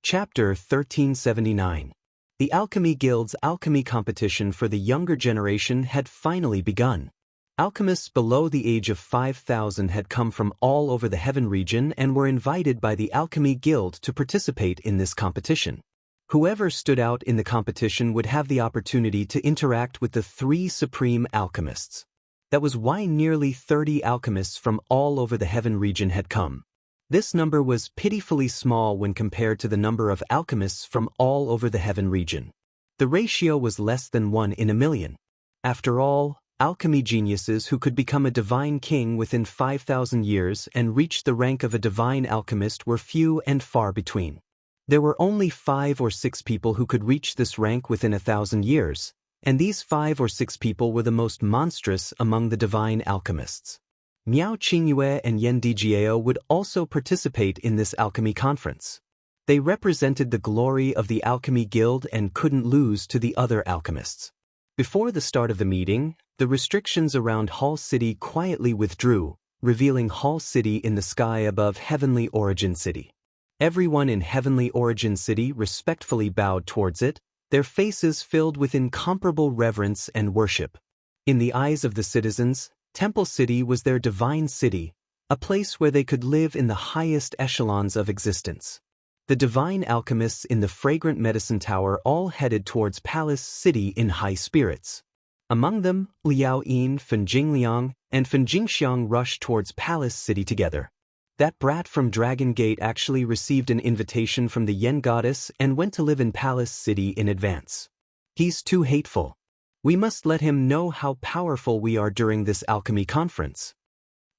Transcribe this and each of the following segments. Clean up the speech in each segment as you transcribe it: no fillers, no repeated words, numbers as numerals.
Chapter 1379. The Alchemy Guild's alchemy competition for the younger generation had finally begun. Alchemists below the age of 5,000 had come from all over the Heaven region and were invited by the Alchemy Guild to participate in this competition. Whoever stood out in the competition would have the opportunity to interact with the three supreme alchemists. That was why nearly 30 alchemists from all over the Heaven region had come. This number was pitifully small when compared to the number of alchemists from all over the Heaven region. The ratio was less than 1 in a million. After all, alchemy geniuses who could become a divine king within 5,000 years and reach the rank of a divine alchemist were few and far between. There were only 5 or 6 people who could reach this rank within 1,000 years, and these 5 or 6 people were the most monstrous among the divine alchemists. Miao Qingyue and Yan Dijiao would also participate in this alchemy conference. They represented the glory of the Alchemy Guild and couldn't lose to the other alchemists. Before the start of the meeting, the restrictions around Hall City quietly withdrew, revealing Hall City in the sky above Heavenly Origin City. Everyone in Heavenly Origin City respectfully bowed towards it, their faces filled with incomparable reverence and worship. In the eyes of the citizens, Temple City was their divine city, a place where they could live in the highest echelons of existence. The divine alchemists in the fragrant medicine tower all headed towards Palace City in high spirits. Among them, Liao Yin, Fen Jingliang, and Fen Jingxiang rushed towards Palace City together. That brat from Dragon Gate actually received an invitation from the Yen goddess and went to live in Palace City in advance. He's too hateful. We must let him know how powerful we are during this alchemy conference.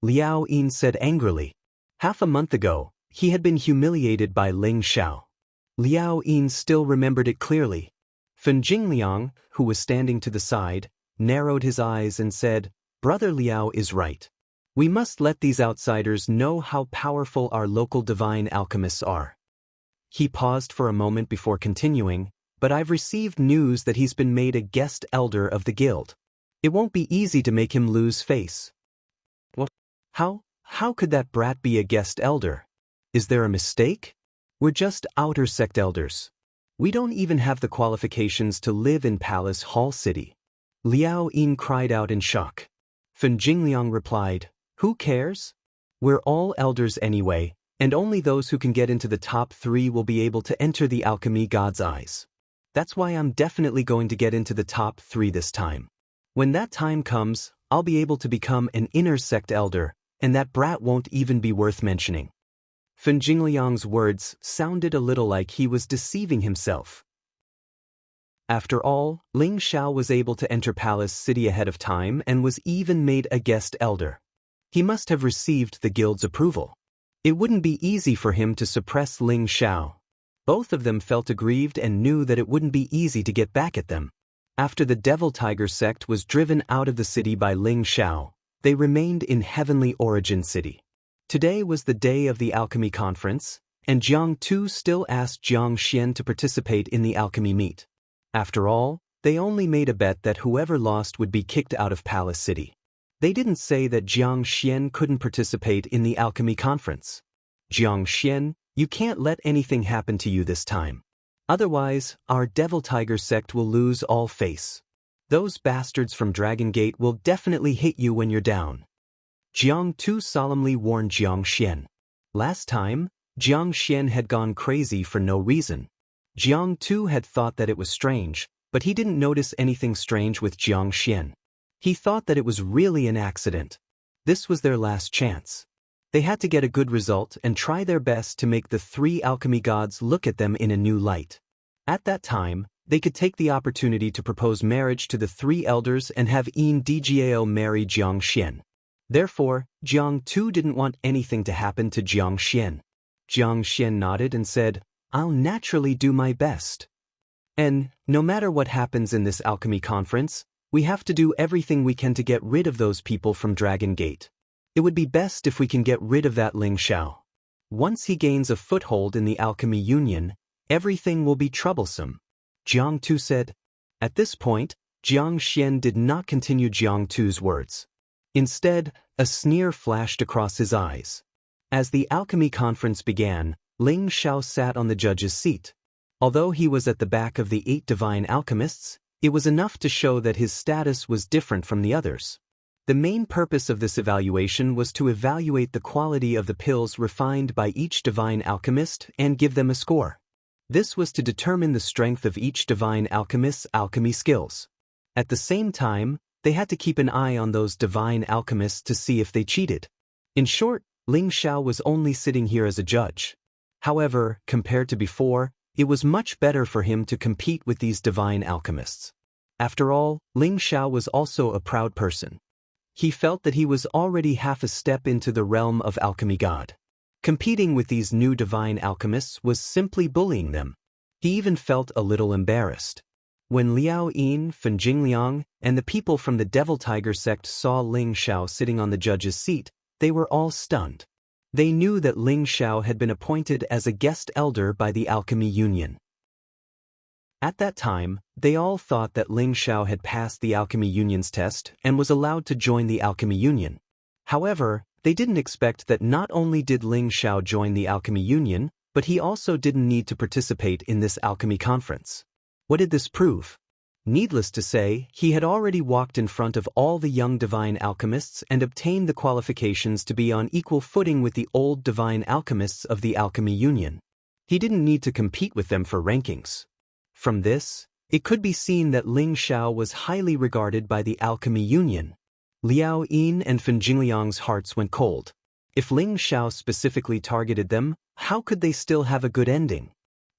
Liao Yin said angrily. Half a month ago, he had been humiliated by Ling Xiao. Liao Yin still remembered it clearly. Fen Jingliang, who was standing to the side, narrowed his eyes and said, "Brother Liao is right. We must let these outsiders know how powerful our local divine alchemists are." He paused for a moment before continuing, "But I've received news that he's been made a guest elder of the guild. It won't be easy to make him lose face." "What? How could that brat be a guest elder? Is there a mistake? We're just outer sect elders. We don't even have the qualifications to live in Palace Hall City." Liao Yin cried out in shock. Fen Jingliang replied, "Who cares? We're all elders anyway, and only those who can get into the top 3 will be able to enter the alchemy god's eyes. That's why I'm definitely going to get into the top 3 this time. When that time comes, I'll be able to become an inner sect elder, and that brat won't even be worth mentioning." Fen Jingliang's words sounded a little like he was deceiving himself. After all, Ling Xiao was able to enter Palace City ahead of time and was even made a guest elder. He must have received the guild's approval. It wouldn't be easy for him to suppress Ling Xiao. Both of them felt aggrieved and knew that it wouldn't be easy to get back at them. After the Devil Tiger sect was driven out of the city by Ling Xiao, they remained in Heavenly Origin City. Today was the day of the alchemy conference, and Jiang Tu still asked Jiang Xian to participate in the alchemy meet. After all, they only made a bet that whoever lost would be kicked out of Palace City. They didn't say that Jiang Xian couldn't participate in the alchemy conference. "Jiang Xian, you can't let anything happen to you this time. Otherwise, our Devil Tiger sect will lose all face. Those bastards from Dragon Gate will definitely hit you when you're down." Jiang Tu solemnly warned Jiang Xian. Last time, Jiang Xian had gone crazy for no reason. Jiang Tu had thought that it was strange, but he didn't notice anything strange with Jiang Xian. He thought that it was really an accident. This was their last chance. They had to get a good result and try their best to make the 3 alchemy gods look at them in a new light. At that time, they could take the opportunity to propose marriage to the 3 elders and have Yin Dijiao marry Jiang Xian. Therefore, Jiang Tu didn't want anything to happen to Jiang Xian. Jiang Xian nodded and said, "I'll naturally do my best. And, no matter what happens in this alchemy conference, we have to do everything we can to get rid of those people from Dragon Gate. It would be best if we can get rid of that Ling Xiao. Once he gains a foothold in the Alchemy Union, everything will be troublesome." Jiang Tu said. At this point, Jiang Xian did not continue Jiang Tu's words. Instead, a sneer flashed across his eyes. As the alchemy conference began, Ling Xiao sat on the judge's seat. Although he was at the back of the 8 divine alchemists, it was enough to show that his status was different from the others. The main purpose of this evaluation was to evaluate the quality of the pills refined by each divine alchemist and give them a score. This was to determine the strength of each divine alchemist's alchemy skills. At the same time, they had to keep an eye on those divine alchemists to see if they cheated. In short, Ling Xiao was only sitting here as a judge. However, compared to before, it was much better for him to compete with these divine alchemists. After all, Ling Xiao was also a proud person. He felt that he was already half a step into the realm of alchemy god. Competing with these new divine alchemists was simply bullying them. He even felt a little embarrassed. When Liao Yin, Fen Jingliang, and the people from the Devil Tiger sect saw Ling Xiao sitting on the judge's seat, they were all stunned. They knew that Ling Xiao had been appointed as a guest elder by the Alchemy Union. At that time, they all thought that Ling Xiao had passed the Alchemy Union's test and was allowed to join the Alchemy Union. However, they didn't expect that not only did Ling Xiao join the Alchemy Union, but he also didn't need to participate in this alchemy conference. What did this prove? Needless to say, he had already walked in front of all the young divine alchemists and obtained the qualifications to be on equal footing with the old divine alchemists of the Alchemy Union. He didn't need to compete with them for rankings. From this, it could be seen that Ling Xiao was highly regarded by the Alchemy Union. Liao Yin and Fen Jingliang's hearts went cold. If Ling Xiao specifically targeted them, how could they still have a good ending?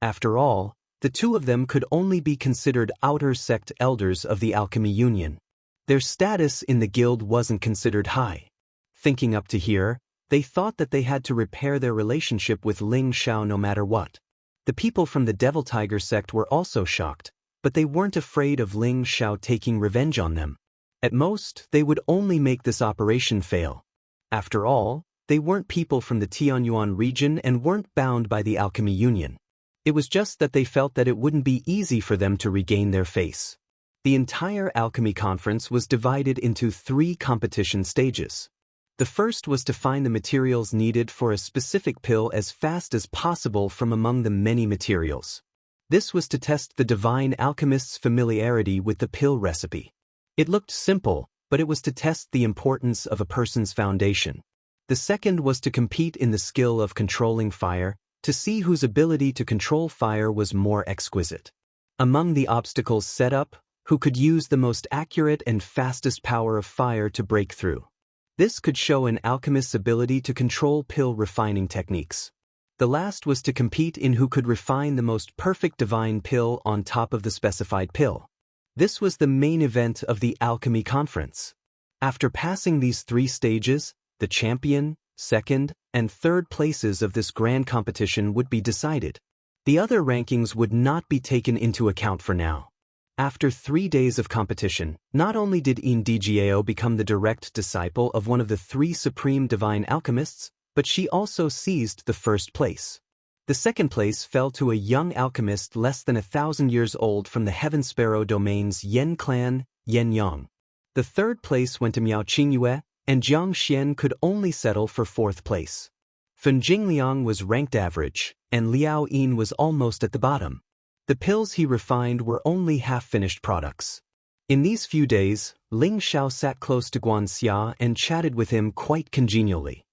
After all, the two of them could only be considered outer sect elders of the Alchemy Union. Their status in the guild wasn't considered high. Thinking up to here, they thought that they had to repair their relationship with Ling Xiao no matter what. The people from the Devil Tiger sect were also shocked, but they weren't afraid of Ling Xiao taking revenge on them. At most, they would only make this operation fail. After all, they weren't people from the Tianyuan region and weren't bound by the Alchemy Union. It was just that they felt that it wouldn't be easy for them to regain their face. The entire alchemy conference was divided into 3 competition stages. The first was to find the materials needed for a specific pill as fast as possible from among the many materials. This was to test the divine alchemist's familiarity with the pill recipe. It looked simple, but it was to test the importance of a person's foundation. The second was to compete in the skill of controlling fire, to see whose ability to control fire was more exquisite. Among the obstacles set up, who could use the most accurate and fastest power of fire to break through. This could show an alchemist's ability to control pill refining techniques. The last was to compete in who could refine the most perfect divine pill on top of the specified pill. This was the main event of the alchemy conference. After passing these 3 stages, the champion, second, and third places of this grand competition would be decided. The other rankings would not be taken into account for now. After 3 days of competition, not only did Yin Dijiao become the direct disciple of one of the 3 supreme divine alchemists, but she also seized the first place. The second place fell to a young alchemist less than 1,000 years old from the Heaven Sparrow domain's Yen clan, Yen Yang. The third place went to Miao Qingyue, and Jiang Xian could only settle for 4th place. Fen Jingliang was ranked average, and Liao Yin was almost at the bottom. The pills he refined were only half-finished products. In these few days, Ling Xiao sat close to Wuxia and chatted with him quite congenially.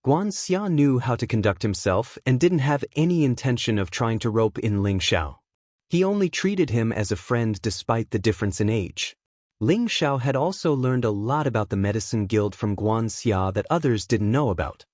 Wuxia knew how to conduct himself and didn't have any intention of trying to rope in Ling Xiao. He only treated him as a friend despite the difference in age. Ling Xiao had also learned a lot about the medicine guild from Wuxia that others didn't know about.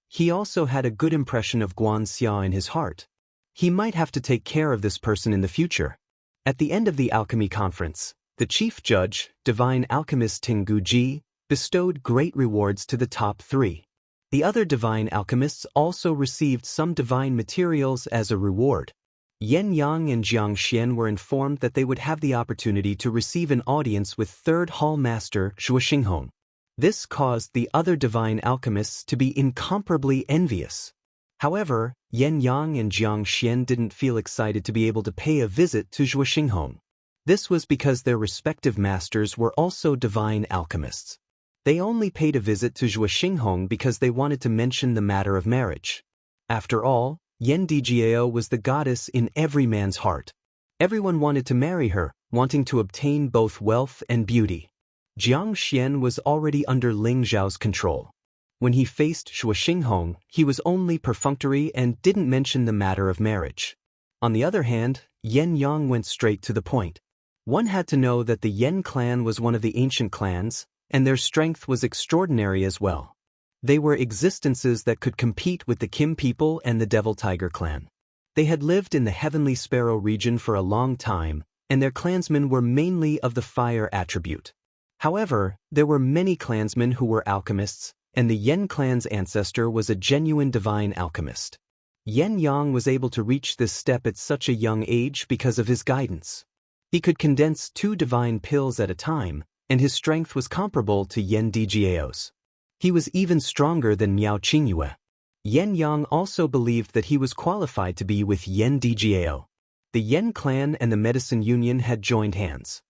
He also had a good impression of Wuxia in his heart. He might have to take care of this person in the future. At the end of the alchemy conference, the chief judge, divine alchemist Ting Guji, bestowed great rewards to the top 3. The other divine alchemists also received some divine materials as a reward. Yen Yang and Jiang Xian were informed that they would have the opportunity to receive an audience with 3rd Hall Master Zhuo Xinghong. This caused the other divine alchemists to be incomparably envious. However, Yen Yang and Jiang Xian didn't feel excited to be able to pay a visit to Zhuo Xinghong. This was because their respective masters were also divine alchemists. They only paid a visit to Zhuo Xinghong because they wanted to mention the matter of marriage. After all, Yendijao was the goddess in every man's heart. Everyone wanted to marry her, wanting to obtain both wealth and beauty. Jiang Xian was already under Ling Zhao's control. When he faced Shuo Xinghong, he was only perfunctory and didn't mention the matter of marriage. On the other hand, Yen Yang went straight to the point. One had to know that the Yen clan was one of the ancient clans, and their strength was extraordinary as well. They were existences that could compete with the Kim people and the Devil Tiger clan. They had lived in the Heavenly Sparrow region for a long time, and their clansmen were mainly of the fire attribute. However, there were many clansmen who were alchemists, and the Yen clan's ancestor was a genuine divine alchemist. Yen Yang was able to reach this step at such a young age because of his guidance. He could condense 2 divine pills at a time, and his strength was comparable to Yendijiao's. He was even stronger than Miao Qingyue. Yen Yang also believed that he was qualified to be with Yendijiao. The Yen clan and the Medicine Union had joined hands.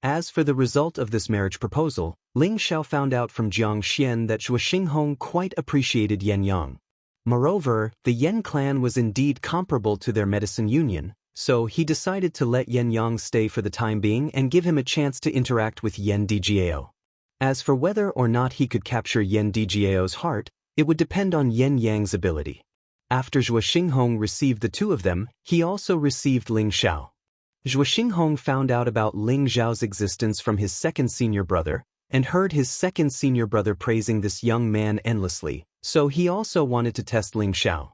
As for the result of this marriage proposal, Ling Xiao found out from Jiang Xian that Shuo Xinghong quite appreciated Yen Yang. Moreover, the Yen clan was indeed comparable to their Medicine Union, so he decided to let Yen Yang stay for the time being and give him a chance to interact with Yendijiao. As for whether or not he could capture Yendijiao's heart, it would depend on Yen Yang's ability. After Shuo Xinghong received the 2 of them, he also received Ling Xiao. Shuo Xinghong found out about Ling Zhao's existence from his second senior brother, and heard his second senior brother praising this young man endlessly, so he also wanted to test Ling Xiao.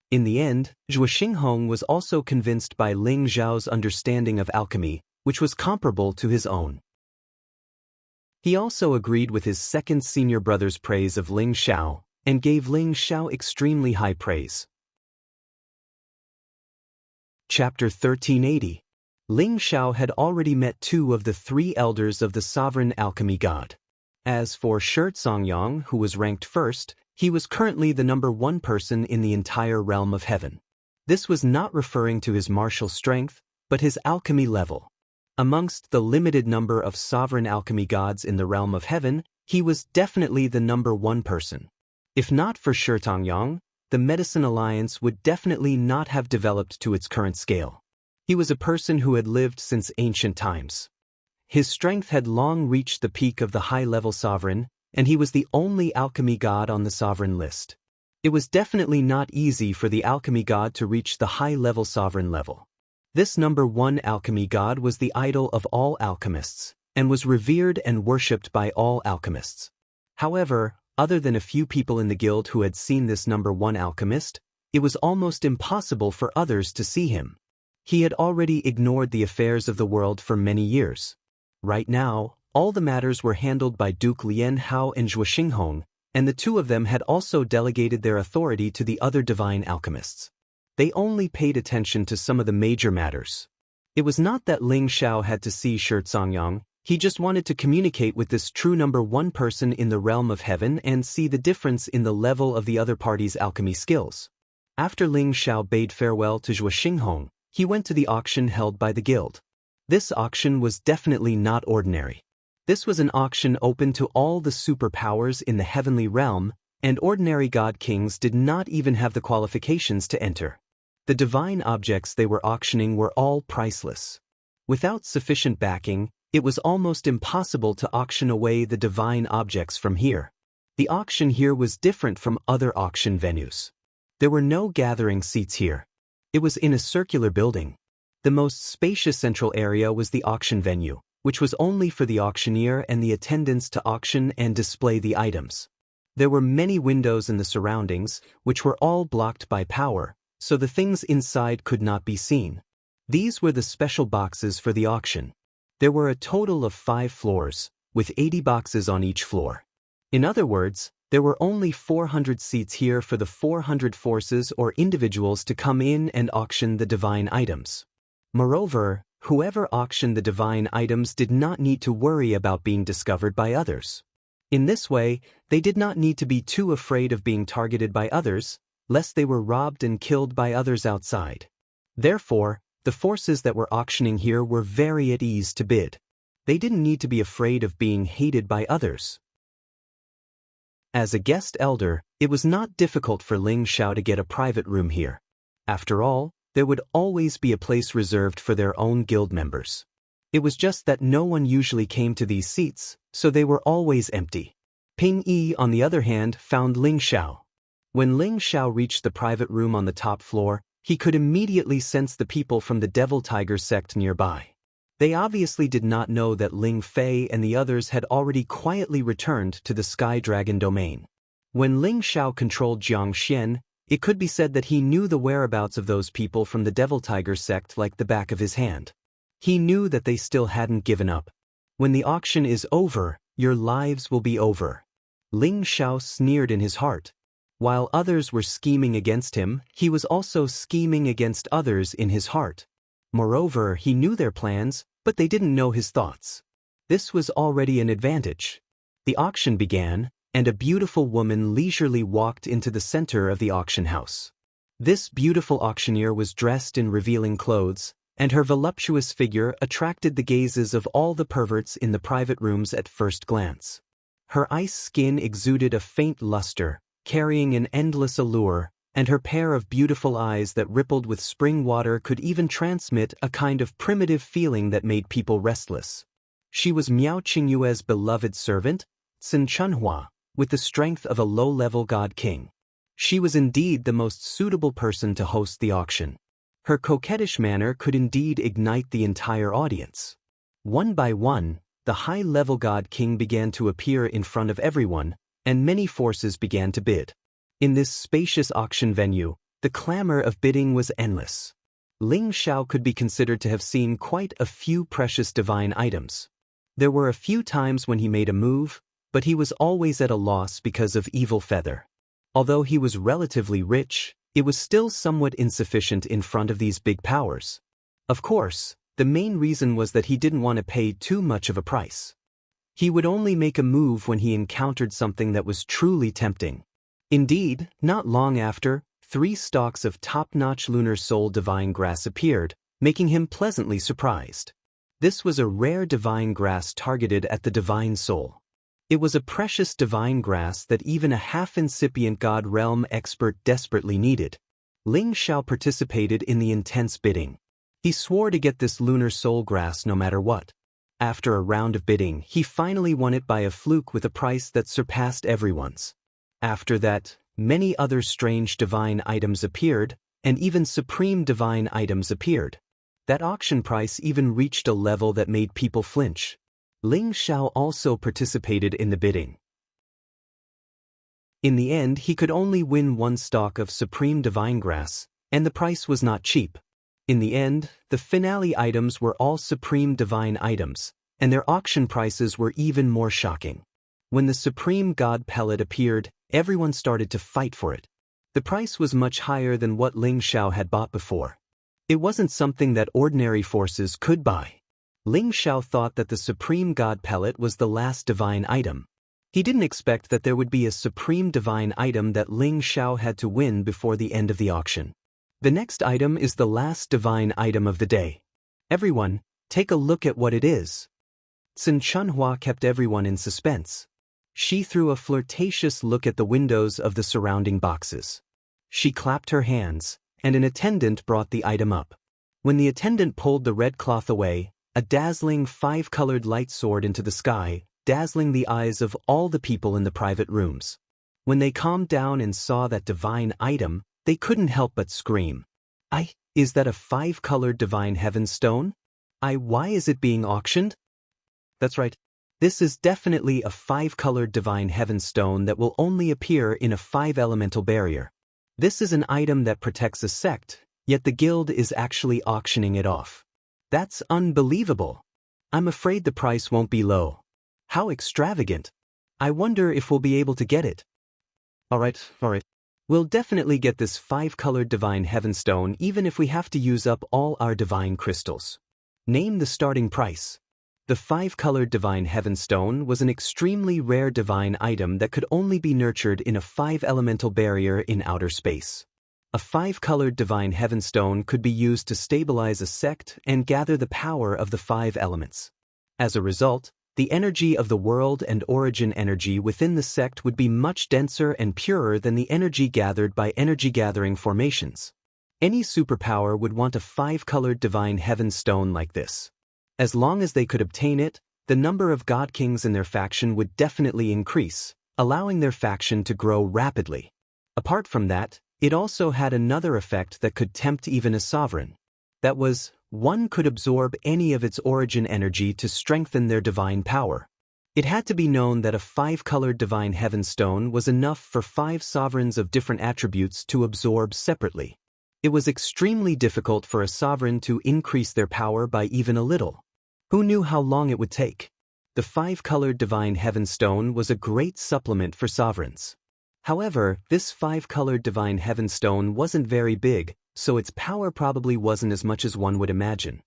In the end, Shuo Xinghong was also convinced by Ling Zhao's understanding of alchemy, which was comparable to his own. He also agreed with his second senior brother's praise of Ling Xiao, and gave Ling Xiao extremely high praise. Chapter 1380. Ling Xiao had already met 2 of the 3 elders of the sovereign alchemy god. As for Xianxia, who was ranked first, he was currently the number 1 person in the entire realm of heaven. This was not referring to his martial strength, but his alchemy level. Amongst the limited number of sovereign alchemy gods in the realm of heaven, he was definitely the number 1 person. If not for Xianxia, the Medicine Alliance would definitely not have developed to its current scale. He was a person who had lived since ancient times. His strength had long reached the peak of the high-level sovereign, and he was the only alchemy god on the sovereign list. It was definitely not easy for the alchemy god to reach the high-level sovereign level. This number 1 alchemy god was the idol of all alchemists, and was revered and worshipped by all alchemists. However, other than a few people in the guild who had seen this number 1 alchemist, it was almost impossible for others to see him. He had already ignored the affairs of the world for many years. Right now, all the matters were handled by Duke Lian Hao and Shuo Xinghong, and the 2 of them had also delegated their authority to the other divine alchemists. They only paid attention to some of the major matters. It was not that Ling Xiao had to see Xianxia, he just wanted to communicate with this true number 1 person in the realm of heaven and see the difference in the level of the other party's alchemy skills. After Ling Xiao bade farewell to Shuo Xinghong, he went to the auction held by the guild. This auction was definitely not ordinary. This was an auction open to all the superpowers in the heavenly realm, and ordinary god kings did not even have the qualifications to enter. The divine objects they were auctioning were all priceless. Without sufficient backing, it was almost impossible to auction away the divine objects from here. The auction here was different from other auction venues. There were no gathering seats here. It was in a circular building. The most spacious central area was the auction venue, which was only for the auctioneer and the attendants to auction and display the items. There were many windows in the surroundings, which were all blocked by power, so the things inside could not be seen. These were the special boxes for the auction. There were a total of 5 floors, with 80 boxes on each floor. In other words, there were only 400 seats here for the 400 forces or individuals to come in and auction the divine items. Moreover, whoever auctioned the divine items did not need to worry about being discovered by others. In this way, they did not need to be too afraid of being targeted by others, lest they were robbed and killed by others outside. Therefore, the forces that were auctioning here were very at ease to bid. They didn't need to be afraid of being hated by others. As a guest elder, it was not difficult for Ling Xiao to get a private room here. After all, there would always be a place reserved for their own guild members. It was just that no one usually came to these seats, so they were always empty. Ping Yi, on the other hand, found Ling Xiao. When Ling Xiao reached the private room on the top floor, he could immediately sense the people from the Devil Tiger sect nearby. They obviously did not know that Ling Fei and the others had already quietly returned to the Sky Dragon domain. When Ling Xiao controlled Xianxia, it could be said that he knew the whereabouts of those people from the Devil Tiger sect like the back of his hand. He knew that they still hadn't given up. When the auction is over, your lives will be over. Ling Xiao sneered in his heart. While others were scheming against him, he was also scheming against others in his heart. Moreover, he knew their plans, but they didn't know his thoughts. This was already an advantage. The auction began, and a beautiful woman leisurely walked into the center of the auction house. This beautiful auctioneer was dressed in revealing clothes, and her voluptuous figure attracted the gazes of all the perverts in the private rooms at first glance. Her ice skin exuded a faint luster, carrying an endless allure, and her pair of beautiful eyes that rippled with spring water could even transmit a kind of primitive feeling that made people restless. She was Miao Qingyue's beloved servant, Sun Chunhua, with the strength of a low-level god king. She was indeed the most suitable person to host the auction. Her coquettish manner could indeed ignite the entire audience. One by one, the high-level god king began to appear in front of everyone, and many forces began to bid. In this spacious auction venue, the clamor of bidding was endless. Ling Xiao could be considered to have seen quite a few precious divine items. There were a few times when he made a move, but he was always at a loss because of Evil Feather. Although he was relatively rich, it was still somewhat insufficient in front of these big powers. Of course, the main reason was that he didn't want to pay too much of a price. He would only make a move when he encountered something that was truly tempting. Indeed, not long after, 3 stalks of top-notch lunar soul divine grass appeared, making him pleasantly surprised. This was a rare divine grass targeted at the divine soul. It was a precious divine grass that even a half-incipient God realm expert desperately needed. Ling Xiao participated in the intense bidding. He swore to get this lunar soul grass no matter what. After a round of bidding, he finally won it by a fluke with a price that surpassed everyone's. After that, many other strange divine items appeared, and even supreme divine items appeared. That auction price even reached a level that made people flinch. Ling Xiao also participated in the bidding. In the end, he could only win 1 stalk of supreme divine grass, and the price was not cheap. In the end, the finale items were all supreme divine items, and their auction prices were even more shocking. When the supreme god pellet appeared, everyone started to fight for it. The price was much higher than what Ling Xiao had bought before. It wasn't something that ordinary forces could buy. Ling Xiao thought that the supreme god pellet was the last divine item. He didn't expect that there would be a supreme divine item that Ling Xiao had to win before the end of the auction. The next item is the last divine item of the day. Everyone, take a look at what it is. Sun Chunhua kept everyone in suspense. She threw a flirtatious look at the windows of the surrounding boxes. She clapped her hands, and an attendant brought the item up. When the attendant pulled the red cloth away, a dazzling 5-colored light soared into the sky, dazzling the eyes of all the people in the private rooms. When they calmed down and saw that divine item, they couldn't help but scream. Is that a 5-colored divine heaven stone? Why is it being auctioned? That's right. This is definitely a 5-colored divine heaven stone that will only appear in a 5-elemental barrier. This is an item that protects a sect, yet the guild is actually auctioning it off. That's unbelievable. I'm afraid the price won't be low. How extravagant. I wonder if we'll be able to get it. Alright. We'll definitely get this 5-colored divine heaven stone even if we have to use up all our divine crystals. Name the starting price. The 5-colored divine heaven stone was an extremely rare divine item that could only be nurtured in a 5-elemental barrier in outer space. A 5-colored divine heaven stone could be used to stabilize a sect and gather the power of the 5 elements. As a result, The energy of the world and origin energy within the sect would be much denser and purer than the energy gathered by energy-gathering formations. Any superpower would want a 5-colored divine heaven stone like this. As long as they could obtain it, the number of god kings in their faction would definitely increase, allowing their faction to grow rapidly. Apart from that, it also had another effect that could tempt even a sovereign. That was, one could absorb any of its origin energy to strengthen their divine power. It had to be known that a 5-colored divine heaven stone was enough for 5 sovereigns of different attributes to absorb separately. It was extremely difficult for a sovereign to increase their power by even a little. Who knew how long it would take? The 5-colored divine heaven stone was a great supplement for sovereigns. However, this 5-colored divine heaven stone wasn't very big, so its power probably wasn't as much as one would imagine.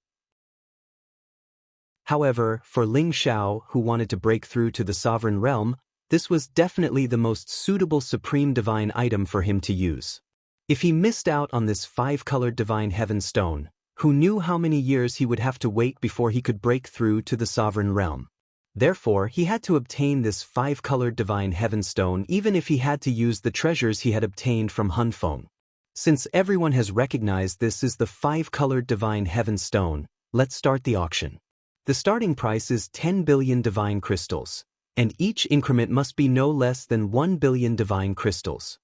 However, for Ling Xiao, who wanted to break through to the sovereign realm, this was definitely the most suitable supreme divine item for him to use. If he missed out on this 5-colored divine heaven stone, who knew how many years he would have to wait before he could break through to the sovereign realm? Therefore, he had to obtain this 5-colored divine heaven stone even if he had to use the treasures he had obtained from Hunfeng. Since everyone has recognized this is the 5-colored divine heaven stone, let's start the auction. The starting price is 10 billion divine crystals, and each increment must be no less than 1 billion divine crystals.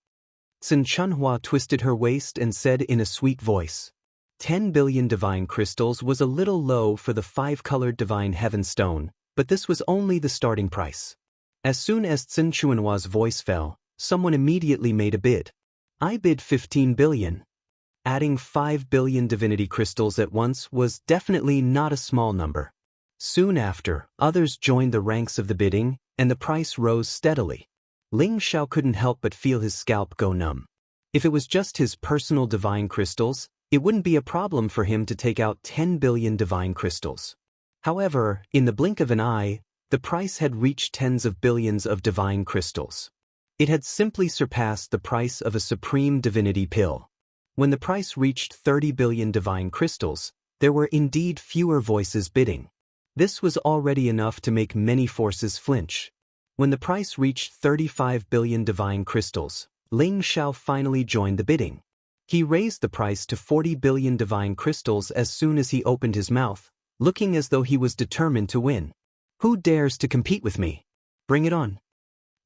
Sun Chunhua twisted her waist and said in a sweet voice, 10 billion divine crystals was a little low for the 5-colored divine heaven stone, but this was only the starting price. As soon as Sun Chunhua's voice fell, someone immediately made a bid. I bid 15 billion. Adding 5 billion divinity crystals at once was definitely not a small number. Soon after, others joined the ranks of the bidding, and the price rose steadily. Ling Xiao couldn't help but feel his scalp go numb. If it was just his personal divine crystals, it wouldn't be a problem for him to take out 10 billion divine crystals. However, in the blink of an eye, the price had reached tens of billions of divine crystals. It had simply surpassed the price of a supreme divinity pill. When the price reached 30 billion divine crystals, there were indeed fewer voices bidding. This was already enough to make many forces flinch. When the price reached 35 billion divine crystals, Ling Xiao finally joined the bidding. He raised the price to 40 billion divine crystals as soon as he opened his mouth, looking as though he was determined to win. Who dares to compete with me? Bring it on.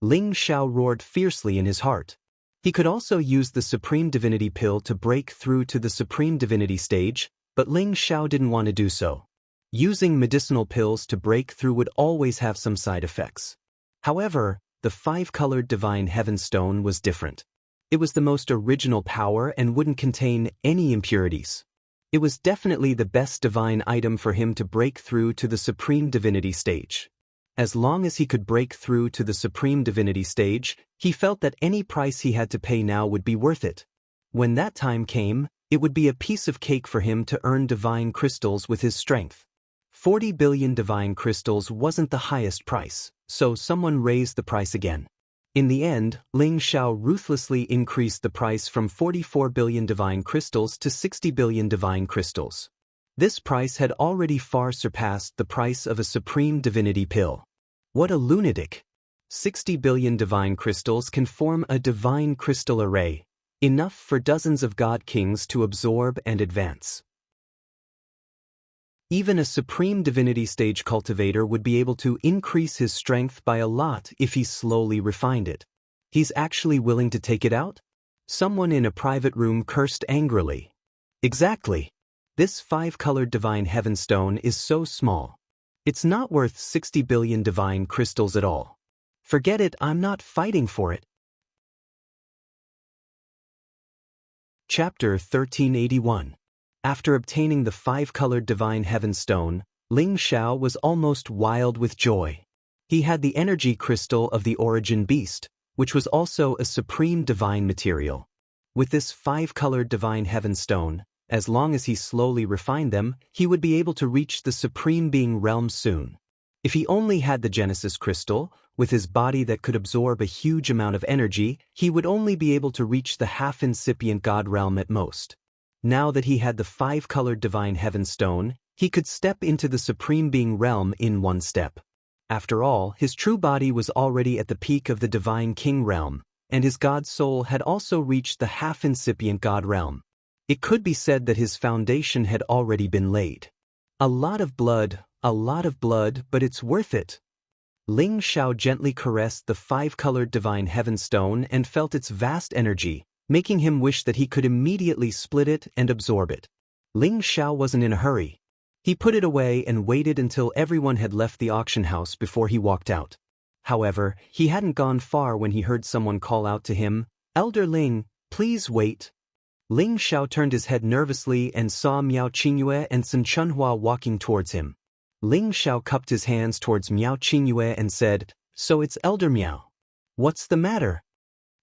Ling Xiao roared fiercely in his heart. He could also use the Supreme Divinity Pill to break through to the Supreme Divinity stage, but Ling Xiao didn't want to do so. Using medicinal pills to break through would always have some side effects. However, the 5-colored divine heaven stone was different. It was the most original power and wouldn't contain any impurities. It was definitely the best divine item for him to break through to the Supreme Divinity stage. As long as he could break through to the Supreme Divinity stage, he felt that any price he had to pay now would be worth it. When that time came, it would be a piece of cake for him to earn divine crystals with his strength. 40 billion divine crystals wasn't the highest price, so someone raised the price again. In the end, Ling Xiao ruthlessly increased the price from 44 billion divine crystals to 60 billion divine crystals. This price had already far surpassed the price of a supreme divinity pill. What a lunatic! 60 billion divine crystals can form a divine crystal array, enough for dozens of god kings to absorb and advance. Even a supreme divinity stage cultivator would be able to increase his strength by a lot if he slowly refined it. He's actually willing to take it out? Someone in a private room cursed angrily. Exactly. This 5-colored divine heaven stone is so small. It's not worth 60 billion divine crystals at all. Forget it, I'm not fighting for it. Chapter 1381. After obtaining the 5-colored divine heaven stone, Ling Xiao was almost wild with joy. He had the energy crystal of the origin beast, which was also a supreme divine material. With this 5-colored divine heaven stone, as long as he slowly refined them, he would be able to reach the supreme being realm soon. If he only had the Genesis crystal, with his body that could absorb a huge amount of energy, he would only be able to reach the half-incipient god realm at most. Now that he had the 5-colored divine heaven stone, he could step into the supreme being realm in one step. After all, his true body was already at the peak of the divine king realm, and his god soul had also reached the half-incipient god realm. It could be said that his foundation had already been laid. A lot of blood, but it's worth it. Ling Xiao gently caressed the five-colored divine heaven stone and felt its vast energy, making him wish that he could immediately split it and absorb it. Ling Xiao wasn't in a hurry. He put it away and waited until everyone had left the auction house before he walked out. However, he hadn't gone far when he heard someone call out to him, "Elder Ling, please wait." Ling Xiao turned his head nervously and saw Miao Qingyue and Sun Chunhua walking towards him. Ling Xiao cupped his hands towards Miao Qingyue and said, "So it's Elder Miao. What's the matter?"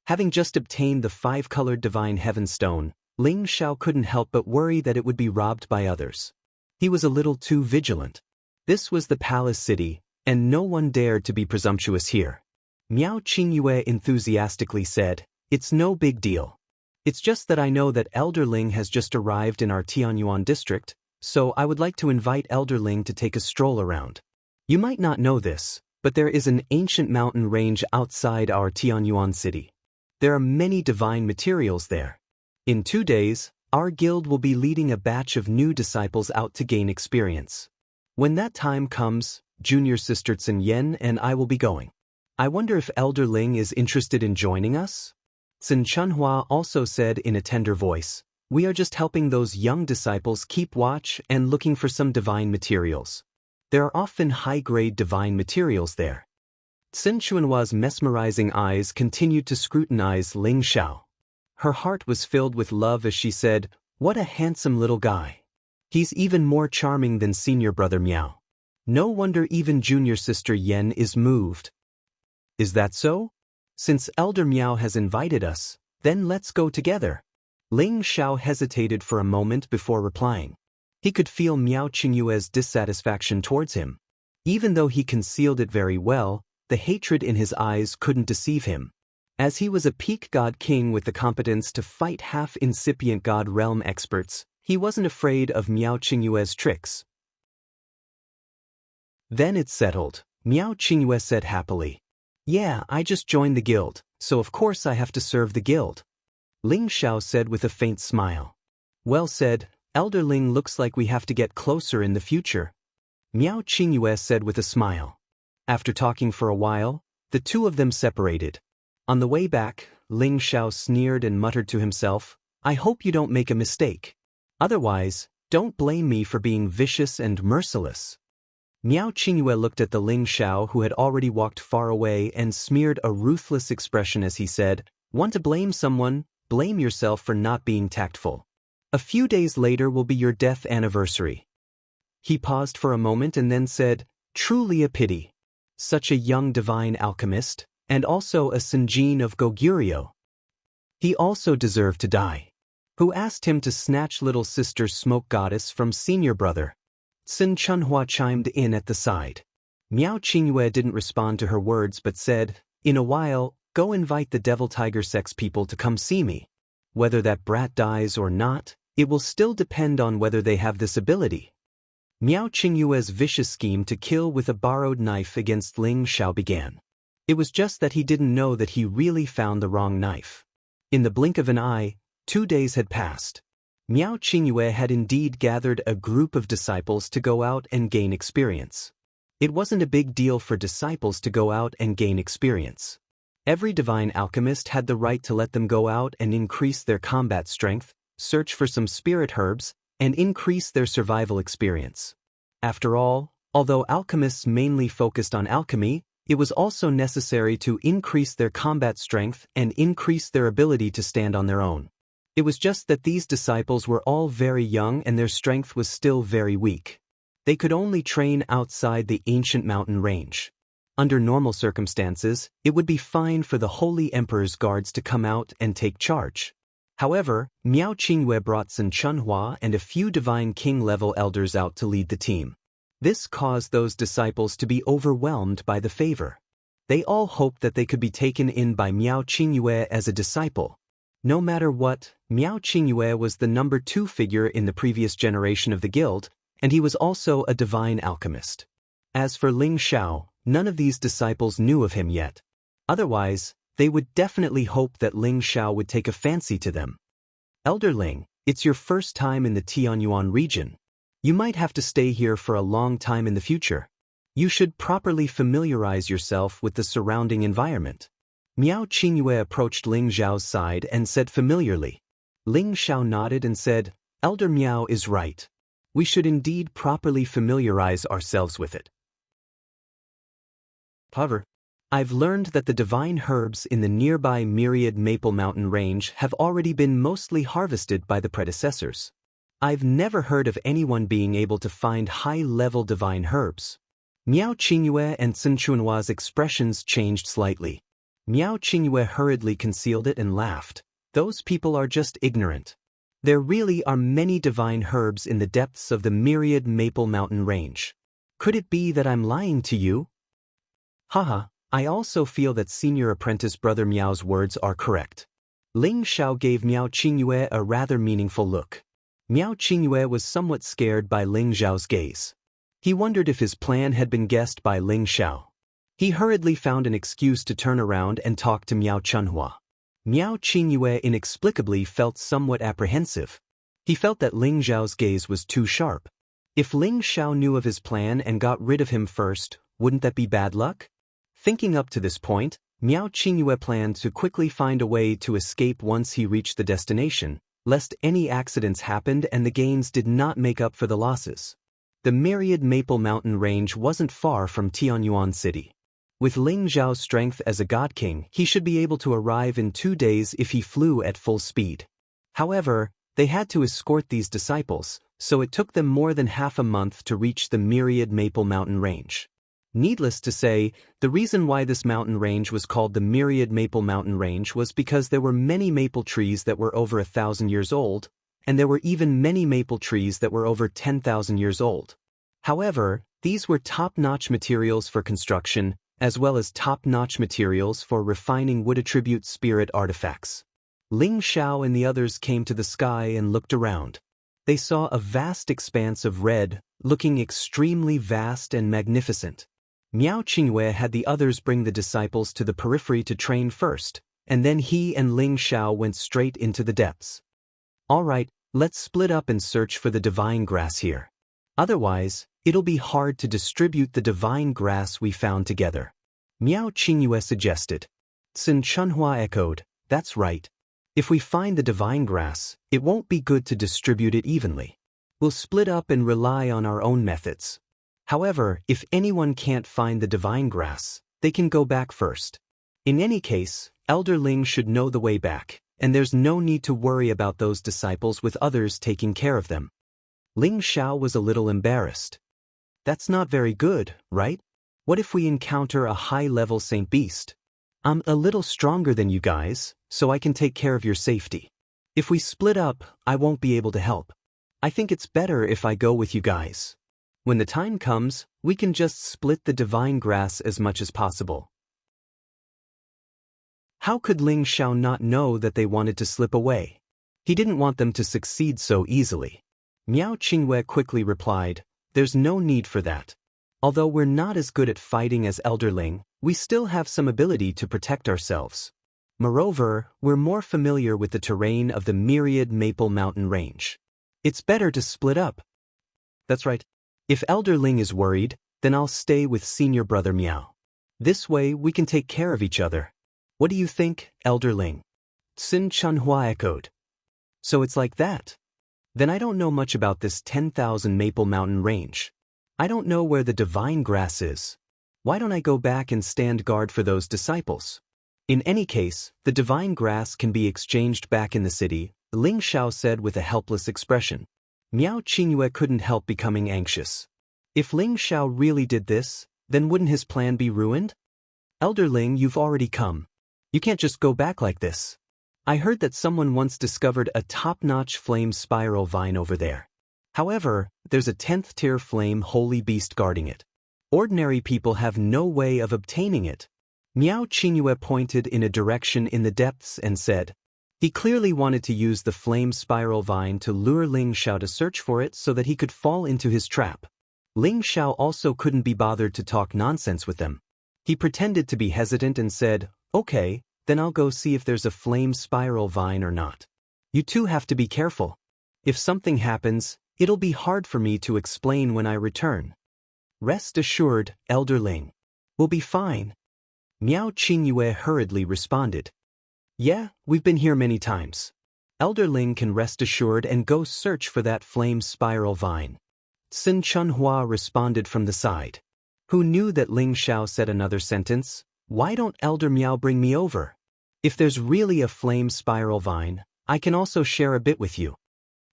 Having just obtained the five-colored divine heaven stone, Ling Xiao couldn't help but worry that it would be robbed by others. He was a little too vigilant. This was the palace city, and no one dared to be presumptuous here. Miao Qingyue enthusiastically said, "It's no big deal. It's just that I know that Elder Ling has just arrived in our Tianyuan district, so I would like to invite Elder Ling to take a stroll around. You might not know this, but there is an ancient mountain range outside our Tianyuan city. There are many divine materials there. In 2 days, our guild will be leading a batch of new disciples out to gain experience. When that time comes, junior sister Tsin Yen and I will be going. I wonder if Elder Ling is interested in joining us?" Tsin Chunhua also said in a tender voice, "We are just helping those young disciples keep watch and looking for some divine materials. There are often high-grade divine materials there." Tsin Chunhua's mesmerizing eyes continued to scrutinize Ling Xiao. Her heart was filled with love as she said, "What a handsome little guy. He's even more charming than senior brother Miao. No wonder even junior sister Yen is moved." "Is that so? Since Elder Miao has invited us, then let's go together." Ling Xiao hesitated for a moment before replying. He could feel Miao Qingyue's dissatisfaction towards him. Even though he concealed it very well, the hatred in his eyes couldn't deceive him. As he was a peak god king with the competence to fight half-incipient god realm experts, he wasn't afraid of Miao Qingyue's tricks. "Then it's settled," Miao Qingyue said happily. "Yeah, I just joined the guild, so of course I have to serve the guild." Ling Xiao said with a faint smile. "Well said, Elder Ling, looks like we have to get closer in the future." Miao Qingyue said with a smile. After talking for a while, the two of them separated. On the way back, Ling Xiao sneered and muttered to himself, "I hope you don't make a mistake. Otherwise, don't blame me for being vicious and merciless." Miao Qingyue looked at the Ling Xiao who had already walked far away and smeared a ruthless expression as he said, "Want to blame someone? Blame yourself for not being tactful. A few days later will be your death anniversary." He paused for a moment and then said, "Truly a pity. Such a young divine alchemist, and also a Senjin of Goguryeo. He also deserved to die. Who asked him to snatch little sister Smoke Goddess from senior brother?" Tsin Chunhua chimed in at the side. Miao Qingyue didn't respond to her words but said, "In a while, go invite the Devil Tiger Sects people to come see me. Whether that brat dies or not, it will still depend on whether they have this ability." Miao Qingyue's vicious scheme to kill with a borrowed knife against Ling Xiao began. It was just that he didn't know that he really found the wrong knife. In the blink of an eye, 2 days had passed. Miao Qingyue had indeed gathered a group of disciples to go out and gain experience. It wasn't a big deal for disciples to go out and gain experience. Every divine alchemist had the right to let them go out and increase their combat strength, search for some spirit herbs, and increase their survival experience. After all, although alchemists mainly focused on alchemy, it was also necessary to increase their combat strength and increase their ability to stand on their own. It was just that these disciples were all very young and their strength was still very weak. They could only train outside the ancient mountain range. Under normal circumstances, it would be fine for the Holy Emperor's guards to come out and take charge. However, Miao Qingyue brought Sun Chunhua and a few divine king-level elders out to lead the team. This caused those disciples to be overwhelmed by the favor. They all hoped that they could be taken in by Miao Qingyue as a disciple. No matter what, Miao Qingyue was the number 2 figure in the previous generation of the guild, and he was also a divine alchemist. As for Ling Xiao, None of these disciples knew of him yet. Otherwise, they would definitely hope that Ling Xiao would take a fancy to them. Elder Ling, it's your first time in the Tianyuan region. You might have to stay here for a long time in the future. You should properly familiarize yourself with the surrounding environment. Miao Qingyue approached Ling Xiao's side and said familiarly. Ling Xiao nodded and said, Elder Miao is right. We should indeed properly familiarize ourselves with it. However, I've learned that the divine herbs in the nearby Myriad Maple Mountain range have already been mostly harvested by the predecessors. I've never heard of anyone being able to find high-level divine herbs. Miao Qingyue and Sun Chunhua's expressions changed slightly. Miao Qingyue hurriedly concealed it and laughed. Those people are just ignorant. There really are many divine herbs in the depths of the Myriad Maple Mountain range. Could it be that I'm lying to you? Haha, I also feel that senior apprentice Brother Miao's words are correct. Ling Xiao gave Miao Qingyue a rather meaningful look. Miao Qingyue was somewhat scared by Ling Xiao's gaze. He wondered if his plan had been guessed by Ling Xiao. He hurriedly found an excuse to turn around and talk to Miao Chunhua. Miao Qingyue inexplicably felt somewhat apprehensive. He felt that Ling Xiao's gaze was too sharp. If Ling Xiao knew of his plan and got rid of him first, wouldn't that be bad luck? Thinking up to this point, Miao Qingyue planned to quickly find a way to escape once he reached the destination, lest any accidents happened and the gains did not make up for the losses. The Myriad Maple Mountain range wasn't far from Tianyuan City. With Ling Xiao's strength as a god king, he should be able to arrive in 2 days if he flew at full speed. However, they had to escort these disciples, so it took them more than half a month to reach the Myriad Maple Mountain range. Needless to say, the reason why this mountain range was called the Myriad Maple Mountain range was because there were many maple trees that were over 1,000 years old, and there were even many maple trees that were over 10,000 years old. However, these were top-notch materials for construction, as well as top-notch materials for refining wood attribute spirit artifacts. Ling Xiao and the others came to the sky and looked around. They saw a vast expanse of red, looking extremely vast and magnificent. Miao Qingyue had the others bring the disciples to the periphery to train first, and then he and Ling Xiao went straight into the depths. All right, let's split up and search for the divine grass here. Otherwise, it'll be hard to distribute the divine grass we found together. Miao Qingyue suggested. Sun Chunhua echoed, that's right. If we find the divine grass, it won't be good to distribute it evenly. We'll split up and rely on our own methods. However, if anyone can't find the divine grass, they can go back first. In any case, Elder Ling should know the way back, and there's no need to worry about those disciples with others taking care of them. Ling Xiao was a little embarrassed. That's not very good, right? What if we encounter a high-level Saint Beast? I'm a little stronger than you guys, so I can take care of your safety. If we split up, I won't be able to help. I think it's better if I go with you guys. When the time comes, we can just split the divine grass as much as possible. How could Ling Xiao not know that they wanted to slip away? He didn't want them to succeed so easily. Miao Qingyue quickly replied, there's no need for that. Although we're not as good at fighting as Elder Ling, we still have some ability to protect ourselves. Moreover, we're more familiar with the terrain of the Myriad Maple Mountain range. It's better to split up. That's right. If Elder Ling is worried, then I'll stay with Senior Brother Miao. This way we can take care of each other. What do you think, Elder Ling? Sun Chunhua echoed. So it's like that. Then I don't know much about this 10,000 Maple Mountain range. I don't know where the divine grass is. Why don't I go back and stand guard for those disciples? In any case, the divine grass can be exchanged back in the city, Ling Xiao said with a helpless expression. Miao Qingyue couldn't help becoming anxious. If Ling Xiao really did this, then wouldn't his plan be ruined? Elder Ling, you've already come. You can't just go back like this. I heard that someone once discovered a top-notch flame spiral vine over there. However, there's a 10th tier flame holy beast guarding it. Ordinary people have no way of obtaining it. Miao Qingyue pointed in a direction in the depths and said. He clearly wanted to use the flame spiral vine to lure Ling Xiao to search for it so that he could fall into his trap. Ling Xiao also couldn't be bothered to talk nonsense with them. He pretended to be hesitant and said, "Okay, then I'll go see if there's a flame spiral vine or not. You two have to be careful. If something happens, it'll be hard for me to explain when I return." "Rest assured, Elder Ling. We'll be fine." Miao Qingyue hurriedly responded. "Yeah, we've been here many times. Elder Ling can rest assured and go search for that flame spiral vine." Xin Chunhua responded from the side. Who knew that Ling Xiao said another sentence? "Why don't Elder Miao bring me over? If there's really a flame spiral vine, I can also share a bit with you."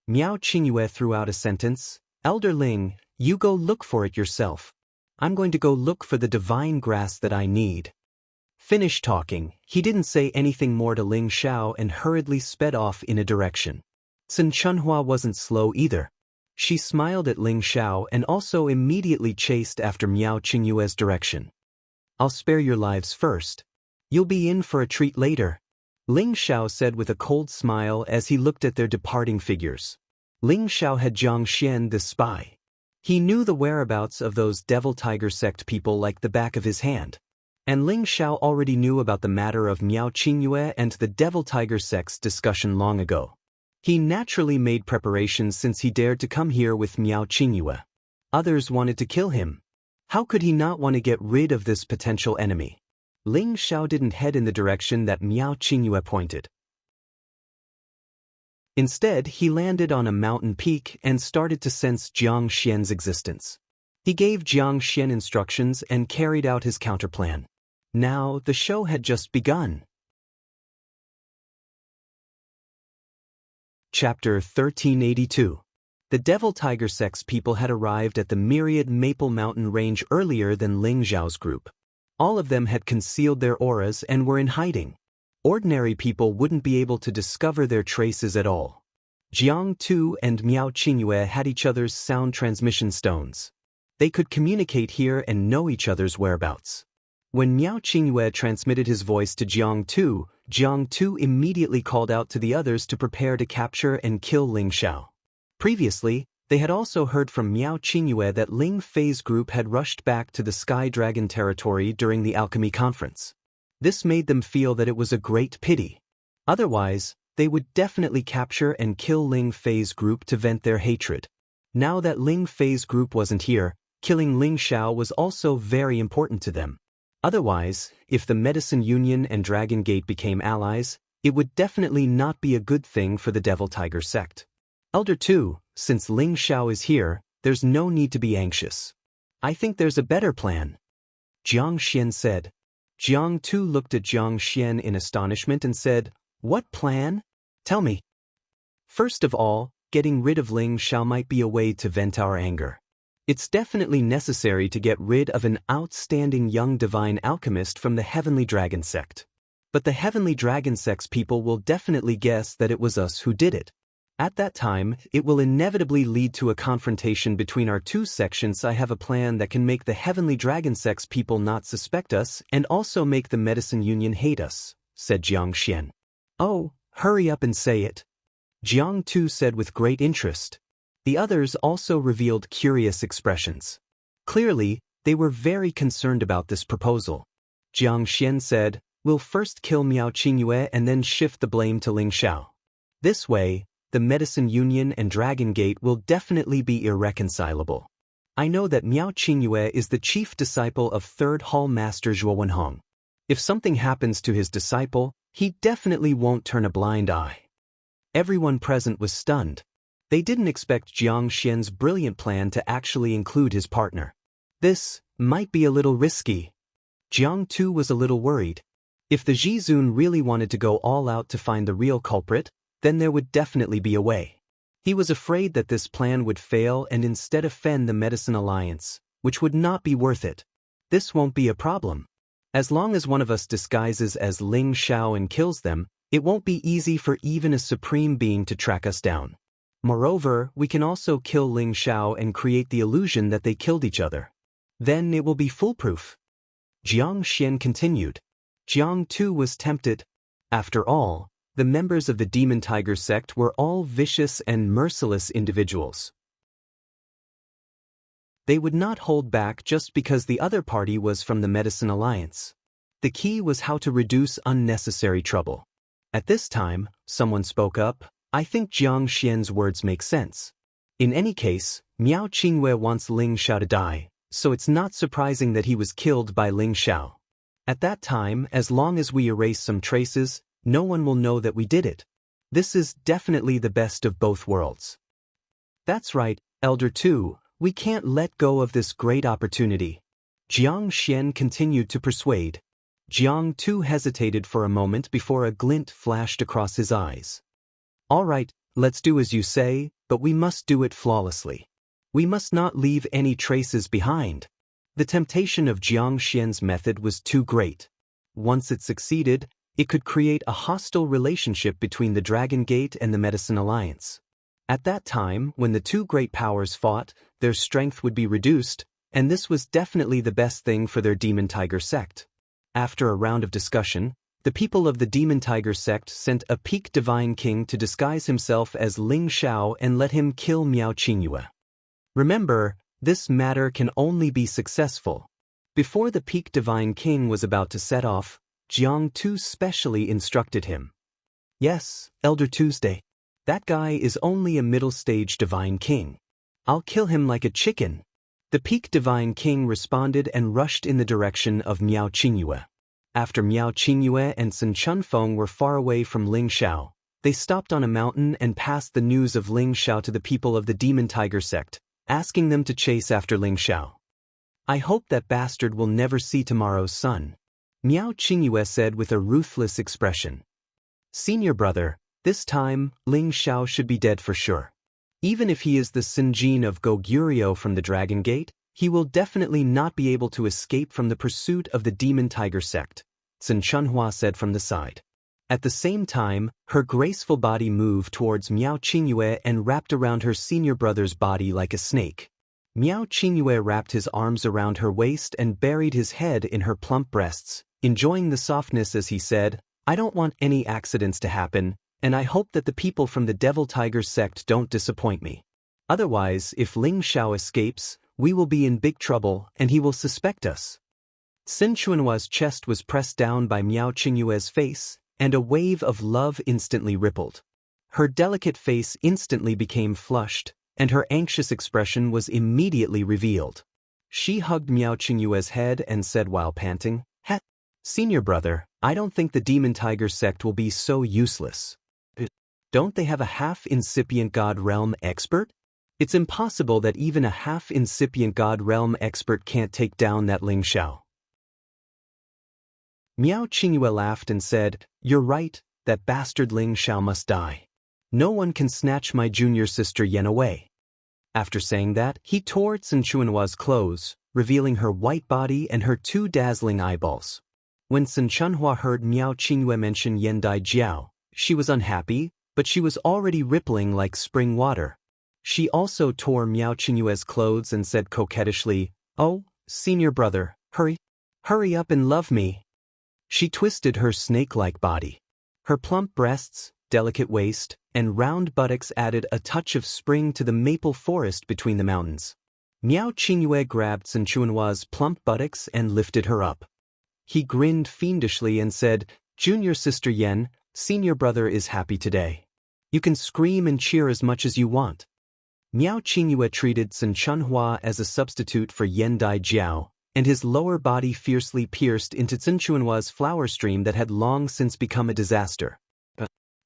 Miao Qingyue threw out a sentence. "Elder Ling, you go look for it yourself. I'm going to go look for the divine grass that I need." Finished talking, he didn't say anything more to Ling Xiao and hurriedly sped off in a direction. Xin Chunhua wasn't slow either. She smiled at Ling Xiao and also immediately chased after Miao Qingyue's direction. "I'll spare your lives first. You'll be in for a treat later," Ling Xiao said with a cold smile as he looked at their departing figures. Ling Xiao had Jiang Xian the spy. He knew the whereabouts of those Devil Tiger sect people like the back of his hand. And Ling Xiao already knew about the matter of Miao Qingyue and the Devil Tiger sect's discussion long ago. He naturally made preparations since he dared to come here with Miao Qingyue. Others wanted to kill him. How could he not want to get rid of this potential enemy? Ling Xiao didn't head in the direction that Miao Qingyue pointed. Instead, he landed on a mountain peak and started to sense Jiang Xian's existence. He gave Jiang Xian instructions and carried out his counterplan. Now, the show had just begun. Chapter 1382. The Devil Tiger sect's people had arrived at the myriad Maple Mountain range earlier than Ling Xiao's group. All of them had concealed their auras and were in hiding. Ordinary people wouldn't be able to discover their traces at all. Jiang Tu and Miao Qingyue had each other's sound transmission stones. They could communicate here and know each other's whereabouts. When Miao Qingyue transmitted his voice to Jiang Tu immediately called out to the others to prepare to capture and kill Ling Xiao. Previously, they had also heard from Miao Qingyue that Ling Fei's group had rushed back to the Sky Dragon territory during the alchemy conference. This made them feel that it was a great pity. Otherwise, they would definitely capture and kill Ling Fei's group to vent their hatred. Now that Ling Fei's group wasn't here, killing Ling Xiao was also very important to them. Otherwise, if the Medicine Union and Dragon Gate became allies, it would definitely not be a good thing for the Devil Tiger sect. Elder Tu, since Ling Xiao is here, there's no need to be anxious. I think there's a better plan, Jiang Xian said. Jiang Tu looked at Jiang Xian in astonishment and said, "What plan? Tell me." "First of all, getting rid of Ling Xiao might be a way to vent our anger. It's definitely necessary to get rid of an outstanding young divine alchemist from the Heavenly Dragon sect. But the Heavenly Dragon sect's people will definitely guess that it was us who did it. At that time, it will inevitably lead to a confrontation between our two sections. I have a plan that can make the Heavenly Dragon sect's people not suspect us and also make the Medicine Union hate us," said Jiang Xian. "Oh, hurry up and say it," Jiang Tu said with great interest. The others also revealed curious expressions. Clearly, they were very concerned about this proposal. Jiang Xian said, "We'll first kill Miao Qingyue and then shift the blame to Ling Xiao. This way, the Medicine Union and Dragon Gate will definitely be irreconcilable. I know that Miao Qingyue is the chief disciple of Third Hall Master Zhuo Wenhong. If something happens to his disciple, he definitely won't turn a blind eye." Everyone present was stunned. They didn't expect Jiang Xian's brilliant plan to actually include his partner. This might be a little risky. Jiang Tu was a little worried. If the Zhizun really wanted to go all out to find the real culprit, then there would definitely be a way. He was afraid that this plan would fail and instead offend the Medicine Alliance, which would not be worth it. "This won't be a problem. As long as one of us disguises as Ling Xiao and kills them, it won't be easy for even a supreme being to track us down. Moreover, we can also kill Ling Xiao and create the illusion that they killed each other. Then it will be foolproof," Jiang Xian continued. Jiang Tu was tempted. After all, the members of the Demon Tiger sect were all vicious and merciless individuals. They would not hold back just because the other party was from the Medicine Alliance. The key was how to reduce unnecessary trouble. At this time, someone spoke up. I think Jiang Xian's words make sense. In any case, Miao Qingyue wants Ling Xiao to die, so it's not surprising that he was killed by Ling Xiao. At that time, as long as we erase some traces, no one will know that we did it. This is definitely the best of both worlds. That's right, Elder Tu, we can't let go of this great opportunity. Jiang Xian continued to persuade. Jiang Tu hesitated for a moment before a glint flashed across his eyes. All right, let's do as you say, but we must do it flawlessly. We must not leave any traces behind. The temptation of Jiang Xian's method was too great. Once it succeeded, it could create a hostile relationship between the Dragon Gate and the Medicine Alliance. At that time, when the two great powers fought, their strength would be reduced, and this was definitely the best thing for their Demon Tiger sect. After a round of discussion, the people of the Demon Tiger sect sent a Peak Divine King to disguise himself as Ling Xiao and let him kill Miao Qingyue. Remember, this matter can only be successful. Before the Peak Divine King was about to set off, Jiang Tu specially instructed him. Yes, Elder Tuesday. That guy is only a middle-stage Divine King. I'll kill him like a chicken. The Peak Divine King responded and rushed in the direction of Miao Qingyue. After Miao Qingyue and Sun Chunfeng were far away from Ling Xiao, they stopped on a mountain and passed the news of Ling Xiao to the people of the Demon Tiger sect, asking them to chase after Ling Xiao. I hope that bastard will never see tomorrow's sun, Miao Qingyue said with a ruthless expression. Senior brother, this time, Ling Xiao should be dead for sure. Even if he is the Sinjin of Goguryeo from the Dragon Gate, he will definitely not be able to escape from the pursuit of the Demon Tiger sect, Sun Chunhua said from the side. At the same time, her graceful body moved towards Miao Qingyue and wrapped around her senior brother's body like a snake. Miao Qingyue wrapped his arms around her waist and buried his head in her plump breasts, enjoying the softness as he said, I don't want any accidents to happen, and I hope that the people from the Devil Tiger sect don't disappoint me. Otherwise, if Ling Xiao escapes, we will be in big trouble and he will suspect us. Sin Chuanhua's chest was pressed down by Miao Qingyue's face, and a wave of love instantly rippled. Her delicate face instantly became flushed, and her anxious expression was immediately revealed. She hugged Miao Qingyue's head and said while panting, Senior brother, I don't think the Demon Tiger sect will be so useless. Don't they have a half-incipient God Realm expert? It's impossible that even a half-incipient God Realm expert can't take down that Ling Xiao. Miao Qingyue laughed and said, You're right, that bastard Ling Xiao must die. No one can snatch my junior sister Yen away. After saying that, he tore Sun Chunhua's clothes, revealing her white body and her two dazzling eyeballs. When Sun Chunhua heard Miao Qingyue mention Yen Dai Jiao, she was unhappy, but she was already rippling like spring water. She also tore Miao Qingyue's clothes and said coquettishly, Oh, senior brother, hurry up and love me. She twisted her snake-like body. Her plump breasts, delicate waist, and round buttocks added a touch of spring to the maple forest between the mountains. Miao Qingyue grabbed Sun Chunhua's plump buttocks and lifted her up. He grinned fiendishly and said, Junior sister Yen, senior brother is happy today. You can scream and cheer as much as you want. Miao Qingyue treated Sun Chunhua as a substitute for Yen Dai Jiao, and his lower body fiercely pierced into Sun Chunhua's flower stream that had long since become a disaster.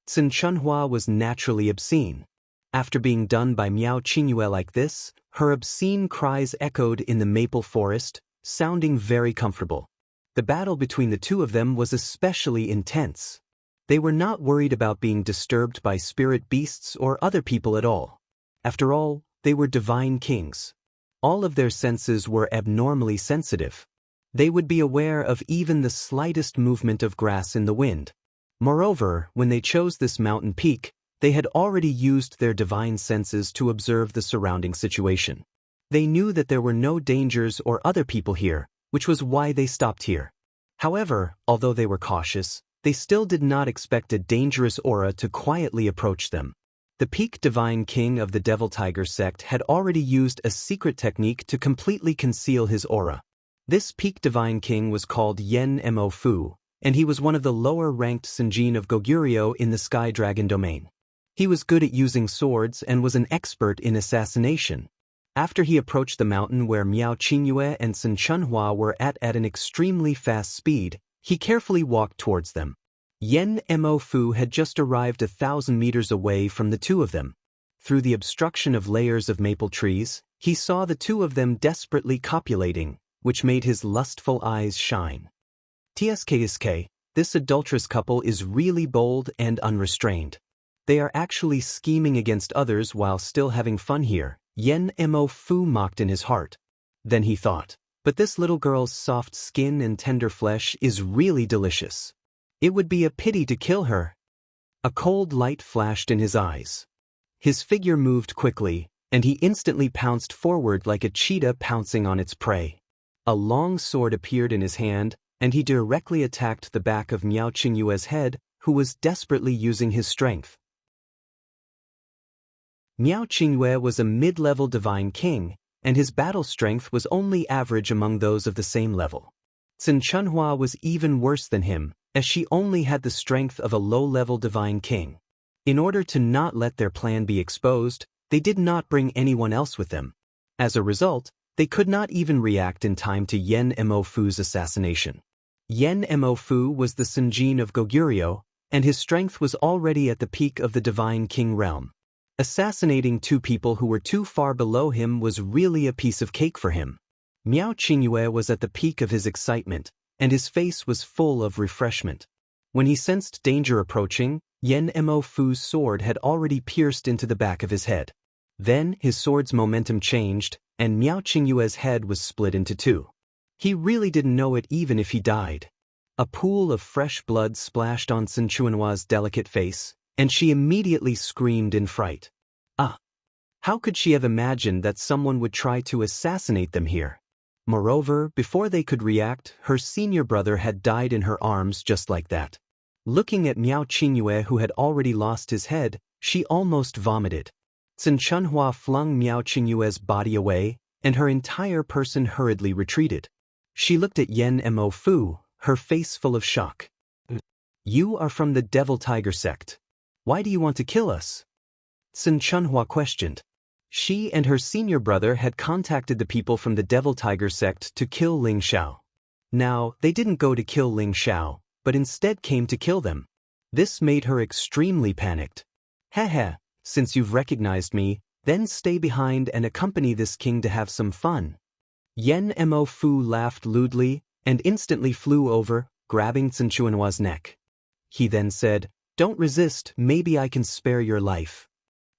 Sun Chunhua was naturally obscene. After being done by Miao Qingyue like this, her obscene cries echoed in the maple forest, sounding very comfortable. The battle between the two of them was especially intense. They were not worried about being disturbed by spirit beasts or other people at all. After all, they were divine kings. All of their senses were abnormally sensitive. They would be aware of even the slightest movement of grass in the wind. Moreover, when they chose this mountain peak, they had already used their divine senses to observe the surrounding situation. They knew that there were no dangers or other people here, which was why they stopped here. However, although they were cautious, they still did not expect a dangerous aura to quietly approach them. The peak divine king of the Devil Tiger sect had already used a secret technique to completely conceal his aura. This peak divine king was called Yen Mo Fu, and he was one of the lower-ranked Senjin of Goguryeo in the Sky Dragon domain. He was good at using swords and was an expert in assassination. After he approached the mountain where Miao Qingyue and Sun Chunhua were at an extremely fast speed, he carefully walked towards them. Yen Mo Fu had just arrived 1,000 meters away from the two of them. Through the obstruction of layers of maple trees, he saw the two of them desperately copulating, which made his lustful eyes shine. Tsk, this adulterous couple is really bold and unrestrained. They are actually scheming against others while still having fun here, Yen Mo Fu mocked in his heart. Then he thought, but this little girl's soft skin and tender flesh is really delicious. It would be a pity to kill her. A cold light flashed in his eyes. His figure moved quickly, and he instantly pounced forward like a cheetah pouncing on its prey. A long sword appeared in his hand, and he directly attacked the back of Miao Qingyue's head, who was desperately using his strength. Miao Qingyue was a mid-level divine king, and his battle strength was only average among those of the same level. Sun Chunhua was even worse than him, as she only had the strength of a low-level divine king. In order to not let their plan be exposed, they did not bring anyone else with them. As a result, they could not even react in time to Yen Mo Fu's assassination. Yen Mo Fu was the Senjin of Goguryeo, and his strength was already at the peak of the divine king realm. Assassinating two people who were too far below him was really a piece of cake for him. Miao Qingyue was at the peak of his excitement, and his face was full of refreshment. When he sensed danger approaching, Yen Mo Fu's sword had already pierced into the back of his head. Then his sword's momentum changed, and Miao Qingyue's head was split into two. He really didn't know it even if he died. A pool of fresh blood splashed on Sun Chunhua's delicate face, and she immediately screamed in fright. Ah! How could she have imagined that someone would try to assassinate them here? Moreover, before they could react, her senior brother had died in her arms just like that. Looking at Miao Qingyue, who had already lost his head, she almost vomited. Sun Chunhua flung Miao Qingyue's body away, and her entire person hurriedly retreated. She looked at Yen Mo Fu, her face full of shock. "You are from the Devil Tiger sect. Why do you want to kill us?" Sun Chunhua questioned. She and her senior brother had contacted the people from the Devil Tiger sect to kill Ling Xiao. Now, they didn't go to kill Ling Xiao, but instead came to kill them. This made her extremely panicked. "Heh, since you've recognized me, then stay behind and accompany this king to have some fun." Yen Mo Fu laughed lewdly and instantly flew over, grabbing Sun Chunhua's neck. He then said, "Don't resist, maybe I can spare your life."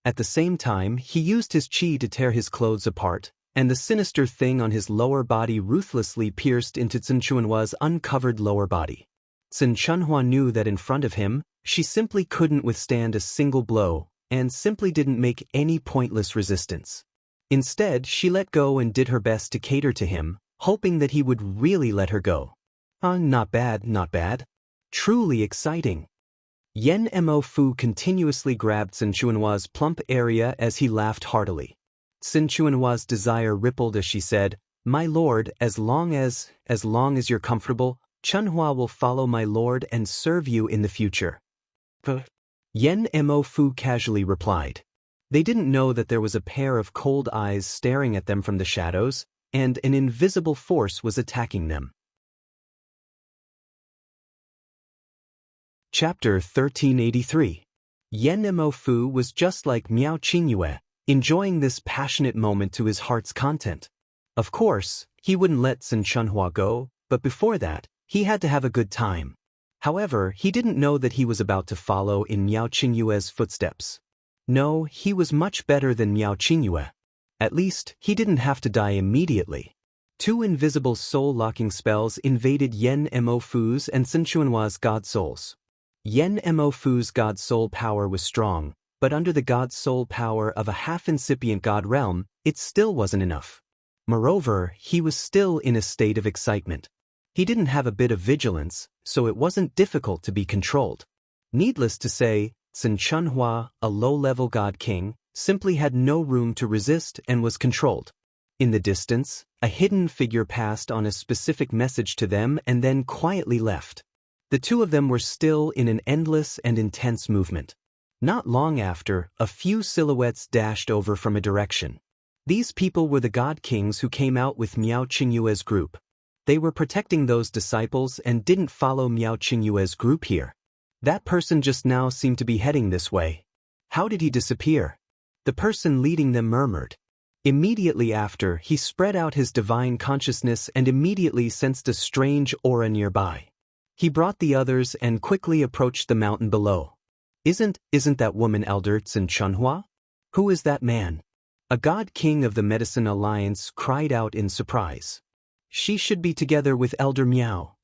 At the same time, he used his qi to tear his clothes apart, and the sinister thing on his lower body ruthlessly pierced into Sun Chunhua's uncovered lower body. Sun Chunhua knew that in front of him, she simply couldn't withstand a single blow, and simply didn't make any pointless resistance. Instead, she let go and did her best to cater to him, hoping that he would really let her go. Not bad, not bad. Truly exciting. Yen Mo Fu continuously grabbed Sun Chunhua's plump area as he laughed heartily. Sun Chunhua's desire rippled as she said, "My lord, as long as you're comfortable, Chunhua will follow my lord and serve you in the future." Yen Mo Fu casually replied. They didn't know that there was a pair of cold eyes staring at them from the shadows, and an invisible force was attacking them. Chapter 1383. Yen Mo Fu was just like Miao Qingyue, enjoying this passionate moment to his heart's content. Of course, he wouldn't let Sun Chunhua go, but before that, he had to have a good time. However, he didn't know that he was about to follow in Miao Qingyue's footsteps. No, he was much better than Miao Qingyue. At least, he didn't have to die immediately. Two invisible soul-locking spells invaded Yen Mo Fu's and Sun Chunhua's god souls. Yen Mo Fu's god soul power was strong, but under the god soul power of a half-incipient god realm, it still wasn't enough. Moreover, he was still in a state of excitement. He didn't have a bit of vigilance, so it wasn't difficult to be controlled. Needless to say, Sun Chunhua, a low-level god king, simply had no room to resist and was controlled. In the distance, a hidden figure passed on a specific message to them and then quietly left. The two of them were still in an endless and intense movement. Not long after, a few silhouettes dashed over from a direction. These people were the god kings who came out with Miao Qingyue's group. They were protecting those disciples and didn't follow Miao Qingyue's group here. That person just now seemed to be heading this way. How did he disappear? The person leading them murmured. Immediately after, he spread out his divine consciousness and immediately sensed a strange aura nearby. He brought the others and quickly approached the mountain below. Isn't that woman Elder Sun Chunhua? Who is that man? A god king of the Medicine Alliance cried out in surprise. She should be together with Elder Miao.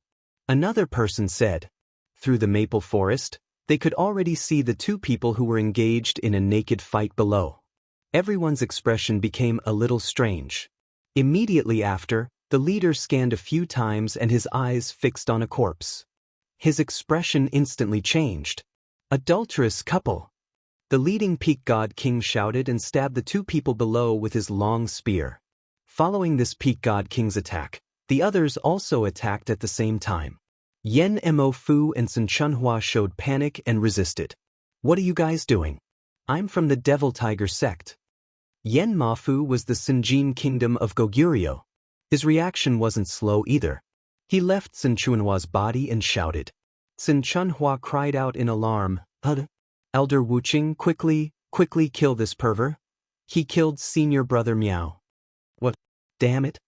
Another person said. Through the maple forest, they could already see the two people who were engaged in a naked fight below. Everyone's expression became a little strange. Immediately after, the leader scanned a few times and his eyes fixed on a corpse. His expression instantly changed. Adulterous couple. The leading peak god king shouted and stabbed the two people below with his long spear. Following this peak god king's attack, the others also attacked at the same time. Yen Mo Fu and Sun Chunhua showed panic and resisted. What are you guys doing? I'm from the Devil Tiger sect. Yen Ma Fu was the Sinjin kingdom of Goguryeo. His reaction wasn't slow either. He left Sun Chunhua's body and shouted. Sun Chunhua cried out in alarm, Elder Wuqing, quickly kill this pervert. He killed senior brother Miao. What? Damn it.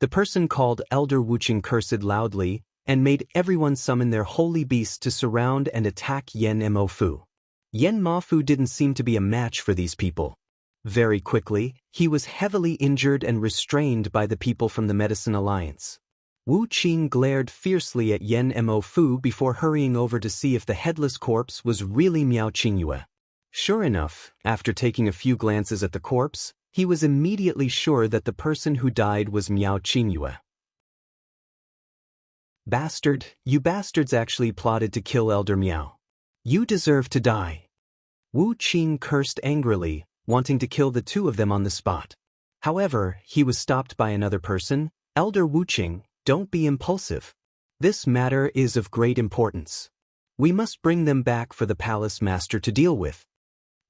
The person called Elder Wuqing cursed loudly and made everyone summon their holy beasts to surround and attack Yen Mo Fu. Yen Ma Fu didn't seem to be a match for these people. Very quickly, he was heavily injured and restrained by the people from the Medicine Alliance. Wu Qing glared fiercely at Yen Mo Fu before hurrying over to see if the headless corpse was really Miao Qingyue. Sure enough, after taking a few glances at the corpse, he was immediately sure that the person who died was Miao Qingyue. Bastard, you bastards actually plotted to kill Elder Miao. You deserve to die. Wu Qing cursed angrily, wanting to kill the two of them on the spot. However, he was stopped by another person. Elder Wuqing, don't be impulsive. This matter is of great importance. We must bring them back for the palace master to deal with.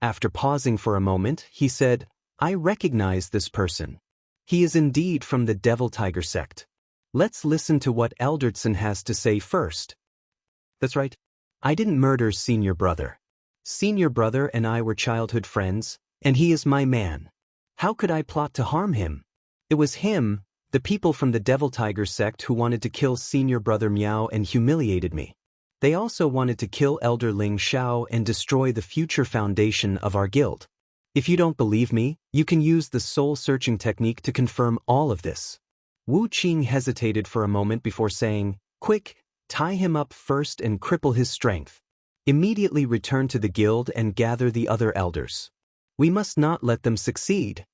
After pausing for a moment, he said, I recognize this person. He is indeed from the Devil Tiger sect. Let's listen to what Elderson has to say first. That's right. I didn't murder senior brother. Senior brother and I were childhood friends, and he is my man. How could I plot to harm him? It was him, the people from the Devil Tiger sect who wanted to kill senior brother Miao and humiliated me. They also wanted to kill Elder Ling Xiao and destroy the future foundation of our guild. If you don't believe me, you can use the soul-searching technique to confirm all of this. Wu Qing hesitated for a moment before saying, Quick, tie him up first and cripple his strength. Immediately return to the guild and gather the other elders. We must not let them succeed.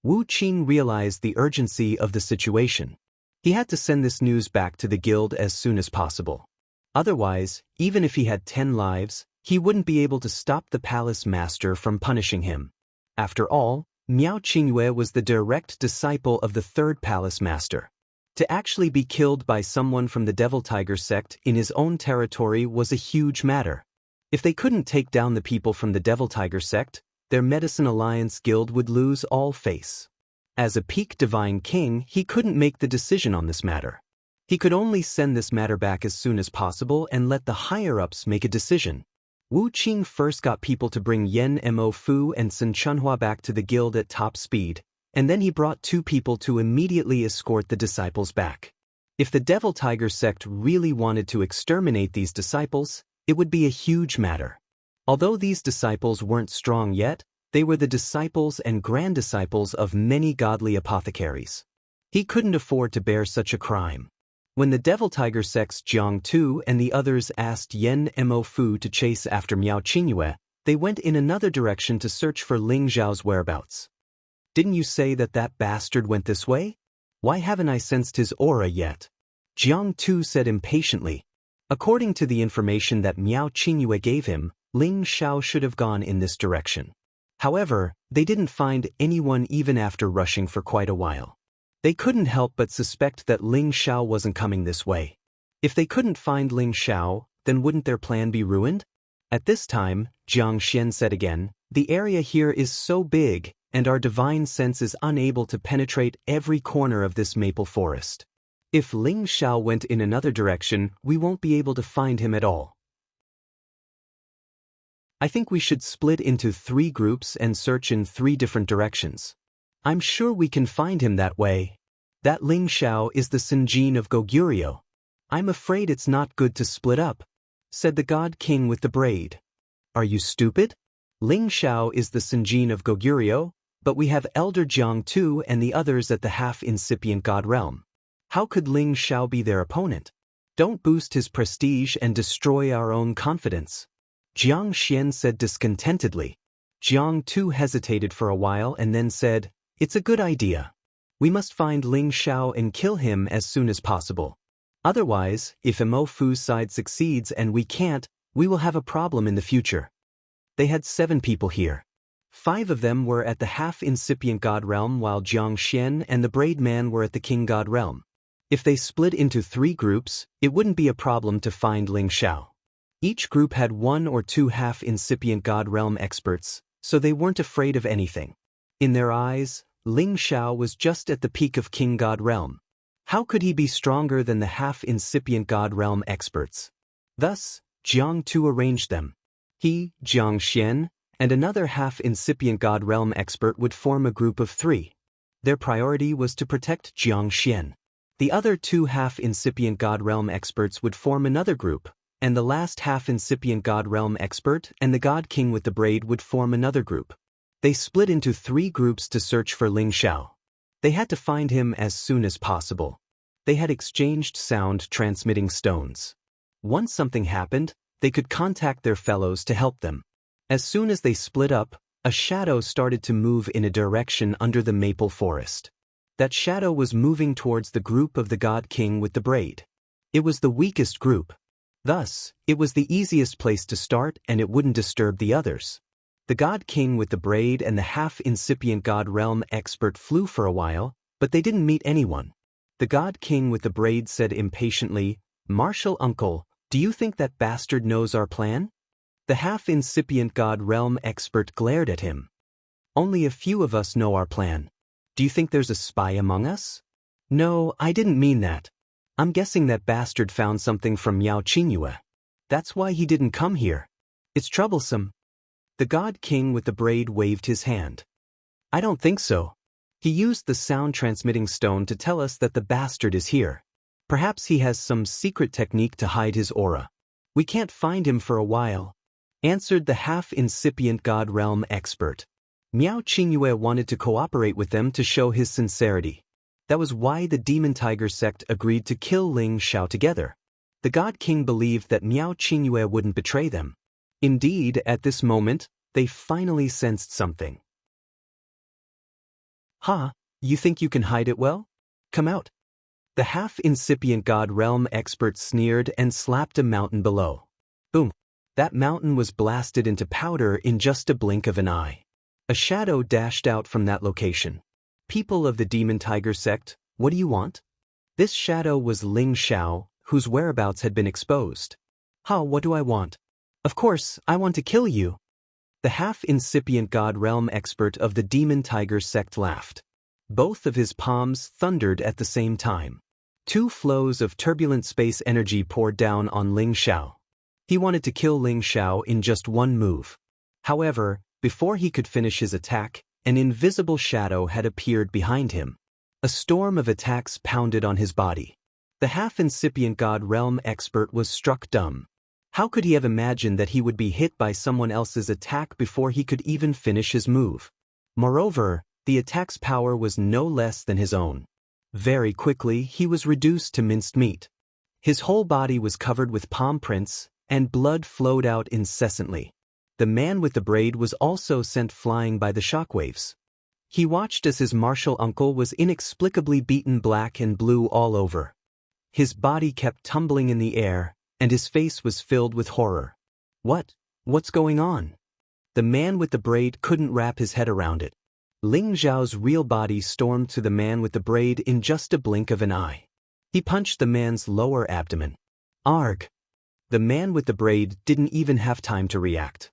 Wu Qing realized the urgency of the situation. He had to send this news back to the guild as soon as possible. Otherwise, even if he had 10 lives, he wouldn't be able to stop the palace master from punishing him. After all, Miao Qingyue was the direct disciple of the third palace master. To actually be killed by someone from the Devil Tiger sect in his own territory was a huge matter. If they couldn't take down the people from the Devil Tiger sect, their Medicine Alliance guild would lose all face. As a peak divine king, he couldn't make the decision on this matter. He could only send this matter back as soon as possible and let the higher-ups make a decision. Wu Qing first got people to bring Yen Mo Fu and Sun Chunhua back to the guild at top speed, and then he brought 2 people to immediately escort the disciples back. If the Devil Tiger sect really wanted to exterminate these disciples, it would be a huge matter. Although these disciples weren't strong yet, they were the disciples and grand-disciples of many godly apothecaries. He couldn't afford to bear such a crime. When the Devil Tiger sect's Jiang Tu and the others asked Yen Mo Fu to chase after Miao Qingyue, they went in another direction to search for Ling Zhao's whereabouts. Didn't you say that bastard went this way? Why haven't I sensed his aura yet? Jiang Tu said impatiently. According to the information that Miao Qingyue gave him, Ling Xiao should have gone in this direction. However, they didn't find anyone even after rushing for quite a while. They couldn't help but suspect that Ling Xiao wasn't coming this way. If they couldn't find Ling Xiao, then wouldn't their plan be ruined? At this time, Xianxia said again, "The area here is so big, and our divine sense is unable to penetrate every corner of this maple forest. If Ling Xiao went in another direction, we won't be able to find him at all. I think we should split into 3 groups and search in 3 different directions. I'm sure we can find him that way. That Ling Xiao is the Sinjin of Goguryeo. I'm afraid it's not good to split up," said the God King with the braid. "Are you stupid? Ling Xiao is the Sinjin of Goguryeo, but we have Elder Jiang too and the others at the half-incipient God realm. How could Ling Xiao be their opponent? Don't boost his prestige and destroy our own confidence," Jiang Xian said discontentedly. Jiang too hesitated for a while and then said, "It's a good idea. We must find Ling Xiao and kill him as soon as possible. Otherwise, if Mo Fu's side succeeds and we can't, we will have a problem in the future." They had 7 people here. 5 of them were at the half-incipient God realm while Jiang Xian and the braid man were at the king God realm. If they split into 3 groups, it wouldn't be a problem to find Ling Xiao. Each group had 1 or 2 half-incipient God realm experts, so they weren't afraid of anything. In their eyes, Ling Xiao was just at the peak of King God realm. How could he be stronger than the half-incipient God realm experts? Thus, Jiang Tu arranged them. He, Jiang Xian, and another half-incipient God realm expert would form a group of 3. Their priority was to protect Jiang Xian. The other 2 half-incipient God realm experts would form another group, and the last half-incipient God realm expert and the God King with the braid would form another group. They split into 3 groups to search for Ling Xiao. They had to find him as soon as possible. They had exchanged sound-transmitting stones. Once something happened, they could contact their fellows to help them. As soon as they split up, a shadow started to move in a direction under the maple forest. That shadow was moving towards the group of the God King with the braid. It was the weakest group. Thus, it was the easiest place to start and it wouldn't disturb the others. The God King with the braid and the half-incipient God realm expert flew for a while, but they didn't meet anyone. The God King with the braid said impatiently, "Martial Uncle, do you think that bastard knows our plan?" The half-incipient God realm expert glared at him. "Only a few of us know our plan. Do you think there's a spy among us?" "No, I didn't mean that. I'm guessing that bastard found something from Miao Qingyue. That's why he didn't come here. It's troublesome." The God King with the braid waved his hand. "I don't think so. He used the sound-transmitting stone to tell us that the bastard is here. Perhaps he has some secret technique to hide his aura. We can't find him for a while," answered the half-incipient God realm expert. Miao Qingyue wanted to cooperate with them to show his sincerity. That was why the Demon Tiger sect agreed to kill Ling Xiao together. The God King believed that Miao Qingyue wouldn't betray them. Indeed, at this moment, they finally sensed something. "Ha, you think you can hide it well? Come out." The half-incipient God realm expert sneered and slapped a mountain below. Boom! That mountain was blasted into powder in just a blink of an eye. A shadow dashed out from that location. "People of the Demon Tiger sect, what do you want?" This shadow was Ling Xiao, whose whereabouts had been exposed. "Ha, what do I want? Of course, I want to kill you." The half-incipient God realm expert of the Demon Tiger sect laughed. Both of his palms thundered at the same time. 2 flows of turbulent space energy poured down on Ling Xiao. He wanted to kill Ling Xiao in just one move. However, before he could finish his attack, an invisible shadow had appeared behind him. A storm of attacks pounded on his body. The half-incipient God realm expert was struck dumb. How could he have imagined that he would be hit by someone else's attack before he could even finish his move? Moreover, the attack's power was no less than his own. Very quickly, he was reduced to minced meat. His whole body was covered with palm prints, and blood flowed out incessantly. The man with the braid was also sent flying by the shockwaves. He watched as his martial uncle was inexplicably beaten black and blue all over. His body kept tumbling in the air, and his face was filled with horror. "What? What's going on? The man with the braid couldn't wrap his head around it. Ling Zhao's real body stormed to the man with the braid in just a blink of an eye. He punched the man's lower abdomen. Arg! The man with the braid didn't even have time to react.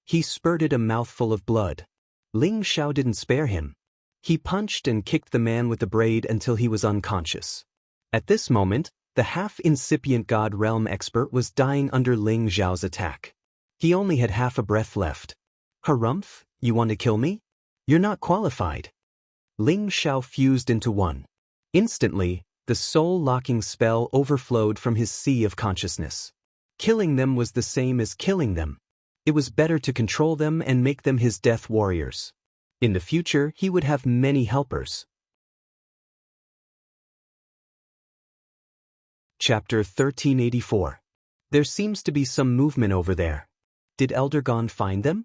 He spurted a mouthful of blood. Ling Zhao didn't spare him. He punched and kicked the man with the braid until he was unconscious. At this moment, the half-incipient God Realm expert was dying under Ling Zhao's attack. He only had half a breath left. Harumph, you want to kill me? You're not qualified. Ling Zhao fused into one. Instantly, the soul-locking spell overflowed from his sea of consciousness. Killing them was the same as killing them. It was better to control them and make them his death warriors. In the future, he would have many helpers. Chapter 1384. There seems to be some movement over there. Did Elder Gon find them?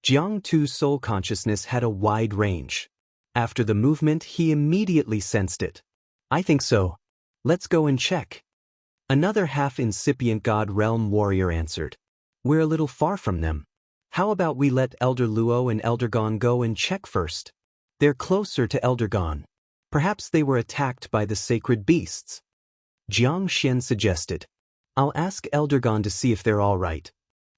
Jiang Tu's soul consciousness had a wide range. After the movement, he immediately sensed it. I think so. Let's go and check. Another half-incipient God Realm warrior answered. We're a little far from them. How about we let Elder Luo and Elder Gon go and check first? They're closer to Elder Gon. Perhaps they were attacked by the sacred beasts. Jiang Xian suggested. I'll ask Elder Gon to see if they're all right.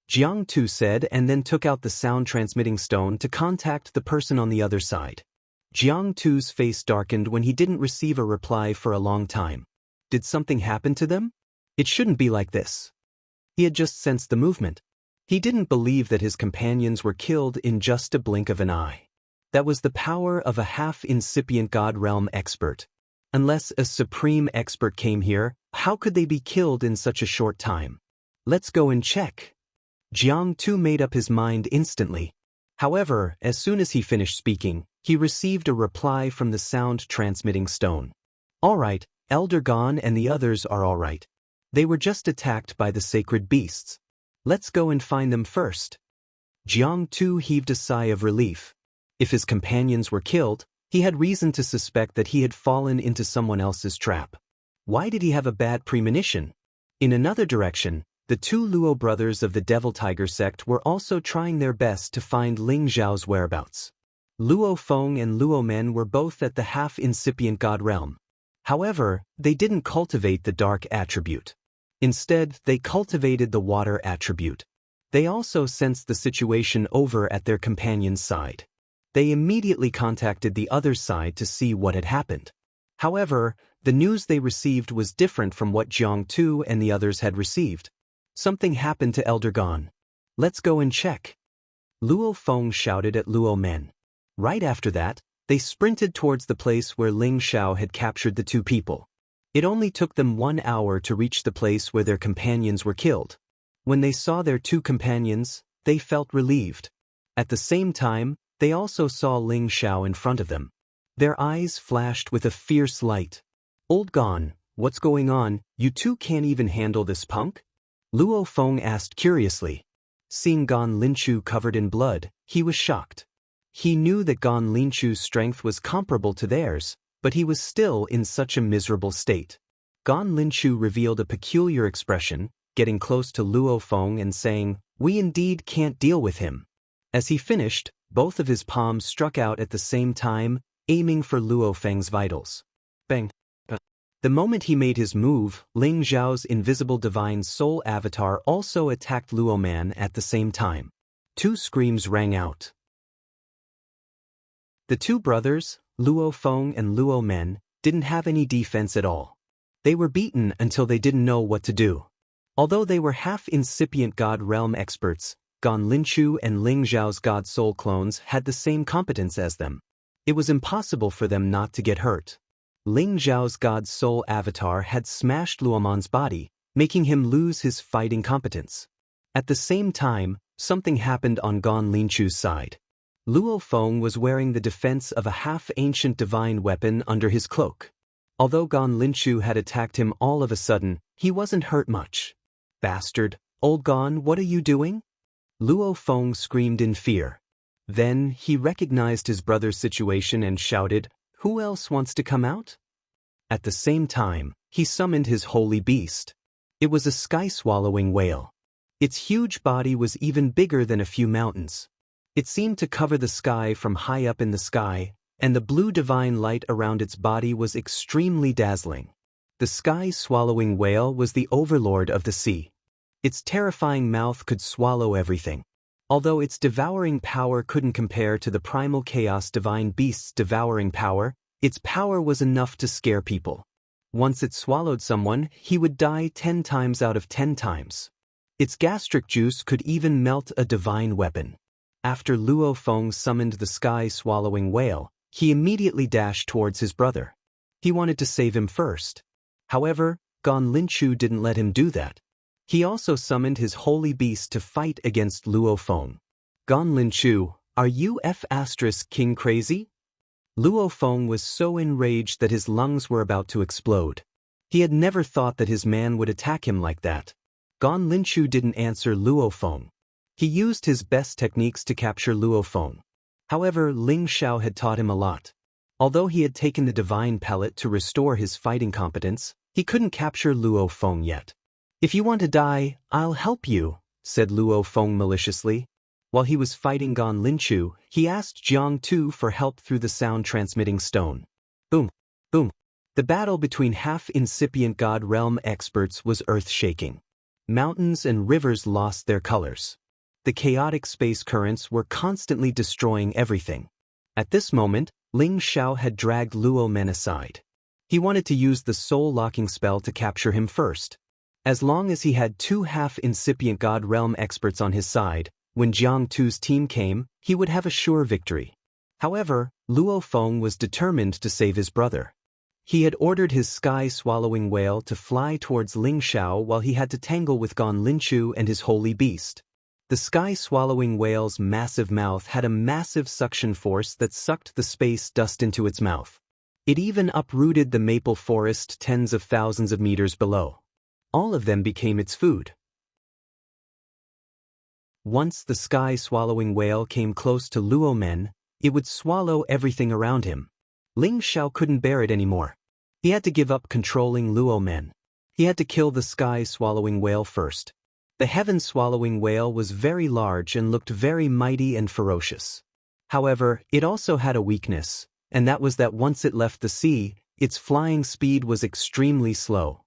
Jiang Tu said and then took out the sound-transmitting stone to contact the person on the other side. Jiang Tu's face darkened when he didn't receive a reply for a long time. Did something happen to them? It shouldn't be like this. He had just sensed the movement. He didn't believe that his companions were killed in just a blink of an eye. That was the power of a half-incipient God Realm expert. Unless a supreme expert came here, how could they be killed in such a short time? Let's go and check. Jiang Tu made up his mind instantly. However, as soon as he finished speaking, he received a reply from the sound-transmitting stone. All right, Elder Gon and the others are all right. They were just attacked by the sacred beasts. Let's go and find them first. Jiang Tu heaved a sigh of relief. If his companions were killed, he had reason to suspect that he had fallen into someone else's trap. Why did he have a bad premonition? In another direction, the two Luo brothers of the Devil Tiger sect were also trying their best to find Ling Zhao's whereabouts. Luo Feng and Luo Men were both at the half-incipient God Realm. However, they didn't cultivate the dark attribute. Instead, they cultivated the water attribute. They also sensed the situation over at their companion's side. They immediately contacted the other side to see what had happened. However, the news they received was different from what Jiang Tu and the others had received. Something happened to Elder Gon. Let's go and check. Luo Feng shouted at Luo Men. Right after that, they sprinted towards the place where Ling Zhao had captured the two people. It only took them 1 hour to reach the place where their companions were killed. When they saw their two companions, they felt relieved. At the same time, they also saw Ling Zhao in front of them. Their eyes flashed with a fierce light. Old Gon, what's going on? You two can't even handle this punk? Luo Feng asked curiously. Seeing Gon Linchu covered in blood, he was shocked. He knew that Gon Linchu's strength was comparable to theirs, but he was still in such a miserable state. Gon Linchu revealed a peculiar expression, getting close to Luo Feng and saying, "We indeed can't deal with him." As he finished, both of his palms struck out at the same time, aiming for Luo Feng's vitals. Bang! The moment he made his move, Ling Zhao's invisible divine soul avatar also attacked Luo Man at the same time. Two screams rang out. The two brothers, Luo Feng and Luo Men, didn't have any defense at all. They were beaten until they didn't know what to do. Although they were half-incipient God Realm experts, Gon Linchu and Ling Zhao's God Soul clones had the same competence as them. It was impossible for them not to get hurt. Ling Zhao's God Soul avatar had smashed Luoman's body, making him lose his fighting competence. At the same time, something happened on Gon Linchu's side. Luo Feng was wearing the defense of a half-ancient divine weapon under his cloak. Although Gon Linchu had attacked him all of a sudden, he wasn't hurt much. Bastard, old Gon, what are you doing? Luo Feng screamed in fear. Then, he recognized his brother's situation and shouted, "Who else wants to come out?" At the same time, he summoned his holy beast. It was a sky-swallowing whale. Its huge body was even bigger than a few mountains. It seemed to cover the sky from high up in the sky, and the blue divine light around its body was extremely dazzling. The sky-swallowing whale was the overlord of the sea. Its terrifying mouth could swallow everything. Although its devouring power couldn't compare to the primal chaos divine beast's devouring power, its power was enough to scare people. Once it swallowed someone, he would die 10 times out of 10 times. Its gastric juice could even melt a divine weapon. After Luo Feng summoned the sky-swallowing whale, he immediately dashed towards his brother. He wanted to save him first. However, Gan Linchu didn't let him do that. He also summoned his holy beast to fight against Luo Feng. Gan Linchu, are you King crazy? Luo Feng was so enraged that his lungs were about to explode. He had never thought that his man would attack him like that. Gan Linchu didn't answer Luo Feng. He used his best techniques to capture Luo Feng. However, Ling Xiao had taught him a lot. Although he had taken the divine pellet to restore his fighting competence, he couldn't capture Luo Feng yet. If you want to die, I'll help you, said Luo Feng maliciously. While he was fighting Gan Linchu, he asked Jiang Tu for help through the sound-transmitting stone. Boom, boom. The battle between half-incipient God Realm experts was earth-shaking. Mountains and rivers lost their colors. The chaotic space currents were constantly destroying everything. At this moment, Ling Xiao had dragged Luo Men aside. He wanted to use the soul-locking spell to capture him first. As long as he had 2 half-incipient God Realm experts on his side, when Jiang Tu's team came, he would have a sure victory. However, Luo Feng was determined to save his brother. He had ordered his sky-swallowing whale to fly towards Ling Xiao while he had to tangle with Gan Linchu and his holy beast. The sky-swallowing whale's massive mouth had a massive suction force that sucked the space dust into its mouth. It even uprooted the maple forest tens of thousands of meters below. All of them became its food. Once the sky-swallowing whale came close to Luo Men, it would swallow everything around him. Ling Xiao couldn't bear it anymore. He had to give up controlling Luo Men. He had to kill the sky-swallowing whale first. The heaven-swallowing whale was very large and looked very mighty and ferocious. However, it also had a weakness, and that was that once it left the sea, its flying speed was extremely slow.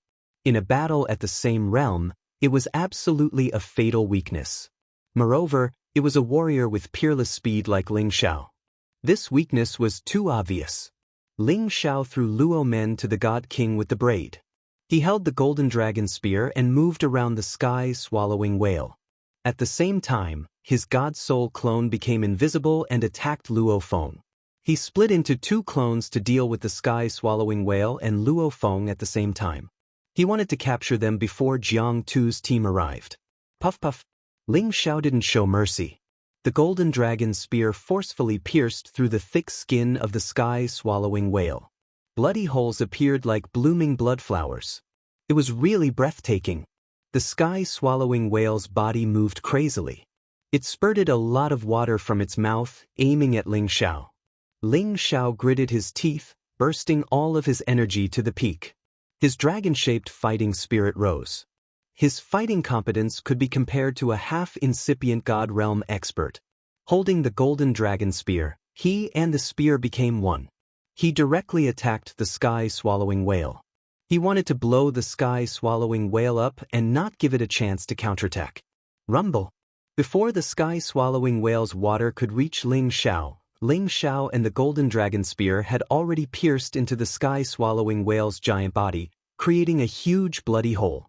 In a battle at the same realm, it was absolutely a fatal weakness. Moreover, it was a warrior with peerless speed like Ling Xiao. This weakness was too obvious. Ling Xiao threw Luo Men to the God King with the braid. He held the golden dragon spear and moved around the sky-swallowing whale. At the same time, his God Soul clone became invisible and attacked Luo Feng. He split into 2 clones to deal with the sky-swallowing whale and Luo Feng at the same time. He wanted to capture them before Jiang Tu's team arrived. Puff puff. Ling Xiao didn't show mercy. The golden dragon spear forcefully pierced through the thick skin of the sky-swallowing whale. Bloody holes appeared like blooming blood flowers. It was really breathtaking. The sky-swallowing whale's body moved crazily. It spurted a lot of water from its mouth, aiming at Ling Xiao. Ling Xiao gritted his teeth, bursting all of his energy to the peak. His dragon-shaped fighting spirit rose. His fighting competence could be compared to a half-incipient God Realm expert. Holding the golden dragon spear, he and the spear became one. He directly attacked the sky-swallowing whale. He wanted to blow the sky-swallowing whale up and not give it a chance to counterattack. Rumble! Before the sky-swallowing whale's water could reach Ling Xiao and the golden dragon spear had already pierced into the sky-swallowing whale's giant body, creating a huge bloody hole.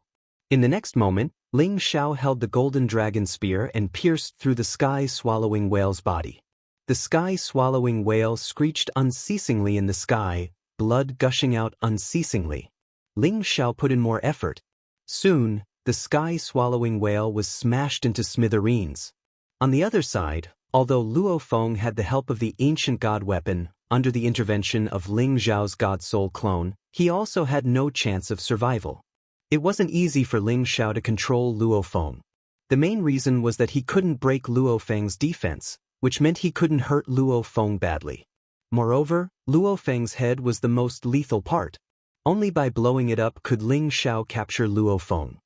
In the next moment, Ling Xiao held the golden dragon spear and pierced through the sky-swallowing whale's body. The sky-swallowing whale screeched unceasingly in the sky, blood gushing out unceasingly. Ling Xiao put in more effort. Soon, the sky-swallowing whale was smashed into smithereens. On the other side, although Luo Feng had the help of the ancient god weapon, under the intervention of Ling Xiao's god soul clone, he also had no chance of survival. It wasn't easy for Ling Xiao to control Luo Feng. The main reason was that he couldn't break Luo Feng's defense, which meant he couldn't hurt Luo Feng badly. Moreover, Luo Feng's head was the most lethal part. Only by blowing it up could Ling Xiao capture Luo Feng.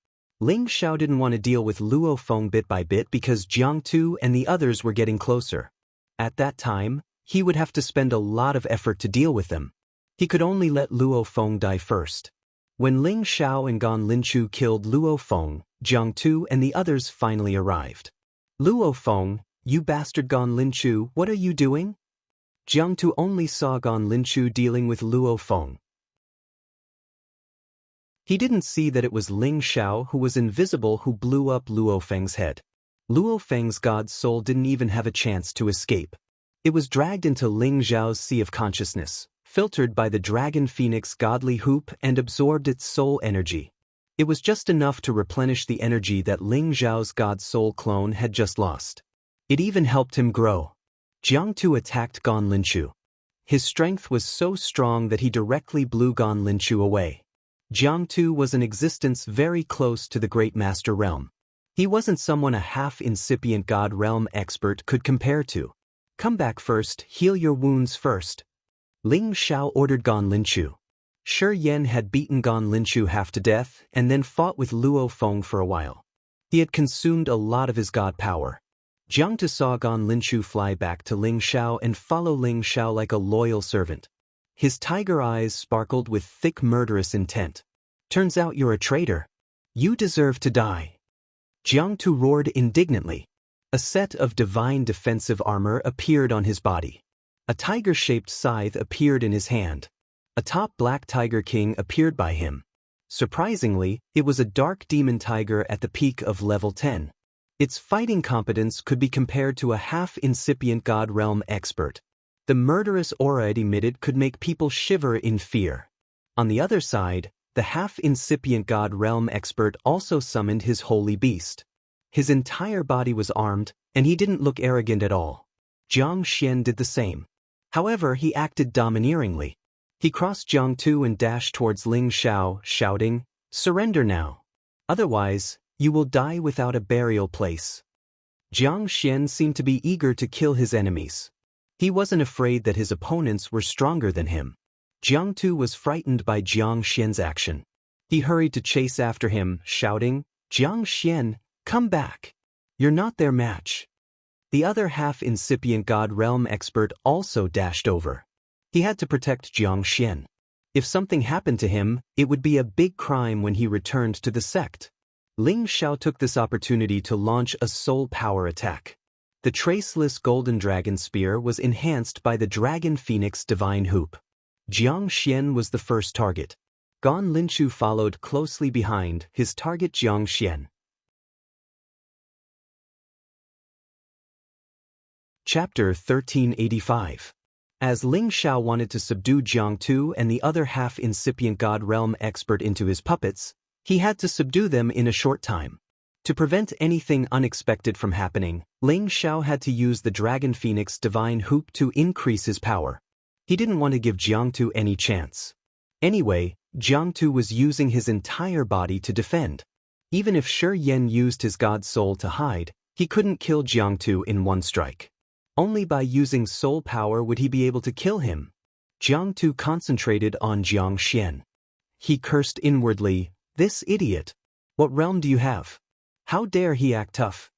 Ling Xiao didn't want to deal with Luo Feng bit by bit because Jiang Tu and the others were getting closer. At that time, he would have to spend a lot of effort to deal with them. He could only let Luo Feng die first. When Ling Xiao and Gan Linchu killed Luo Feng, Jiang Tu and the others finally arrived. Luo Feng, you bastard Gan Linchu, what are you doing? Jiang Tu only saw Gan Linchu dealing with Luo Feng. He didn't see that it was Ling Xiao who was invisible who blew up Luo Feng's head. Luo Feng's god's soul didn't even have a chance to escape. It was dragged into Ling Xiao's sea of consciousness, filtered by the dragon phoenix godly hoop and absorbed its soul energy. It was just enough to replenish the energy that Ling Xiao's god soul clone had just lost. It even helped him grow. Jiang Tu attacked Gan Linchu. His strength was so strong that he directly blew Gan Linchu away. Jiang Tu was an existence very close to the Great Master Realm. He wasn't someone a half-incipient God Realm expert could compare to. Come back first, heal your wounds first. Ling Xiao ordered Gan Linchu. Shi Yan had beaten Gan Linchu half to death and then fought with Luo Feng for a while. He had consumed a lot of his god power. Jiang Tu saw Gan Linchu fly back to Ling Xiao and follow Ling Xiao like a loyal servant. His tiger eyes sparkled with thick murderous intent. Turns out you're a traitor. You deserve to die. Jiang Tu roared indignantly. A set of divine defensive armor appeared on his body. A tiger-shaped scythe appeared in his hand. A top black tiger king appeared by him. Surprisingly, it was a dark demon tiger at the peak of level 10. Its fighting competence could be compared to a half-incipient god realm expert. The murderous aura it emitted could make people shiver in fear. On the other side, the half-incipient god realm expert also summoned his holy beast. His entire body was armed, and he didn't look arrogant at all. Jiang Xian did the same. However, he acted domineeringly. He crossed Jiang Tu and dashed towards Ling Xiao, shouting, "Surrender now. Otherwise, you will die without a burial place." Jiang Xian seemed to be eager to kill his enemies. He wasn't afraid that his opponents were stronger than him. Jiang Tu was frightened by Jiang Xian's action. He hurried to chase after him, shouting, "Jiang Xian, come back. You're not their match." The other half-incipient god realm expert also dashed over. He had to protect Jiang Xian. If something happened to him, it would be a big crime when he returned to the sect. Ling Xiao took this opportunity to launch a soul power attack. The traceless golden dragon spear was enhanced by the dragon phoenix divine hoop. Jiang Xian was the first target. Gan Linchu followed closely behind, his target Jiang Xian. Chapter 1385. As Ling Xiao wanted to subdue Jiang Tu and the other half-incipient god realm expert into his puppets, he had to subdue them in a short time. To prevent anything unexpected from happening, Ling Xiao had to use the dragon phoenix divine hoop to increase his power. He didn't want to give Jiang Tu any chance. Anyway, Jiang Tu was using his entire body to defend. Even if Shi Yan used his god soul to hide, he couldn't kill Jiang Tu in one strike. Only by using soul power would he be able to kill him. Jiang Tu concentrated on Jiang Xian. He cursed inwardly, "This idiot! What realm do you have? How dare he act tough?"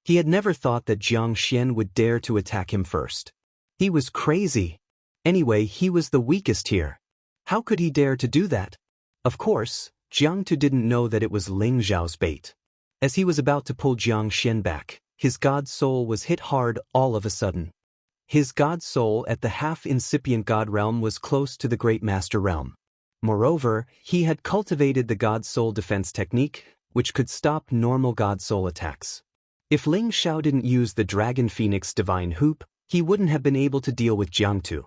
He had never thought that Jiang Xian would dare to attack him first. He was crazy. Anyway, he was the weakest here. How could he dare to do that? Of course, Jiang Tu didn't know that it was Ling Xiao's bait. As he was about to pull Jiang Xian back, his god soul was hit hard all of a sudden. His god soul at the half-incipient god realm was close to the Great Master Realm. Moreover, he had cultivated the god soul defense technique, which could stop normal god soul attacks. If Ling Xiao didn't use the Dragon Phoenix Divine Hoop, he wouldn't have been able to deal with Jiang Tu.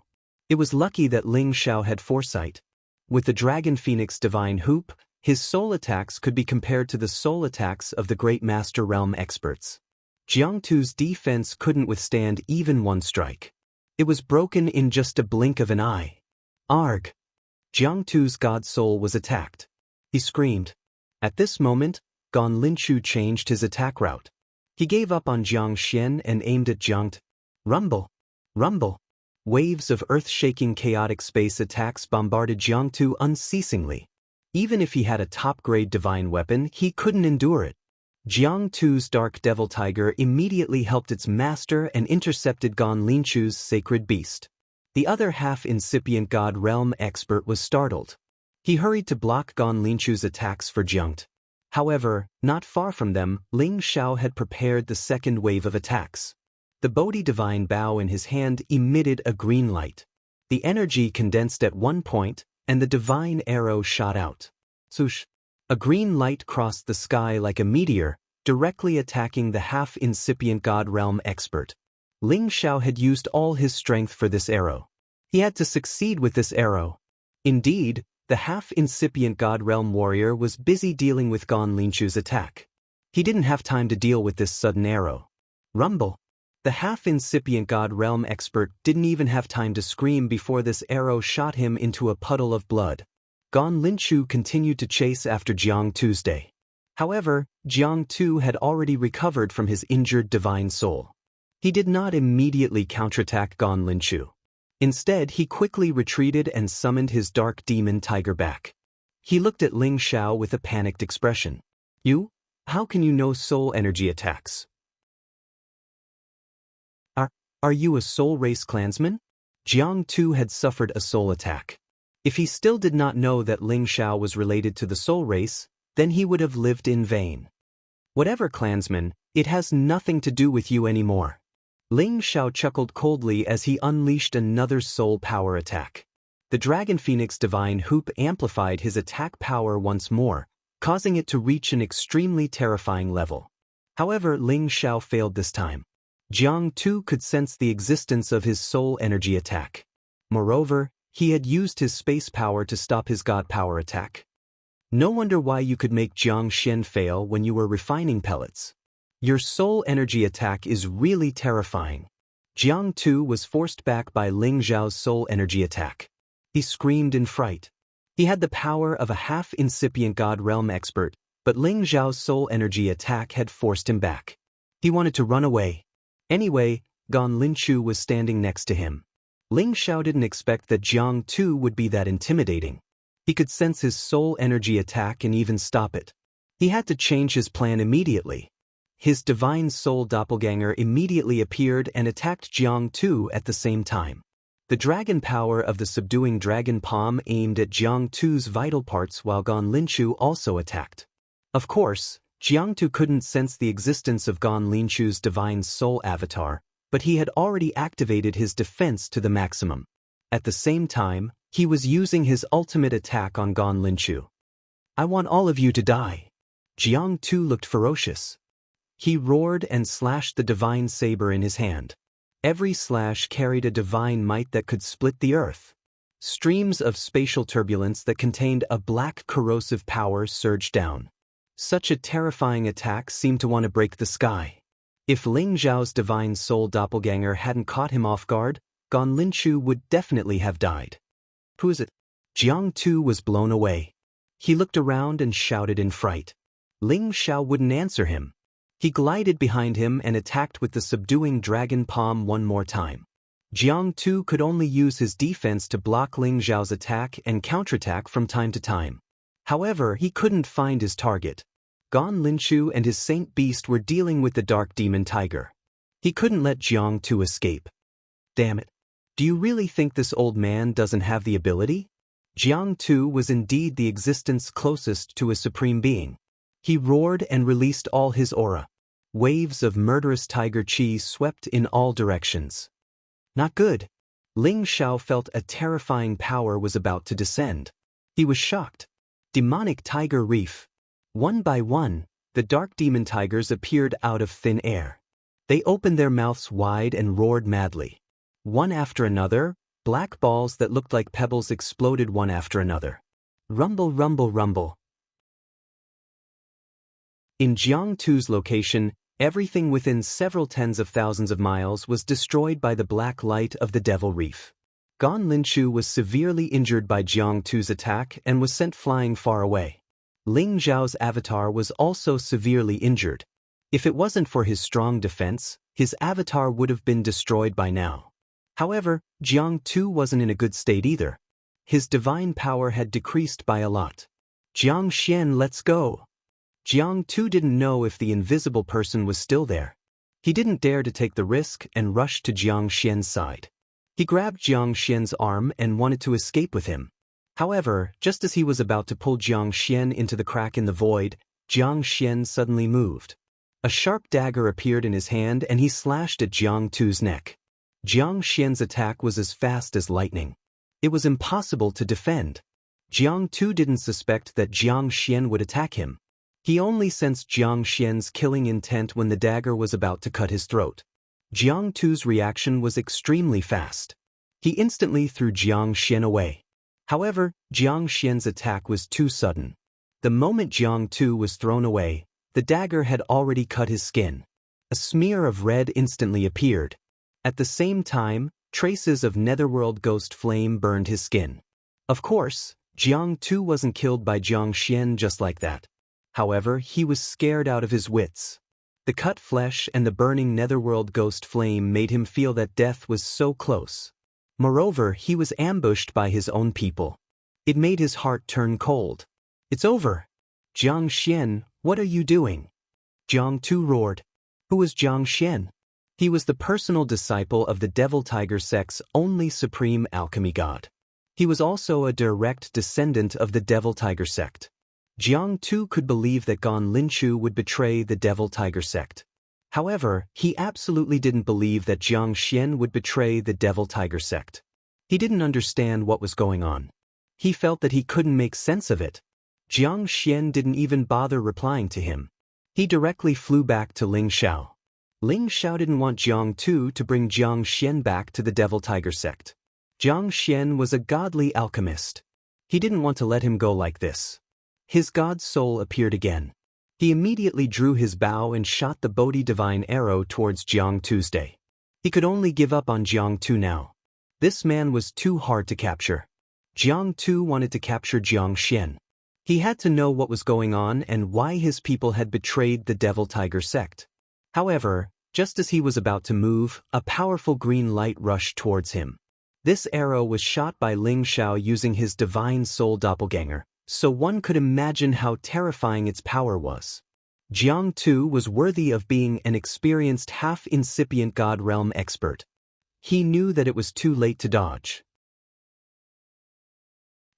It was lucky that Ling Xiao had foresight. With the Dragon Phoenix Divine Hoop, his soul attacks could be compared to the soul attacks of the Great Master Realm experts. Jiang Tu's defense couldn't withstand even one strike. It was broken in just a blink of an eye. Arg! Jiang Tu's god soul was attacked. He screamed. At this moment, Gan Linchu changed his attack route. He gave up on Jiang Xian and aimed at Jiang Tu. Rumble! Rumble! Waves of earth-shaking chaotic space attacks bombarded Jiang Tu unceasingly. Even if he had a top-grade divine weapon, he couldn't endure it. Jiang Tu's Dark Devil Tiger immediately helped its master and intercepted Gan Linchu's sacred beast. The other half-incipient God Realm expert was startled. He hurried to block Gan Linchu's attacks for Jiang Tu. However, not far from them, Ling Xiao had prepared the second wave of attacks. The Bodhi divine bow in his hand emitted a green light. The energy condensed at one point, and the divine arrow shot out. Swoosh! A green light crossed the sky like a meteor, directly attacking the half-incipient God Realm expert. Ling Xiao had used all his strength for this arrow. He had to succeed with this arrow. Indeed, the half-incipient God Realm warrior was busy dealing with Gan Linchu's attack. He didn't have time to deal with this sudden arrow. Rumble! The half-incipient God Realm expert didn't even have time to scream before this arrow shot him into a puddle of blood. Gan Linchu continued to chase after Jiang Tuesday. However, Jiang Tu had already recovered from his injured divine soul. He did not immediately counterattack Gan Linchu. Instead, he quickly retreated and summoned his dark demon tiger back. He looked at Ling Xiao with a panicked expression. You? How can you know soul energy attacks? Are you a soul race clansman? Jiang Tu had suffered a soul attack. If he still did not know that Ling Xiao was related to the soul race, then he would have lived in vain. Whatever clansman, it has nothing to do with you anymore. Ling Xiao chuckled coldly as he unleashed another soul power attack. The Dragon Phoenix Divine Hoop amplified his attack power once more, causing it to reach an extremely terrifying level. However, Ling Xiao failed this time. Jiang Tu could sense the existence of his soul energy attack. Moreover, he had used his space power to stop his god power attack. No wonder why you could make Jiang Xian fail when you were refining pellets. Your soul energy attack is really terrifying. Jiang Tu was forced back by Ling Xiao's soul energy attack. He screamed in fright. He had the power of a half-incipient God Realm expert, but Ling Xiao's soul energy attack had forced him back. He wanted to run away. Anyway, Gan Linchu was standing next to him. Ling Xiao didn't expect that Jiang Tu would be that intimidating. He could sense his soul energy attack and even stop it. He had to change his plan immediately. His divine soul doppelganger immediately appeared and attacked Jiang Tu at the same time. The dragon power of the subduing dragon palm aimed at Jiang Tu's vital parts while Gan Linchu also attacked. Of course, Jiang Tu couldn't sense the existence of Gan Linchu's divine soul avatar, but he had already activated his defense to the maximum. At the same time, he was using his ultimate attack on Gan Linchu. I want all of you to die. Jiang Tu looked ferocious. He roared and slashed the divine saber in his hand. Every slash carried a divine might that could split the earth. Streams of spatial turbulence that contained a black corrosive power surged down. Such a terrifying attack seemed to want to break the sky. If Ling Xiao's divine soul doppelganger hadn't caught him off guard, Gan Linchu would definitely have died. Who is it? Jiang Tu was blown away. He looked around and shouted in fright. Ling Xiao wouldn't answer him. He glided behind him and attacked with the subduing dragon palm one more time. Jiang Tu could only use his defense to block Ling Xiao's attack and counterattack from time to time. However, he couldn't find his target. Gan Linchu and his saint beast were dealing with the dark demon tiger. He couldn't let Jiang Tu escape. Damn it. Do you really think this old man doesn't have the ability? Jiang Tu was indeed the existence closest to a supreme being. He roared and released all his aura. Waves of murderous tiger chi swept in all directions. Not good. Ling Xiao felt a terrifying power was about to descend. He was shocked. Demonic tiger reef. One by one, the dark demon tigers appeared out of thin air. They opened their mouths wide and roared madly. One after another, black balls that looked like pebbles exploded one after another. Rumble, rumble, rumble. In Jiang Tu's location, everything within several tens of thousands of miles was destroyed by the black light of the Devil Reef. Gan Linchu was severely injured by Jiang Tu's attack and was sent flying far away. Ling Xiao's avatar was also severely injured. If it wasn't for his strong defense, his avatar would have been destroyed by now. However, Jiang Tu wasn't in a good state either. His divine power had decreased by a lot. Jiang Xian, let's go. Jiang Tu didn't know if the invisible person was still there. He didn't dare to take the risk and rushed to Jiang Xian's side. He grabbed Jiang Xian's arm and wanted to escape with him. However, just as he was about to pull Jiang Xian into the crack in the void, Jiang Xian suddenly moved. A sharp dagger appeared in his hand and he slashed at Jiang Tu's neck. Jiang Xian's attack was as fast as lightning. It was impossible to defend. Jiang Tu didn't suspect that Jiang Xian would attack him. He only sensed Jiang Xian's killing intent when the dagger was about to cut his throat. Jiang Tu's reaction was extremely fast. He instantly threw Jiang Xian away. However, Jiang Xian's attack was too sudden. The moment Jiang Tu was thrown away, the dagger had already cut his skin. A smear of red instantly appeared. At the same time, traces of netherworld ghost flame burned his skin. Of course, Jiang Tu wasn't killed by Jiang Xian just like that. However, he was scared out of his wits. The cut flesh and the burning netherworld ghost flame made him feel that death was so close. Moreover, he was ambushed by his own people. It made his heart turn cold. It's over. Jiang Xian, what are you doing? Jiang Tu roared. Who was Jiang Xian? He was the personal disciple of the Devil Tiger sect's only supreme alchemy god. He was also a direct descendant of the Devil Tiger sect. Jiang Tu could believe that Gan Linchu would betray the Devil Tiger sect. However, he absolutely didn't believe that Jiang Xian would betray the Devil Tiger sect. He didn't understand what was going on. He felt that he couldn't make sense of it. Jiang Xian didn't even bother replying to him. He directly flew back to Ling Xiao. Ling Xiao didn't want Jiang Tu to bring Jiang Xian back to the Devil Tiger sect. Jiang Xian was a godly alchemist. He didn't want to let him go like this. His god's soul appeared again. He immediately drew his bow and shot the Bodhi divine arrow towards Jiang Tuesday. He could only give up on Jiang Tu now. This man was too hard to capture. Jiang Tu wanted to capture Jiang Xian. He had to know what was going on and why his people had betrayed the Devil Tiger sect. However, just as he was about to move, a powerful green light rushed towards him. This arrow was shot by Ling Xiao using his divine soul doppelganger, so one could imagine how terrifying its power was. Jiang Tu was worthy of being an experienced half-incipient God realm expert. He knew that it was too late to dodge.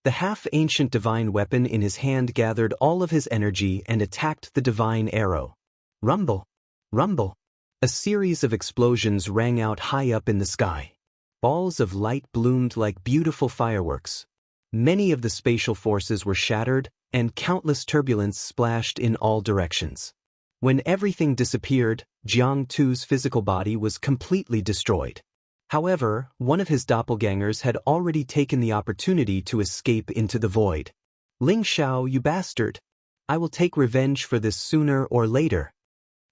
The half-ancient divine weapon in his hand gathered all of his energy and attacked the divine arrow. Rumble! Rumble! A series of explosions rang out high up in the sky. Balls of light bloomed like beautiful fireworks. Many of the spatial forces were shattered, and countless turbulence splashed in all directions. When everything disappeared, Jiang Tu's physical body was completely destroyed. However, one of his doppelgangers had already taken the opportunity to escape into the void. Ling Xiao, you bastard! I will take revenge for this sooner or later.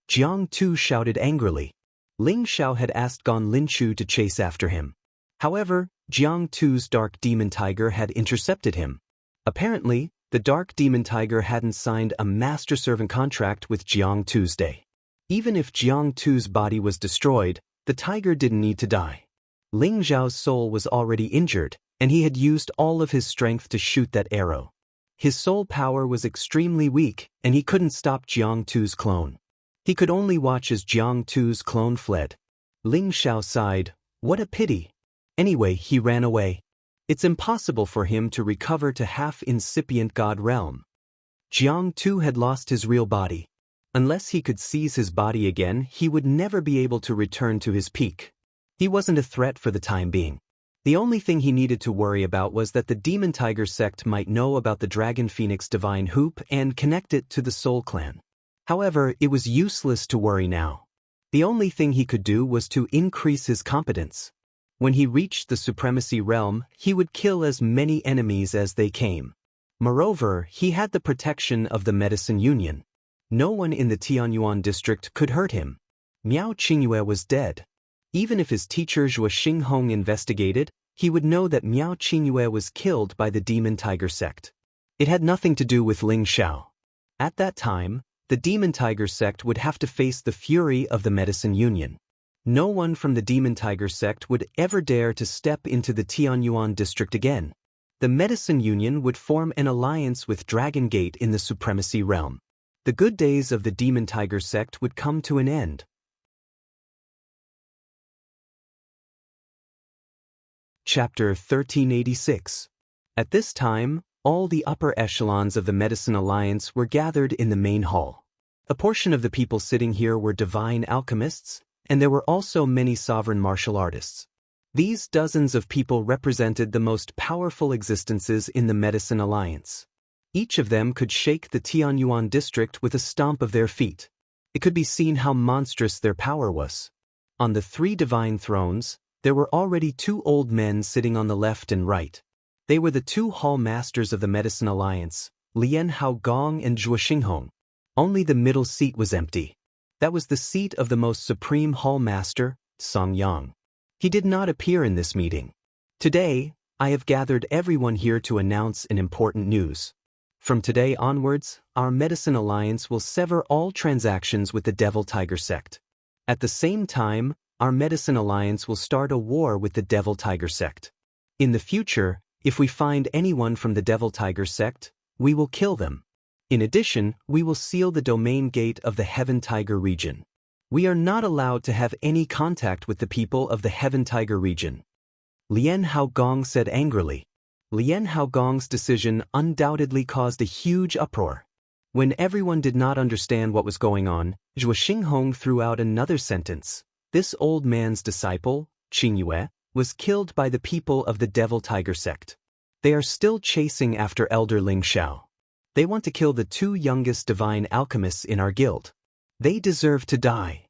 Jiang Tu shouted angrily. Ling Xiao had asked Gan Linchu to chase after him. However, Jiang Tu's dark demon tiger had intercepted him. Apparently, the dark demon tiger hadn't signed a master-servant contract with Jiang Tuesday. Even if Jiang Tu's body was destroyed, the tiger didn't need to die. Ling Xiao's soul was already injured, and he had used all of his strength to shoot that arrow. His soul power was extremely weak, and he couldn't stop Jiang Tu's clone. He could only watch as Jiang Tu's clone fled. Ling Xiao sighed, what a pity. Anyway, he ran away. It's impossible for him to recover to half-incipient God realm. Jiang Tu had lost his real body. Unless he could seize his body again, he would never be able to return to his peak. He wasn't a threat for the time being. The only thing he needed to worry about was that the Demon Tiger sect might know about the Dragon Phoenix Divine Hoop and connect it to the Soul Clan. However, it was useless to worry now. The only thing he could do was to increase his competence. When he reached the Supremacy Realm, he would kill as many enemies as they came. Moreover, he had the protection of the Medicine Union. No one in the Tianyuan district could hurt him. Miao Qingyue was dead. Even if his teacher Zhuo Xinghong investigated, he would know that Miao Qingyue was killed by the Demon Tiger sect. It had nothing to do with Ling Xiao. At that time, the Demon Tiger sect would have to face the fury of the Medicine Union. No one from the Demon Tiger sect would ever dare to step into the Tianyuan district again. The Medicine Union would form an alliance with Dragon Gate in the Supremacy Realm. The good days of the Demon Tiger sect would come to an end. Chapter 1386. At this time, all the upper echelons of the Medicine Alliance were gathered in the main hall. A portion of the people sitting here were divine alchemists, and there were also many sovereign martial artists. These dozens of people represented the most powerful existences in the Medicine Alliance. Each of them could shake the Tianyuan district with a stomp of their feet. It could be seen how monstrous their power was. On the 3 divine thrones, there were already 2 old men sitting on the left and right. They were the 2 hall masters of the Medicine Alliance, Lian Haogong and Zhuo Xinghong. Only the middle seat was empty. That was the seat of the most supreme hall master, Song Yang. He did not appear in this meeting. Today, I have gathered everyone here to announce an important news. From today onwards, our Medicine Alliance will sever all transactions with the Devil Tiger sect. At the same time, our Medicine Alliance will start a war with the Devil Tiger sect. In the future, if we find anyone from the Devil Tiger sect, we will kill them. In addition, we will seal the domain gate of the Heaven Tiger region. We are not allowed to have any contact with the people of the Heaven Tiger region. Lian Haogong said angrily. Lian Haogong's decision undoubtedly caused a huge uproar. When everyone did not understand what was going on, Zhuo Xinghong threw out another sentence. This old man's disciple, Qingyue, was killed by the people of the Devil Tiger sect. They are still chasing after Elder Ling Xiao. They want to kill the 2 youngest divine alchemists in our guild. They deserve to die.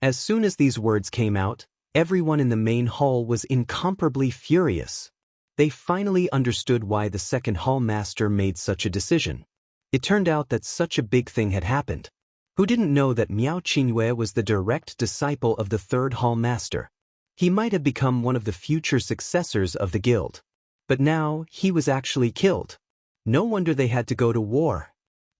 As soon as these words came out, everyone in the main hall was incomparably furious. They finally understood why the second hall master made such a decision. It turned out that such a big thing had happened. Who didn't know that Miao Qingyue was the direct disciple of the third hall master? He might have become one of the future successors of the guild. But now, he was actually killed. No wonder they had to go to war.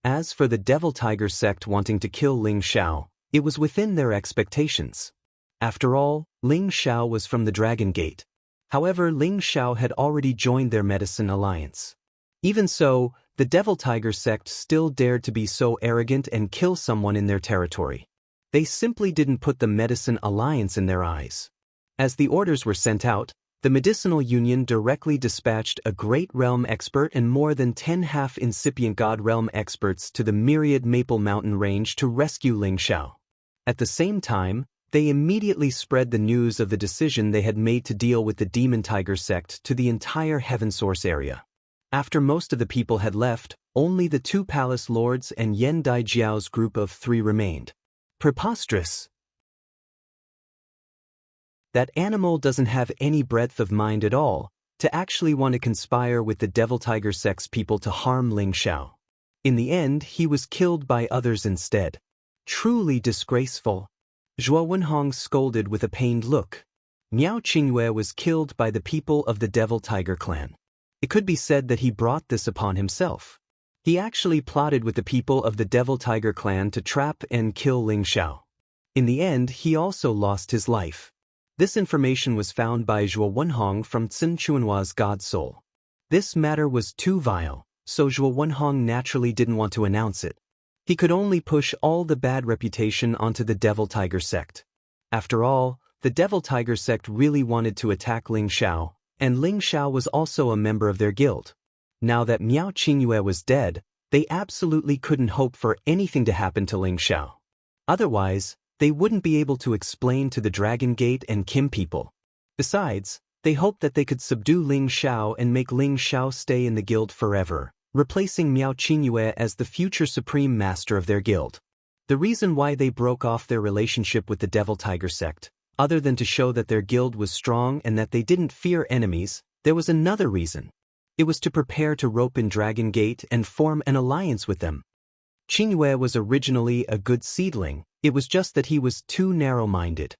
As for the Devil Tiger sect wanting to kill Ling Xiao, it was within their expectations. After all, Ling Xiao was from the Dragon Gate. However, Ling Xiao had already joined their Medicine Alliance. Even so, the Devil Tiger sect still dared to be so arrogant and kill someone in their territory. They simply didn't put the Medicine Alliance in their eyes. As the orders were sent out, the Medicinal Union directly dispatched a Great Realm expert and more than 10 half-incipient God Realm experts to the myriad Maple Mountain range to rescue Ling Xiao. At the same time, they immediately spread the news of the decision they had made to deal with the Demon Tiger sect to the entire Heaven Source area. After most of the people had left, only the 2 palace lords and Yen Daijiao's group of 3 remained. Preposterous! That animal doesn't have any breadth of mind at all, to actually want to conspire with the Devil Tiger sect's people to harm Ling Xiao. In the end, he was killed by others instead. Truly disgraceful. Zhuo Wenhong scolded with a pained look. Miao Qingyue was killed by the people of the Devil Tiger clan. It could be said that he brought this upon himself. He actually plotted with the people of the Devil Tiger clan to trap and kill Ling Xiao. In the end, he also lost his life. This information was found by Zhuo Wenhong from Tsin Chuanhua's God Soul. This matter was too vile, so Zhuo Wenhong naturally didn't want to announce it. He could only push all the bad reputation onto the Devil Tiger sect. After all, the Devil Tiger sect really wanted to attack Ling Xiao, and Ling Xiao was also a member of their guild. Now that Miao Qingyue was dead, they absolutely couldn't hope for anything to happen to Ling Xiao. Otherwise, they wouldn't be able to explain to the Dragon Gate and Kim people. Besides, they hoped that they could subdue Ling Xiao and make Ling Xiao stay in the guild forever, replacing Miao Qingyue as the future supreme master of their guild. The reason why they broke off their relationship with the Devil Tiger sect, other than to show that their guild was strong and that they didn't fear enemies, there was another reason. It was to prepare to rope in Dragon Gate and form an alliance with them. Qingyue was originally a good seedling, it was just that he was too narrow-minded.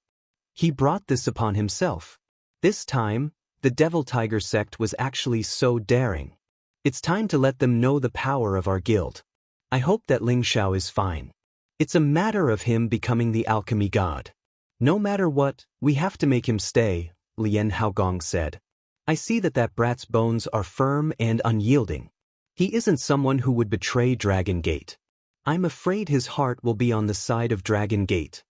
He brought this upon himself. This time, the Devil Tiger sect was actually so daring. It's time to let them know the power of our guild. I hope that Ling Xiao is fine. It's a matter of him becoming the alchemy god. No matter what, we have to make him stay, Lian Haogong said. I see that brat's bones are firm and unyielding. He isn't someone who would betray Dragon Gate. I'm afraid his heart will be on the side of Dragon Gate.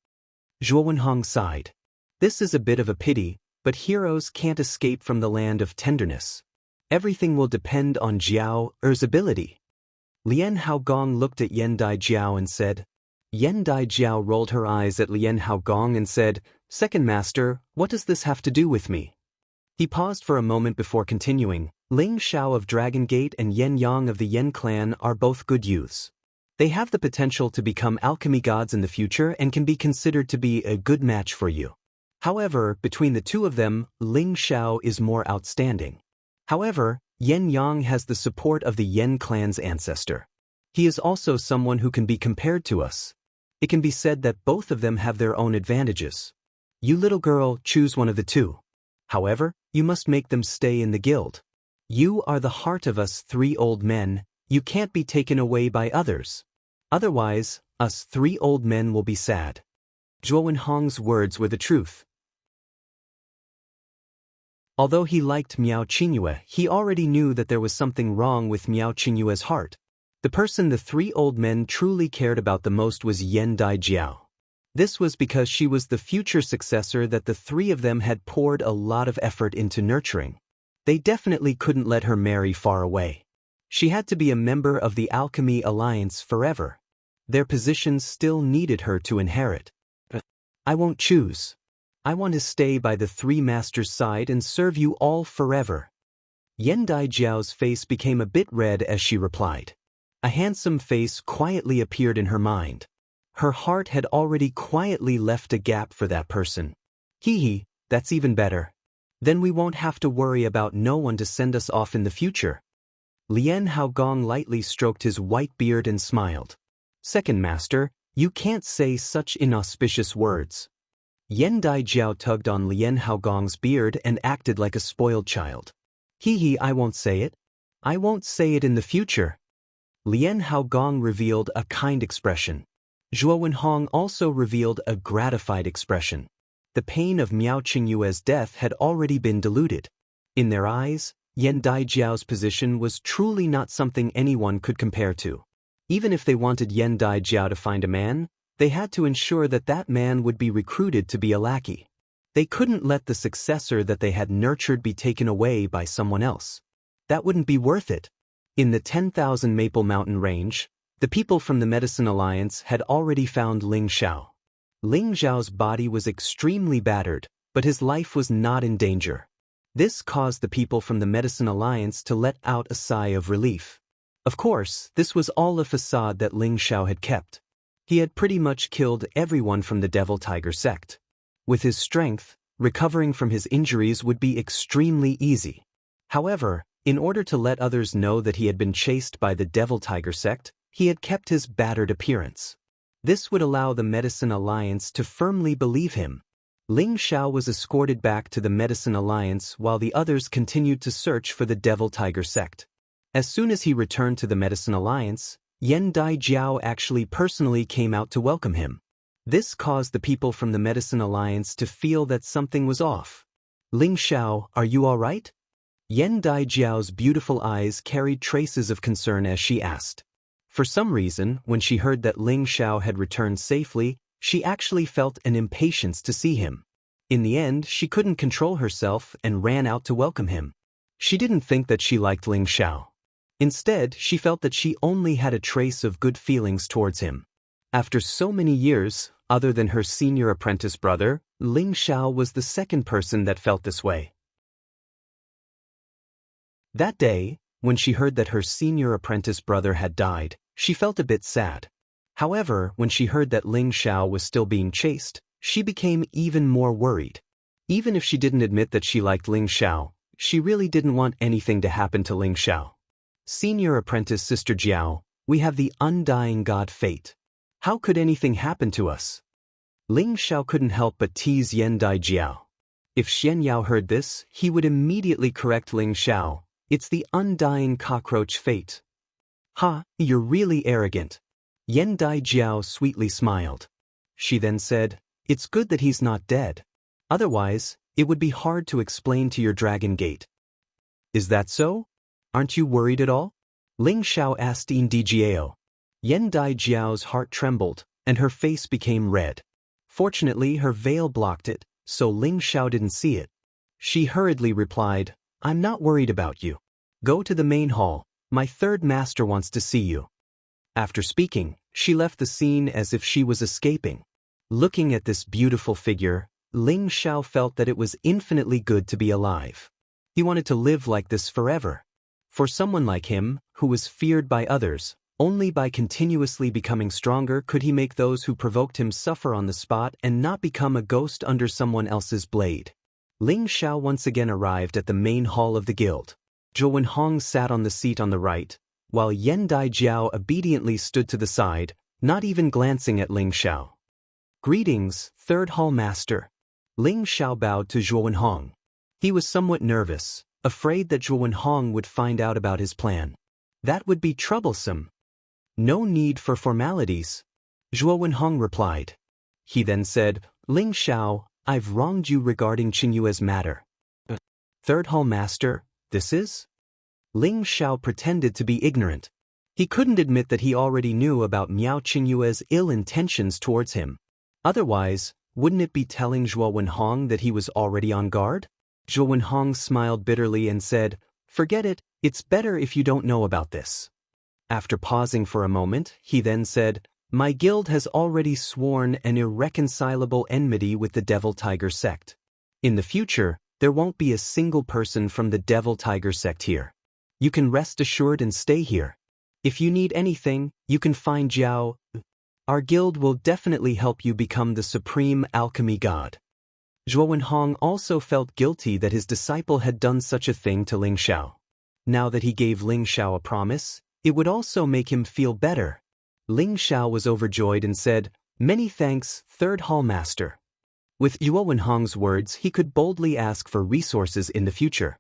Zhuo Wenhong sighed. This is a bit of a pity, but heroes can't escape from the land of tenderness. Everything will depend on Jiao Er's ability. Lian Haogong looked at Yan Daijiao and said. Yan Daijiao rolled her eyes at Lian Haogong and said, Second Master, what does this have to do with me? He paused for a moment before continuing. Ling Xiao of Dragon Gate and Yen Yang of the Yen clan are both good youths. They have the potential to become alchemy gods in the future and can be considered to be a good match for you. However, between the two of them, Ling Xiao is more outstanding. However, Yen Yang has the support of the Yen clan's ancestor. He is also someone who can be compared to us. It can be said that both of them have their own advantages. You little girl, choose one of the two. However, you must make them stay in the guild. You are the heart of us three old men, you can't be taken away by others. Otherwise, us three old men will be sad. Zhuo Wenhong's words were the truth. Although he liked Miao Qingyue, he already knew that there was something wrong with Miao Qingyue's heart. The person the three old men truly cared about the most was Yan Daijiao. This was because she was the future successor that the three of them had poured a lot of effort into nurturing. They definitely couldn't let her marry far away. She had to be a member of the Alchemy Alliance forever. Their positions still needed her to inherit. I won't choose. I want to stay by the three masters' side and serve you all forever. Yan Daijiao's face became a bit red as she replied. A handsome face quietly appeared in her mind. Her heart had already quietly left a gap for that person. Hee, that's even better. Then we won't have to worry about no one to send us off in the future. Lian Haogong lightly stroked his white beard and smiled. Second Master, you can't say such inauspicious words. Yan Daijiao tugged on Lian Haogong's beard and acted like a spoiled child. Hee, I won't say it. I won't say it in the future. Lian Haogong revealed a kind expression. Zhuo Wenhong also revealed a gratified expression. The pain of Miao Qingyue's death had already been diluted. In their eyes, Yan Daijiao's position was truly not something anyone could compare to. Even if they wanted Yan Daijiao to find a man, they had to ensure that that man would be recruited to be a lackey. They couldn't let the successor that they had nurtured be taken away by someone else. That wouldn't be worth it. In the 10,000 Maple Mountain range, the people from the Medicine Alliance had already found Ling Xiao. Ling Xiao's body was extremely battered, but his life was not in danger. This caused the people from the Medicine Alliance to let out a sigh of relief. Of course, this was all a facade that Ling Xiao had kept. He had pretty much killed everyone from the Devil Tiger sect. With his strength, recovering from his injuries would be extremely easy. However, in order to let others know that he had been chased by the Devil Tiger sect, he had kept his battered appearance. This would allow the Medicine Alliance to firmly believe him. Ling Xiao was escorted back to the Medicine Alliance while the others continued to search for the Devil Tiger sect. As soon as he returned to the Medicine Alliance, Yan Daijiao actually personally came out to welcome him. This caused the people from the Medicine Alliance to feel that something was off. Ling Xiao, are you all right? Yan Daijiao's beautiful eyes carried traces of concern as she asked. For some reason, when she heard that Ling Xiao had returned safely, she actually felt an impatience to see him. In the end, she couldn't control herself and ran out to welcome him. She didn't think that she liked Ling Xiao. Instead, she felt that she only had a trace of good feelings towards him. After so many years, other than her senior apprentice brother, Ling Xiao was the second person that felt this way. That day, when she heard that her senior apprentice brother had died, she felt a bit sad. However, when she heard that Ling Xiao was still being chased, she became even more worried. Even if she didn't admit that she liked Ling Xiao, she really didn't want anything to happen to Ling Xiao. Senior apprentice Sister Jiao, we have the undying god fate. How could anything happen to us? Ling Xiao couldn't help but tease Yan Daijiao. If Xianxia heard this, he would immediately correct Ling Xiao. It's the undying cockroach fate. Ha, you're really arrogant. Yan Daijiao sweetly smiled. She then said, it's good that he's not dead. Otherwise, it would be hard to explain to your Dragon Gate. Is that so? Aren't you worried at all? Ling Xiao asked Yin Djiao. Yen Dai Jiao's heart trembled, and her face became red. Fortunately, her veil blocked it, so Ling Xiao didn't see it. She hurriedly replied, I'm not worried about you. Go to the main hall, my third master wants to see you. After speaking, she left the scene as if she was escaping. Looking at this beautiful figure, Ling Xiao felt that it was infinitely good to be alive. He wanted to live like this forever. For someone like him, who was feared by others, only by continuously becoming stronger could he make those who provoked him suffer on the spot and not become a ghost under someone else's blade. Ling Xiao once again arrived at the main hall of the guild. Zhou Wenhong sat on the seat on the right, while Yen Dai Jiao obediently stood to the side, not even glancing at Ling Xiao. Greetings, third hall master. Ling Xiao bowed to Zhou Wenhong. He was somewhat nervous, afraid that Zhou Wenhong would find out about his plan. That would be troublesome. No need for formalities, Zhou Wenhong replied. He then said, Ling Xiao, I've wronged you regarding Qingyue's matter. Third hall master, this is? Ling Xiao pretended to be ignorant. He couldn't admit that he already knew about Miao Qingyue's ill intentions towards him. Otherwise, wouldn't it be telling Zhou Wenhong that he was already on guard? Zhou Wenhong smiled bitterly and said, Forget it, it's better if you don't know about this. After pausing for a moment, he then said, My guild has already sworn an irreconcilable enmity with the Devil Tiger sect. In the future, there won't be a single person from the Devil Tiger sect here. You can rest assured and stay here. If you need anything, you can find Jiao. Our guild will definitely help you become the supreme alchemy god. Zhou Wenhong also felt guilty that his disciple had done such a thing to Ling Xiao. Now that he gave Ling Xiao a promise, it would also make him feel better. Ling Xiao was overjoyed and said, Many thanks, third hall master. With Zhou Wenhong's words, he could boldly ask for resources in the future.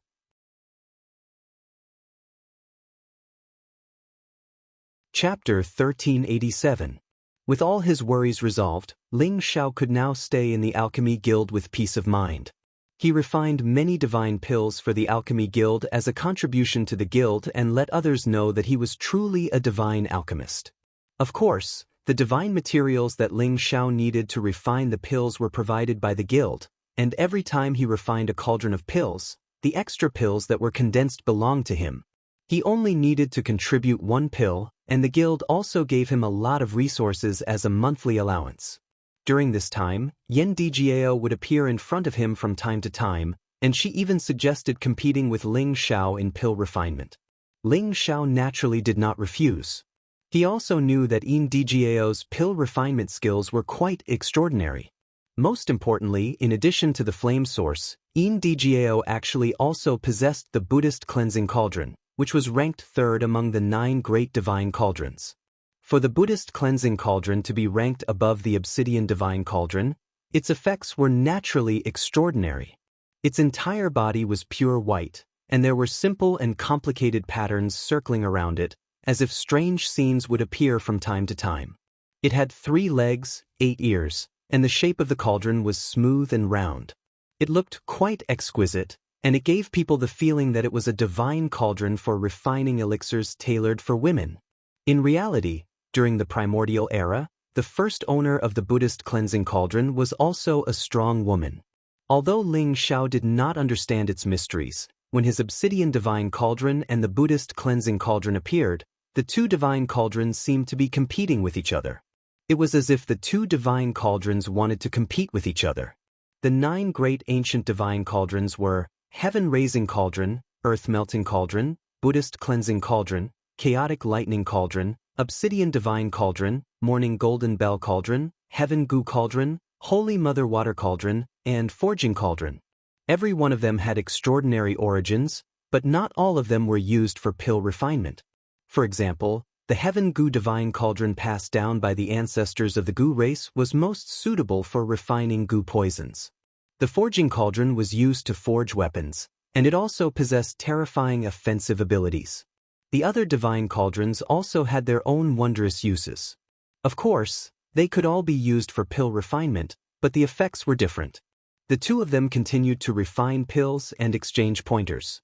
Chapter 1387. With all his worries resolved, Ling Xiao could now stay in the Alchemy Guild with peace of mind. He refined many divine pills for the Alchemy Guild as a contribution to the guild and let others know that he was truly a divine alchemist. Of course, the divine materials that Ling Xiao needed to refine the pills were provided by the guild, and every time he refined a cauldron of pills, the extra pills that were condensed belonged to him. He only needed to contribute one pill, and the guild also gave him a lot of resources as a monthly allowance. During this time, Yen Djiao would appear in front of him from time to time, and she even suggested competing with Ling Xiao in pill refinement. Ling Xiao naturally did not refuse. He also knew that Yin Djiao's pill refinement skills were quite extraordinary. Most importantly, in addition to the flame source, Yin Djiao actually also possessed the Buddhist cleansing cauldron, which was ranked third among the 9 great divine cauldrons. For the Buddhist cleansing cauldron to be ranked above the obsidian divine cauldron, its effects were naturally extraordinary. Its entire body was pure white, and there were simple and complicated patterns circling around it, as if strange scenes would appear from time to time. It had 3 legs, 8 ears, and the shape of the cauldron was smooth and round. It looked quite exquisite, and it gave people the feeling that it was a divine cauldron for refining elixirs tailored for women. In reality, during the primordial era, the first owner of the Buddhist cleansing cauldron was also a strong woman. Although Ling Xiao did not understand its mysteries, when his obsidian divine cauldron and the Buddhist cleansing cauldron appeared, the 2 divine cauldrons seemed to be competing with each other. It was as if the 2 divine cauldrons wanted to compete with each other. The 9 great ancient divine cauldrons were Heaven-Raising Cauldron, Earth-Melting Cauldron, Buddhist Cleansing Cauldron, Chaotic Lightning Cauldron, Obsidian Divine Cauldron, Morning Golden Bell Cauldron, Heaven Goo Cauldron, Holy Mother Water Cauldron, and Forging Cauldron. Every one of them had extraordinary origins, but not all of them were used for pill refinement. For example, the Heaven Goo Divine Cauldron passed down by the ancestors of the Goo race was most suitable for refining Goo poisons. The Forging Cauldron was used to forge weapons, and it also possessed terrifying offensive abilities. The other divine cauldrons also had their own wondrous uses. Of course, they could all be used for pill refinement, but the effects were different. The 2 of them continued to refine pills and exchange pointers.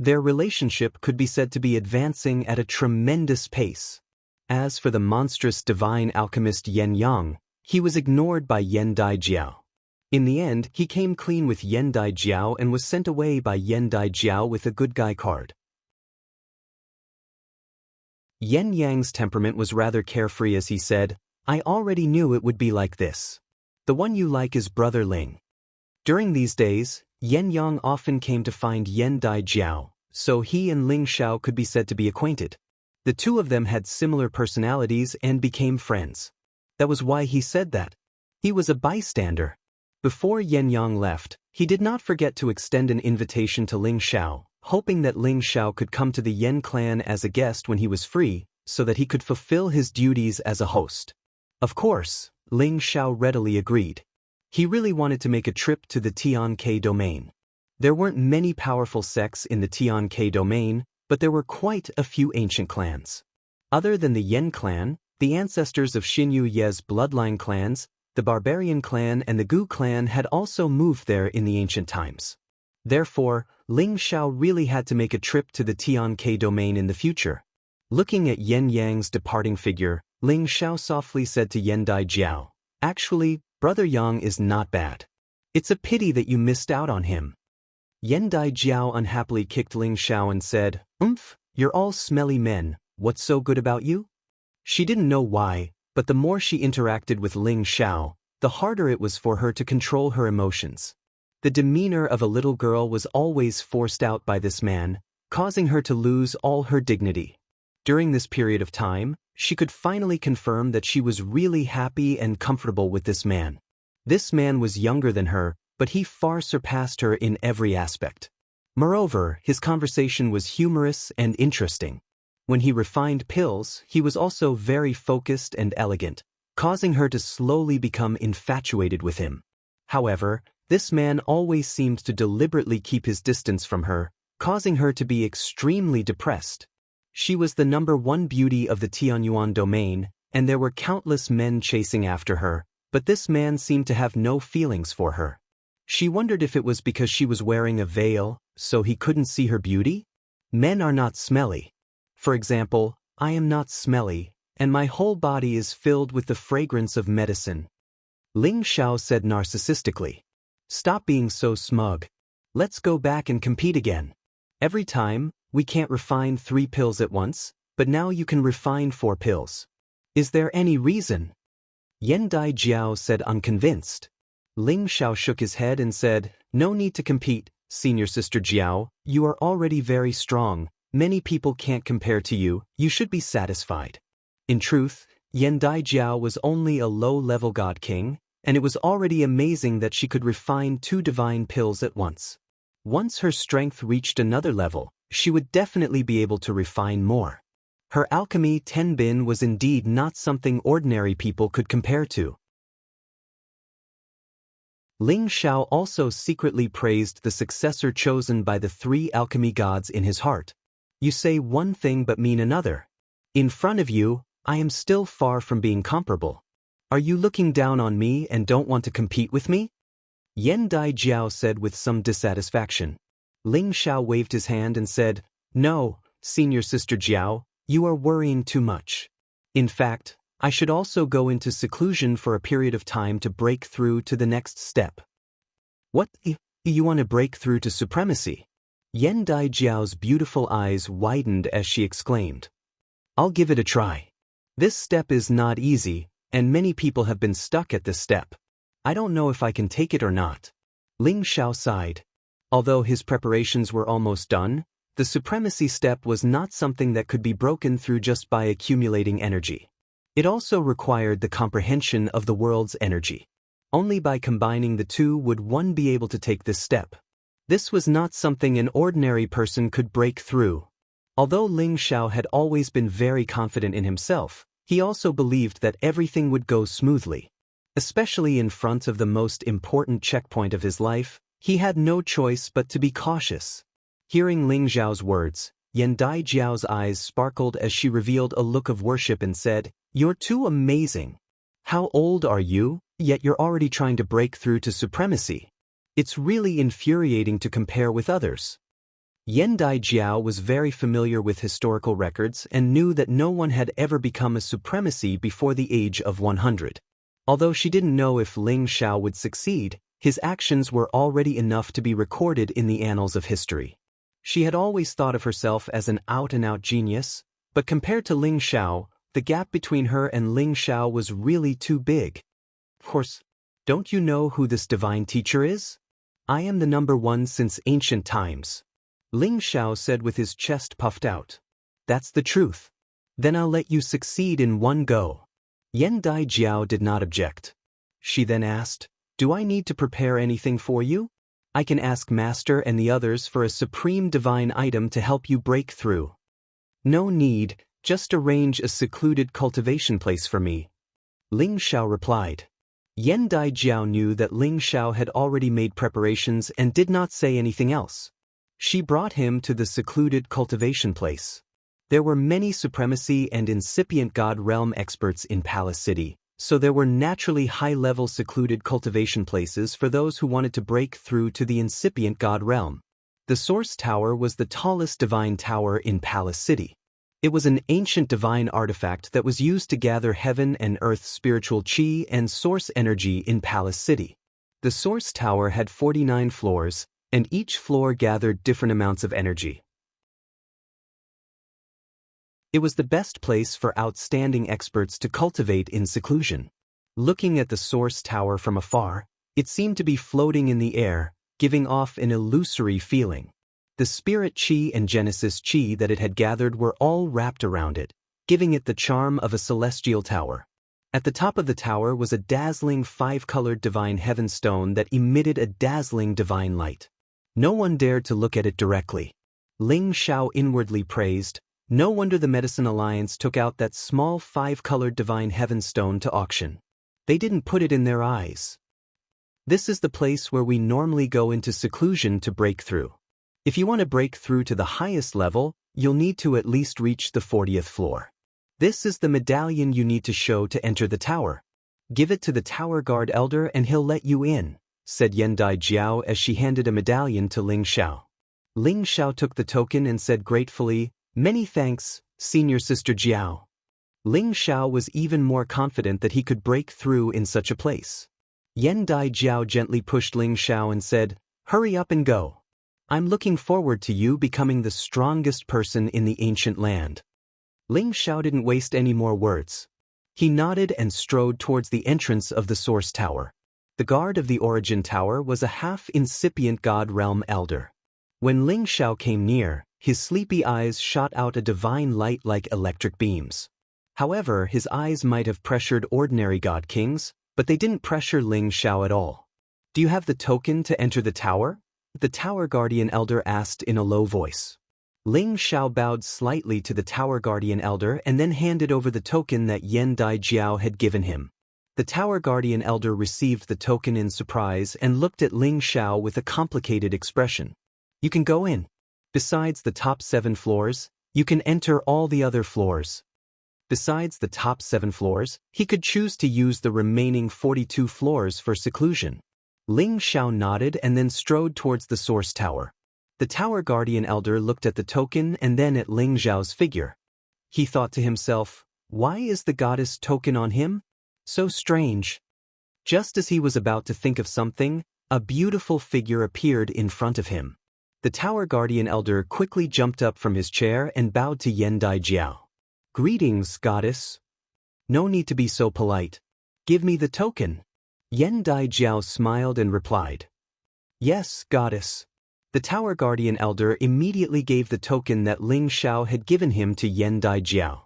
Their relationship could be said to be advancing at a tremendous pace. As for the monstrous divine alchemist Yen Yang, he was ignored by Yen Daijiao. In the end, he came clean with Yen Daijiao and was sent away by Yen Daijiao with a good guy card. Yen Yang's temperament was rather carefree as he said, "I already knew it would be like this. The one you like is Brother Ling." During these days, Yen Yang often came to find Yen Daijiao, so he and Ling Xiao could be said to be acquainted. The two of them had similar personalities and became friends. That was why he said that. He was a bystander. Before Yen Yang left, he did not forget to extend an invitation to Ling Xiao, hoping that Ling Xiao could come to the Yen clan as a guest when he was free, so that he could fulfill his duties as a host. Of course, Ling Xiao readily agreed. He really wanted to make a trip to the Tian-Ke domain. There weren't many powerful sects in the Tian-Ke domain, but there were quite a few ancient clans. Other than the Yen clan, the ancestors of Xinyu Ye's bloodline clans, the Barbarian clan and the Gu clan had also moved there in the ancient times. Therefore, Ling Xiao really had to make a trip to the Tian-Ke domain in the future. Looking at Yen Yang's departing figure, Ling Xiao softly said to Yen Daijiao, "Actually, Brother Yang is not bad. It's a pity that you missed out on him." Yen Daijiao unhappily kicked Ling Xiao and said, "You're all smelly men, what's so good about you?" She didn't know why, but the more she interacted with Ling Xiao, the harder it was for her to control her emotions. The demeanor of a little girl was always forced out by this man, causing her to lose all her dignity. During this period of time, she could finally confirm that she was really happy and comfortable with this man. This man was younger than her, but he far surpassed her in every aspect. Moreover, his conversation was humorous and interesting. When he refined pills, he was also very focused and elegant, causing her to slowly become infatuated with him. However, this man always seemed to deliberately keep his distance from her, causing her to be extremely depressed. She was the #1 beauty of the Tianyuan domain, and there were countless men chasing after her, but this man seemed to have no feelings for her. She wondered if it was because she was wearing a veil, so he couldn't see her beauty? Men are not smelly. For example, I am not smelly, and my whole body is filled with the fragrance of medicine. Ling Xiao said narcissistically. "Stop being so smug. Let's go back and compete again. Every time, we can't refine 3 pills at once, but now you can refine 4 pills. Is there any reason?" Yen Daijiao said unconvinced. Ling Xiao shook his head and said, "No need to compete, Senior Sister Jiao, you are already very strong. Many people can't compare to you, you should be satisfied." In truth, Yen Daijiao was only a low-level god king, and it was already amazing that she could refine 2 divine pills at once. Once her strength reached another level, she would definitely be able to refine more. Her alchemy Tenbin was indeed not something ordinary people could compare to. Ling Xiao also secretly praised the successor chosen by the 3 alchemy gods in his heart. "You say one thing but mean another. In front of you, I am still far from being comparable. Are you looking down on me and don't want to compete with me?" Yen Daijiao said with some dissatisfaction. Ling Xiao waved his hand and said, "No, Senior Sister Jiao, you are worrying too much. In fact, I should also go into seclusion for a period of time to break through to the next step." "What? You want to break through to supremacy?" Yen Daijiao's beautiful eyes widened as she exclaimed. "I'll give it a try. This step is not easy, and many people have been stuck at this step. I don't know if I can take it or not." Ling Xiao sighed. Although his preparations were almost done, the supremacy step was not something that could be broken through just by accumulating energy. It also required the comprehension of the world's energy. Only by combining the two would one be able to take this step. This was not something an ordinary person could break through. Although Ling Xiao had always been very confident in himself, he also believed that everything would go smoothly. Especially in front of the most important checkpoint of his life, he had no choice but to be cautious. Hearing Ling Xiao's words, Yen Daijiao's eyes sparkled as she revealed a look of worship and said, "You're too amazing. How old are you, yet you're already trying to break through to supremacy? It's really infuriating to compare with others." Yan Daijiao was very familiar with historical records and knew that no one had ever become a supremacy before the age of 100. Although she didn't know if Ling Xiao would succeed, his actions were already enough to be recorded in the annals of history. She had always thought of herself as an out-and-out genius, but compared to Ling Xiao, the gap between her and Ling Xiao was really too big. Of course, don't you know who this divine teacher is? I am the number one since ancient times. Ling Xiao said with his chest puffed out. That's the truth. Then I'll let you succeed in one go. Yan Daijiao did not object. She then asked, do I need to prepare anything for you? I can ask Master and the others for a supreme divine item to help you break through. No need, just arrange a secluded cultivation place for me. Ling Xiao replied. Yan Daijiao knew that Ling Xiao had already made preparations and did not say anything else. She brought him to the secluded cultivation place. There were many supremacy and incipient god realm experts in Palace City, so there were naturally high-level secluded cultivation places for those who wanted to break through to the incipient god realm. The Source Tower was the tallest divine tower in Palace City. It was an ancient divine artifact that was used to gather heaven and earth's spiritual chi and source energy in Palace City. The Source Tower had 49 floors, and each floor gathered different amounts of energy. It was the best place for outstanding experts to cultivate in seclusion. Looking at the Source Tower from afar, it seemed to be floating in the air, giving off an illusory feeling. The spirit chi and Genesis chi that it had gathered were all wrapped around it, giving it the charm of a celestial tower. At the top of the tower was a dazzling 5-colored divine heaven stone that emitted a dazzling divine light. No one dared to look at it directly. Ling Xiao inwardly praised, no wonder the Medicine Alliance took out that small 5-colored divine heaven stone to auction. They didn't put it in their eyes. This is the place where we normally go into seclusion to break through. If you want to break through to the highest level, you'll need to at least reach the 40th floor. This is the medallion you need to show to enter the tower. Give it to the tower guard elder and he'll let you in, said Yan Daijiao as she handed a medallion to Ling Xiao. Ling Xiao took the token and said gratefully, many thanks, Senior Sister Jiao. Ling Xiao was even more confident that he could break through in such a place. Yan Daijiao gently pushed Ling Xiao and said, hurry up and go. I'm looking forward to you becoming the strongest person in the ancient land. Ling Xiao didn't waste any more words. He nodded and strode towards the entrance of the Source Tower. The guard of the Origin Tower was a half-incipient god realm elder. When Ling Xiao came near, his sleepy eyes shot out a divine light like electric beams. However, his eyes might have pressured ordinary god kings, but they didn't pressure Ling Xiao at all. Do you have the token to enter the tower? The Tower Guardian Elder asked in a low voice. Ling Xiao bowed slightly to the Tower Guardian Elder and then handed over the token that Yan Daijiao had given him. The Tower Guardian Elder received the token in surprise and looked at Ling Xiao with a complicated expression. You can go in. Besides the top 7 floors, you can enter all the other floors. Besides the top 7 floors, he could choose to use the remaining 42 floors for seclusion. Ling Xiao nodded and then strode towards the Source Tower. The Tower Guardian Elder looked at the token and then at Ling Xiao's figure. He thought to himself, why is the goddess token on him? So strange. Just as he was about to think of something, a beautiful figure appeared in front of him. The Tower Guardian Elder quickly jumped up from his chair and bowed to Yan Daijiao. Greetings, goddess. No need to be so polite. Give me the token. Yan Daijiao smiled and replied. Yes, goddess. The Tower Guardian Elder immediately gave the token that Ling Xiao had given him to Yan Daijiao.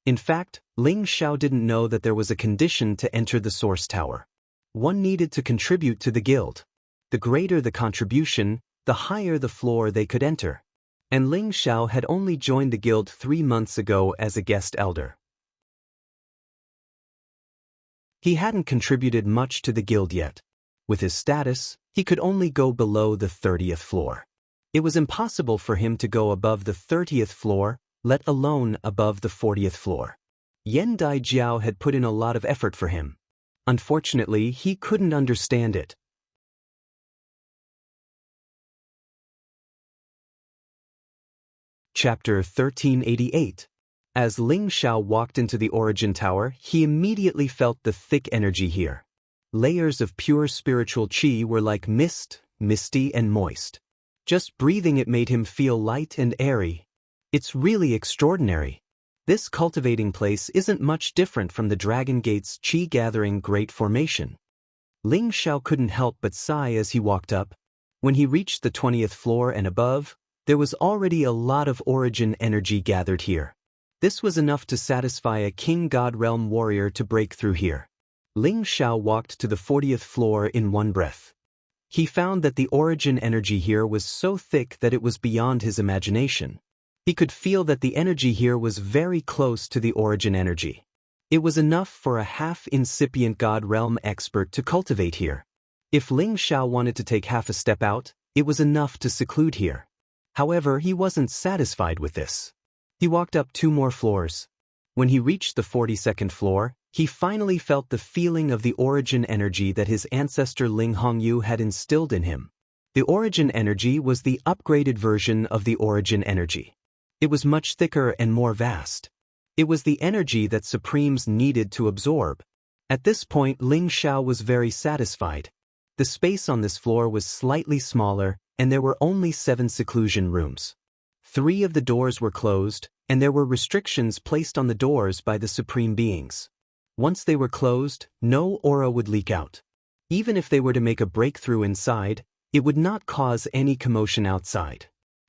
In fact, Ling Xiao didn't know that there was a condition to enter the Source Tower. One needed to contribute to the guild. The greater the contribution, the higher the floor they could enter. And Ling Xiao had only joined the guild 3 months ago as a guest elder. He hadn't contributed much to the guild yet. With his status, he could only go below the 30th floor. It was impossible for him to go above the 30th floor, let alone above the 40th floor. Yan Daijiao had put in a lot of effort for him. Unfortunately, he couldn't understand it. Chapter 1388. As Ling Xiao walked into the Origin Tower, he immediately felt the thick energy here. Layers of pure spiritual qi were like mist, misty and moist. Just breathing it made him feel light and airy. It's really extraordinary. This cultivating place isn't much different from the Dragon Gate's qi-gathering great formation. Ling Xiao couldn't help but sigh as he walked up. When he reached the 20th floor and above, there was already a lot of origin energy gathered here. This was enough to satisfy a King God Realm warrior to break through here. Ling Xiao walked to the 40th floor in one breath. He found that the origin energy here was so thick that it was beyond his imagination. He could feel that the energy here was very close to the origin energy. It was enough for a half-incipient God Realm expert to cultivate here. If Ling Xiao wanted to take half a step out, it was enough to seclude here. However, he wasn't satisfied with this. He walked up 2 more floors. When he reached the 42nd floor, he finally felt the feeling of the origin energy that his ancestor Ling Hongyu had instilled in him. The origin energy was the upgraded version of the origin energy. It was much thicker and more vast. It was the energy that Supremes needed to absorb. At this point, Ling Xiao was very satisfied. The space on this floor was slightly smaller, and there were only 7 seclusion rooms. 3 of the doors were closed, and there were restrictions placed on the doors by the Supreme Beings. Once they were closed, no aura would leak out. Even if they were to make a breakthrough inside, it would not cause any commotion outside.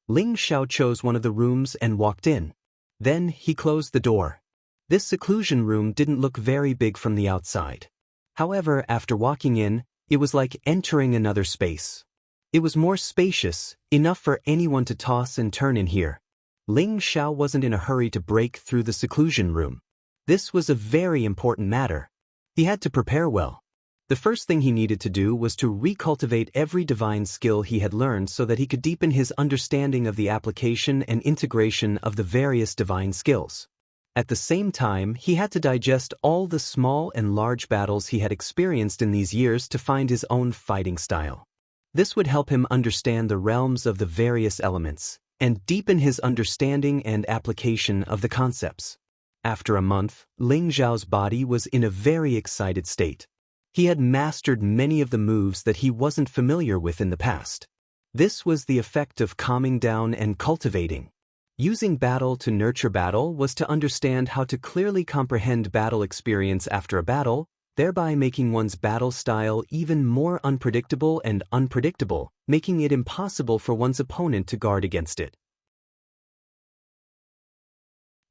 Ling Xiao chose one of the rooms and walked in. Then he closed the door. This seclusion room didn't look very big from the outside. However, after walking in, it was like entering another space. It was more spacious, enough for anyone to toss and turn in here. Ling Xiao wasn't in a hurry to break through the seclusion room. This was a very important matter. He had to prepare well. The first thing he needed to do was to recultivate every divine skill he had learned so that he could deepen his understanding of the application and integration of the various divine skills. At the same time, he had to digest all the small and large battles he had experienced in these years to find his own fighting style. This would help him understand the realms of the various elements, and deepen his understanding and application of the concepts. After a month, Ling Xiao's body was in a very excited state. He had mastered many of the moves that he wasn't familiar with in the past. This was the effect of calming down and cultivating. Using battle to nurture battle was to understand how to clearly comprehend battle experience after a battle, thereby making one's battle style even more unpredictable and unpredictable, making it impossible for one's opponent to guard against it.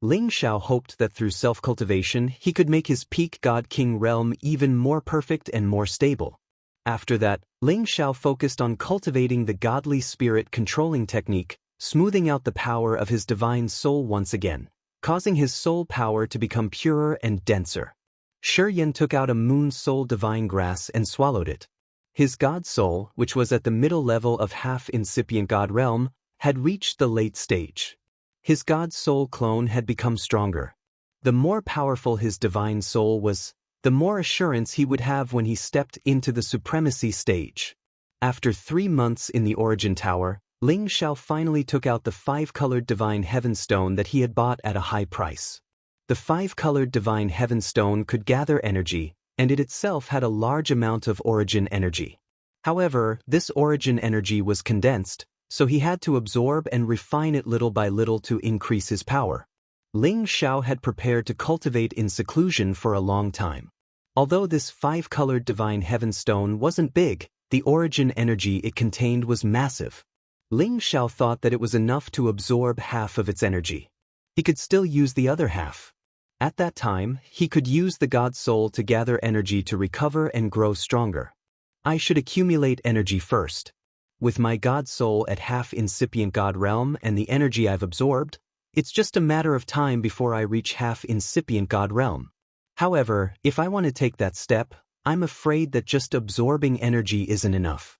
Ling Xiao hoped that through self-cultivation he could make his peak God-King realm even more perfect and more stable. After that, Ling Xiao focused on cultivating the godly spirit controlling technique, smoothing out the power of his divine soul once again, causing his soul power to become purer and denser. Shiyan took out a moon soul divine grass and swallowed it. His god soul, which was at the middle level of half-incipient god realm, had reached the late stage. His god soul clone had become stronger. The more powerful his divine soul was, the more assurance he would have when he stepped into the supremacy stage. After 3 months in the Origin Tower, Ling Xiao finally took out the 5-colored divine heaven stone that he had bought at a high price. The 5-colored divine heaven stone could gather energy, and it itself had a large amount of origin energy. However, this origin energy was condensed, so he had to absorb and refine it little by little to increase his power. Ling Xiao had prepared to cultivate in seclusion for a long time. Although this 5-colored divine heaven stone wasn't big, the origin energy it contained was massive. Ling Xiao thought that it was enough to absorb half of its energy. He could still use the other half. At that time, he could use the God Soul to gather energy to recover and grow stronger. I should accumulate energy first. With my God Soul at half-incipient God Realm and the energy I've absorbed, it's just a matter of time before I reach half-incipient God Realm. However, if I want to take that step, I'm afraid that just absorbing energy isn't enough.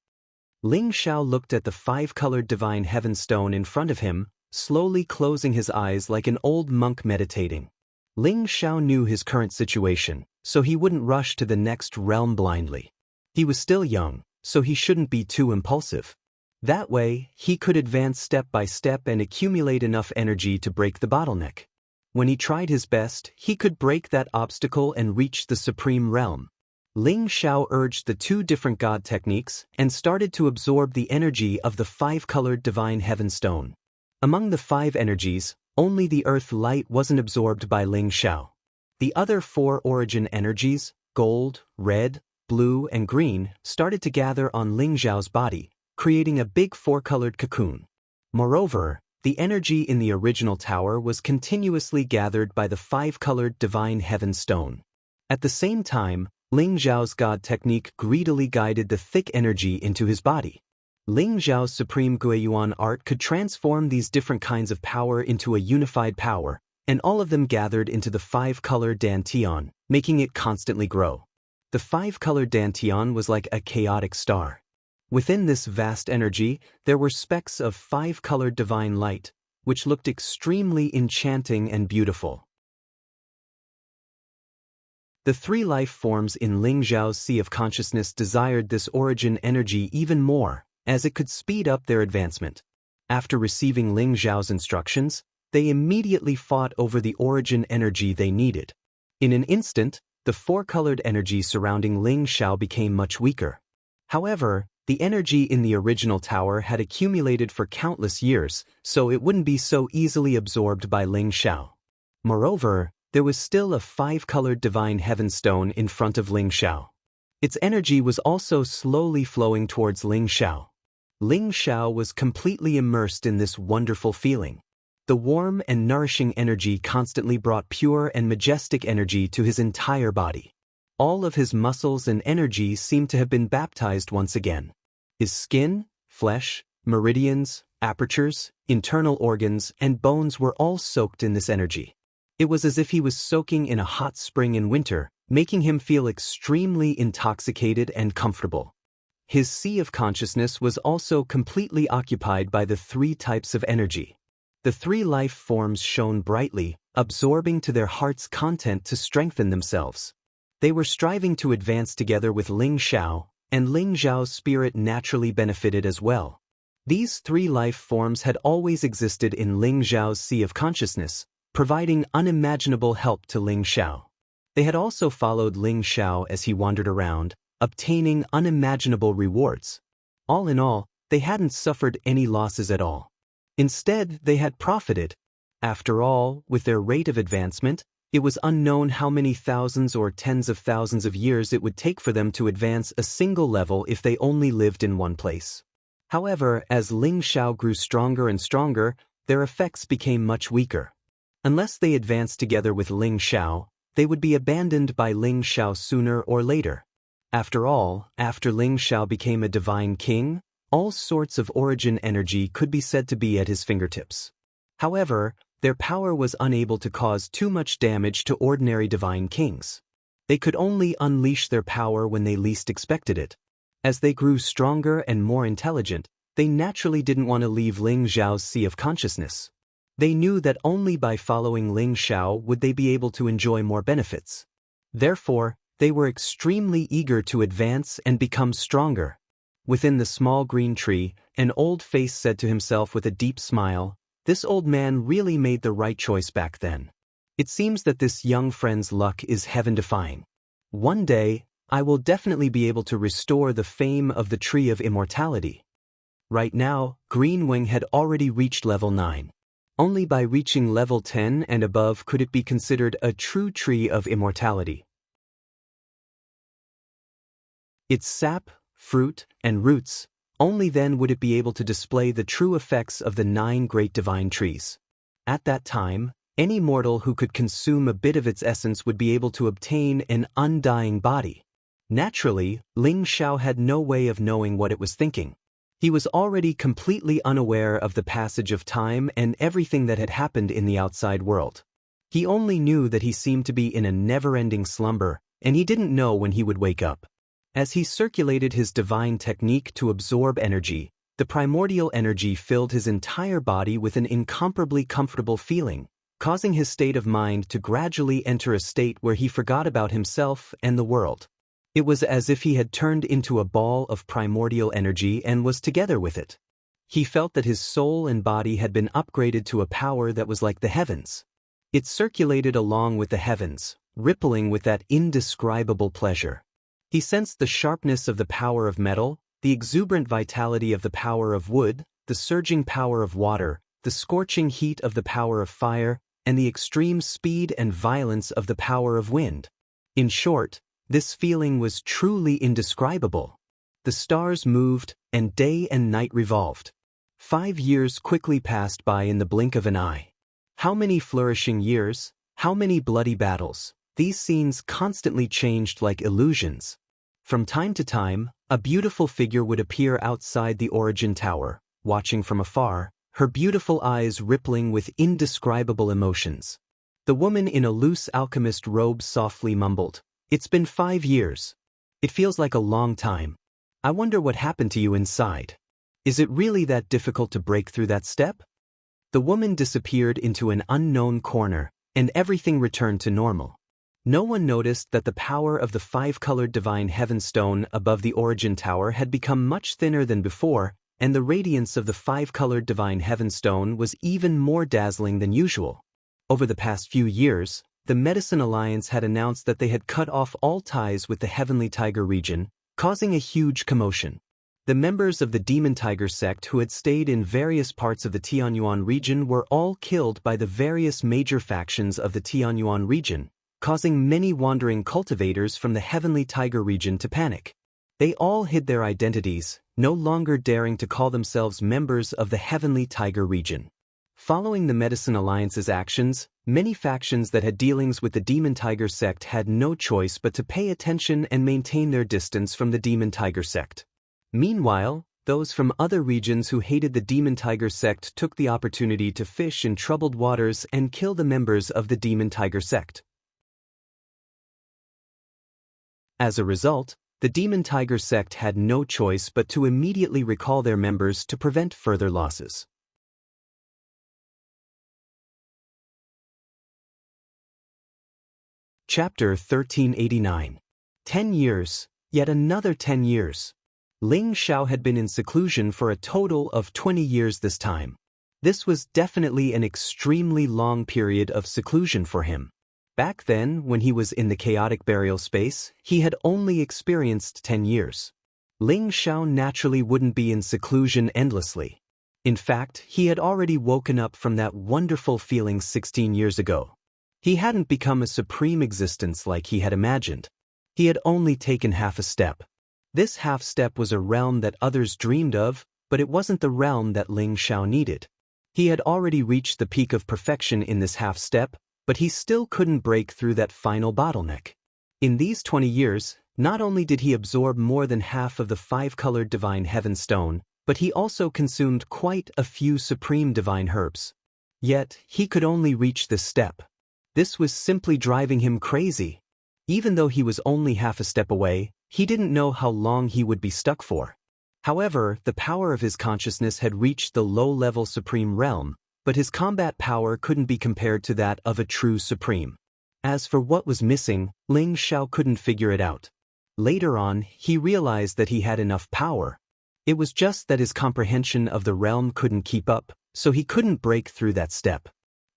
Ling Xiao looked at the 5-colored divine heaven stone in front of him, slowly closing his eyes like an old monk meditating. Ling Xiao knew his current situation, so he wouldn't rush to the next realm blindly. He was still young, so he shouldn't be too impulsive. That way, he could advance step by step and accumulate enough energy to break the bottleneck. When he tried his best, he could break that obstacle and reach the supreme realm. Ling Xiao urged the two different god techniques and started to absorb the energy of the five-colored divine heaven stone. Among the five energies, only the earth light wasn't absorbed by Ling Xiao. The other four origin energies, gold, red, blue, and green, started to gather on Ling Xiao's body, creating a big four-colored cocoon. Moreover, the energy in the original tower was continuously gathered by the five-colored divine heaven stone. At the same time, Ling Xiao's god technique greedily guided the thick energy into his body. Ling Xiao's supreme Guiyuan art could transform these different kinds of power into a unified power, and all of them gathered into the five-color Dantian, making it constantly grow. The five-color Dantian was like a chaotic star. Within this vast energy, there were specks of five-colored divine light, which looked extremely enchanting and beautiful. The three life forms in Ling Xiao's Sea of Consciousness desired this origin energy even more, as it could speed up their advancement. After receiving Ling Xiao's instructions, they immediately fought over the origin energy they needed. In an instant, the four-colored energy surrounding Ling Xiao became much weaker. However, the energy in the original tower had accumulated for countless years, so it wouldn't be so easily absorbed by Ling Xiao. Moreover, there was still a five-colored divine heaven stone in front of Ling Xiao. Its energy was also slowly flowing towards Ling Xiao. Ling Xiao was completely immersed in this wonderful feeling. The warm and nourishing energy constantly brought pure and majestic energy to his entire body. All of his muscles and energy seemed to have been baptized once again. His skin, flesh, meridians, apertures, internal organs, and bones were all soaked in this energy. It was as if he was soaking in a hot spring in winter, making him feel extremely intoxicated and comfortable. His sea of consciousness was also completely occupied by the three types of energy. The three life forms shone brightly, absorbing to their heart's content to strengthen themselves. They were striving to advance together with Ling Xiao, and Ling Xiao's spirit naturally benefited as well. These three life forms had always existed in Ling Xiao's Sea of Consciousness, providing unimaginable help to Ling Xiao. They had also followed Ling Xiao as he wandered around, obtaining unimaginable rewards. All in all, they hadn't suffered any losses at all. Instead, they had profited. After all, with their rate of advancement, it was unknown how many thousands or tens of thousands of years it would take for them to advance a single level if they only lived in one place. However, as Ling Xiao grew stronger and stronger, their effects became much weaker. Unless they advanced together with Ling Xiao, they would be abandoned by Ling Xiao sooner or later. After all, after Ling Xiao became a divine king, all sorts of origin energy could be said to be at his fingertips. However, their power was unable to cause too much damage to ordinary divine kings. They could only unleash their power when they least expected it. As they grew stronger and more intelligent, they naturally didn't want to leave Ling Xiao's Sea of Consciousness. They knew that only by following Ling Xiao would they be able to enjoy more benefits. Therefore, they were extremely eager to advance and become stronger. Within the small green tree, an old face said to himself with a deep smile, "This old man really made the right choice back then. It seems that this young friend's luck is heaven-defying. One day, I will definitely be able to restore the fame of the Tree of Immortality." Right now, Green Wing had already reached level 9. Only by reaching level 10 and above could it be considered a true Tree of Immortality. Its sap, fruit, and roots, only then would it be able to display the true effects of the 9 great divine trees. At that time, any mortal who could consume a bit of its essence would be able to obtain an undying body. Naturally, Ling Xiao had no way of knowing what it was thinking. He was already completely unaware of the passage of time and everything that had happened in the outside world. He only knew that he seemed to be in a never-ending slumber, and he didn't know when he would wake up. As he circulated his divine technique to absorb energy, the primordial energy filled his entire body with an incomparably comfortable feeling, causing his state of mind to gradually enter a state where he forgot about himself and the world. It was as if he had turned into a ball of primordial energy and was together with it. he felt that his soul and body had been upgraded to a power that was like the heavens. It circulated along with the heavens, rippling with that indescribable pleasure. He sensed the sharpness of the power of metal, the exuberant vitality of the power of wood, the surging power of water, the scorching heat of the power of fire, and the extreme speed and violence of the power of wind. In short, this feeling was truly indescribable. The stars moved, and day and night revolved. 5 years quickly passed by in the blink of an eye. How many flourishing years, how many bloody battles. These scenes constantly changed like illusions. From time to time, a beautiful figure would appear outside the origin tower, watching from afar, her beautiful eyes rippling with indescribable emotions. The woman in a loose alchemist robe softly mumbled, "It's been 5 years. It feels like a long time. I wonder what happened to you inside. Is it really that difficult to break through that step?" The woman disappeared into an unknown corner, and everything returned to normal. No one noticed that the power of the 5-colored divine heaven stone above the origin tower had become much thinner than before, and the radiance of the 5-colored divine heaven stone was even more dazzling than usual. Over the past few years, the Medicine Alliance had announced that they had cut off all ties with the Heavenly Tiger region, causing a huge commotion. The members of the Demon Tiger sect who had stayed in various parts of the Tianyuan region were all killed by the various major factions of the Tianyuan region, causing many wandering cultivators from the Heavenly Tiger region to panic. They all hid their identities, no longer daring to call themselves members of the Heavenly Tiger region. Following the Medicine Alliance's actions, many factions that had dealings with the Demon Tiger sect had no choice but to pay attention and maintain their distance from the Demon Tiger sect. Meanwhile, those from other regions who hated the Demon Tiger sect took the opportunity to fish in troubled waters and kill the members of the Demon Tiger sect. As a result, the Demon Tiger sect had no choice but to immediately recall their members to prevent further losses. Chapter 1389. 10 years, yet another 10 years. Ling Xiao had been in seclusion for a total of 20 years this time. This was definitely an extremely long period of seclusion for him. Back then, when he was in the chaotic burial space, he had only experienced 10 years. Ling Xiao naturally wouldn't be in seclusion endlessly. In fact, he had already woken up from that wonderful feeling 16 years ago. He hadn't become a supreme existence like he had imagined. He had only taken half a step. This half step was a realm that others dreamed of, but it wasn't the realm that Ling Xiao needed. He had already reached the peak of perfection in this half step, but he still couldn't break through that final bottleneck. In these 20 years, not only did he absorb more than half of the 5-colored divine heaven stone, but he also consumed quite a few supreme divine herbs. Yet, he could only reach this step. This was simply driving him crazy. Even though he was only half a step away, he didn't know how long he would be stuck for. However, the power of his consciousness had reached the low-level supreme realm, but his combat power couldn't be compared to that of a true supreme. As for what was missing, Ling Xiao couldn't figure it out. Later on, he realized that he had enough power. It was just that his comprehension of the realm couldn't keep up, so he couldn't break through that step.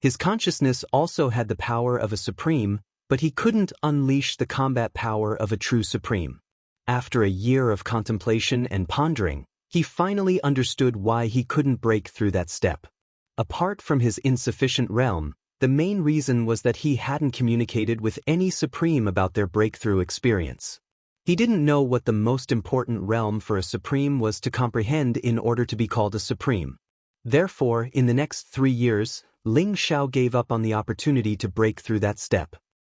His consciousness also had the power of a supreme, but he couldn't unleash the combat power of a true supreme. After a year of contemplation and pondering, he finally understood why he couldn't break through that step. Apart from his insufficient realm, the main reason was that he hadn't communicated with any supreme about their breakthrough experience. He didn't know what the most important realm for a supreme was to comprehend in order to be called a supreme. Therefore, in the next 3 years, Ling Xiao gave up on the opportunity to break through that step.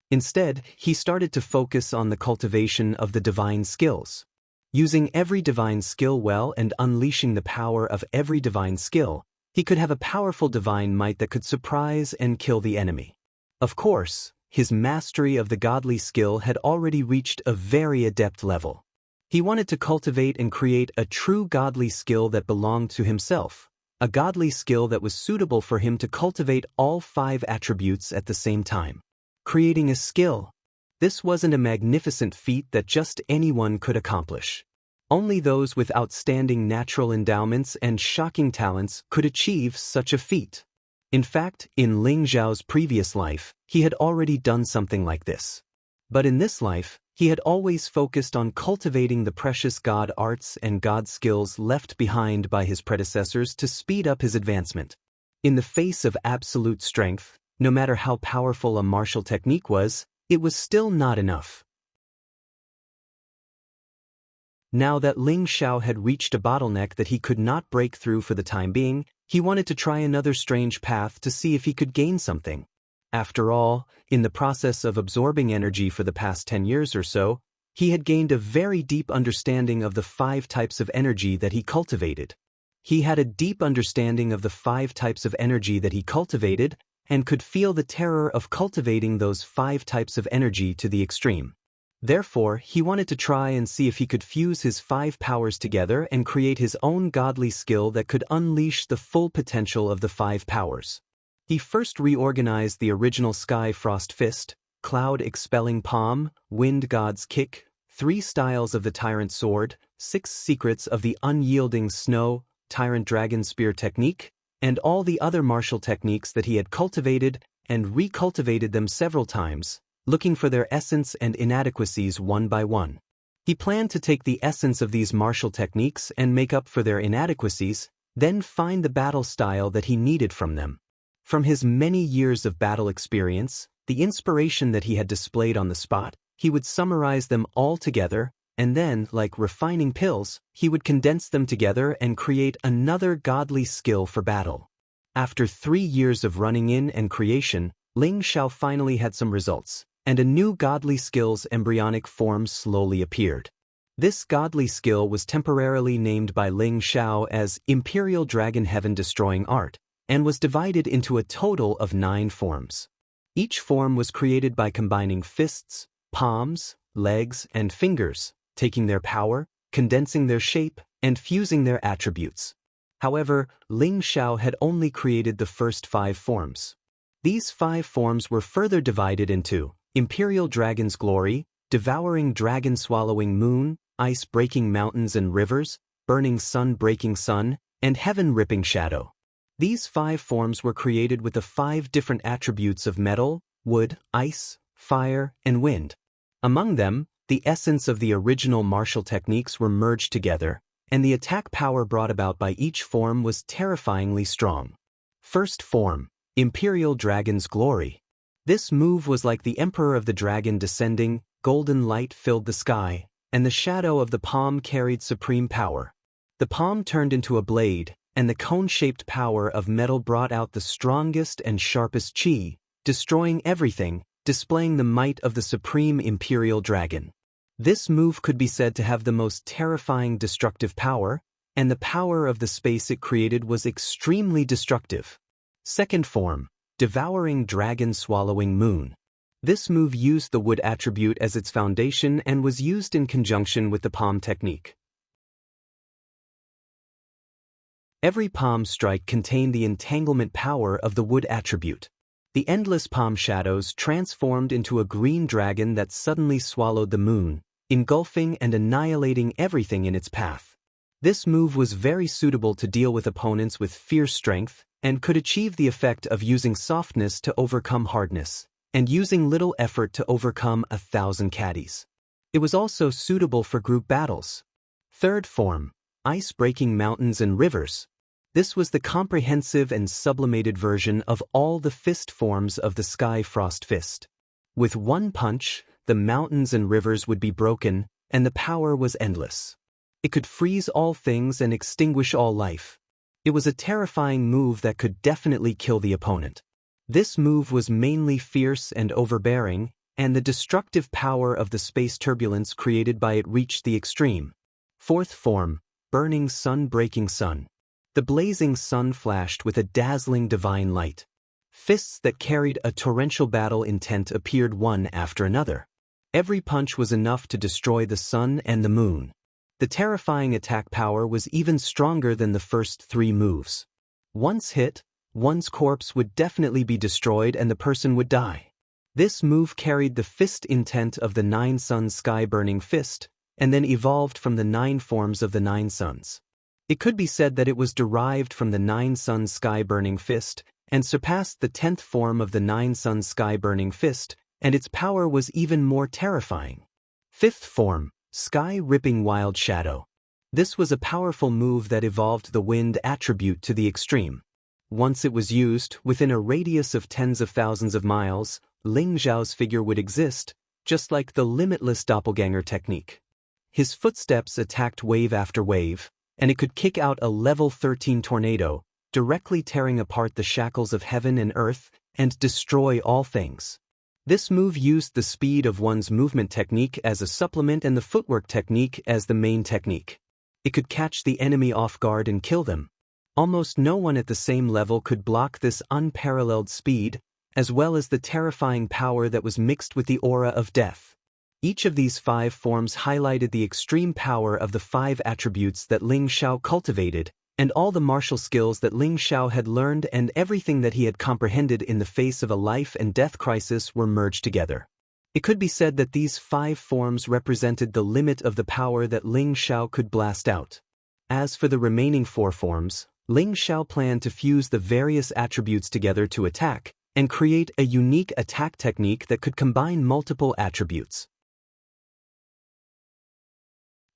Instead, he started to focus on the cultivation of the divine skills. Using every divine skill well and unleashing the power of every divine skill, he could have a powerful divine might that could surprise and kill the enemy. Of course, his mastery of the godly skill had already reached a very adept level. He wanted to cultivate and create a true godly skill that belonged to himself, a godly skill that was suitable for him to cultivate all 5 attributes at the same time. Creating a skill. This wasn't a magnificent feat that just anyone could accomplish. Only those with outstanding natural endowments and shocking talents could achieve such a feat. In fact, in Ling Zhao's previous life, he had already done something like this. But in this life, he had always focused on cultivating the precious god arts and god skills left behind by his predecessors to speed up his advancement. In the face of absolute strength, no matter how powerful a martial technique was, it was still not enough. Now that Ling Xiao had reached a bottleneck that he could not break through for the time being, he wanted to try another strange path to see if he could gain something. After all, in the process of absorbing energy for the past 10 years or so, he had gained a very deep understanding of the 5 types of energy that he cultivated. He had a deep understanding of the 5 types of energy that he cultivated and could feel the terror of cultivating those 5 types of energy to the extreme. Therefore, he wanted to try and see if he could fuse his 5 powers together and create his own godly skill that could unleash the full potential of the 5 powers. He first reorganized the original Sky Frost Fist, Cloud Expelling Palm, Wind God's Kick, 3 styles of the Tyrant Sword, 6 secrets of the Unyielding Snow, Tyrant Dragon Spear technique, and all the other martial techniques that he had cultivated and recultivated them several times, looking for their essence and inadequacies one by one. He planned to take the essence of these martial techniques and make up for their inadequacies, then find the battle style that he needed from them. From his many years of battle experience, the inspiration that he had displayed on the spot, he would summarize them all together, and then, like refining pills, he would condense them together and create another godly skill for battle. After 3 years of running in and creation, Ling Xiao finally had some results, and a new godly skill's embryonic form slowly appeared. This godly skill was temporarily named by Ling Xiao as Imperial Dragon Heaven Destroying Art, and was divided into a total of 9 forms. Each form was created by combining fists, palms, legs, and fingers, taking their power, condensing their shape, and fusing their attributes. However, Ling Xiao had only created the first 5 forms. These 5 forms were further divided into Imperial Dragon's Glory, Devouring Dragon Swallowing Moon, Ice Breaking Mountains and Rivers, Burning Sun Breaking Sun, and Heaven Ripping Shadow. These 5 forms were created with the 5 different attributes of metal, wood, ice, fire, and wind. Among them, the essence of the original martial techniques were merged together, and the attack power brought about by each form was terrifyingly strong. First form, Imperial Dragon's Glory. This move was like the Emperor of the Dragon descending, golden light filled the sky, and the shadow of the palm carried supreme power. The palm turned into a blade, and the cone-shaped power of metal brought out the strongest and sharpest chi, destroying everything, displaying the might of the supreme Imperial Dragon. This move could be said to have the most terrifying destructive power, and the power of the space it created was extremely destructive. Second form, Devouring Dragon Swallowing Moon. This move used the wood attribute as its foundation and was used in conjunction with the palm technique. Every palm strike contained the entanglement power of the wood attribute. The endless palm shadows transformed into a green dragon that suddenly swallowed the moon, engulfing and annihilating everything in its path. This move was very suitable to deal with opponents with fierce strength, and could achieve the effect of using softness to overcome hardness, and using little effort to overcome 1,000 caddies. It was also suitable for group battles. Third form, Ice Breaking Mountains and Rivers. This was the comprehensive and sublimated version of all the fist forms of the Sky Frost Fist. With one punch, the mountains and rivers would be broken, and the power was endless. It could freeze all things and extinguish all life. It was a terrifying move that could definitely kill the opponent. This move was mainly fierce and overbearing, and the destructive power of the space turbulence created by it reached the extreme. Fourth form, Burning Sun Breaking Sun. The blazing sun flashed with a dazzling divine light. Fists that carried a torrential battle intent appeared one after another. Every punch was enough to destroy the sun and the moon. The terrifying attack power was even stronger than the first 3 moves. Once hit, one's corpse would definitely be destroyed and the person would die. This move carried the fist intent of the 9 Sun Sky Burning Fist, and then evolved from the 9 forms of the 9 suns. It could be said that it was derived from the 9 sun sky-burning fist, and surpassed the 10th form of the 9 sun sky-burning fist, and its power was even more terrifying. 5th form, sky-ripping wild shadow. This was a powerful move that evolved the wind attribute to the extreme. Once it was used, within a radius of tens of thousands of miles, Ling Xiao's figure would exist, just like the limitless doppelganger technique. His footsteps attacked wave after wave, and it could kick out a level 13 tornado, directly tearing apart the shackles of heaven and earth, and destroy all things. This move used the speed of one's movement technique as a supplement and the footwork technique as the main technique. It could catch the enemy off guard and kill them. Almost no one at the same level could block this unparalleled speed, as well as the terrifying power that was mixed with the aura of death. Each of these 5 forms highlighted the extreme power of the 5 attributes that Ling Xiao cultivated, and all the martial skills that Ling Xiao had learned and everything that he had comprehended in the face of a life and death crisis were merged together. It could be said that these 5 forms represented the limit of the power that Ling Xiao could blast out. As for the remaining 4 forms, Ling Xiao planned to fuse the various attributes together to attack, and create a unique attack technique that could combine multiple attributes.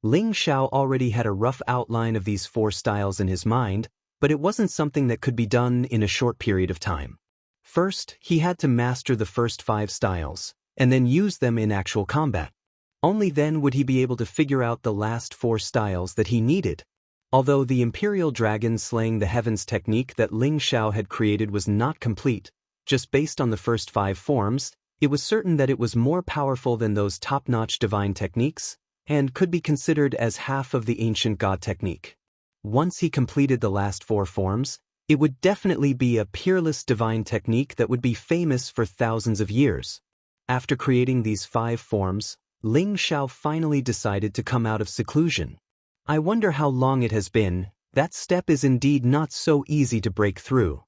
Ling Xiao already had a rough outline of these 4 styles in his mind, but it wasn't something that could be done in a short period of time. First, he had to master the first 5 styles, and then use them in actual combat. Only then would he be able to figure out the last 4 styles that he needed. Although the Imperial Dragon slaying the heavens technique that Ling Xiao had created was not complete, just based on the first 5 forms, it was certain that it was more powerful than those top-notch divine techniques, and could be considered as half of the ancient god technique. Once he completed the last 4 forms, it would definitely be a peerless divine technique that would be famous for thousands of years. After creating these 5 forms, Ling Xiao finally decided to come out of seclusion. I wonder how long it has been. That step is indeed not so easy to break through.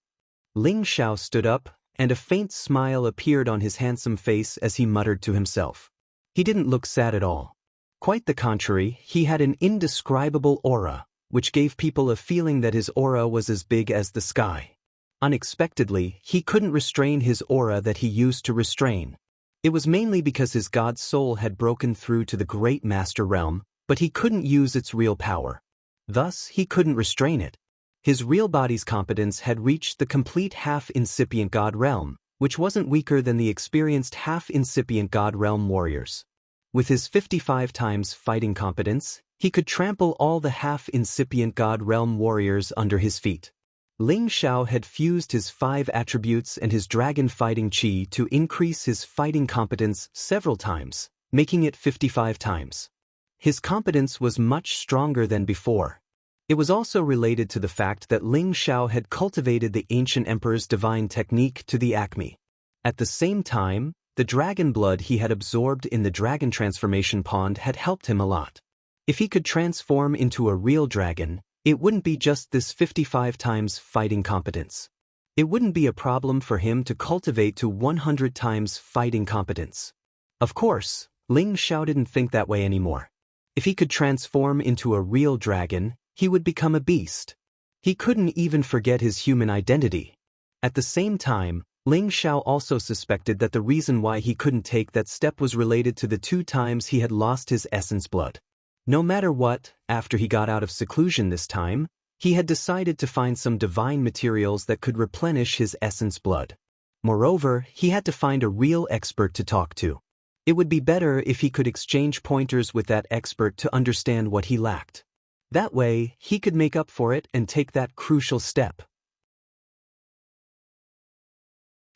Ling Xiao stood up, and a faint smile appeared on his handsome face as he muttered to himself. He didn't look sad at all. Quite the contrary, he had an indescribable aura, which gave people a feeling that his aura was as big as the sky. Unexpectedly, he couldn't restrain his aura that he used to restrain. It was mainly because his god soul had broken through to the great master realm, but he couldn't use its real power. Thus, he couldn't restrain it. His real body's competence had reached the complete half-incipient god realm, which wasn't weaker than the experienced half-incipient god realm warriors. With his 55 times fighting competence, he could trample all the half-incipient god realm warriors under his feet. Ling Xiao had fused his 5 attributes and his dragon fighting chi to increase his fighting competence several times, making it 55 times. His competence was much stronger than before. It was also related to the fact that Ling Xiao had cultivated the ancient emperor's divine technique to the acme. At the same time, the dragon blood he had absorbed in the dragon transformation pond had helped him a lot. If he could transform into a real dragon, it wouldn't be just this 55 times fighting competence. It wouldn't be a problem for him to cultivate to 100 times fighting competence. Of course, Ling Xiao didn't think that way anymore. If he could transform into a real dragon, he would become a beast. He couldn't even forget his human identity. At the same time, Ling Xiao also suspected that the reason why he couldn't take that step was related to the 2 times he had lost his essence blood. No matter what, after he got out of seclusion this time, he had decided to find some divine materials that could replenish his essence blood. Moreover, he had to find a real expert to talk to. It would be better if he could exchange pointers with that expert to understand what he lacked. That way, he could make up for it and take that crucial step.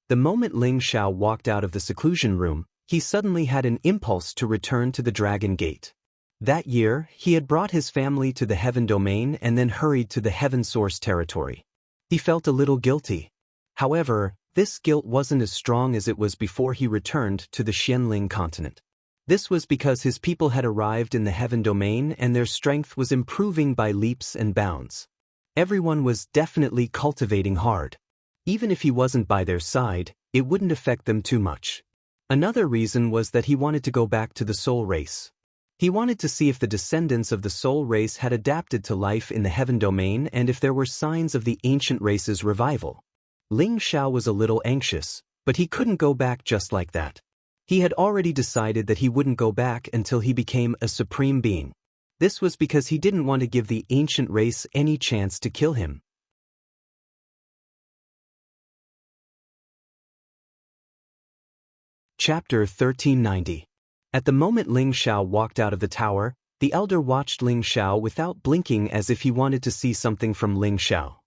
The moment Ling Xiao walked out of the seclusion room, he suddenly had an impulse to return to the Dragon Gate. That year, he had brought his family to the Heaven Domain and then hurried to the Heaven Source territory. He felt a little guilty. However, this guilt wasn't as strong as it was before he returned to the Xianling continent. This was because his people had arrived in the Heaven Domain and their strength was improving by leaps and bounds. Everyone was definitely cultivating hard. Even if he wasn't by their side, it wouldn't affect them too much. Another reason was that he wanted to go back to the soul race. He wanted to see if the descendants of the soul race had adapted to life in the heaven domain and if there were signs of the ancient race's revival. Ling Xiao was a little anxious, but he couldn't go back just like that. He had already decided that he wouldn't go back until he became a supreme being. This was because he didn't want to give the ancient race any chance to kill him. Chapter 1390. At the moment Ling Xiao walked out of the tower, the elder watched Ling Xiao without blinking as if he wanted to see something from Ling Xiao.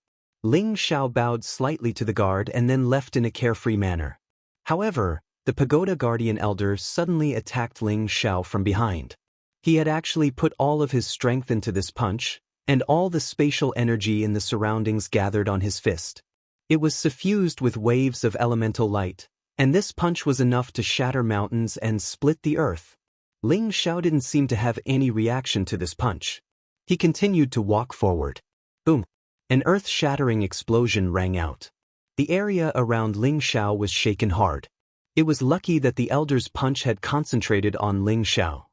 Ling Xiao bowed slightly to the guard and then left in a carefree manner. However, the pagoda guardian elder suddenly attacked Ling Xiao from behind. He had actually put all of his strength into this punch, and all the spatial energy in the surroundings gathered on his fist. It was suffused with waves of elemental light, and this punch was enough to shatter mountains and split the earth. Ling Xiao didn't seem to have any reaction to this punch. He continued to walk forward. Boom! An earth-shattering explosion rang out. The area around Ling Xiao was shaken hard. It was lucky that the elder's punch had concentrated on Ling Xiao.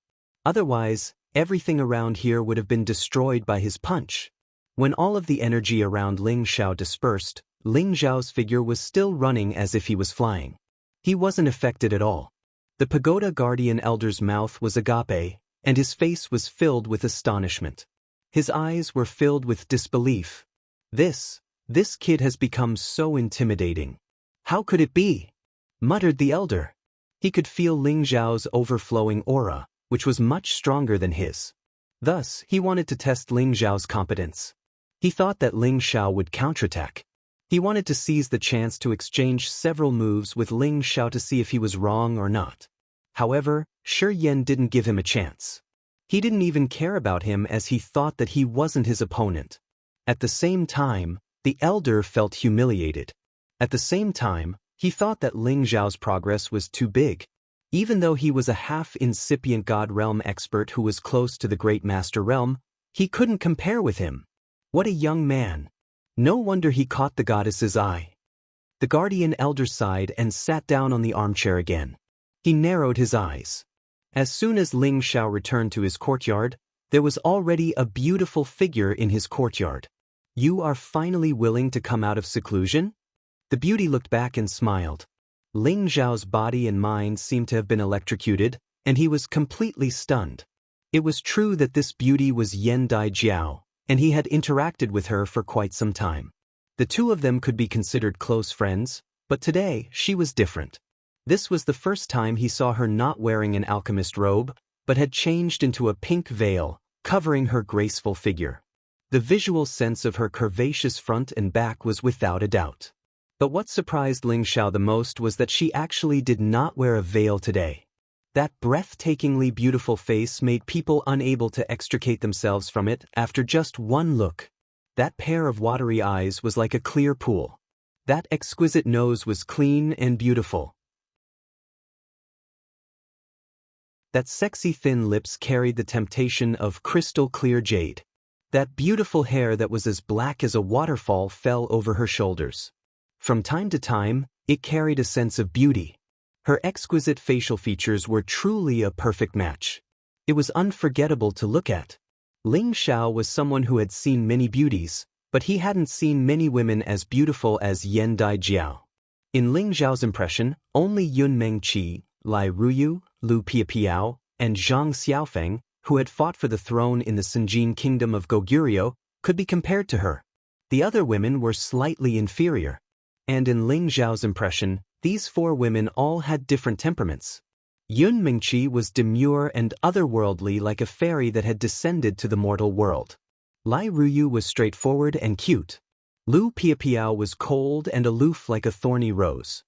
Otherwise, everything around here would have been destroyed by his punch. When all of the energy around Ling Xiao dispersed, Ling Xiao's figure was still running as if he was flying. He wasn't affected at all. The pagoda guardian elder's mouth was agape, and his face was filled with astonishment. His eyes were filled with disbelief. This kid has become so intimidating. How could it be? Muttered the elder. He could feel Ling Xiao's overflowing aura, which was much stronger than his. Thus, he wanted to test Ling Xiao's competence. He thought that Ling Xiao would counterattack. He wanted to seize the chance to exchange several moves with Ling Xiao to see if he was wrong or not. However, Shi Yan didn't give him a chance. He didn't even care about him as he thought that he wasn't his opponent. At the same time, the elder felt humiliated. At the same time, he thought that Ling Xiao's progress was too big. Even though he was a half-incipient God Realm expert who was close to the Great Master Realm, he couldn't compare with him. What a young man! No wonder he caught the goddess's eye. The guardian elder sighed and sat down on the armchair again. He narrowed his eyes. As soon as Ling Xiao returned to his courtyard, there was already a beautiful figure in his courtyard. You are finally willing to come out of seclusion? The beauty looked back and smiled. Ling Xiao's body and mind seemed to have been electrocuted, and he was completely stunned. It was true that this beauty was Yan Dai Jiao, and he had interacted with her for quite some time. The two of them could be considered close friends, but today she was different. This was the first time he saw her not wearing an alchemist robe, but had changed into a pink veil, covering her graceful figure. The visual sense of her curvaceous front and back was without a doubt. But what surprised Ling Xiao the most was that she actually did not wear a veil today. That breathtakingly beautiful face made people unable to extricate themselves from it after just one look. That pair of watery eyes was like a clear pool. That exquisite nose was clean and beautiful. That sexy thin lips carried the temptation of crystal-clear jade. That beautiful hair that was as black as a waterfall fell over her shoulders. From time to time, it carried a sense of beauty. Her exquisite facial features were truly a perfect match. It was unforgettable to look at. Ling Xiao was someone who had seen many beauties, but he hadn't seen many women as beautiful as Yan Dai Jiao. In Ling Xiao's impression, only Yun Mengqi, Lai Ruyu, Lu Piapiao, and Zhang Xiaofeng, who had fought for the throne in the Sinjin kingdom of Goguryeo, could be compared to her. The other women were slightly inferior. And in Ling Xiao's impression, these four women all had different temperaments. Yun Mingqi was demure and otherworldly like a fairy that had descended to the mortal world. Lai Ruyu was straightforward and cute. Lu Piapiao was cold and aloof like a thorny rose.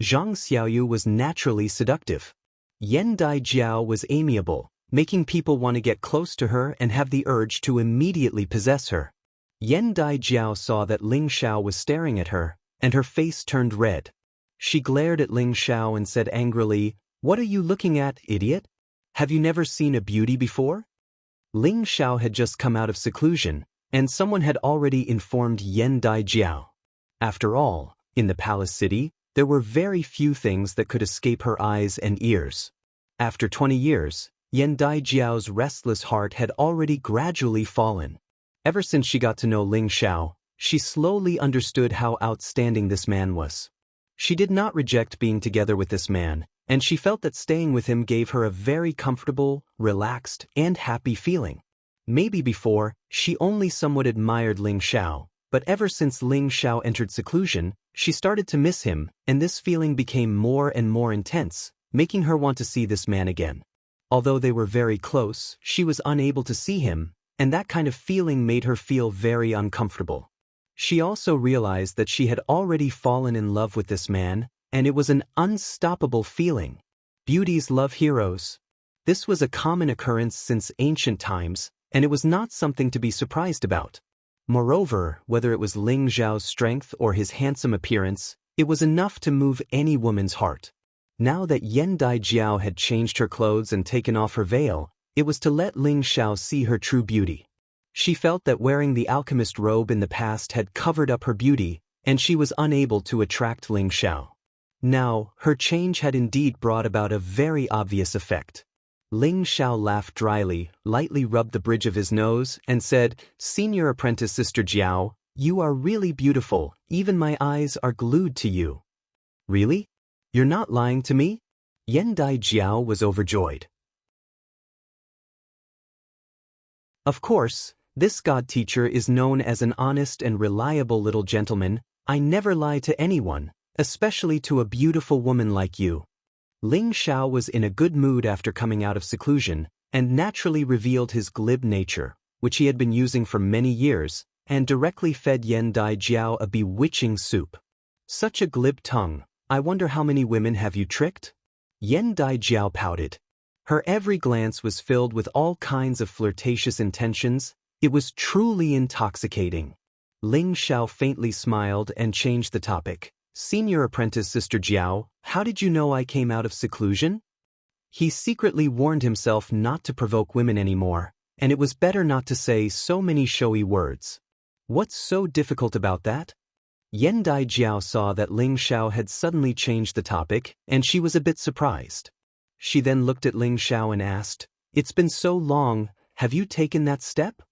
Zhang Xiaoyu was naturally seductive. Yan Dai Jiao was amiable, making people want to get close to her and have the urge to immediately possess her. Yan Dai Jiao saw that Ling Xiao was staring at her, and her face turned red. She glared at Ling Xiao and said angrily, "What are you looking at, idiot? Have you never seen a beauty before?" Ling Xiao had just come out of seclusion, and someone had already informed Yan Dai Jiao. After all, in the palace city, there were very few things that could escape her eyes and ears. After 20 years, Yan Daijiao's restless heart had already gradually fallen. Ever since she got to know Ling Xiao, she slowly understood how outstanding this man was. She did not reject being together with this man, and she felt that staying with him gave her a very comfortable, relaxed, and happy feeling. Maybe before, she only somewhat admired Ling Xiao, but ever since Ling Xiao entered seclusion, she started to miss him, and this feeling became more and more intense, making her want to see this man again. Although they were very close, she was unable to see him, and that kind of feeling made her feel very uncomfortable. She also realized that she had already fallen in love with this man, and it was an unstoppable feeling. Beauties love heroes. This was a common occurrence since ancient times, and it was not something to be surprised about. Moreover, whether it was Ling Xiao's strength or his handsome appearance, it was enough to move any woman's heart. Now that Yan Daijiao had changed her clothes and taken off her veil, it was to let Ling Xiao see her true beauty. She felt that wearing the alchemist robe in the past had covered up her beauty, and she was unable to attract Ling Xiao. Now, her change had indeed brought about a very obvious effect. Ling Xiao laughed dryly, lightly rubbed the bridge of his nose, and said, "Senior apprentice Sister Jiao, you are really beautiful, even my eyes are glued to you." "Really? You're not lying to me?" Yan Daijiao was overjoyed. Of course, this god teacher is known as an honest and reliable little gentleman. I never lie to anyone, especially to a beautiful woman like you. Ling Xiao was in a good mood after coming out of seclusion, and naturally revealed his glib nature, which he had been using for many years, and directly fed Yan Daijiao a bewitching soup. "Such a glib tongue, I wonder how many women have you tricked?" Yan Daijiao pouted. Her every glance was filled with all kinds of flirtatious intentions. It was truly intoxicating. Ling Xiao faintly smiled and changed the topic. "Senior apprentice Sister Jiao, how did you know I came out of seclusion?" He secretly warned himself not to provoke women anymore, and it was better not to say so many showy words. What's so difficult about that? Yan Daijiao saw that Ling Xiao had suddenly changed the topic, and she was a bit surprised. She then looked at Ling Xiao and asked, "It's been so long, have you taken that step?"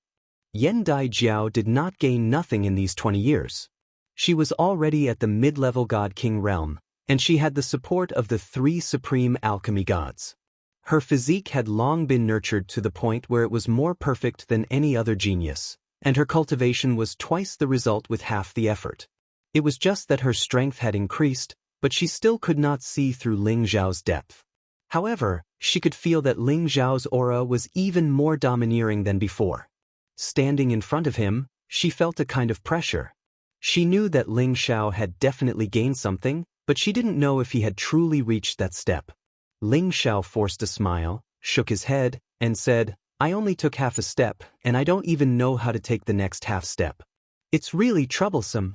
Yan Daijiao did not gain nothing in these 20 years. She was already at the mid-level God-King realm, and she had the support of the 3 supreme alchemy gods. Her physique had long been nurtured to the point where it was more perfect than any other genius, and her cultivation was twice the result with half the effort. It was just that her strength had increased, but she still could not see through Ling Xiao's depth. However, she could feel that Ling Xiao's aura was even more domineering than before. Standing in front of him, she felt a kind of pressure. She knew that Ling Xiao had definitely gained something, but she didn't know if he had truly reached that step. Ling Xiao forced a smile, shook his head, and said, "I only took half a step, and I don't even know how to take the next half step. It's really troublesome."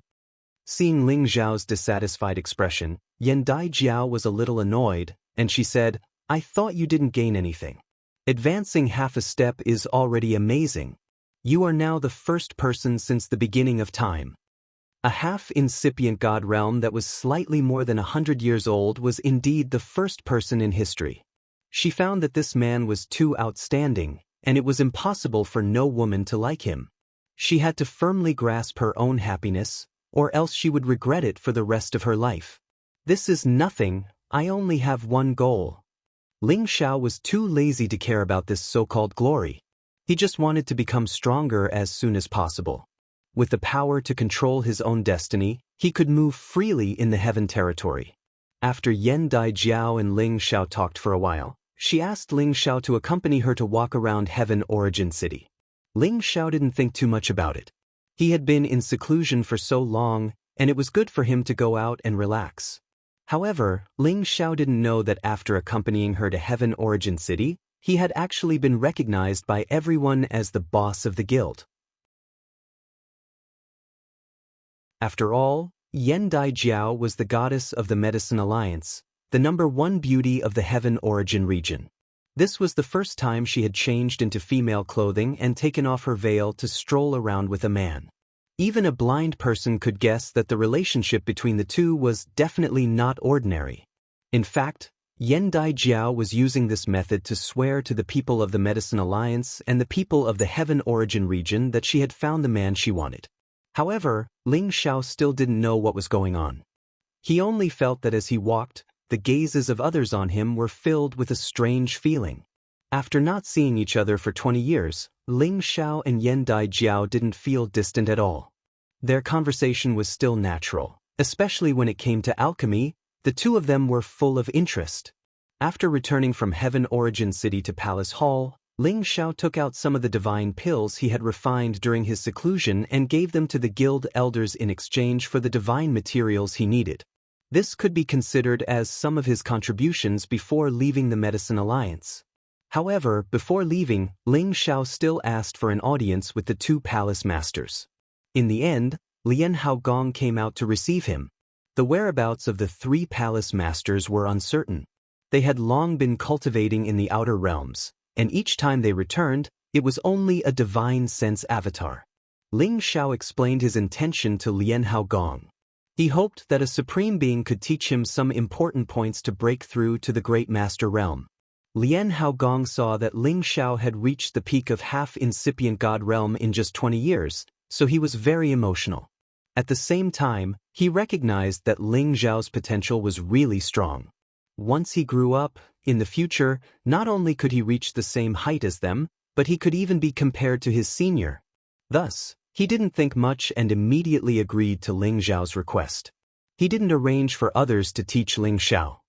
Seeing Ling Xiao's dissatisfied expression, Yan Daijiao was a little annoyed, and she said, "I thought you didn't gain anything. Advancing half a step is already amazing. You are now the first person since the beginning of time." A half-incipient god realm that was slightly more than 100 years old was indeed the first person in history. She found that this man was too outstanding, and it was impossible for no woman to like him. She had to firmly grasp her own happiness, or else she would regret it for the rest of her life. "This is nothing, I only have one goal." Ling Xiao was too lazy to care about this so-called glory. He just wanted to become stronger as soon as possible. With the power to control his own destiny, he could move freely in the heaven territory. After Yan Daijiao and Ling Xiao talked for a while, she asked Ling Xiao to accompany her to walk around Heaven Origin City. Ling Xiao didn't think too much about it. He had been in seclusion for so long, and it was good for him to go out and relax. However, Ling Xiao didn't know that after accompanying her to Heaven Origin City, he had actually been recognized by everyone as the boss of the guild. After all, Yan Daijiao was the goddess of the Medicine Alliance, the #1 beauty of the Heaven Origin region. This was the first time she had changed into female clothing and taken off her veil to stroll around with a man. Even a blind person could guess that the relationship between the two was definitely not ordinary. In fact, Yan Daijiao was using this method to swear to the people of the Medicine Alliance and the people of the Heaven Origin region that she had found the man she wanted. However, Ling Xiao still didn't know what was going on. He only felt that as he walked, the gazes of others on him were filled with a strange feeling. After not seeing each other for 20 years, Ling Xiao and Yan Daijiao didn't feel distant at all. Their conversation was still natural, especially when it came to alchemy. The two of them were full of interest. After returning from Heaven Origin City to Palace Hall, Ling Xiao took out some of the divine pills he had refined during his seclusion and gave them to the guild elders in exchange for the divine materials he needed. This could be considered as some of his contributions before leaving the Medicine Alliance. However, before leaving, Ling Xiao still asked for an audience with the two palace masters. In the end, Lian Haogong came out to receive him. The whereabouts of the three palace masters were uncertain. They had long been cultivating in the outer realms, and each time they returned, it was only a divine sense avatar. Ling Xiao explained his intention to Lian Haogong. He hoped that a supreme being could teach him some important points to break through to the great master realm. Lian Haogong saw that Ling Xiao had reached the peak of half-incipient god realm in just 20 years, so he was very emotional. At the same time, he recognized that Ling Xiao's potential was really strong. Once he grew up, in the future, not only could he reach the same height as them, but he could even be compared to his senior. Thus, he didn't think much and immediately agreed to Ling Xiao's request. He didn't arrange for others to teach Ling Xiao.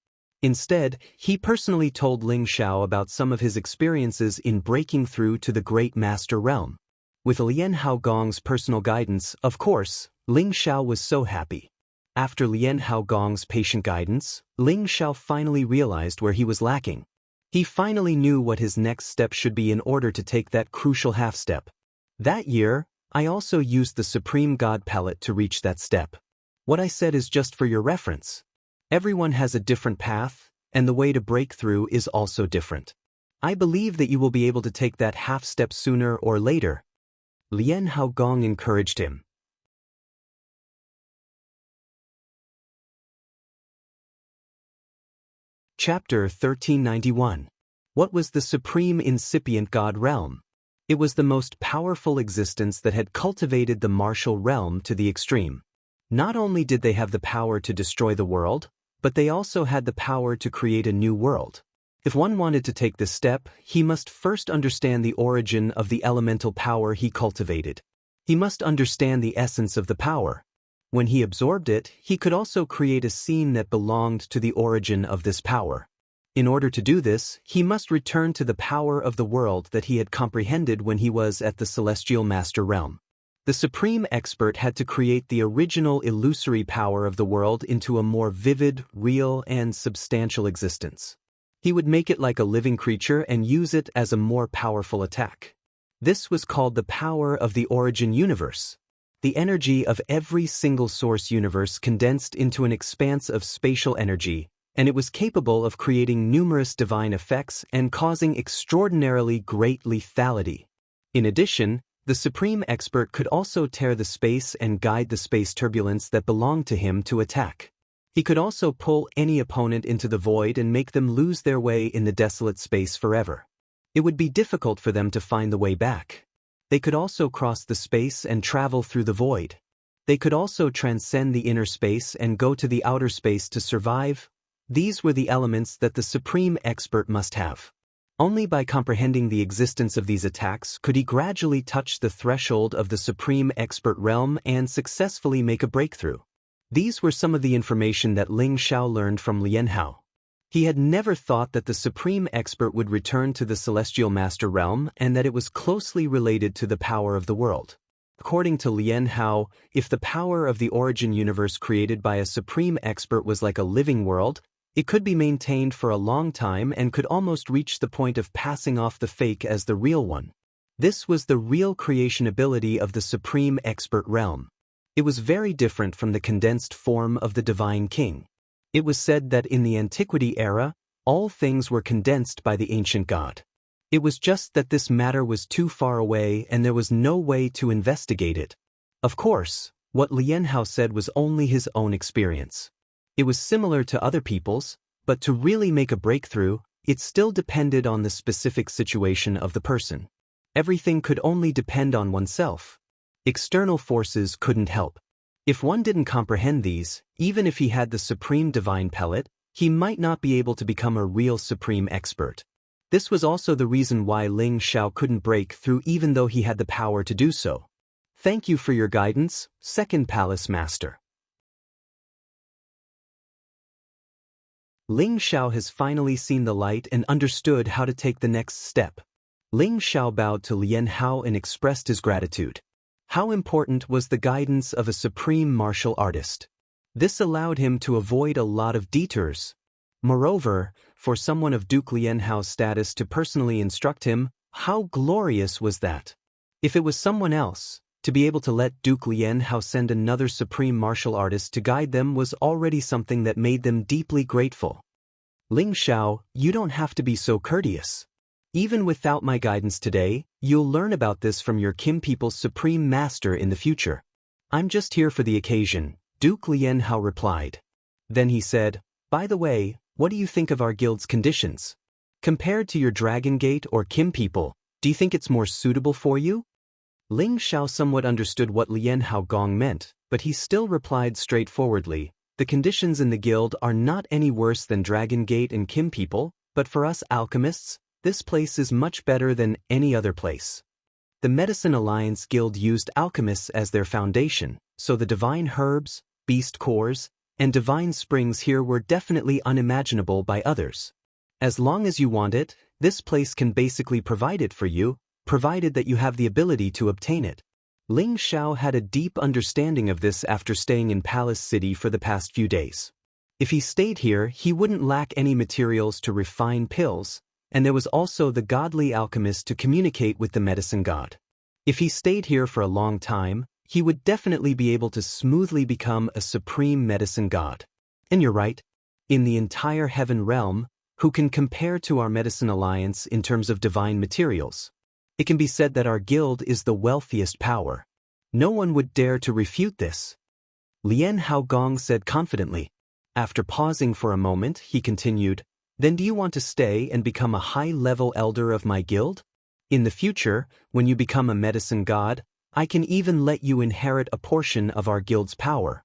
Instead, he personally told Ling Xiao about some of his experiences in breaking through to the great master realm. With Lian Haogong's personal guidance, of course, Ling Xiao was so happy. After Lian Haogong's patient guidance, Ling Xiao finally realized where he was lacking. He finally knew what his next step should be in order to take that crucial half-step. That year, I also used the Supreme God Palette to reach that step. What I said is just for your reference. Everyone has a different path, and the way to break through is also different. I believe that you will be able to take that half-step sooner or later. Lian Haogong encouraged him. Chapter 1391. What was the supreme incipient god realm? It was the most powerful existence that had cultivated the martial realm to the extreme. Not only did they have the power to destroy the world, but they also had the power to create a new world. If one wanted to take this step, he must first understand the origin of the elemental power he cultivated. He must understand the essence of the power. When he absorbed it, he could also create a scene that belonged to the origin of this power. In order to do this, he must return to the power of the world that he had comprehended when he was at the Celestial Master Realm. The Supreme Expert had to create the original illusory power of the world into a more vivid, real, and substantial existence. He would make it like a living creature and use it as a more powerful attack. This was called the power of the origin universe. The energy of every single source universe condensed into an expanse of spatial energy, and it was capable of creating numerous divine effects and causing extraordinarily great lethality. In addition, the Supreme Expert could also tear the space and guide the space turbulence that belonged to him to attack. He could also pull any opponent into the void and make them lose their way in the desolate space forever. It would be difficult for them to find the way back. They could also cross the space and travel through the void. They could also transcend the inner space and go to the outer space to survive. These were the elements that the Supreme Expert must have. Only by comprehending the existence of these attacks could he gradually touch the threshold of the Supreme Expert realm and successfully make a breakthrough. These were some of the information that Ling Xiao learned from Lian Hao. He had never thought that the Supreme Expert would return to the Celestial Master Realm and that it was closely related to the power of the world. According to Lian Hao, if the power of the origin universe created by a Supreme Expert was like a living world, it could be maintained for a long time and could almost reach the point of passing off the fake as the real one. This was the real creation ability of the Supreme Expert realm. It was very different from the condensed form of the Divine King. It was said that in the Antiquity era, all things were condensed by the ancient god. It was just that this matter was too far away and there was no way to investigate it. Of course, what Lian Hao said was only his own experience. It was similar to other people's, But to really make a breakthrough, it still depended on the specific situation of the person. Everything could only depend on oneself. External forces couldn't help. If one didn't comprehend these, even if he had the supreme divine pellet, he might not be able to become a real supreme expert. This was also the reason why Ling Xiao couldn't break through even though he had the power to do so. Thank you for your guidance, Second Palace Master. Ling Xiao has finally seen the light and understood how to take the next step. Ling Xiao bowed to Lian Hao and expressed his gratitude. How important was the guidance of a supreme martial artist? This allowed him to avoid a lot of detours. Moreover, for someone of Duke Lian Hao's status to personally instruct him, how glorious was that? If it was someone else, to be able to let Duke Lian Hao send another supreme martial artist to guide them was already something that made them deeply grateful. Ling Xiao, you don't have to be so courteous. Even without my guidance today, you'll learn about this from your Kim people's supreme master in the future. I'm just here for the occasion, Duke Lian Hao replied. Then he said, by the way, what do you think of our guild's conditions? Compared to your Dragon Gate or Kim people, do you think it's more suitable for you? Ling Xiao somewhat understood what Lian Hao Gong meant, but he still replied straightforwardly, the conditions in the guild are not any worse than Dragon Gate and Kim people, but for us alchemists, this place is much better than any other place. The Medicine Alliance Guild used alchemists as their foundation, so the divine herbs, beast cores, and divine springs here were definitely unimaginable by others. As long as you want it, this place can basically provide it for you, provided that you have the ability to obtain it. Ling Xiao had a deep understanding of this after staying in Palace City for the past few days. If he stayed here, he wouldn't lack any materials to refine pills, and there was also the godly alchemist to communicate with the medicine god. If he stayed here for a long time, he would definitely be able to smoothly become a supreme medicine god. And you're right. In the entire heaven realm, who can compare to our Medicine Alliance in terms of divine materials? It can be said that our guild is the wealthiest power. No one would dare to refute this. Lian Hao Gong said confidently. After pausing for a moment, he continued, then do you want to stay and become a high-level elder of my guild? In the future, when you become a medicine god, I can even let you inherit a portion of our guild's power.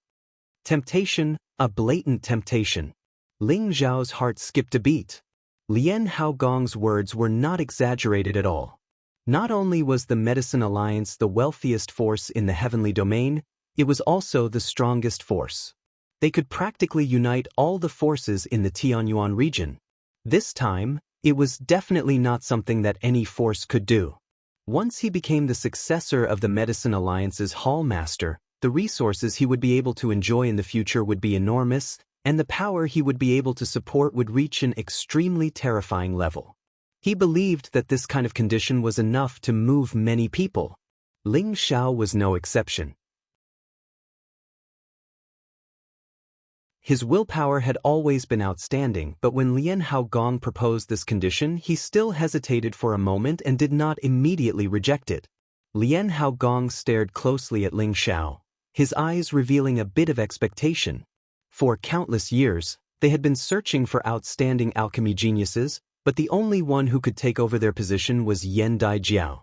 Temptation, a blatant temptation. Ling Zhao's heart skipped a beat. Lian Hao Gong's words were not exaggerated at all. Not only was the Medicine Alliance the wealthiest force in the heavenly domain, it was also the strongest force. They could practically unite all the forces in the Tianyuan region. This time, it was definitely not something that any force could do. Once he became the successor of the Medicine Alliance's Hall Master, the resources he would be able to enjoy in the future would be enormous, and the power he would be able to support would reach an extremely terrifying level. He believed that this kind of condition was enough to move many people. Ling Xiao was no exception. His willpower had always been outstanding, but when Lian Hao Gong proposed this condition, he still hesitated for a moment and did not immediately reject it. Lian Hao Gong stared closely at Ling Xiao, his eyes revealing a bit of expectation. For countless years, they had been searching for outstanding alchemy geniuses, but the only one who could take over their position was Yan Daijiao.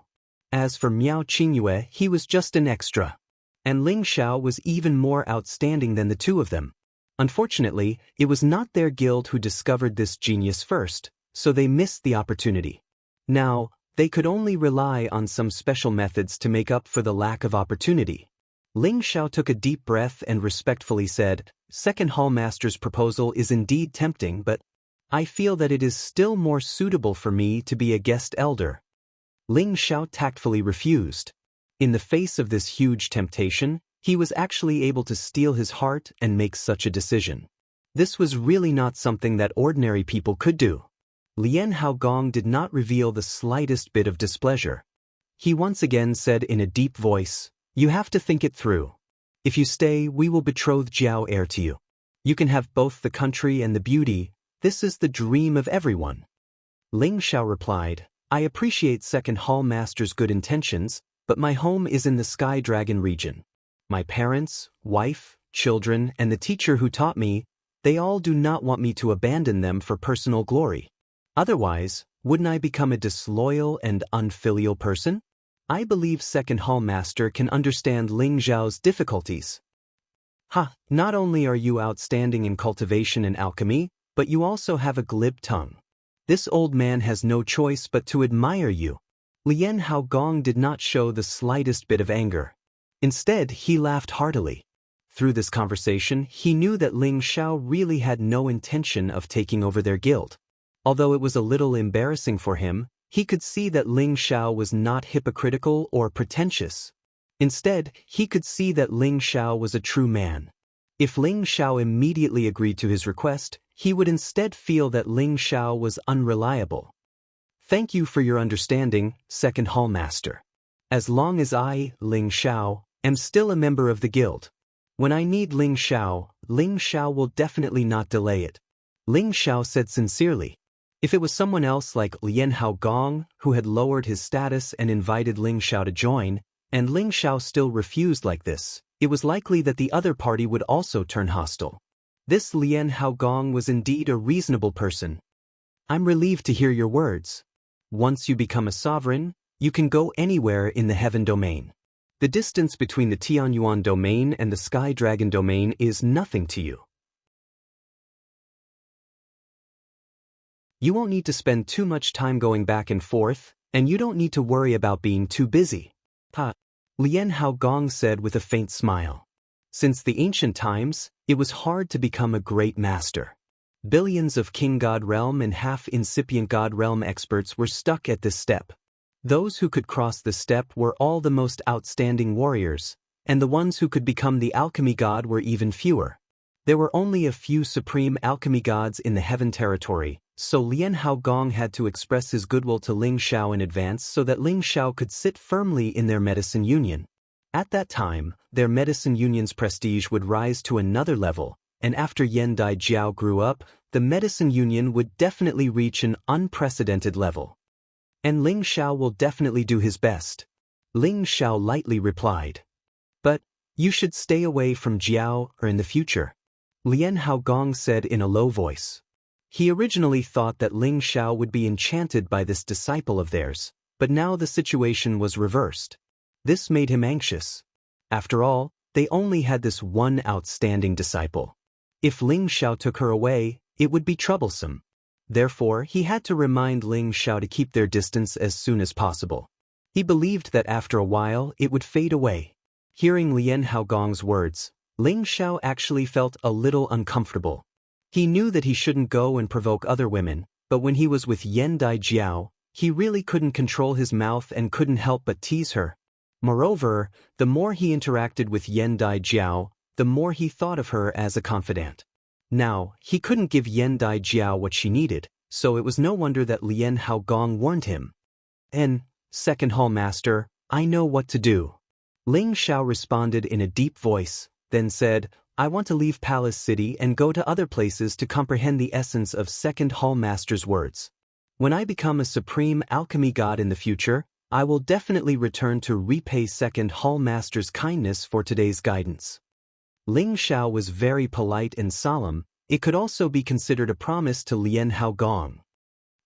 As for Miao Qingyue, he was just an extra. And Ling Xiao was even more outstanding than the two of them. Unfortunately, it was not their guild who discovered this genius first, so they missed the opportunity. Now, they could only rely on some special methods to make up for the lack of opportunity. Ling Xiao took a deep breath and respectfully said, Second Hall Master's proposal is indeed tempting, but I feel that it is still more suitable for me to be a guest elder. Ling Xiao tactfully refused. In the face of this huge temptation, he was actually able to steel his heart and make such a decision. This was really not something that ordinary people could do. Lian Hao Gong did not reveal the slightest bit of displeasure. He once again said in a deep voice, You have to think it through. If you stay, we will betroth Jiao heir to you. You can have both the country and the beauty. This is the dream of everyone. Ling Xiao replied, I appreciate Second Hall Master's good intentions, but my home is in the Sky Dragon region. My parents, wife, children, and the teacher who taught me, They all do not want me to abandon them for personal glory. Otherwise, wouldn't I become a disloyal and unfilial person? I believe Second Hall Master can understand Ling Zhao's difficulties. Not only are you outstanding in cultivation and alchemy, but you also have a glib tongue. This old man has no choice but to admire you. Lien Haogong did not show the slightest bit of anger. Instead, he laughed heartily. Through this conversation, he knew that Ling Xiao really had no intention of taking over their guild. Although it was a little embarrassing for him, he could see that Ling Xiao was not hypocritical or pretentious. Instead, he could see that Ling Xiao was a true man. If Ling Xiao immediately agreed to his request, he would instead feel that Ling Xiao was unreliable. Thank you for your understanding, Second Hall Master. As long as I, Ling Xiao, am still a member of the guild. When I need Ling Xiao will definitely not delay it. Ling Xiao said sincerely. If it was someone else like Lien Haogong who had lowered his status and invited Ling Xiao to join, and Ling Xiao still refused like this, it was likely that the other party would also turn hostile. This Lien Haogong was indeed a reasonable person. I'm relieved to hear your words. Once you become a sovereign, you can go anywhere in the Heaven Domain. The distance between the Tianyuan Domain and the Sky Dragon Domain is nothing to you. You won't need to spend too much time going back and forth, and you don't need to worry about being too busy. Lien Haogong said with a faint smile. Since the ancient times, it was hard to become a great master. Billions of King God Realm and half-incipient God Realm experts were stuck at this step. Those who could cross the step were all the most outstanding warriors, and the ones who could become the alchemy god were even fewer. There were only a few supreme alchemy gods in the Heaven Territory, so Lien Haogong had to express his goodwill to Ling Xiao in advance so that Ling Xiao could sit firmly in their medicine union. At that time, their medicine union's prestige would rise to another level, and after Yen Dai Jiao grew up, the medicine union would definitely reach an unprecedented level. And Ling Xiao will definitely do his best. Ling Xiao lightly replied. But, you should stay away from Jiao in the future. Lien Haogong said in a low voice. He originally thought that Ling Xiao would be enchanted by this disciple of theirs, but now the situation was reversed. This made him anxious. After all, they only had this one outstanding disciple. If Ling Xiao took her away, it would be troublesome. Therefore, he had to remind Ling Xiao to keep their distance as soon as possible. He believed that after a while it would fade away. Hearing Lien Haogong's words, Ling Xiao actually felt a little uncomfortable. He knew that he shouldn't go and provoke other women, but when he was with Yen Dai Jiao, he really couldn't control his mouth and couldn't help but tease her. Moreover, the more he interacted with Yen Dai Jiao, the more he thought of her as a confidant. Now, he couldn't give Yen Dai Jiao what she needed, so it was no wonder that Lien Haogong warned him. Second Hall Master, I know what to do. Ling Xiao responded in a deep voice, then said, I want to leave Palace City and go to other places to comprehend the essence of Second Hall Master's words. When I become a supreme alchemy god in the future, I will definitely return to repay Second Hall Master's kindness for today's guidance. Ling Xiao was very polite and solemn. It could also be considered a promise to Lien Haogong.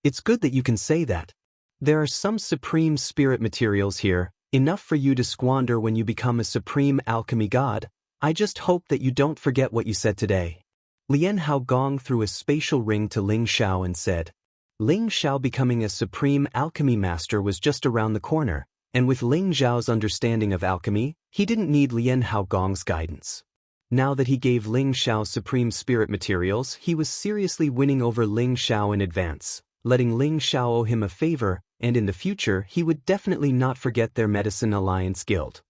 It's good that you can say that. There are some supreme spirit materials here, enough for you to squander when you become a supreme alchemy god. I just hope that you don't forget what you said today. Lien Haogong threw a spatial ring to Ling Xiao and said. Ling Xiao becoming a supreme alchemy master was just around the corner, and with Ling Xiao's understanding of alchemy, he didn't need Lien Haogong's guidance. Now that he gave Ling Xiao supreme spirit materials, he was seriously winning over Ling Xiao in advance, letting Ling Xiao owe him a favor, and in the future he would definitely not forget their Medicine Alliance Guild.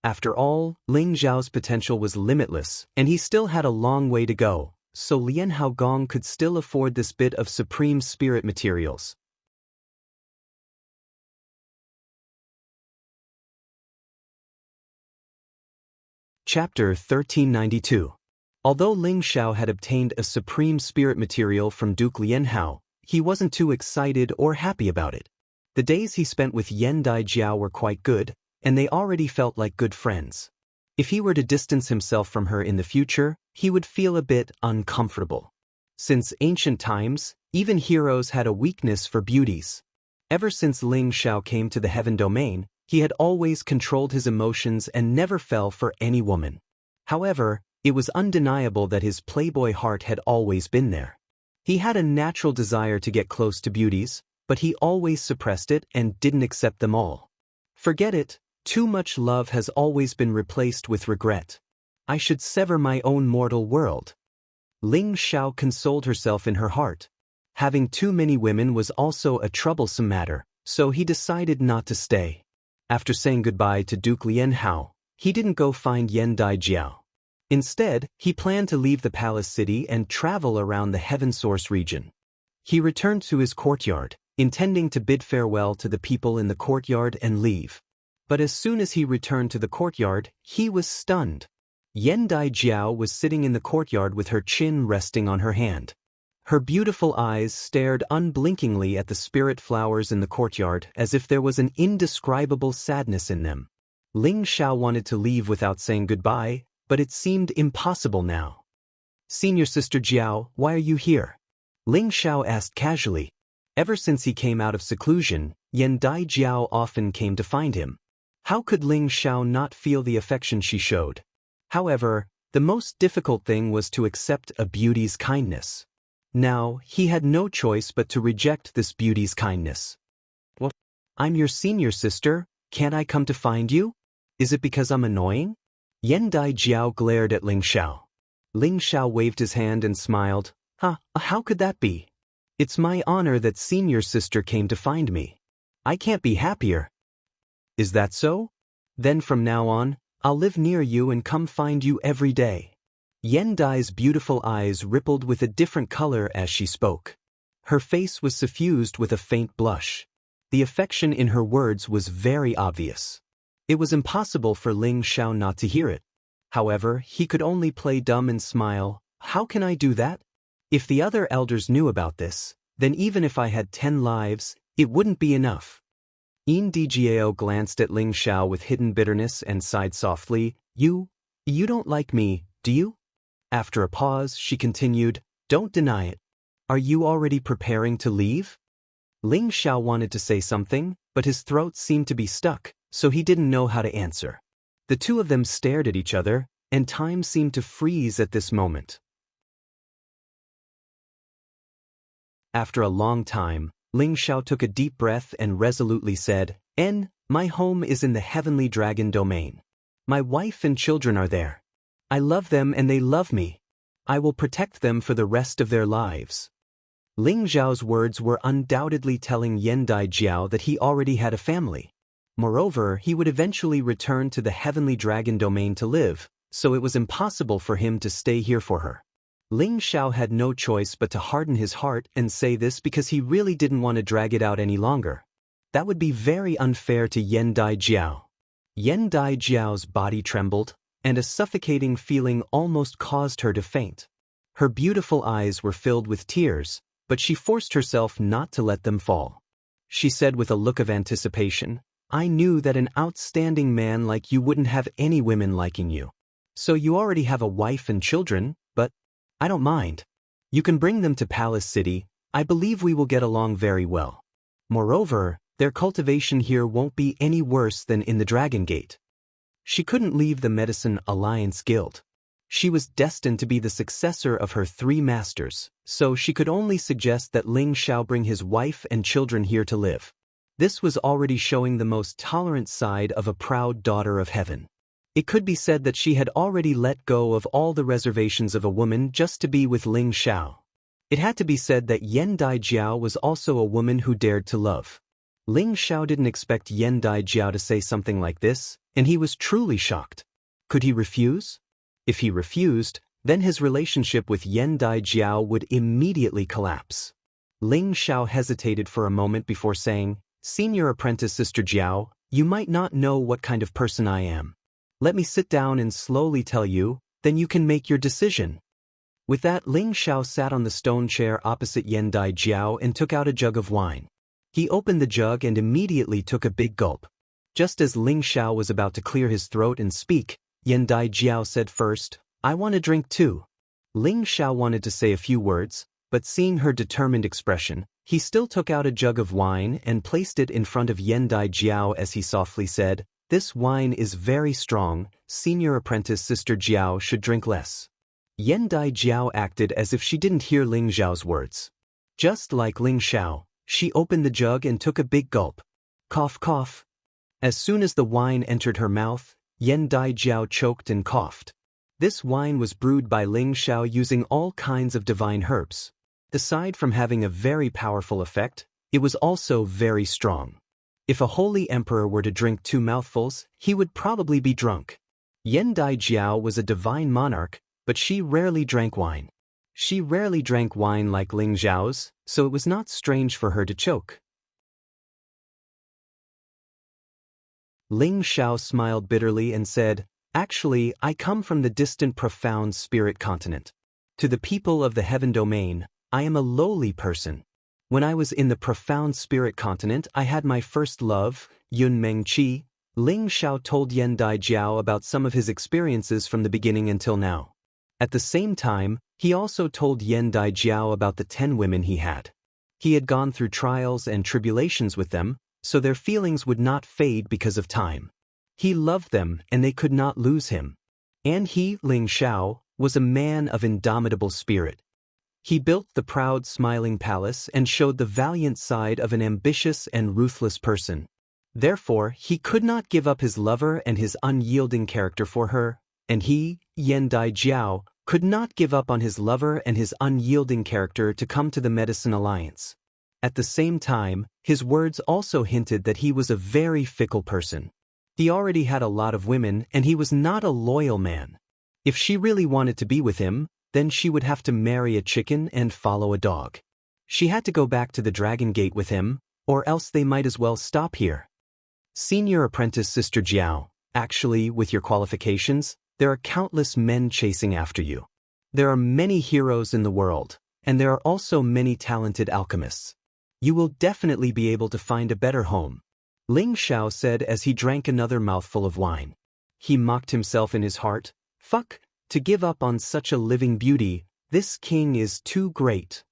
After all, Ling Xiao's potential was limitless, and he still had a long way to go, so Lien Haogong could still afford this bit of supreme spirit materials. Chapter 1392. Although Ling Xiao had obtained a supreme spirit material from Duke Lien Hao, he wasn't too excited or happy about it. The days he spent with Yen Dai Jiao were quite good, and they already felt like good friends. If he were to distance himself from her in the future, he would feel a bit uncomfortable. Since ancient times, even heroes had a weakness for beauties. Ever since Ling Xiao came to the heaven domain, he had always controlled his emotions and never fell for any woman. However, it was undeniable that his playboy heart had always been there. He had a natural desire to get close to beauties, but he always suppressed it and didn't accept them all. Forget it, too much love has always been replaced with regret. I should sever my own mortal world. Ling Xiao consoled herself in her heart. Having too many women was also a troublesome matter, so he decided not to stay. After saying goodbye to Duke Lian Hao, he didn't go find Yan Daijiao. Instead, he planned to leave the palace city and travel around the Heaven Source region. He returned to his courtyard, intending to bid farewell to the people in the courtyard and leave. But as soon as he returned to the courtyard, he was stunned. Yan Daijiao was sitting in the courtyard with her chin resting on her hand. Her beautiful eyes stared unblinkingly at the spirit flowers in the courtyard as if there was an indescribable sadness in them. Ling Xiao wanted to leave without saying goodbye, but it seemed impossible now. "Senior Sister Jiao, why are you here?" Ling Xiao asked casually. Ever since he came out of seclusion, Yan Daijiao often came to find him. How could Ling Xiao not feel the affection she showed? However, the most difficult thing was to accept a beauty's kindness. Now, he had no choice but to reject this beauty's kindness. "Well, I'm your senior sister, can't I come to find you? Is it because I'm annoying?" Yan Daijiao glared at Ling Xiao. Ling Xiao waved his hand and smiled. How could that be? It's my honor that senior sister came to find me. I can't be happier." "Is that so? Then from now on, I'll live near you and come find you every day." Yan Dai's beautiful eyes rippled with a different color as she spoke. Her face was suffused with a faint blush. The affection in her words was very obvious. It was impossible for Ling Xiao not to hear it. However, he could only play dumb and smile. "How can I do that? If the other elders knew about this, then even if I had 10 lives, it wouldn't be enough." Yin Dijiao glanced at Ling Xiao with hidden bitterness and sighed softly. You don't like me, do you?" After a pause, she continued, "Don't deny it. Are you already preparing to leave?" Ling Xiao wanted to say something, but his throat seemed to be stuck, so he didn't know how to answer. The two of them stared at each other, and time seemed to freeze at this moment. After a long time, Ling Xiao took a deep breath and resolutely said, My home is in the heavenly dragon domain. My wife and children are there. I love them and they love me. I will protect them for the rest of their lives." Ling Xiao's words were undoubtedly telling Yan Daijiao that he already had a family. Moreover, he would eventually return to the heavenly dragon domain to live, so it was impossible for him to stay here for her. Ling Xiao had no choice but to harden his heart and say this because he really didn't want to drag it out any longer. That would be very unfair to Yan Daijiao. Yan Daijiao's body trembled, and a suffocating feeling almost caused her to faint. Her beautiful eyes were filled with tears, but she forced herself not to let them fall. She said with a look of anticipation, "I knew that an outstanding man like you wouldn't have any women liking you. So you already have a wife and children, but I don't mind. You can bring them to Palace City. I believe we will get along very well. Moreover, their cultivation here won't be any worse than in the Dragon Gate." She couldn't leave the Medicine Alliance Guild. She was destined to be the successor of her 3 masters, so she could only suggest that Ling Xiao bring his wife and children here to live. This was already showing the most tolerant side of a proud daughter of heaven. It could be said that she had already let go of all the reservations of a woman just to be with Ling Xiao. It had to be said that Yan Daijiao was also a woman who dared to love. Ling Xiao didn't expect Yan Daijiao to say something like this, and he was truly shocked. Could he refuse? If he refused, then his relationship with Yan Daijiao would immediately collapse. Ling Xiao hesitated for a moment before saying, "Senior Apprentice Sister Jiao, you might not know what kind of person I am. Let me sit down and slowly tell you, then you can make your decision." With that, Ling Xiao sat on the stone chair opposite Yan Daijiao and took out a jug of wine. He opened the jug and immediately took a big gulp. Just as Ling Xiao was about to clear his throat and speak, Yan Daijiao said first. I want a drink too. Ling Xiao wanted to say a few words, but seeing her determined expression, he still took out a jug of wine and placed it in front of Yan Daijiao as he softly said, "This wine is very strong, senior apprentice Sister Jiao should drink less." Yan Daijiao acted as if she didn't hear Ling Xiao's words. Just like Ling Xiao, she opened the jug and took a big gulp. Cough, cough. As soon as the wine entered her mouth, Yan Daijiao choked and coughed. This wine was brewed by Ling Xiao using all kinds of divine herbs. Aside from having a very powerful effect, it was also very strong. If a holy emperor were to drink 2 mouthfuls, he would probably be drunk. Yan Daijiao was a divine monarch, but she rarely drank wine. She rarely drank wine like Ling Xiao's, so it was not strange for her to choke. Ling Xiao smiled bitterly and said, "Actually, I come from the distant profound spirit continent. To the people of the heaven domain, I am a lowly person. When I was in the profound spirit continent, I had my first love, Yun Meng Qi." Ling Xiao told Yan Daijiao about some of his experiences from the beginning until now. At the same time, he also told Yan Daijiao about the 10 women he had. He had gone through trials and tribulations with them, so their feelings would not fade because of time. He loved them and they could not lose him. And he, Ling Xiao, was a man of indomitable spirit. He built the proud smiling palace and showed the valiant side of an ambitious and ruthless person. Therefore, he could not give up his lover and his unyielding character for her, and he, Yan Daijiao, could not give up on his lover and his unyielding character to come to the Medicine Alliance. At the same time, his words also hinted that he was a very fickle person. He already had a lot of women and he was not a loyal man. If she really wanted to be with him, then she would have to marry a chicken and follow a dog. She had to go back to the Dragon Gate with him, or else they might as well stop here. Senior apprentice Sister Jiao, actually, with your qualifications, there are countless men chasing after you. There are many heroes in the world, and there are also many talented alchemists. You will definitely be able to find a better home, Ling Xiao said as he drank another mouthful of wine. He mocked himself in his heart. Fuck, to give up on such a living beauty, this king is too great.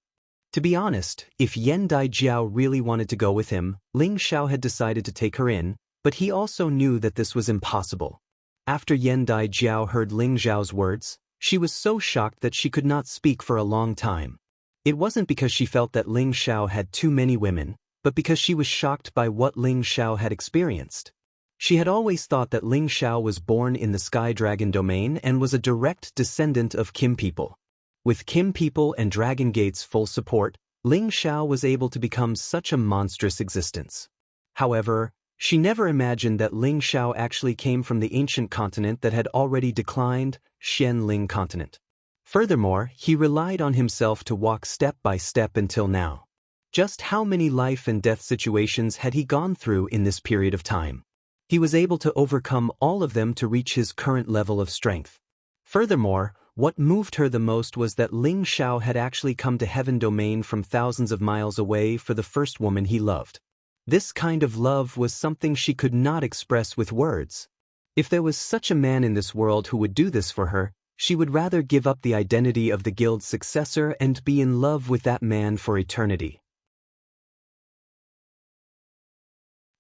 To be honest, if Yan Daijiao really wanted to go with him, Ling Xiao had decided to take her in, but he also knew that this was impossible. After Yan Daijiao heard Ling Xiao's words, she was so shocked that she could not speak for a long time. It wasn't because she felt that Ling Xiao had too many women, but because she was shocked by what Ling Xiao had experienced. She had always thought that Ling Xiao was born in the Sky Dragon domain and was a direct descendant of Kim people. With Kim people and Dragon Gate's full support, Ling Xiao was able to become such a monstrous existence. However, she never imagined that Ling Xiao actually came from the ancient continent that had already declined, Xianling continent. Furthermore, he relied on himself to walk step by step until now. Just how many life and death situations had he gone through in this period of time? He was able to overcome all of them to reach his current level of strength. Furthermore, what moved her the most was that Ling Xiao had actually come to Heaven Domain from thousands of miles away for the first woman he loved. This kind of love was something she could not express with words. If there was such a man in this world who would do this for her, she would rather give up the identity of the guild's successor and be in love with that man for eternity.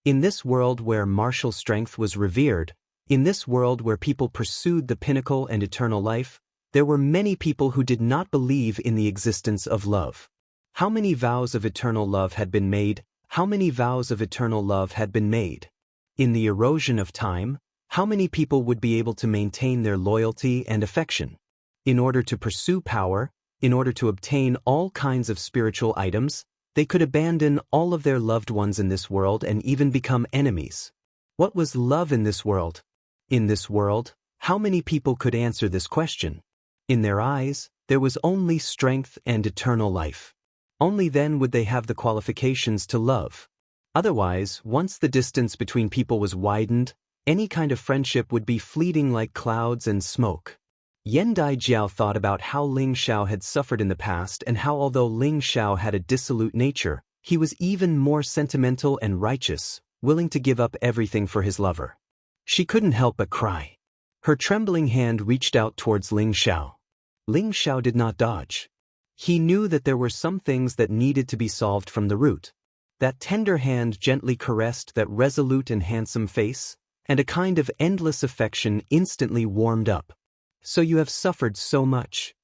In this world where martial strength was revered, in this world where people pursued the pinnacle and eternal life, there were many people who did not believe in the existence of love. How many vows of eternal love had been made? How many vows of eternal love had been made? In the erosion of time, how many people would be able to maintain their loyalty and affection? In order to pursue power, in order to obtain all kinds of spiritual items, they could abandon all of their loved ones in this world and even become enemies. What was love in this world? In this world, how many people could answer this question? In their eyes, there was only strength and eternal life. Only then would they have the qualifications to love. Otherwise, once the distance between people was widened, any kind of friendship would be fleeting like clouds and smoke. Yan Daijiao thought about how Ling Xiao had suffered in the past and how although Ling Xiao had a dissolute nature, he was even more sentimental and righteous, willing to give up everything for his lover. She couldn't help but cry. Her trembling hand reached out towards Ling Xiao. Ling Xiao did not dodge. He knew that there were some things that needed to be solved from the root. That tender hand gently caressed that resolute and handsome face, and a kind of endless affection instantly warmed up. "So you have suffered so much,"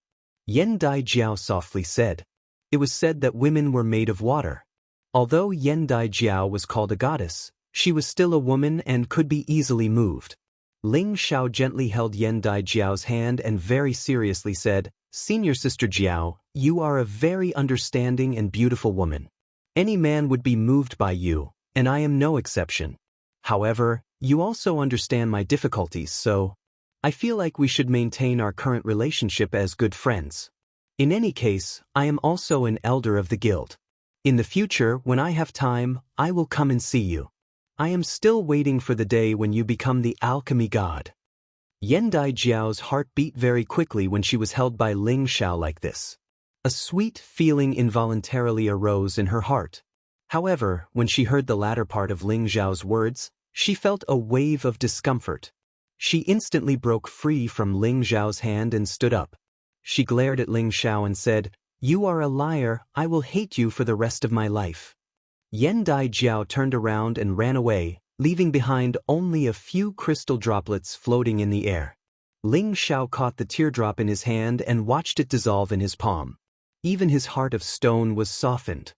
Yan Dai Jiao softly said. It was said that women were made of water. Although Yan Dai Jiao was called a goddess, she was still a woman and could be easily moved. Ling Xiao gently held Yan Dai Jiao's hand and very seriously said, "Senior Sister Jiao, you are a very understanding and beautiful woman. Any man would be moved by you, and I am no exception. However, you also understand my difficulties, so I feel like we should maintain our current relationship as good friends. In any case, I am also an elder of the guild. In the future, when I have time, I will come and see you. I am still waiting for the day when you become the alchemy god." Yan Dai Jiao's heart beat very quickly when she was held by Ling Xiao like this. A sweet feeling involuntarily arose in her heart. However, when she heard the latter part of Ling Xiao's words, she felt a wave of discomfort. She instantly broke free from Ling Xiao's hand and stood up. She glared at Ling Xiao and said, "You are a liar, I will hate you for the rest of my life." Yan Dai Jiao turned around and ran away, leaving behind only a few crystal droplets floating in the air. Ling Xiao caught the teardrop in his hand and watched it dissolve in his palm. Even his heart of stone was softened.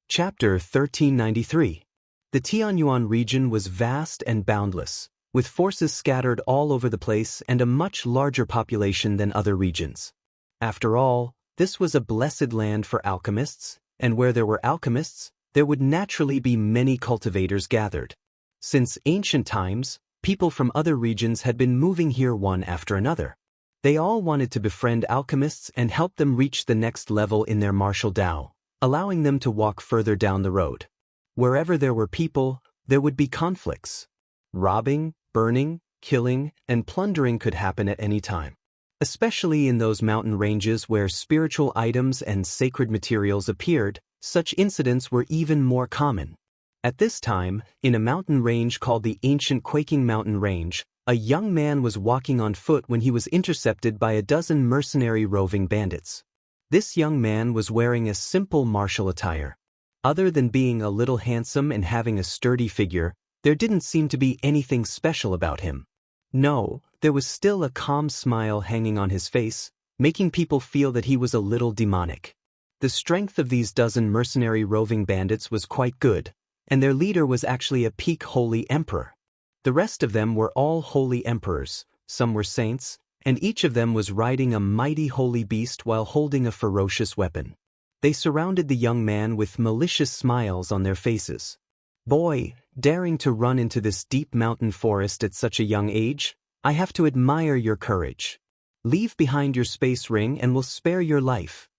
Chapter 1393. The Tianyuan region was vast and boundless, with forces scattered all over the place and a much larger population than other regions. After all, this was a blessed land for alchemists, and where there were alchemists, there would naturally be many cultivators gathered. Since ancient times, people from other regions had been moving here one after another. They all wanted to befriend alchemists and help them reach the next level in their martial Tao, allowing them to walk further down the road. Wherever there were people, there would be conflicts. Robbing, burning, killing, and plundering could happen at any time. Especially in those mountain ranges where spiritual items and sacred materials appeared, such incidents were even more common. At this time, in a mountain range called the Ancient Quaking Mountain Range, a young man was walking on foot when he was intercepted by a dozen mercenary roving bandits. This young man was wearing a simple martial attire. Other than being a little handsome and having a sturdy figure, there didn't seem to be anything special about him. No, there was still a calm smile hanging on his face, making people feel that he was a little demonic. The strength of these dozen mercenary roving bandits was quite good, and their leader was actually a peak holy emperor. The rest of them were all holy emperors, some were saints, and each of them was riding a mighty holy beast while holding a ferocious weapon. They surrounded the young man with malicious smiles on their faces. "Boy, daring to run into this deep mountain forest at such a young age, I have to admire your courage. Leave behind your space ring and we'll spare your life."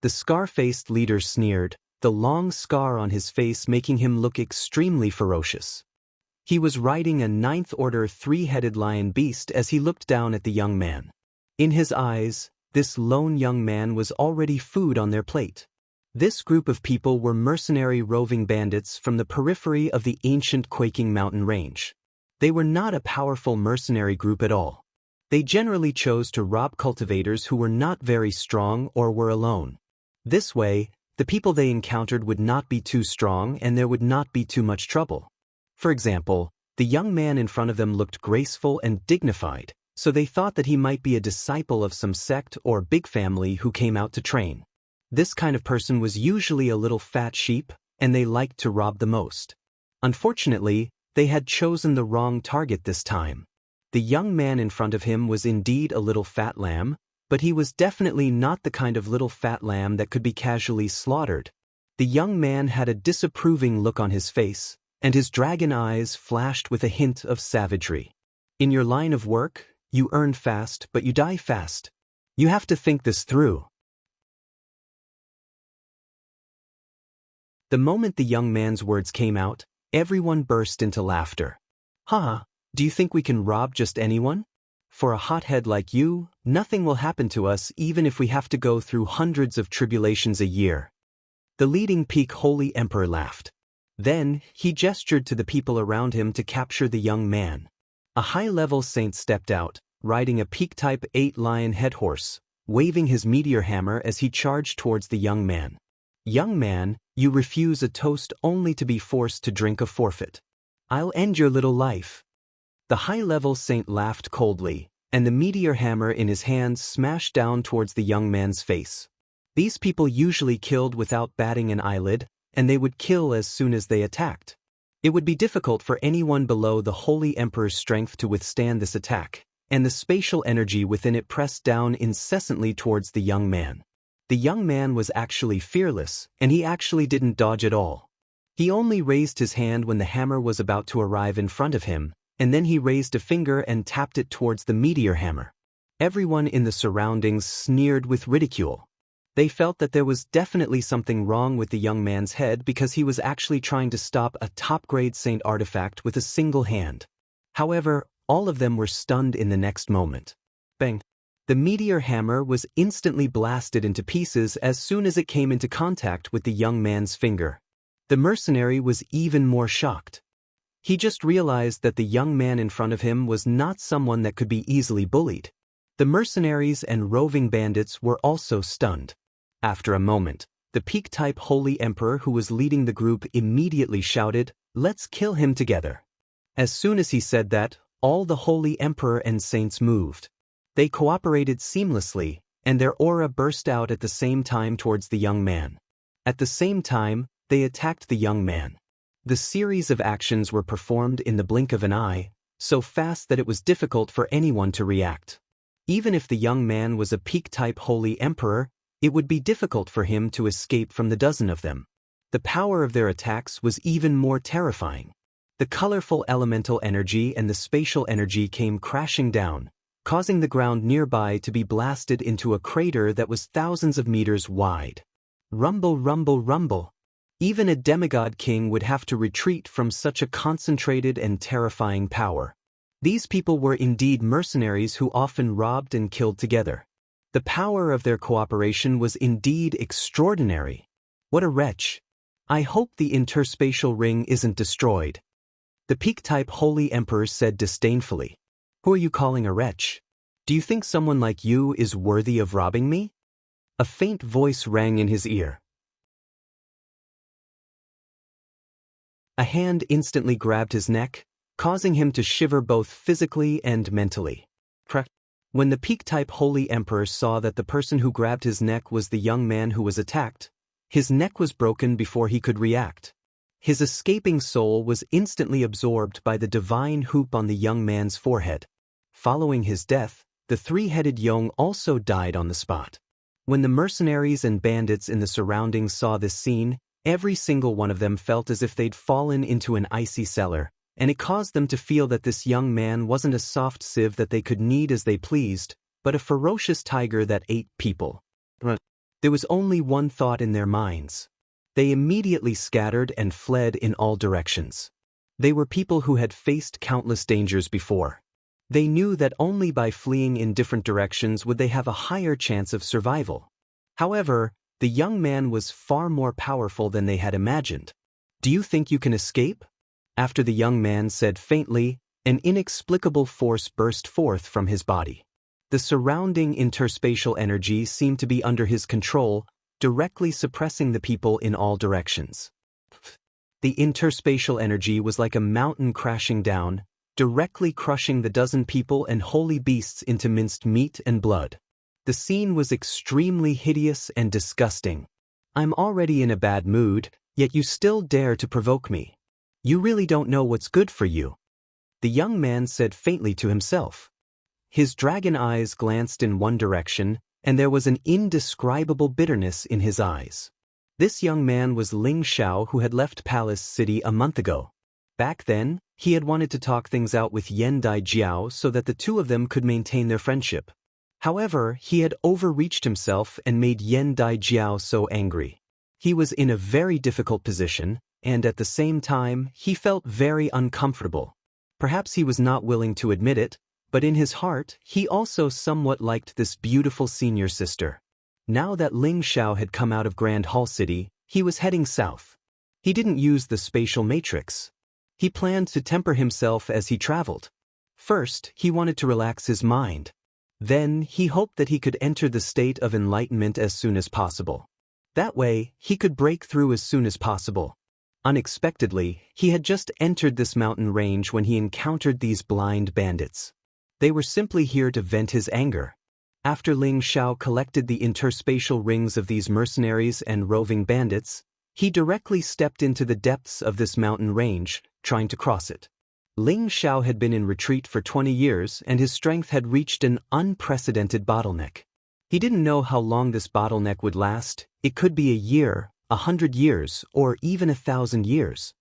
The scar-faced leader sneered, the long scar on his face making him look extremely ferocious. He was riding a ninth-order three-headed lion beast as he looked down at the young man. In his eyes, this lone young man was already food on their plate. This group of people were mercenary roving bandits from the periphery of the ancient Quaking Mountain Range. They were not a powerful mercenary group at all. They generally chose to rob cultivators who were not very strong or were alone. This way, the people they encountered would not be too strong and there would not be too much trouble. For example, the young man in front of them looked graceful and dignified, so they thought that he might be a disciple of some sect or big family who came out to train. This kind of person was usually a little fat sheep, and they liked to rob the most. Unfortunately, they had chosen the wrong target this time. The young man in front of him was indeed a little fat lamb, but he was definitely not the kind of little fat lamb that could be casually slaughtered. The young man had a disapproving look on his face, and his dragon eyes flashed with a hint of savagery. In your line of work, you earn fast but you die fast. You have to think this through. The moment the young man's words came out, everyone burst into laughter. "Ha, do you think we can rob just anyone? For a hothead like you, nothing will happen to us even if we have to go through hundreds of tribulations a year." The leading peak holy emperor laughed. Then, he gestured to the people around him to capture the young man. A high-level saint stepped out, riding a peak-type 8 lion head horse, waving his meteor hammer as he charged towards the young man. Young man, you refuse a toast only to be forced to drink a forfeit. I'll end your little life. The high-level saint laughed coldly, and the meteor hammer in his hands smashed down towards the young man's face. These people usually killed without batting an eyelid, and they would kill as soon as they attacked. It would be difficult for anyone below the Holy Emperor's strength to withstand this attack, and the spatial energy within it pressed down incessantly towards the young man. The young man was actually fearless, and he actually didn't dodge at all. He only raised his hand when the hammer was about to arrive in front of him, and then he raised a finger and tapped it towards the meteor hammer. Everyone in the surroundings sneered with ridicule. They felt that there was definitely something wrong with the young man's head because he was actually trying to stop a top-grade saint artifact with a single hand. However, all of them were stunned in the next moment. Bang! The meteor hammer was instantly blasted into pieces as soon as it came into contact with the young man's finger. The mercenary was even more shocked. He just realized that the young man in front of him was not someone that could be easily bullied. The mercenaries and roving bandits were also stunned. After a moment, the peak-type Holy Emperor who was leading the group immediately shouted, "Let's kill him together." As soon as he said that, all the Holy Emperor and saints moved. They cooperated seamlessly, and their aura burst out at the same time towards the young man. At the same time, they attacked the young man. The series of actions were performed in the blink of an eye, so fast that it was difficult for anyone to react. Even if the young man was a peak-type Holy Emperor, it would be difficult for him to escape from the dozen of them. The power of their attacks was even more terrifying. The colorful elemental energy and the spatial energy came crashing down, causing the ground nearby to be blasted into a crater that was thousands of meters wide. Rumble, rumble, rumble. Even a demigod king would have to retreat from such a concentrated and terrifying power. These people were indeed mercenaries who often robbed and killed together. The power of their cooperation was indeed extraordinary. What a wretch. I hope the interspatial ring isn't destroyed. The peak-type Holy Emperor said disdainfully. Who are you calling a wretch? Do you think someone like you is worthy of robbing me? A faint voice rang in his ear. A hand instantly grabbed his neck, causing him to shiver both physically and mentally. When the peak-type Holy Emperor saw that the person who grabbed his neck was the young man who was attacked, his neck was broken before he could react. His escaping soul was instantly absorbed by the divine hoop on the young man's forehead. Following his death, the three-headed Yong also died on the spot. When the mercenaries and bandits in the surroundings saw this scene, every single one of them felt as if they'd fallen into an icy cellar, and it caused them to feel that this young man wasn't a soft sieve that they could knead as they pleased, but a ferocious tiger that ate people. There was only one thought in their minds. They immediately scattered and fled in all directions. They were people who had faced countless dangers before. They knew that only by fleeing in different directions would they have a higher chance of survival. However, the young man was far more powerful than they had imagined. "Do you think you can escape?" After the young man said faintly, an inexplicable force burst forth from his body. The surrounding interspatial energy seemed to be under his control, directly suppressing the people in all directions. The interspatial energy was like a mountain crashing down, directly crushing the dozen people and holy beasts into minced meat and blood. The scene was extremely hideous and disgusting. "I'm already in a bad mood, yet you still dare to provoke me. You really don't know what's good for you," the young man said faintly to himself. His dragon eyes glanced in one direction, and there was an indescribable bitterness in his eyes. This young man was Ling Xiao, who had left Palace City a month ago. Back then, he had wanted to talk things out with Yan Daijiao so that the two of them could maintain their friendship. However, he had overreached himself and made Yan Daijiao so angry. He was in a very difficult position, and at the same time, he felt very uncomfortable. Perhaps he was not willing to admit it, but in his heart, he also somewhat liked this beautiful senior sister. Now that Ling Xiao had come out of Grand Hall City, he was heading south. He didn't use the spatial matrix. He planned to temper himself as he traveled. First, he wanted to relax his mind. Then, he hoped that he could enter the state of enlightenment as soon as possible. That way, he could break through as soon as possible. Unexpectedly, he had just entered this mountain range when he encountered these blind bandits. They were simply here to vent his anger. After Ling Xiao collected the interspatial rings of these mercenaries and roving bandits, he directly stepped into the depths of this mountain range, trying to cross it. Ling Xiao had been in retreat for 20 years and his strength had reached an unprecedented bottleneck. He didn't know how long this bottleneck would last. It could be a year, 100 years, or even 1,000 years.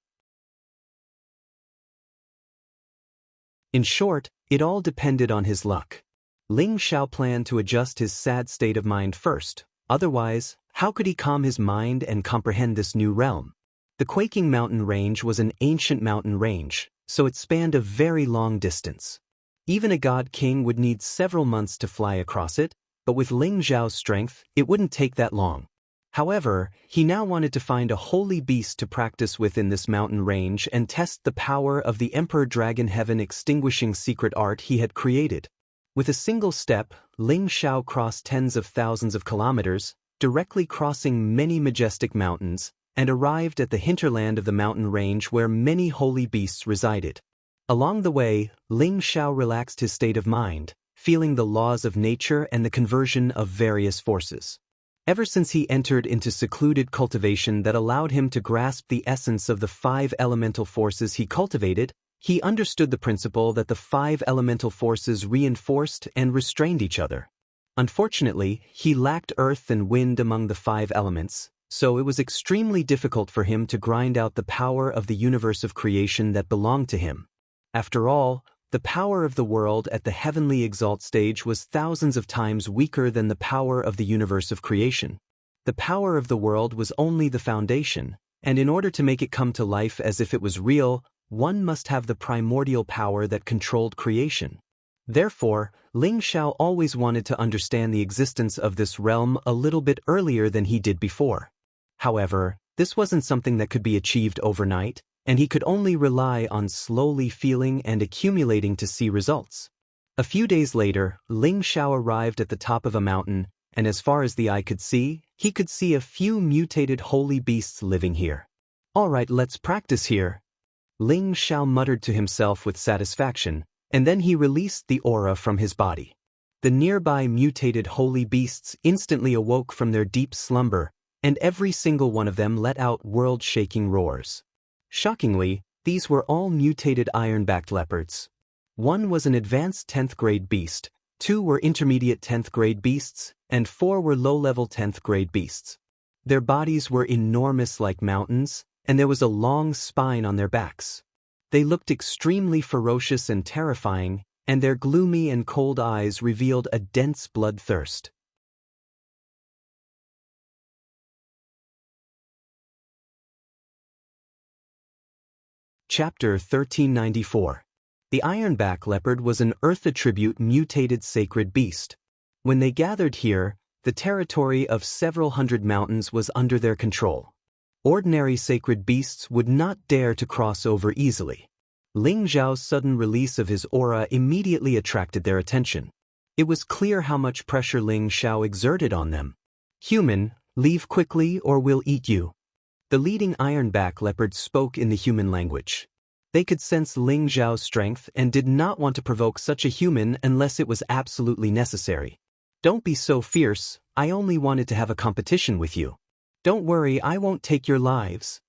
In short, it all depended on his luck. Ling Xiao planned to adjust his sad state of mind first. Otherwise, how could he calm his mind and comprehend this new realm? The Quaking Mountain Range was an ancient mountain range, so it spanned a very long distance. Even a god king would need several months to fly across it, but with Ling Xiao's strength, it wouldn't take that long. However, he now wanted to find a holy beast to practice with in this mountain range and test the power of the Emperor Dragon Heaven extinguishing secret art he had created. With a single step, Ling Xiao crossed tens of thousands of kilometers, directly crossing many majestic mountains, and arrived at the hinterland of the mountain range where many holy beasts resided. Along the way, Ling Xiao relaxed his state of mind, feeling the laws of nature and the conversion of various forces. Ever since he entered into secluded cultivation that allowed him to grasp the essence of the 5 elemental forces he cultivated, he understood the principle that the 5 elemental forces reinforced and restrained each other. Unfortunately, he lacked earth and wind among the 5 elements, so it was extremely difficult for him to grind out the power of the universe of creation that belonged to him. After all, the power of the world at the heavenly exalt stage was thousands of times weaker than the power of the universe of creation. The power of the world was only the foundation, and in order to make it come to life as if it was real, one must have the primordial power that controlled creation. Therefore, Ling Xiao always wanted to understand the existence of this realm a little bit earlier than he did before. However, this wasn't something that could be achieved overnight, and he could only rely on slowly feeling and accumulating to see results. A few days later, Ling Xiao arrived at the top of a mountain, and as far as the eye could see, he could see a few mutated holy beasts living here. "All right, let's practice here," Ling Xiao muttered to himself with satisfaction, and then he released the aura from his body. The nearby mutated holy beasts instantly awoke from their deep slumber, and every single one of them let out world-shaking roars. Shockingly, these were all mutated iron-backed leopards. One was an advanced 10th grade beast, 2 were intermediate 10th grade beasts, and 4 were low-level 10th grade beasts. Their bodies were enormous like mountains, and there was a long spine on their backs. They looked extremely ferocious and terrifying, and their gloomy and cold eyes revealed a dense bloodthirst. Chapter 1394. The Ironback Leopard was an Earth attribute mutated sacred beast. When they gathered here, the territory of several hundred mountains was under their control. Ordinary sacred beasts would not dare to cross over easily. Ling Xiao's sudden release of his aura immediately attracted their attention. It was clear how much pressure Ling Xiao exerted on them. "Human, leave quickly or we'll eat you." The leading Ironback Leopard spoke in the human language. They could sense Ling Xiao's strength and did not want to provoke such a human unless it was absolutely necessary. "Don't be so fierce, I only wanted to have a competition with you. Don't worry, I won't take your lives,"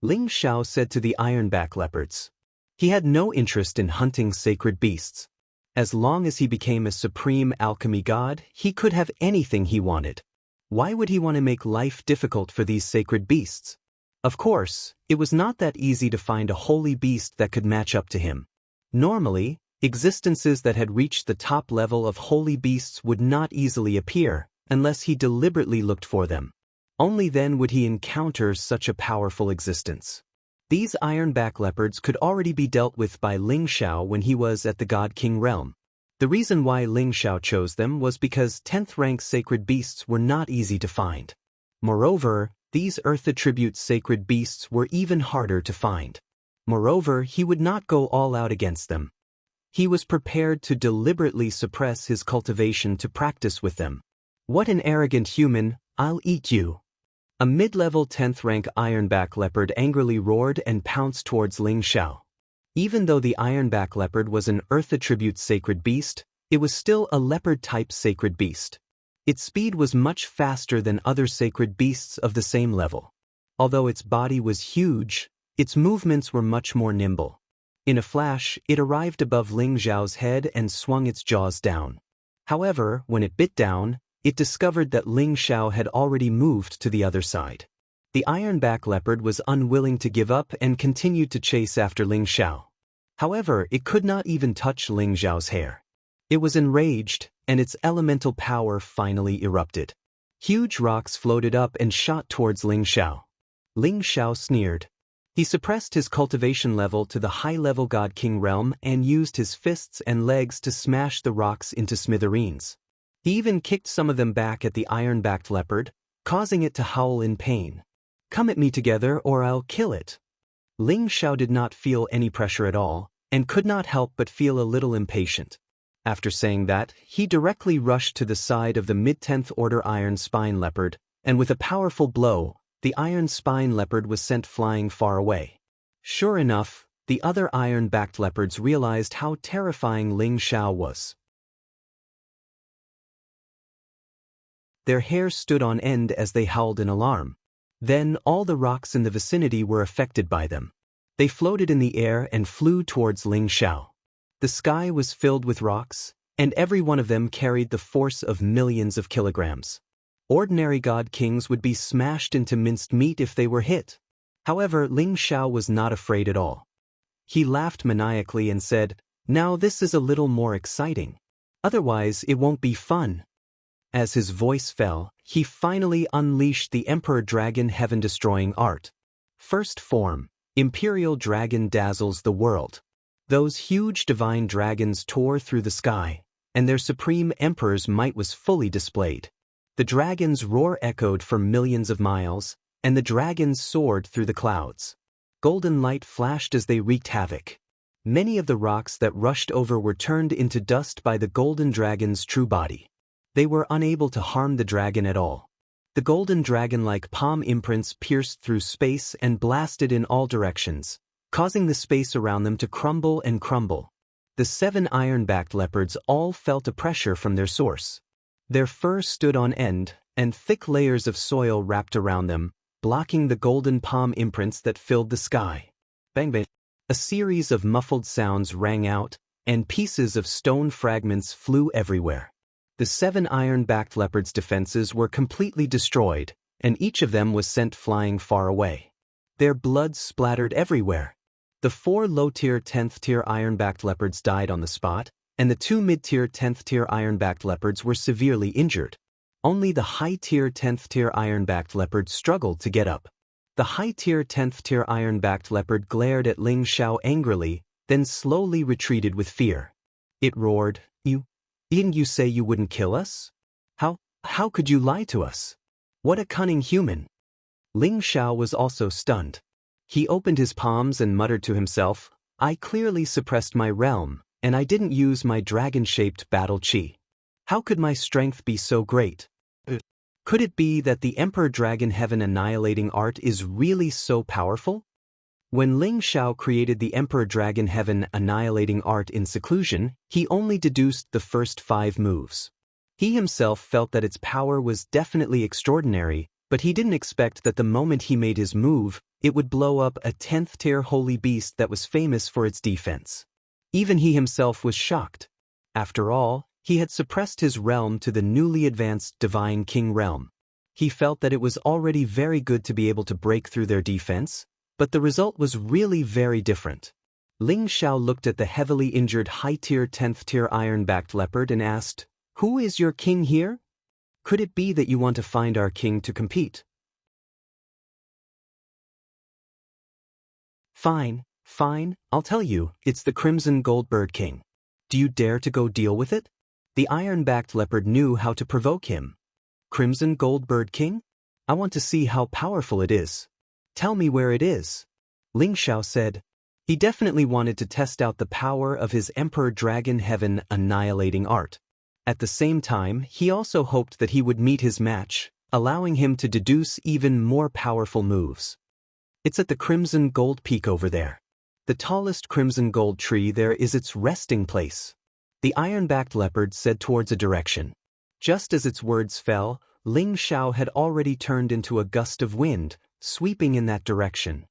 Ling Xiao said to the Ironback Leopards. He had no interest in hunting sacred beasts. As long as he became a supreme alchemy god, he could have anything he wanted. Why would he want to make life difficult for these sacred beasts? Of course, it was not that easy to find a holy beast that could match up to him. Normally, existences that had reached the top level of holy beasts would not easily appear, unless he deliberately looked for them. Only then would he encounter such a powerful existence. These Ironback Leopards could already be dealt with by Ling Xiao when he was at the God King realm. The reason why Ling Xiao chose them was because 10th rank sacred beasts were not easy to find. Moreover, These earth attribute sacred beasts were even harder to find. Moreover, he would not go all out against them. He was prepared to deliberately suppress his cultivation to practice with them. What an arrogant human, I'll eat you. A mid-level 10th rank ironback leopard angrily roared and pounced towards Ling Xiao. Even though the ironback leopard was an earth attribute sacred beast, it was still a leopard-type sacred beast. Its speed was much faster than other sacred beasts of the same level. Although its body was huge, its movements were much more nimble. In a flash, it arrived above Ling Xiao's head and swung its jaws down. However, when it bit down, it discovered that Ling Xiao had already moved to the other side. The ironback leopard was unwilling to give up and continued to chase after Ling Xiao. However, it could not even touch Ling Xiao's hair. It was enraged, and its elemental power finally erupted. Huge rocks floated up and shot towards Ling Xiao. Ling Xiao sneered. He suppressed his cultivation level to the high-level God King realm and used his fists and legs to smash the rocks into smithereens. He even kicked some of them back at the iron-backed leopard, causing it to howl in pain. "Come at me together or I'll kill it." Ling Xiao did not feel any pressure at all, and could not help but feel a little impatient. After saying that, he directly rushed to the side of the mid-10th order iron spine leopard, and with a powerful blow, the iron spine leopard was sent flying far away. Sure enough, the other iron-backed leopards realized how terrifying Ling Xiao was. Their hair stood on end as they howled in alarm. Then all the rocks in the vicinity were affected by them. They floated in the air and flew towards Ling Xiao. The sky was filled with rocks, and every one of them carried the force of millions of kilograms. Ordinary god kings would be smashed into minced meat if they were hit. However, Ling Xiao was not afraid at all. He laughed maniacally and said, "Now this is a little more exciting. Otherwise it won't be fun." As his voice fell, he finally unleashed the Emperor Dragon heaven-destroying art. First form, Imperial Dragon dazzles the world. Those huge divine dragons tore through the sky, and their supreme emperor's might was fully displayed. The dragon's roar echoed for millions of miles, and the dragons soared through the clouds. Golden light flashed as they wreaked havoc. Many of the rocks that rushed over were turned into dust by the golden dragon's true body. They were unable to harm the dragon at all. The golden dragon-like palm imprints pierced through space and blasted in all directions, causing the space around them to crumble and crumble. The 7 iron-backed leopards all felt a pressure from their source. Their fur stood on end, and thick layers of soil wrapped around them, blocking the golden palm imprints that filled the sky. Bang bang. A series of muffled sounds rang out, and pieces of stone fragments flew everywhere. The 7 iron-backed leopards' defenses were completely destroyed, and each of them was sent flying far away. Their blood splattered everywhere. The 4 low-tier 10th-tier iron-backed leopards died on the spot, and the 2 mid-tier 10th-tier iron-backed leopards were severely injured. Only the high-tier 10th-tier iron-backed leopard struggled to get up. The high-tier 10th-tier iron-backed leopard glared at Ling Xiao angrily, then slowly retreated with fear. It roared, Didn't you say you wouldn't kill us? How could you lie to us? What a cunning human." Ling Xiao was also stunned. He opened his palms and muttered to himself, "I clearly suppressed my realm, and I didn't use my dragon-shaped battle chi. How could my strength be so great? Could it be that the Emperor Dragon Heaven annihilating art is really so powerful?" When Ling Xiao created the Emperor Dragon Heaven annihilating art in seclusion, he only deduced the first 5 moves. He himself felt that its power was definitely extraordinary, but he didn't expect that the moment he made his move, it would blow up a 10th-tier holy beast that was famous for its defense. Even he himself was shocked. After all, he had suppressed his realm to the newly advanced Divine King realm. He felt that it was already very good to be able to break through their defense, but the result was really very different. Ling Xiao looked at the heavily injured high-tier 10th-tier iron-backed leopard and asked, "Who is your king here? Could it be that you want to find our king to compete?" Fine, I'll tell you, it's the Crimson Goldbird King. Do you dare to go deal with it? The iron-backed leopard knew how to provoke him. Crimson Goldbird King? I want to see how powerful it is. Tell me where it is. Ling Xiao said. He definitely wanted to test out the power of his Emperor Dragon Heaven annihilating art. At the same time, he also hoped that he would meet his match, allowing him to deduce even more powerful moves. It's at the Crimson Gold Peak over there. The tallest crimson gold tree there is its resting place. The iron-backed leopard said towards a direction. Just as its words fell, Ling Xiao had already turned into a gust of wind, sweeping in that direction.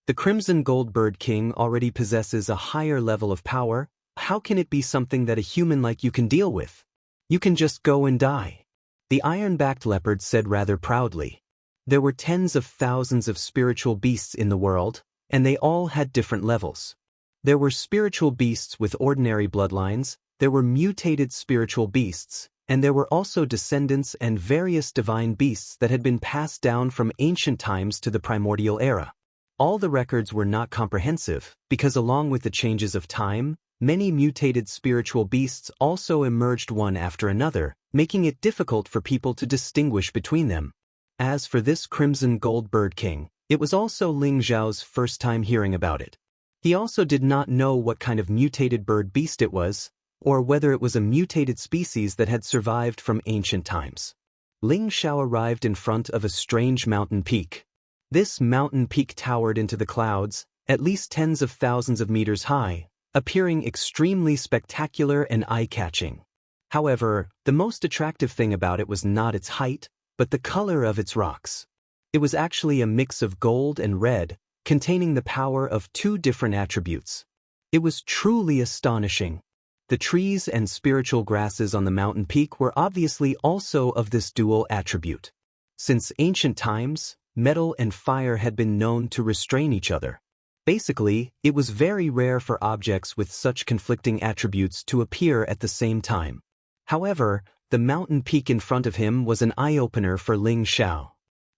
The Crimson Gold Bird King already possesses a higher level of power. How can it be something that a human like you can deal with? You can just go and die. The iron-backed leopard said rather proudly. There were tens of thousands of spiritual beasts in the world, and they all had different levels. There were spiritual beasts with ordinary bloodlines, there were mutated spiritual beasts, and there were also descendants and various divine beasts that had been passed down from ancient times to the primordial era. All the records were not comprehensive, because along with the changes of time, many mutated spiritual beasts also emerged one after another, making it difficult for people to distinguish between them. As for this Crimson Gold Bird King, it was also Ling Xiao's first time hearing about it. He also did not know what kind of mutated bird beast it was, or whether it was a mutated species that had survived from ancient times. Ling Xiao arrived in front of a strange mountain peak. This mountain peak towered into the clouds, at least tens of thousands of meters high, appearing extremely spectacular and eye-catching. However, the most attractive thing about it was not its height, but the color of its rocks. It was actually a mix of gold and red, containing the power of two different attributes. It was truly astonishing. The trees and spiritual grasses on the mountain peak were obviously also of this dual attribute. Since ancient times, metal and fire had been known to restrain each other. Basically, it was very rare for objects with such conflicting attributes to appear at the same time. However, the mountain peak in front of him was an eye-opener for Ling Xiao.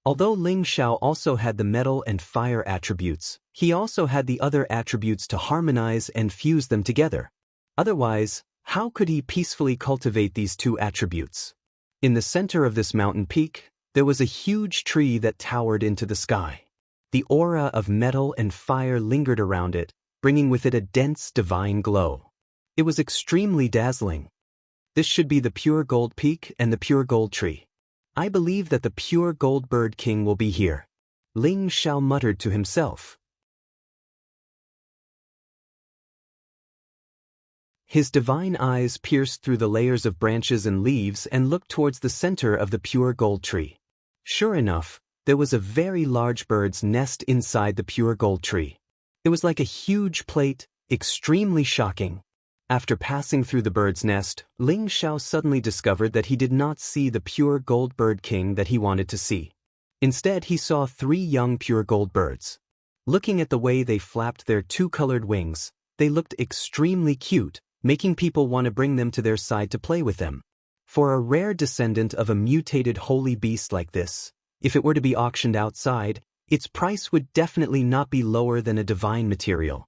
Although Ling Xiao also had the metal and fire attributes, he also had the other attributes to harmonize and fuse them together. Otherwise, how could he peacefully cultivate these two attributes? In the center of this mountain peak, there was a huge tree that towered into the sky. The aura of metal and fire lingered around it, bringing with it a dense divine glow. It was extremely dazzling. This should be the Pure Gold Peak and the Pure Gold Tree. I believe that the Pure Gold Bird King will be here. Ling Xiao muttered to himself. His divine eyes pierced through the layers of branches and leaves and looked towards the center of the Pure Gold Tree. Sure enough, there was a very large bird's nest inside the Pure Gold Tree. It was like a huge plate, extremely shocking. After passing through the bird's nest, Ling Xiao suddenly discovered that he did not see the Pure Gold Bird King that he wanted to see. Instead, he saw 3 young pure gold birds. Looking at the way they flapped their 2-colored wings, they looked extremely cute, making people want to bring them to their side to play with them. For a rare descendant of a mutated holy beast like this, if it were to be auctioned outside, its price would definitely not be lower than a divine material.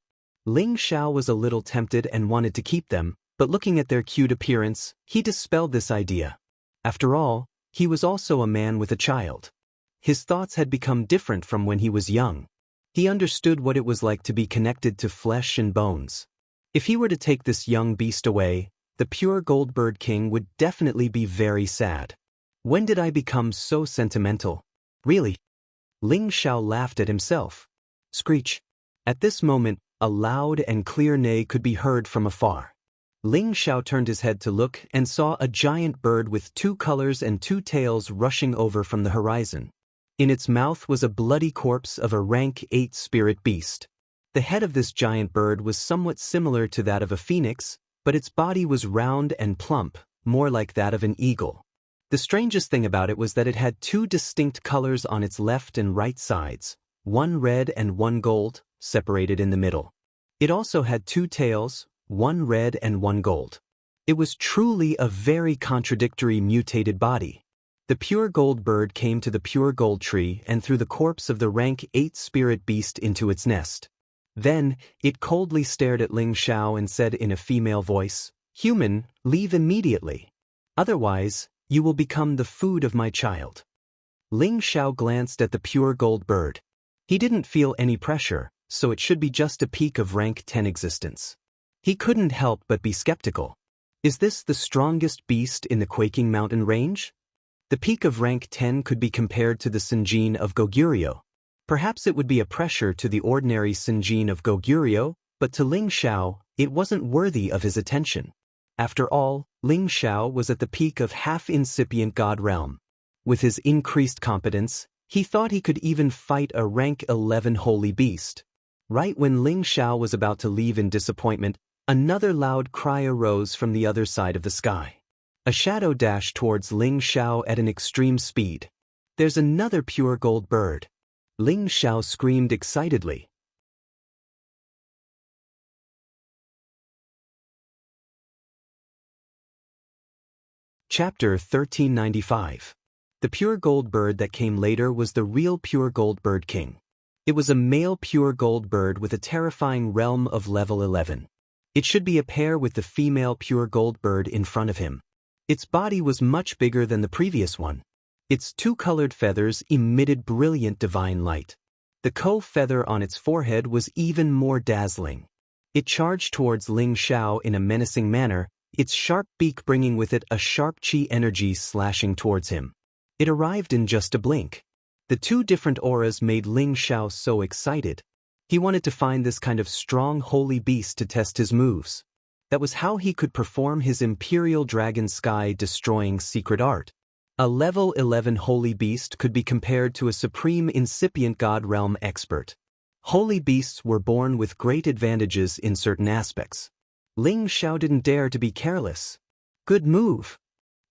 Ling Xiao was a little tempted and wanted to keep them, but looking at their cute appearance, he dispelled this idea. After all, he was also a man with a child. His thoughts had become different from when he was young. He understood what it was like to be connected to flesh and bones. If he were to take this young beast away, the Pure Gold Bird King would definitely be very sad. When did I become so sentimental? Really? Ling Xiao laughed at himself. Screech. At this moment, a loud and clear neigh could be heard from afar. Ling Xiao turned his head to look and saw a giant bird with 2 colors and 2 tails rushing over from the horizon. In its mouth was a bloody corpse of a rank 8 spirit beast. The head of this giant bird was somewhat similar to that of a phoenix, but its body was round and plump, more like that of an eagle. The strangest thing about it was that it had 2 distinct colors on its left and right sides, one red and one gold, separated in the middle. It also had 2 tails, one red and one gold. It was truly a very contradictory mutated body. The pure gold bird came to the pure gold tree and threw the corpse of the rank 8 spirit beast into its nest. Then, it coldly stared at Ling Xiao and said in a female voice, "Human, leave immediately. Otherwise, you will become the food of my child." Ling Xiao glanced at the pure gold bird. He didn't feel any pressure, so it should be just a peak of rank 10 existence. He couldn't help but be skeptical. Is this the strongest beast in the Quaking Mountain range? The peak of rank 10 could be compared to the Sinjin of Goguryeo. Perhaps it would be a pressure to the ordinary Sinjin of Goguryeo, but to Ling Xiao, it wasn't worthy of his attention. After all, Ling Xiao was at the peak of half-incipient god realm. With his increased competence, he thought he could even fight a rank 11 holy beast. Right when Ling Xiao was about to leave in disappointment, another loud cry arose from the other side of the sky. A shadow dashed towards Ling Xiao at an extreme speed. There's another pure gold bird. Ling Xiao screamed excitedly. Chapter 1395. The pure gold bird that came later was the real pure gold bird king. It was a male pure gold bird with a terrifying realm of level 11. It should be a pair with the female pure gold bird in front of him. Its body was much bigger than the previous one. Its two-colored feathers emitted brilliant divine light. The feather on its forehead was even more dazzling. It charged towards Ling Xiao in a menacing manner, its sharp beak bringing with it a sharp chi energy slashing towards him. It arrived in just a blink. The two different auras made Ling Xiao so excited. He wanted to find this kind of strong holy beast to test his moves. That was how he could perform his Imperial Dragon Sky destroying secret art. A level 11 holy beast could be compared to a supreme incipient god realm expert. Holy beasts were born with great advantages in certain aspects. Ling Xiao didn't dare to be careless. Good move!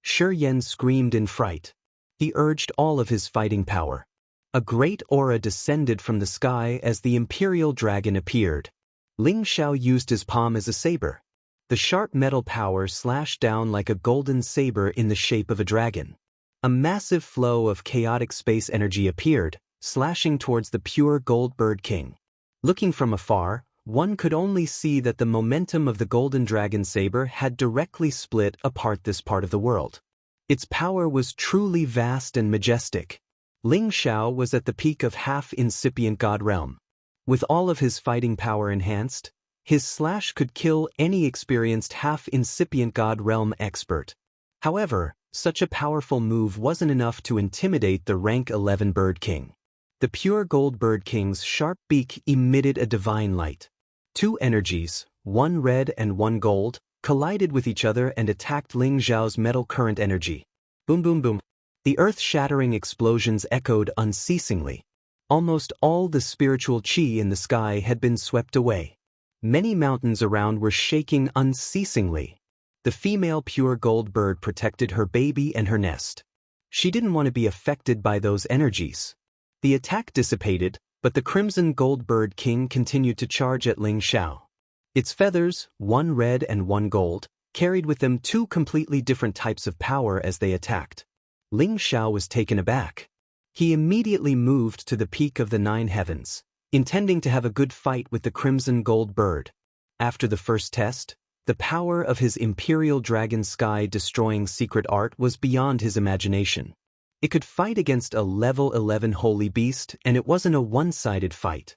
Shi Yan screamed in fright. He urged all of his fighting power. A great aura descended from the sky as the Imperial Dragon appeared. Ling Xiao used his palm as a saber. The sharp metal power slashed down like a golden saber in the shape of a dragon. A massive flow of chaotic space energy appeared, slashing towards the pure gold bird king. Looking from afar, one could only see that the momentum of the golden dragon saber had directly split apart this part of the world. Its power was truly vast and majestic. Ling Xiao was at the peak of half-incipient god realm. With all of his fighting power enhanced, his slash could kill any experienced half-incipient god realm expert. However, such a powerful move wasn't enough to intimidate the rank 11 bird king. The pure gold bird king's sharp beak emitted a divine light. Two energies, one red and one gold, collided with each other and attacked Ling Xiao's metal current energy. Boom boom boom. The earth-shattering explosions echoed unceasingly. Almost all the spiritual qi in the sky had been swept away. Many mountains around were shaking unceasingly. The female pure gold bird protected her baby and her nest. She didn't want to be affected by those energies. The attack dissipated, but the crimson gold bird king continued to charge at Ling Xiao. Its feathers, one red and one gold, carried with them two completely different types of power as they attacked. Ling Xiao was taken aback. He immediately moved to the peak of the 9 heavens, intending to have a good fight with the crimson gold bird. After the first test, the power of his Imperial Dragon Sky destroying secret art was beyond his imagination. It could fight against a level 11 holy beast, and it wasn't a one-sided fight.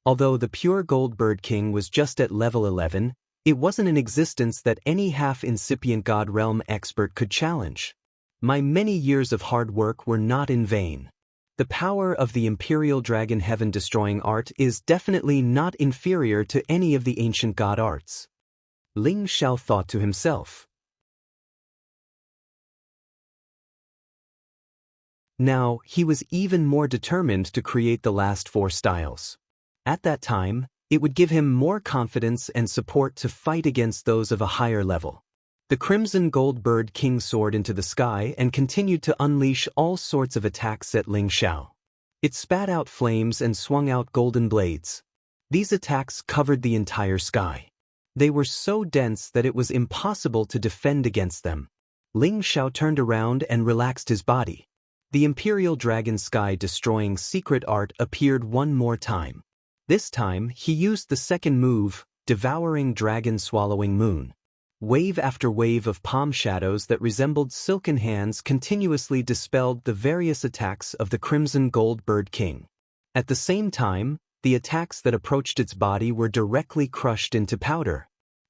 Although the pure gold bird king was just at level 11, it wasn't an existence that any half-incipient god realm expert could challenge. My many years of hard work were not in vain. The power of the Imperial Dragon Heaven destroying art is definitely not inferior to any of the ancient god arts. Ling Xiao thought to himself. Now, he was even more determined to create the last 4 styles. At that time, it would give him more confidence and support to fight against those of a higher level. The crimson gold bird king soared into the sky and continued to unleash all sorts of attacks at Ling Xiao. It spat out flames and swung out golden blades. These attacks covered the entire sky. They were so dense that it was impossible to defend against them. Ling Xiao turned around and relaxed his body. The Imperial Dragon Sky destroying secret art appeared one more time. This time, he used the second move, Devouring Dragon Swallowing Moon. Wave after wave of palm shadows that resembled silken hands continuously dispelled the various attacks of the Crimson Gold Bird King. At the same time, the attacks that approached its body were directly crushed into powder.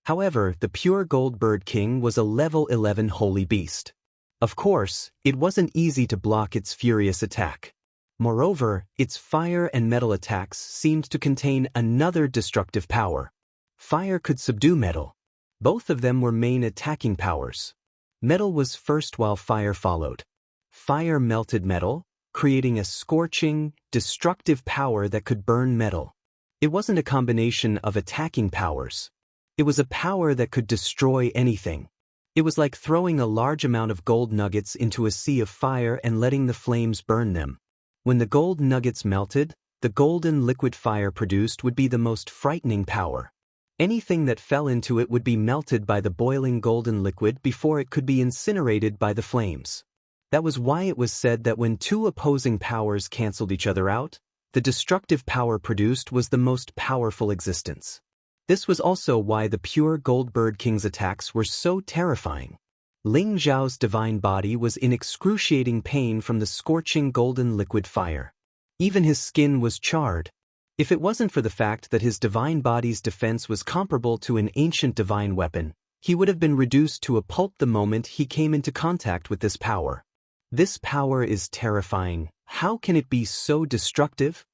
However, the pure Gold Bird King was a level 11 holy beast. Of course, it wasn't easy to block its furious attack. Moreover, its fire and metal attacks seemed to contain another destructive power. Fire could subdue metal. Both of them were main attacking powers. Metal was first while fire followed. Fire melted metal, creating a scorching, destructive power that could burn metal. It wasn't a combination of attacking powers. It was a power that could destroy anything. It was like throwing a large amount of gold nuggets into a sea of fire and letting the flames burn them. When the gold nuggets melted, the golden liquid fire produced would be the most frightening power. Anything that fell into it would be melted by the boiling golden liquid before it could be incinerated by the flames. That was why it was said that when two opposing powers canceled each other out, the destructive power produced was the most powerful existence. This was also why the pure Gold Bird King's attacks were so terrifying. Ling Zhao's divine body was in excruciating pain from the scorching golden liquid fire. Even his skin was charred. If it wasn't for the fact that his divine body's defense was comparable to an ancient divine weapon, he would have been reduced to a pulp the moment he came into contact with this power. This power is terrifying. How can it be so destructive?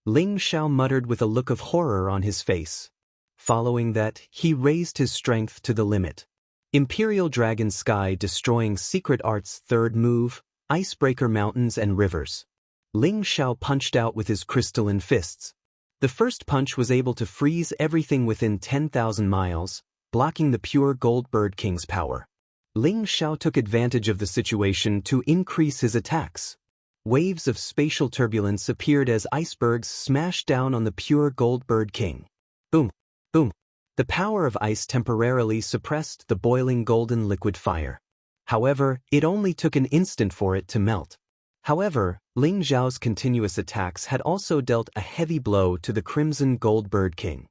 Ling Zhao muttered with a look of horror on his face. Following that, he raised his strength to the limit. Imperial Dragon Sky destroying Secret Art's third move, Icebreaker Mountains and Rivers. Ling Zhao punched out with his crystalline fists. The first punch was able to freeze everything within 10,000 miles, blocking the pure Gold Bird King's power. Ling Zhao took advantage of the situation to increase his attacks. Waves of spatial turbulence appeared as icebergs smashed down on the pure Gold Bird King. Boom! Boom! The power of ice temporarily suppressed the boiling golden liquid fire. However, it only took an instant for it to melt. However, Ling Zhao's continuous attacks had also dealt a heavy blow to the Crimson Gold Bird King.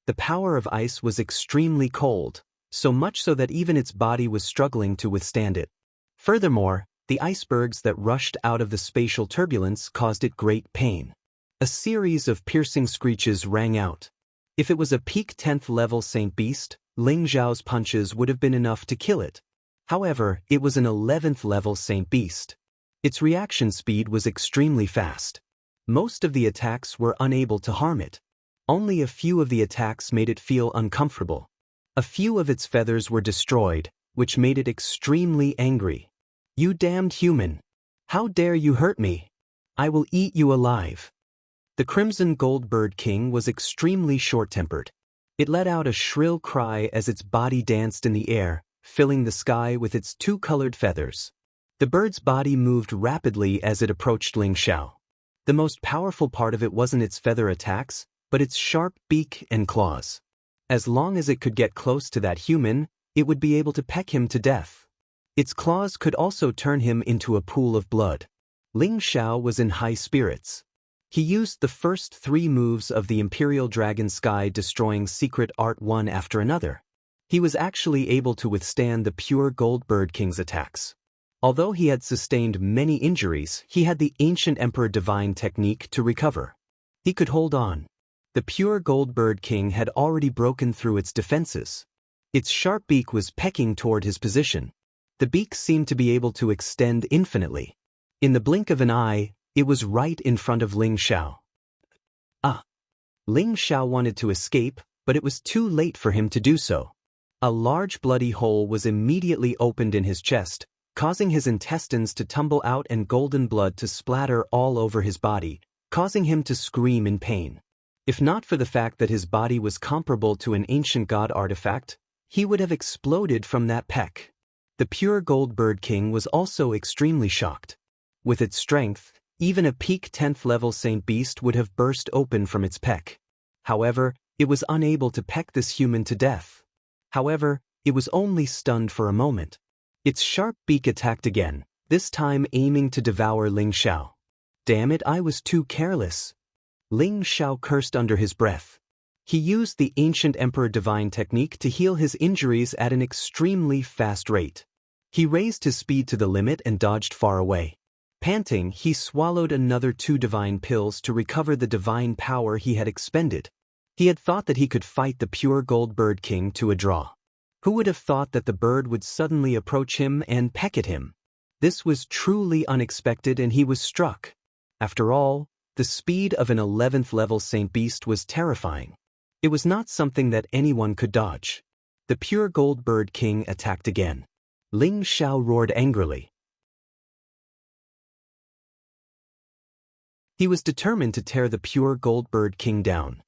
The power of ice was extremely cold, so much so that even its body was struggling to withstand it. Furthermore, the icebergs that rushed out of the spatial turbulence caused it great pain. A series of piercing screeches rang out. If it was a peak 10th level Saint Beast, Ling Zhao's punches would have been enough to kill it. However, it was an 11th level Saint Beast. Its reaction speed was extremely fast. Most of the attacks were unable to harm it. Only a few of the attacks made it feel uncomfortable. A few of its feathers were destroyed, which made it extremely angry. "You damned human! How dare you hurt me? I will eat you alive!" The Crimson Gold Bird King was extremely short-tempered. It let out a shrill cry as its body danced in the air, filling the sky with its two-colored feathers. The bird's body moved rapidly as it approached Ling Zhao. The most powerful part of it wasn't its feather attacks, but its sharp beak and claws. As long as it could get close to that human, it would be able to peck him to death. Its claws could also turn him into a pool of blood. Ling Zhao was in high spirits. He used the first 3 moves of the Imperial Dragon Sky destroying Secret Art one after another. He was actually able to withstand the pure Gold Bird King's attacks. Although he had sustained many injuries, he had the ancient Emperor Divine technique to recover. He could hold on. The pure Gold Bird King had already broken through its defenses. Its sharp beak was pecking toward his position. The beak seemed to be able to extend infinitely. In the blink of an eye, it was right in front of Ling Zhao. Ling Zhao wanted to escape, but it was too late for him to do so. A large bloody hole was immediately opened in his chest, causing his intestines to tumble out and golden blood to splatter all over his body, causing him to scream in pain. If not for the fact that his body was comparable to an ancient god artifact, he would have exploded from that peck. The pure Gold Bird King was also extremely shocked. With its strength, even a peak 10th level Saint Beast would have burst open from its peck. However, it was unable to peck this human to death. However, it was only stunned for a moment. Its sharp beak attacked again, this time aiming to devour Ling Zhao. "Damn it, I was too careless." Ling Zhao cursed under his breath. He used the ancient Emperor Divine technique to heal his injuries at an extremely fast rate. He raised his speed to the limit and dodged far away. Panting, he swallowed another 2 divine pills to recover the divine power he had expended. He had thought that he could fight the pure gold bird king to a draw. Who would have thought that the bird would suddenly approach him and peck at him? This was truly unexpected, and he was struck. After all, the speed of an 11th level Saint Beast was terrifying. It was not something that anyone could dodge. The pure gold bird king attacked again. Ling Xiao roared angrily. He was determined to tear the pure gold bird king down.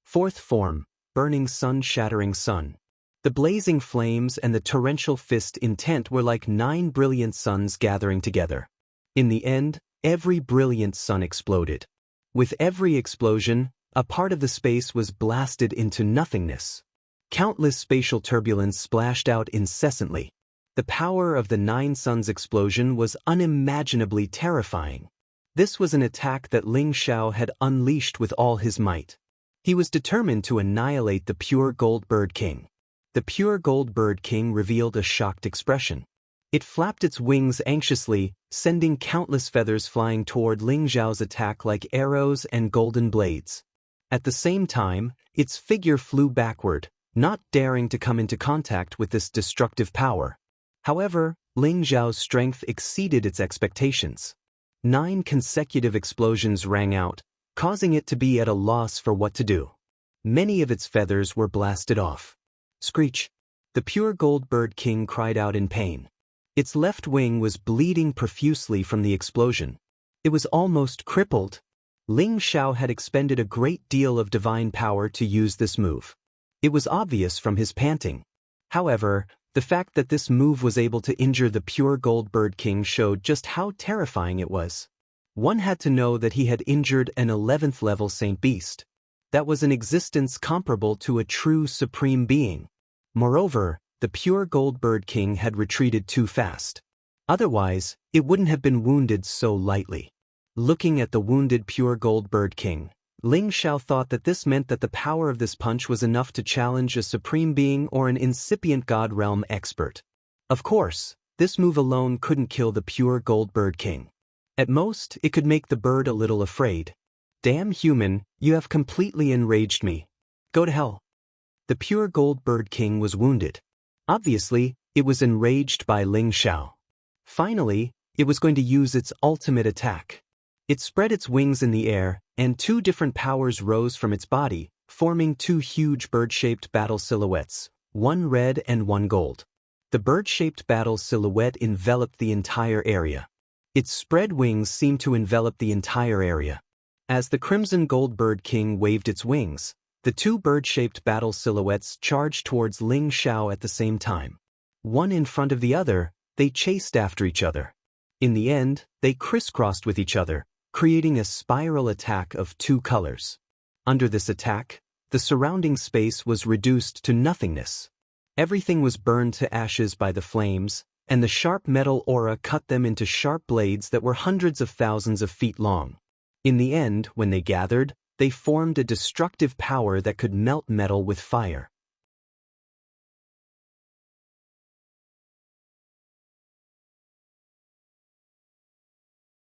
4th form, burning sun, shattering sun. The blazing flames and the torrential fist intent were like 9 brilliant suns gathering together. In the end, every brilliant sun exploded. With every explosion, a part of the space was blasted into nothingness. Countless spatial turbulence splashed out incessantly. The power of the 9 suns explosion was unimaginably terrifying. This was an attack that Ling Xiao had unleashed with all his might. He was determined to annihilate the pure gold bird king. The pure gold bird king revealed a shocked expression. It flapped its wings anxiously, sending countless feathers flying toward Ling Xiao's attack like arrows and golden blades. At the same time, its figure flew backward, not daring to come into contact with this destructive power. However, Ling Xiao's strength exceeded its expectations. 9 consecutive explosions rang out, causing it to be at a loss for what to do. Many of its feathers were blasted off. Screech! The pure gold bird king cried out in pain. Its left wing was bleeding profusely from the explosion. It was almost crippled. Ling Xiao had expended a great deal of divine power to use this move. It was obvious from his panting. However, the fact that this move was able to injure the pure gold bird king showed just how terrifying it was. One had to know that he had injured an 11th level Saint Beast. That was an existence comparable to a true supreme being. Moreover, the pure gold bird king had retreated too fast. Otherwise, it wouldn't have been wounded so lightly. Looking at the wounded pure gold bird king, Ling Xiao thought that this meant that the power of this punch was enough to challenge a supreme being or an incipient god realm expert. Of course, this move alone couldn't kill the pure gold bird king. At most, it could make the bird a little afraid. Damn human, you have completely enraged me. Go to hell. The pure gold bird king was wounded. Obviously, it was enraged by Ling Xiao. Finally, it was going to use its ultimate attack. It spread its wings in the air, and 2 different powers rose from its body, forming 2 huge bird-shaped battle silhouettes, one red and one gold. The bird-shaped battle silhouette enveloped the entire area. Its spread wings seemed to envelop the entire area. As the crimson gold bird king waved its wings, the 2 bird-shaped battle silhouettes charged towards Ling Xiao at the same time. One in front of the other, they chased after each other. In the end, they crisscrossed with each other, creating a spiral attack of 2 colors. Under this attack, the surrounding space was reduced to nothingness. Everything was burned to ashes by the flames, and the sharp metal aura cut them into sharp blades that were hundreds of thousands of feet long. In the end, when they gathered, they formed a destructive power that could melt metal with fire.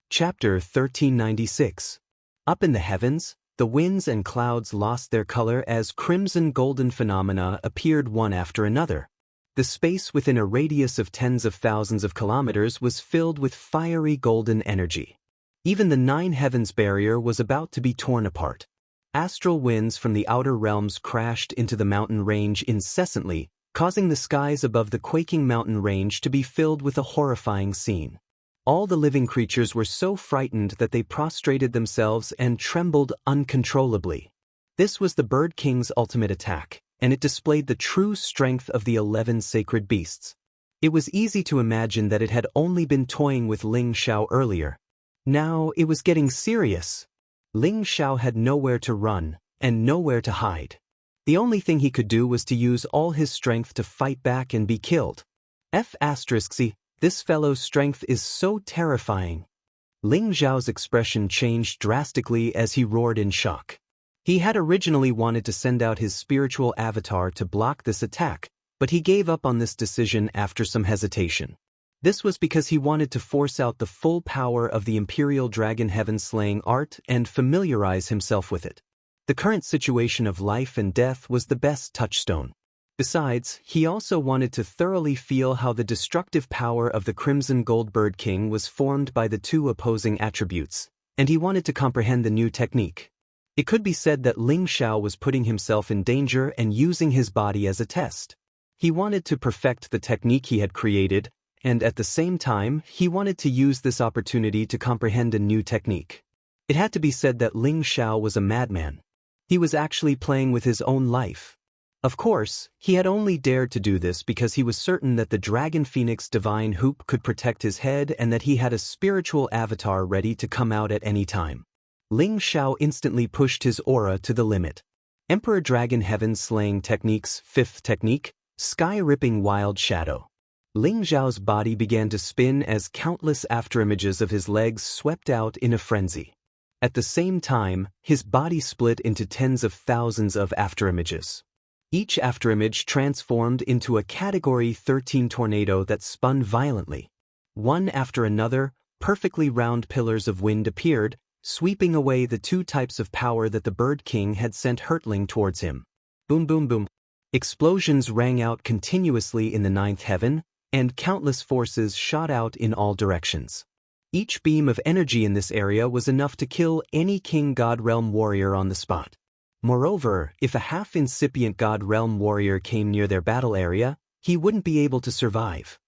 Chapter 1396. Up in the heavens, the winds and clouds lost their color as crimson-golden phenomena appeared one after another. The space within a radius of tens of thousands of kilometers was filled with fiery golden energy. Even the 9 heavens barrier was about to be torn apart. Astral winds from the outer realms crashed into the mountain range incessantly, causing the skies above the quaking mountain range to be filled with a horrifying scene. All the living creatures were so frightened that they prostrated themselves and trembled uncontrollably. This was the Bird King's ultimate attack, and it displayed the true strength of the 11 sacred beasts. It was easy to imagine that it had only been toying with Ling Xiao earlier. Now it was getting serious. Ling Xiao had nowhere to run, and nowhere to hide. The only thing he could do was to use all his strength to fight back and be killed. F***, this fellow's strength is so terrifying. Ling Xiao's expression changed drastically as he roared in shock. He had originally wanted to send out his spiritual avatar to block this attack, but he gave up on this decision after some hesitation. This was because he wanted to force out the full power of the Imperial Dragon Heaven-slaying art and familiarize himself with it. The current situation of life and death was the best touchstone. Besides, he also wanted to thoroughly feel how the destructive power of the Crimson Gold Bird King was formed by the two opposing attributes, and he wanted to comprehend the new technique. It could be said that Ling Xiao was putting himself in danger and using his body as a test. He wanted to perfect the technique he had created, and at the same time, he wanted to use this opportunity to comprehend a new technique. It had to be said that Ling Xiao was a madman. He was actually playing with his own life. Of course, he had only dared to do this because he was certain that the Dragon Phoenix Divine Hoop could protect his head and that he had a spiritual avatar ready to come out at any time. Ling Xiao instantly pushed his aura to the limit. Emperor Dragon Heaven Slaying Technique's fifth technique, Sky-Ripping Wild Shadow. Ling Xiao's body began to spin as countless afterimages of his legs swept out in a frenzy. At the same time, his body split into tens of thousands of afterimages. Each afterimage transformed into a Category 13 tornado that spun violently. One after another, perfectly round pillars of wind appeared, sweeping away the two types of power that the Bird King had sent hurtling towards him. Boom boom boom. Explosions rang out continuously in the ninth heaven, and countless forces shot out in all directions. Each beam of energy in this area was enough to kill any King God Realm warrior on the spot. Moreover, if a half-incipient God Realm warrior came near their battle area, he wouldn't be able to survive.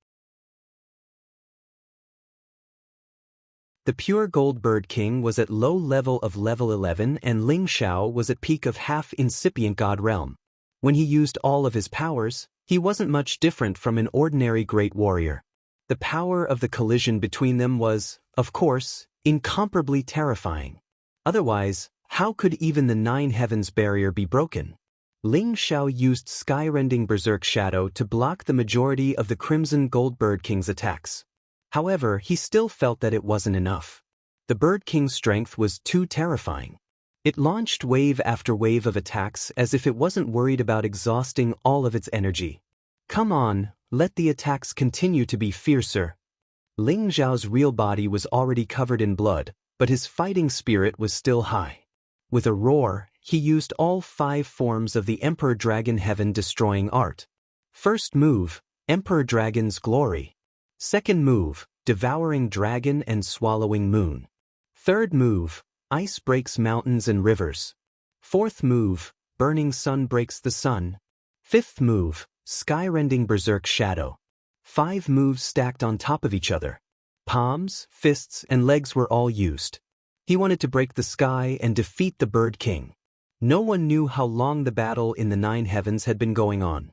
The pure Gold Bird King was at low level of level 11 and Ling Xiao was at peak of half-incipient God Realm. When he used all of his powers, he wasn't much different from an ordinary great warrior. The power of the collision between them was, of course, incomparably terrifying. Otherwise, how could even the Nine Heavens barrier be broken? Ling Xiao used Sky-Rending Berserk Shadow to block the majority of the Crimson Gold Bird King's attacks. However, he still felt that it wasn't enough. The Bird King's strength was too terrifying. It launched wave after wave of attacks as if it wasn't worried about exhausting all of its energy. Come on, let the attacks continue to be fiercer. Ling Xiao's real body was already covered in blood, but his fighting spirit was still high. With a roar, he used all 5 forms of the Emperor Dragon Heaven destroying art. First move, Emperor Dragon's Glory. Second move, Devouring Dragon and Swallowing Moon. Third move, Ice Breaks Mountains and Rivers. Fourth move, Burning Sun Breaks the Sun. Fifth move, Sky-Rending Berserk Shadow. 5 moves stacked on top of each other. Palms, fists, and legs were all used. He wanted to break the sky and defeat the Bird King. No one knew how long the battle in the Nine Heavens had been going on.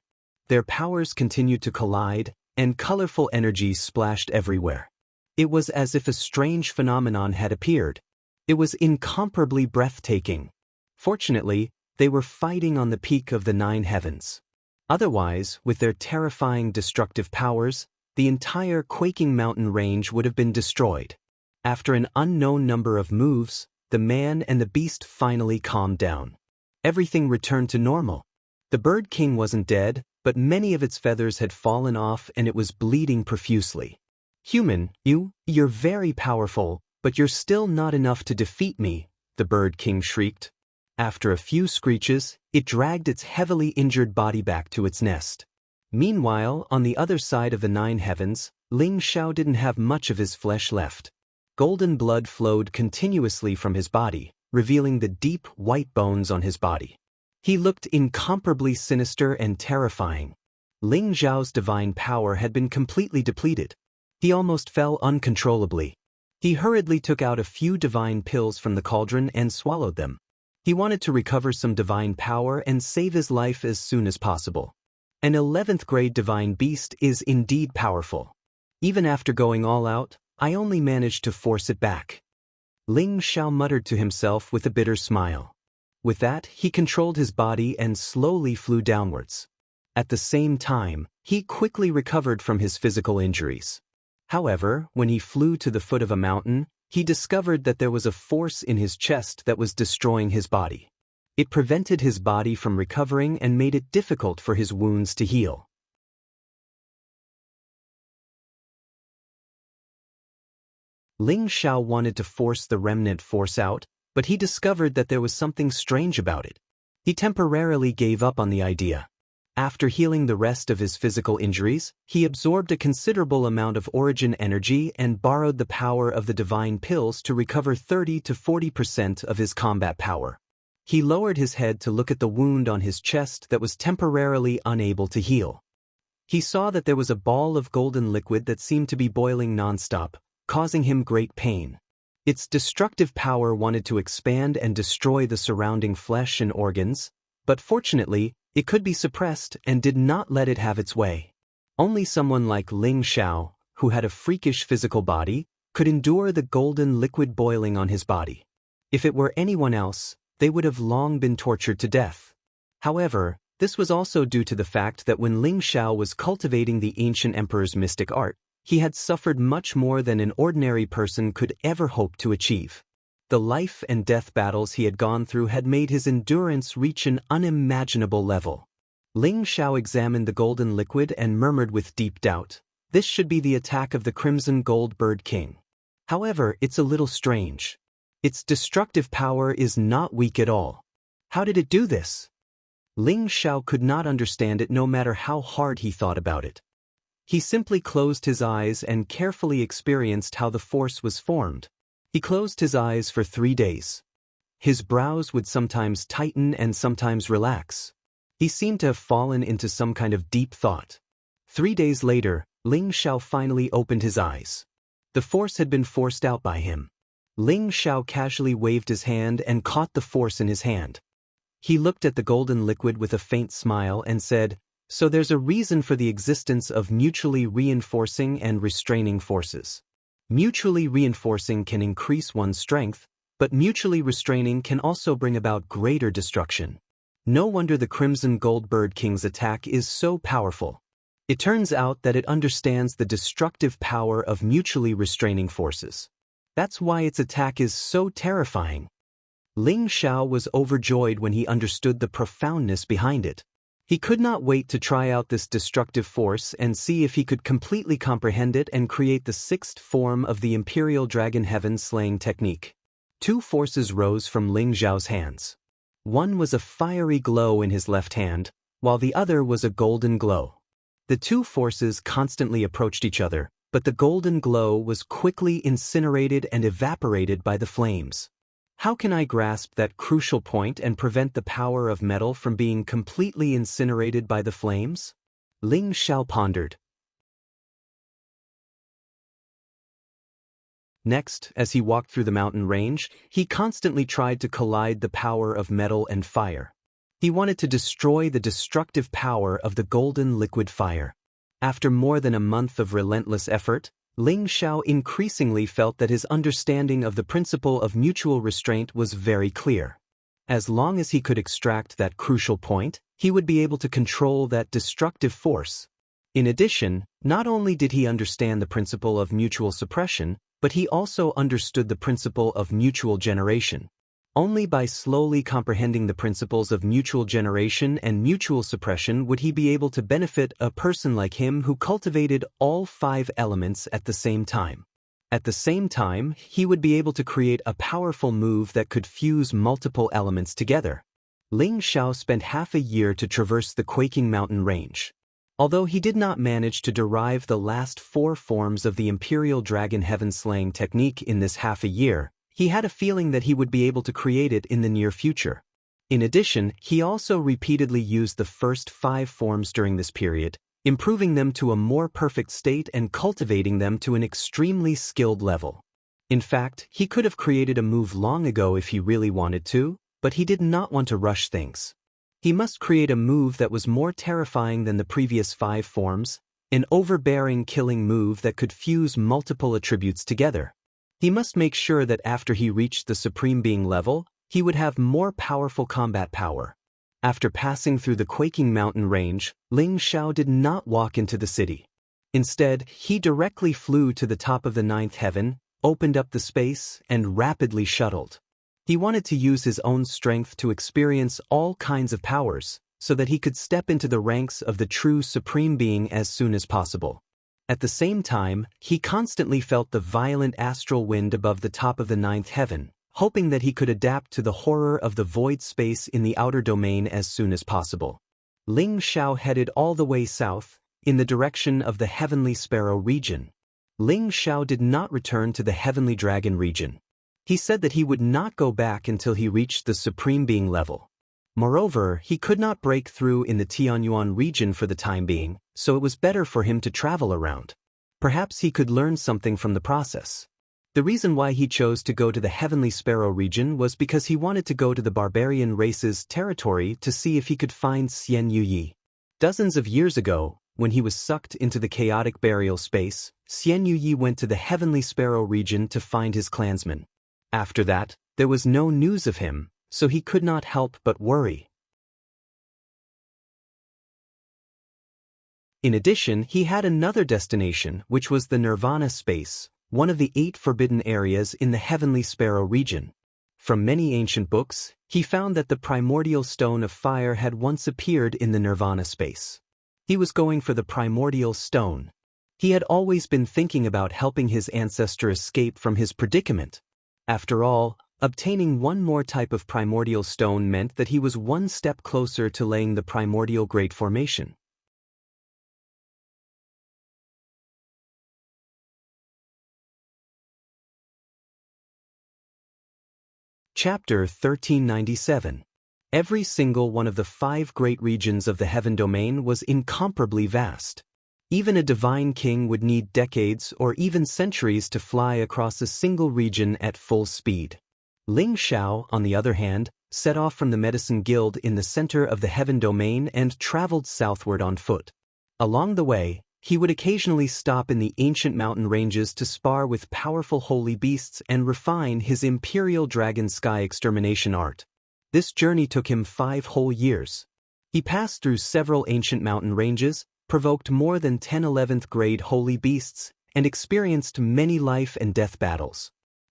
Their powers continued to collide, and colorful energies splashed everywhere. It was as if a strange phenomenon had appeared. It was incomparably breathtaking. Fortunately, they were fighting on the peak of the Nine Heavens. Otherwise, with their terrifying destructive powers, the entire quaking mountain range would have been destroyed. After an unknown number of moves, the man and the beast finally calmed down. Everything returned to normal. The Bird King wasn't dead, but many of its feathers had fallen off and it was bleeding profusely. Human, you're very powerful, but you're still not enough to defeat me, the Bird King shrieked. After a few screeches, it dragged its heavily injured body back to its nest. Meanwhile, on the other side of the Nine Heavens, Ling Xiao didn't have much of his flesh left. Golden blood flowed continuously from his body, revealing the deep, white bones on his body. He looked incomparably sinister and terrifying. Ling Xiao's divine power had been completely depleted. He almost fell uncontrollably. He hurriedly took out a few divine pills from the cauldron and swallowed them. He wanted to recover some divine power and save his life as soon as possible. An 11th grade divine beast is indeed powerful. Even after going all out, I only managed to force it back. Ling Xiao muttered to himself with a bitter smile. With that, he controlled his body and slowly flew downwards. At the same time, he quickly recovered from his physical injuries. However, when he flew to the foot of a mountain, he discovered that there was a force in his chest that was destroying his body. It prevented his body from recovering and made it difficult for his wounds to heal. Ling Xiao wanted to force the remnant force out, but he discovered that there was something strange about it. He temporarily gave up on the idea. After healing the rest of his physical injuries, he absorbed a considerable amount of origin energy and borrowed the power of the divine pills to recover 30 to 40% of his combat power. He lowered his head to look at the wound on his chest that was temporarily unable to heal. He saw that there was a ball of golden liquid that seemed to be boiling nonstop, causing him great pain. Its destructive power wanted to expand and destroy the surrounding flesh and organs, but fortunately, it could be suppressed and did not let it have its way. Only someone like Ling Xiao, who had a freakish physical body, could endure the golden liquid boiling on his body. If it were anyone else, they would have long been tortured to death. However, this was also due to the fact that when Ling Xiao was cultivating the ancient emperor's mystic art, he had suffered much more than an ordinary person could ever hope to achieve. The life and death battles he had gone through had made his endurance reach an unimaginable level. Ling Xiao examined the golden liquid and murmured with deep doubt, "This should be the attack of the Crimson Gold Bird King. However, it's a little strange. Its destructive power is not weak at all. How did it do this?" Ling Xiao could not understand it no matter how hard he thought about it. He simply closed his eyes and carefully experienced how the force was formed. He closed his eyes for 3 days. His brows would sometimes tighten and sometimes relax. He seemed to have fallen into some kind of deep thought. 3 days later, Ling Xiao finally opened his eyes. The force had been forced out by him. Ling Xiao casually waved his hand and caught the force in his hand. He looked at the golden liquid with a faint smile and said, "So there's a reason for the existence of mutually reinforcing and restraining forces. Mutually reinforcing can increase one's strength, but mutually restraining can also bring about greater destruction. No wonder the Crimson Gold Bird King's attack is so powerful. It turns out that it understands the destructive power of mutually restraining forces. That's why its attack is so terrifying." Ling Xiao was overjoyed when he understood the profoundness behind it. He could not wait to try out this destructive force and see if he could completely comprehend it and create the 6th form of the Imperial Dragon Heaven Slaying Technique. 2 forces rose from Ling Xiao's hands. One was a fiery glow in his left hand, while the other was a golden glow. The 2 forces constantly approached each other, but the golden glow was quickly incinerated and evaporated by the flames. How can I grasp that crucial point and prevent the power of metal from being completely incinerated by the flames? Ling Xiao pondered. Next, as he walked through the mountain range, he constantly tried to collide the power of metal and fire. He wanted to destroy the destructive power of the golden liquid fire. After more than a month of relentless effort, Ling Xiao increasingly felt that his understanding of the principle of mutual restraint was very clear. As long as he could extract that crucial point, he would be able to control that destructive force. In addition, not only did he understand the principle of mutual suppression, but he also understood the principle of mutual generation. Only by slowly comprehending the principles of mutual generation and mutual suppression would he be able to benefit a person like him who cultivated all 5 elements at the same time. At the same time, he would be able to create a powerful move that could fuse multiple elements together. Ling Xiao spent half a year to traverse the quaking mountain range. Although he did not manage to derive the last 4 forms of the Imperial Dragon Heaven Slaying Technique in this half a year, he had a feeling that he would be able to create it in the near future. In addition, he also repeatedly used the first 5 forms during this period, improving them to a more perfect state and cultivating them to an extremely skilled level. In fact, he could have created a move long ago if he really wanted to, but he did not want to rush things. He must create a move that was more terrifying than the previous 5 forms, an overbearing killing move that could fuse multiple attributes together. He must make sure that after he reached the Supreme Being level, he would have more powerful combat power. After passing through the quaking mountain range, Ling Xiao did not walk into the city. Instead, he directly flew to the top of the 9th heaven, opened up the space, and rapidly shuttled. He wanted to use his own strength to experience all kinds of powers, so that he could step into the ranks of the true Supreme Being as soon as possible. At the same time, he constantly felt the violent astral wind above the top of the ninth heaven, hoping that he could adapt to the horror of the void space in the outer domain as soon as possible. Ling Xiao headed all the way south, in the direction of the Heavenly Sparrow region. Ling Xiao did not return to the Heavenly Dragon region. He said that he would not go back until he reached the Supreme Being level. Moreover, he could not break through in the Tianyuan region for the time being, so it was better for him to travel around. Perhaps he could learn something from the process. The reason why he chose to go to the Heavenly Sparrow region was because he wanted to go to the barbarian race's territory to see if he could find Xianxia. Dozens of years ago, when he was sucked into the chaotic burial space, Xianxia went to the Heavenly Sparrow region to find his clansmen. After that, there was no news of him, so he could not help but worry. In addition, he had another destination, which was the Nirvana space, one of the 8 forbidden areas in the Heavenly Sparrow region. From many ancient books, he found that the primordial stone of fire had once appeared in the Nirvana space. He was going for the primordial stone. He had always been thinking about helping his ancestor escape from his predicament. After all, obtaining one more type of primordial stone meant that he was one step closer to laying the primordial great formation. Chapter 1397. Every single one of the 5 great regions of the heaven domain was incomparably vast. Even a divine king would need decades or even centuries to fly across a single region at full speed. Ling Xiao, on the other hand, set off from the Medicine Guild in the center of the heaven domain and traveled southward on foot. Along the way, he would occasionally stop in the ancient mountain ranges to spar with powerful holy beasts and refine his imperial dragon sky extermination art. This journey took him 5 whole years. He passed through several ancient mountain ranges, provoked more than 10 11th grade holy beasts, and experienced many life and death battles.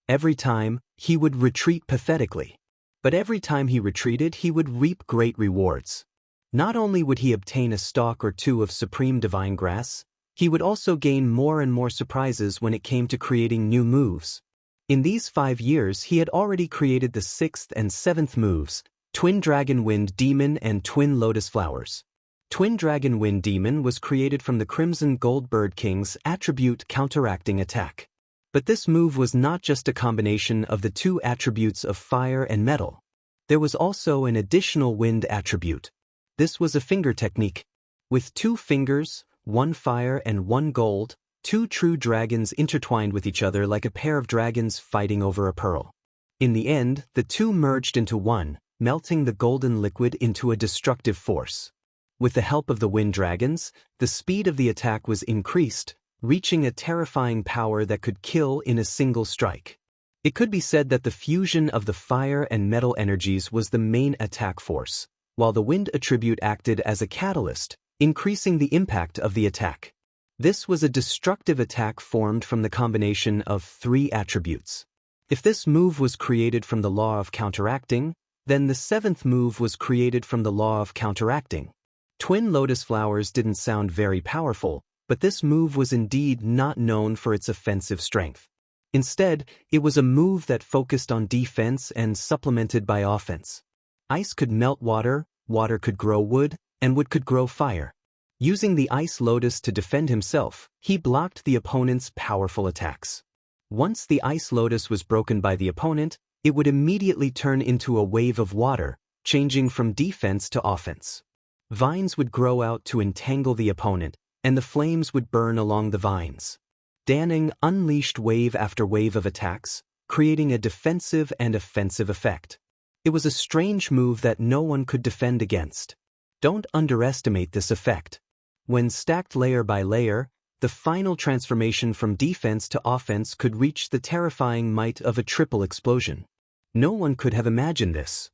Every time, he would retreat pathetically. But every time he retreated, he would reap great rewards. Not only would he obtain a stalk or 2 of supreme divine grass, he would also gain more and more surprises when it came to creating new moves. In these 5 years, he had already created the 6th and 7th moves, Twin Dragon Wind Demon and Twin Lotus Flowers. Twin Dragon Wind Demon was created from the Crimson Gold Bird King's attribute counteracting attack. But this move was not just a combination of the 2 attributes of fire and metal. There was also an additional wind attribute. This was a finger technique. With 2 fingers, 1 fire and 1 gold, 2 true dragons intertwined with each other like a pair of dragons fighting over a pearl. In the end, the 2 merged into one, melting the golden liquid into a destructive force. With the help of the wind dragons, the speed of the attack was increased, reaching a terrifying power that could kill in a single strike. It could be said that the fusion of the fire and metal energies was the main attack force, while the wind attribute acted as a catalyst, increasing the impact of the attack. This was a destructive attack formed from the combination of 3 attributes. If this move was created from the law of counteracting, then the 7th move was created from the law of counteracting. Twin Lotus Flowers didn't sound very powerful, but this move was indeed not known for its offensive strength. Instead, it was a move that focused on defense and supplemented by offense. Ice could melt water, water could grow wood, and wood could grow fire. Using the Ice Lotus to defend himself, he blocked the opponent's powerful attacks. Once the Ice Lotus was broken by the opponent, it would immediately turn into a wave of water, changing from defense to offense. Vines would grow out to entangle the opponent, and the flames would burn along the vines. Danning unleashed wave after wave of attacks, creating a defensive and offensive effect. It was a strange move that no one could defend against. Don't underestimate this effect. When stacked layer by layer, the final transformation from defense to offense could reach the terrifying might of a triple explosion. No one could have imagined this.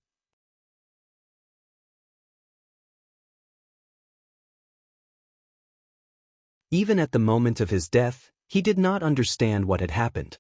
Even at the moment of his death, he did not understand what had happened.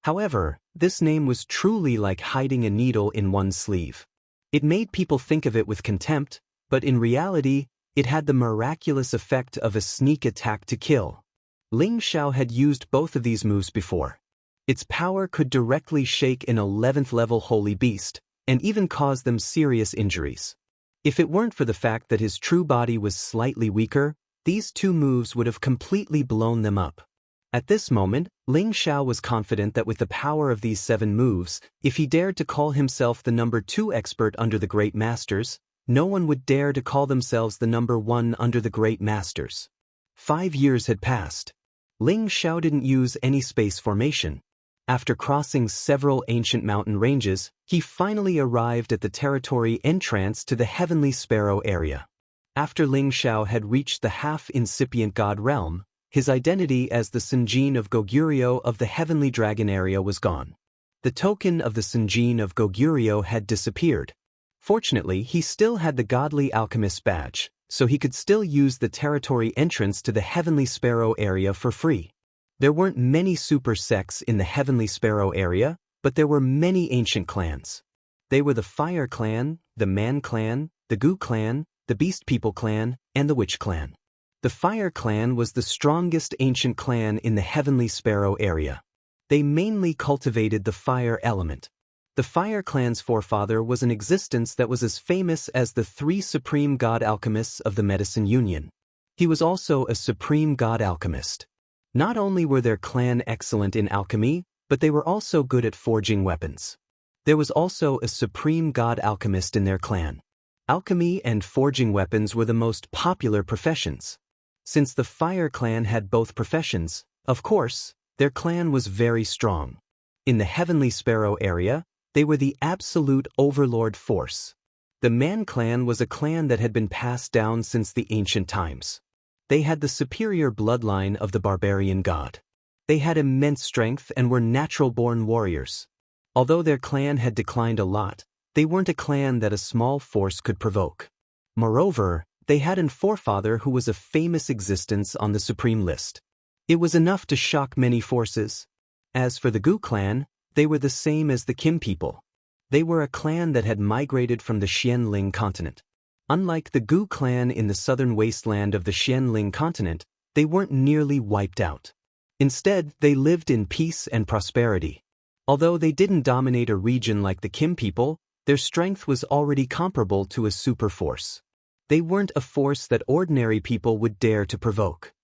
However, this name was truly like hiding a needle in one's sleeve. It made people think of it with contempt, but in reality, it had the miraculous effect of a sneak attack to kill. Ling Xiao had used both of these moves before. Its power could directly shake an 11th level holy beast, and even cause them serious injuries. If it weren't for the fact that his true body was slightly weaker, these two moves would have completely blown them up. At this moment, Ling Xiao was confident that with the power of these 7 moves, if he dared to call himself the number 2 expert under the Great Masters, no one would dare to call themselves the number 1 under the Great Masters. 5 years had passed. Ling Xiao didn't use any space formation. After crossing several ancient mountain ranges, he finally arrived at the territory entrance to the Heavenly Sparrow area. After Ling Xiao had reached the half-incipient god realm, his identity as the Senjin of Goguryeo of the Heavenly Dragon area was gone. The token of the Senjin of Goguryeo had disappeared. Fortunately, he still had the Godly Alchemist's badge, so he could still use the territory entrance to the Heavenly Sparrow area for free. There weren't many super sects in the Heavenly Sparrow area, but there were many ancient clans. They were the Fire Clan, the Man Clan, the Gu Clan, the Beast People Clan, and the Witch Clan. The Fire Clan was the strongest ancient clan in the Heavenly Sparrow area. They mainly cultivated the fire element. The Fire Clan's forefather was an existence that was as famous as the 3 supreme god alchemists of the Medicine Union. He was also a supreme god alchemist. Not only were their clan excellent in alchemy, but they were also good at forging weapons. There was also a supreme god alchemist in their clan. Alchemy and forging weapons were the most popular professions. Since the Fire Clan had both professions, of course, their clan was very strong. In the Heavenly Sparrow area, they were the absolute overlord force. The Man Clan was a clan that had been passed down since the ancient times. They had the superior bloodline of the barbarian god. They had immense strength and were natural-born warriors. Although their clan had declined a lot, they weren't a clan that a small force could provoke. Moreover, they had a forefather who was a famous existence on the supreme list. It was enough to shock many forces. As for the Gu clan, they were the same as the Kim people. They were a clan that had migrated from the Xianling continent. Unlike the Gu clan in the southern wasteland of the Xianling continent, they weren't nearly wiped out. Instead, they lived in peace and prosperity. Although they didn't dominate a region like the Kim people, their strength was already comparable to a super force. They weren't a force that ordinary people would dare to provoke.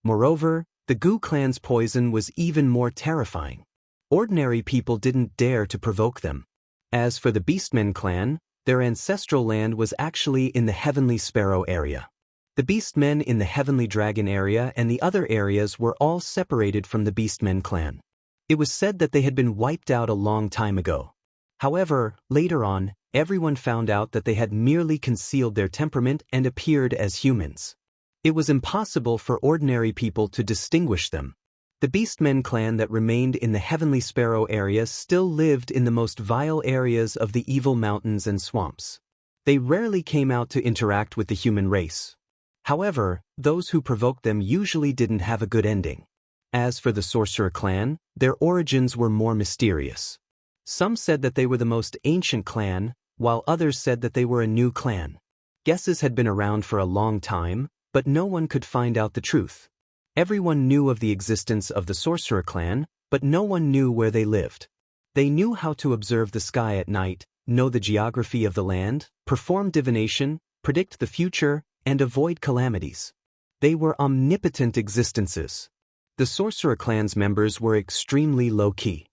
Moreover, the Gu clan's poison was even more terrifying. Ordinary people didn't dare to provoke them. As for the Beastmen clan, their ancestral land was actually in the Heavenly Sparrow area. The Beastmen in the Heavenly Dragon area and the other areas were all separated from the Beastmen clan. It was said that they had been wiped out a long time ago. However, later on, everyone found out that they had merely concealed their temperament and appeared as humans. It was impossible for ordinary people to distinguish them. The Beastmen clan that remained in the Heavenly Sparrow area still lived in the most vile areas of the evil mountains and swamps. They rarely came out to interact with the human race. However, those who provoked them usually didn't have a good ending. As for the Sorcerer clan, their origins were more mysterious. Some said that they were the most ancient clan, while others said that they were a new clan. Guesses had been around for a long time, but no one could find out the truth. Everyone knew of the existence of the Sorcerer clan, but no one knew where they lived. They knew how to observe the sky at night, know the geography of the land, perform divination, predict the future, and avoid calamities. They were omnipotent existences. The Sorcerer clan's members were extremely low-key.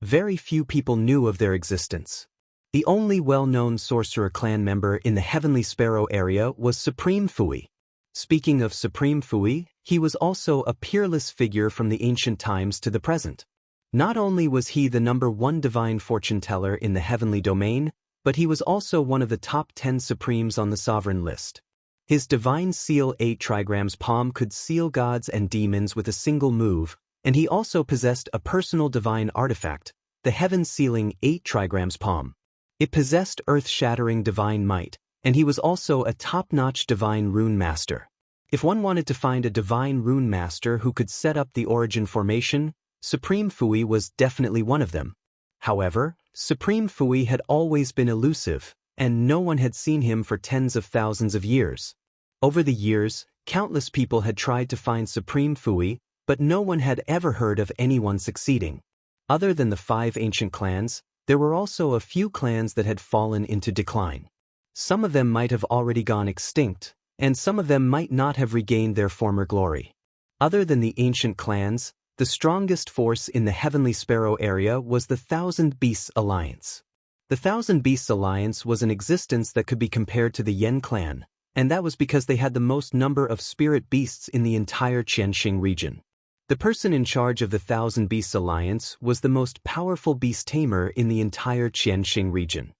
Very few people knew of their existence. The only well-known Sorcerer clan member in the Heavenly Sparrow area was Supreme Fui. Speaking of Supreme Fui, he was also a peerless figure from the ancient times to the present. Not only was he the #1 divine fortune teller in the heavenly domain, but he was also one of the top 10 supremes on the sovereign list. His divine seal 8 trigrams palm could seal gods and demons with a single move, and he also possessed a personal divine artifact, the heaven-sealing 8 trigrams palm. It possessed earth-shattering divine might, and he was also a top-notch divine rune master. If one wanted to find a divine rune master who could set up the origin formation, Supreme Fui was definitely one of them. However, Supreme Fui had always been elusive, and no one had seen him for tens of thousands of years. Over the years, countless people had tried to find Supreme Fui, but no one had ever heard of anyone succeeding. Other than the 5 ancient clans, there were also a few clans that had fallen into decline. Some of them might have already gone extinct, and some of them might not have regained their former glory. Other than the ancient clans, the strongest force in the Heavenly Sparrow area was the Thousand Beasts Alliance. The Thousand Beasts Alliance was an existence that could be compared to the Yen clan, and that was because they had the most number of spirit beasts in the entire Xianxia region. The person in charge of the Thousand Beasts Alliance was the most powerful beast tamer in the entire Xianxia region.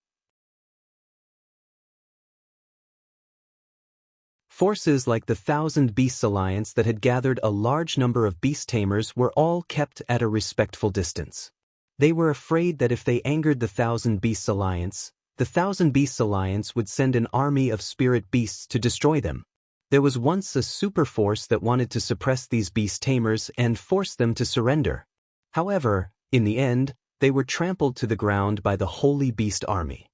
Forces like the Thousand Beasts Alliance that had gathered a large number of beast tamers were all kept at a respectful distance. They were afraid that if they angered the Thousand Beasts Alliance, the Thousand Beasts Alliance would send an army of spirit beasts to destroy them. There was once a super force that wanted to suppress these beast tamers and force them to surrender. However, in the end, they were trampled to the ground by the Holy Beast Army.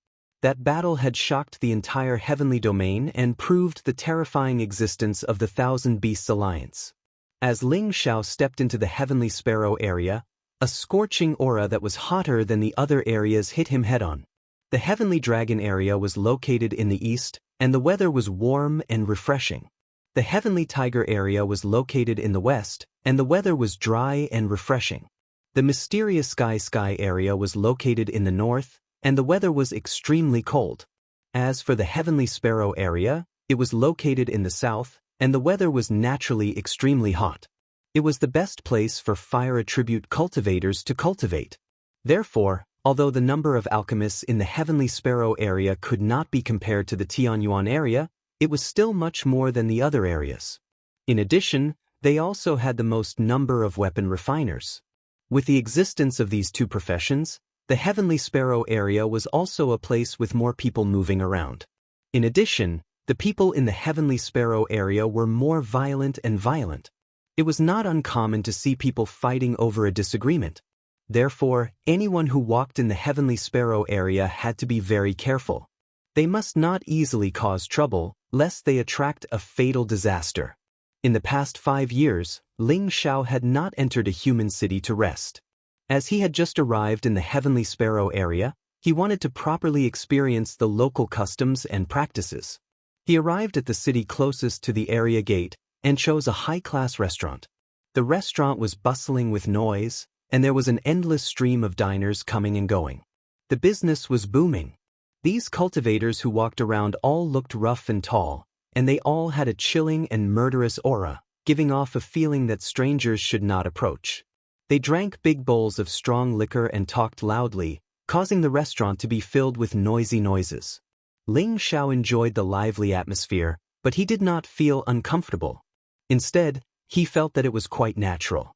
That battle had shocked the entire heavenly domain and proved the terrifying existence of the Thousand Beasts Alliance. As Ling Xiao stepped into the Heavenly Sparrow area, a scorching aura that was hotter than the other areas hit him head-on. The Heavenly Dragon area was located in the east, and the weather was warm and refreshing. The Heavenly Tiger area was located in the west, and the weather was dry and refreshing. The Mysterious Sky area was located in the north, and the weather was extremely cold. As for the Heavenly Sparrow area, it was located in the south, and the weather was naturally extremely hot. It was the best place for fire attribute cultivators to cultivate. Therefore, although the number of alchemists in the Heavenly Sparrow area could not be compared to the Tianyuan area, it was still much more than the other areas. In addition, they also had the most number of weapon refiners. With the existence of these two professions, the Heavenly Sparrow area was also a place with more people moving around. In addition, the people in the Heavenly Sparrow area were more violent and violent. It was not uncommon to see people fighting over a disagreement. Therefore, anyone who walked in the Heavenly Sparrow area had to be very careful. They must not easily cause trouble, lest they attract a fatal disaster. In the past 5 years, Ling Xiao had not entered a human city to rest. As he had just arrived in the Heavenly Sparrow area, he wanted to properly experience the local customs and practices. He arrived at the city closest to the area gate and chose a high-class restaurant. The restaurant was bustling with noise, and there was an endless stream of diners coming and going. The business was booming. These cultivators who walked around all looked rough and tall, and they all had a chilling and murderous aura, giving off a feeling that strangers should not approach. They drank big bowls of strong liquor and talked loudly, causing the restaurant to be filled with noisy noises. Ling Xiao enjoyed the lively atmosphere, but he did not feel uncomfortable. Instead, he felt that it was quite natural.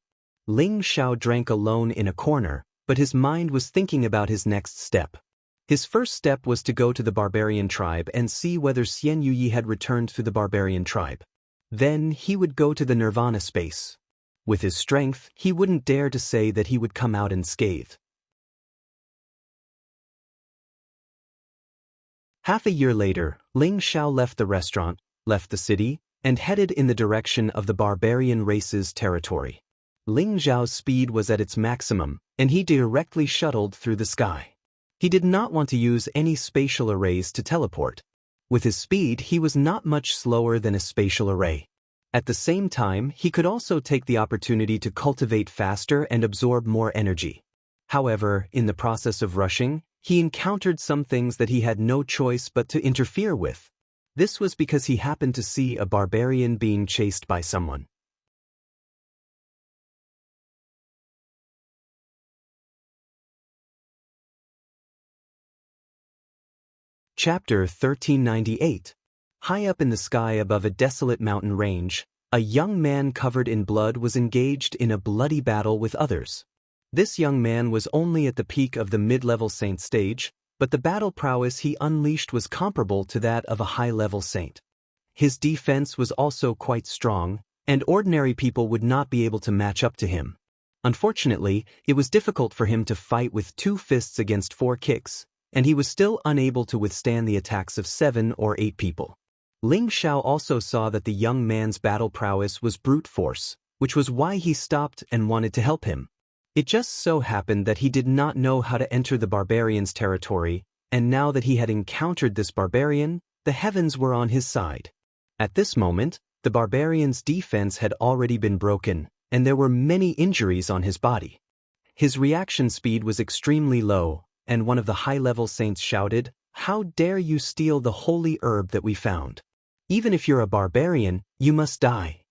Ling Xiao drank alone in a corner, but his mind was thinking about his next step. His first step was to go to the barbarian tribe and see whether Xian Yuyi had returned to the barbarian tribe. Then he would go to the nirvana space. With his strength, he wouldn't dare to say that he would come out unscathed. Half a year later, Ling Xiao left the restaurant, left the city, and headed in the direction of the barbarian race's territory. Ling Xiao's speed was at its maximum, and he directly shuttled through the sky. He did not want to use any spatial arrays to teleport. With his speed, he was not much slower than a spatial array. At the same time, he could also take the opportunity to cultivate faster and absorb more energy. However, in the process of rushing, he encountered some things that he had no choice but to interfere with. This was because he happened to see a barbarian being chased by someone. Chapter 1398. High up in the sky above a desolate mountain range, a young man covered in blood was engaged in a bloody battle with others. This young man was only at the peak of the mid-level saint stage, but the battle prowess he unleashed was comparable to that of a high-level saint. His defense was also quite strong, and ordinary people would not be able to match up to him. Unfortunately, it was difficult for him to fight with 2 fists against 4 kicks, and he was still unable to withstand the attacks of 7 or 8 people. Ling Xiao also saw that the young man's battle prowess was brute force, which was why he stopped and wanted to help him. It just so happened that he did not know how to enter the barbarian's territory, and now that he had encountered this barbarian, the heavens were on his side. At this moment, the barbarian's defense had already been broken, and there were many injuries on his body. His reaction speed was extremely low, and one of the high-level saints shouted, "How dare you steal the holy herb that we found? Even if you're a barbarian, you must die."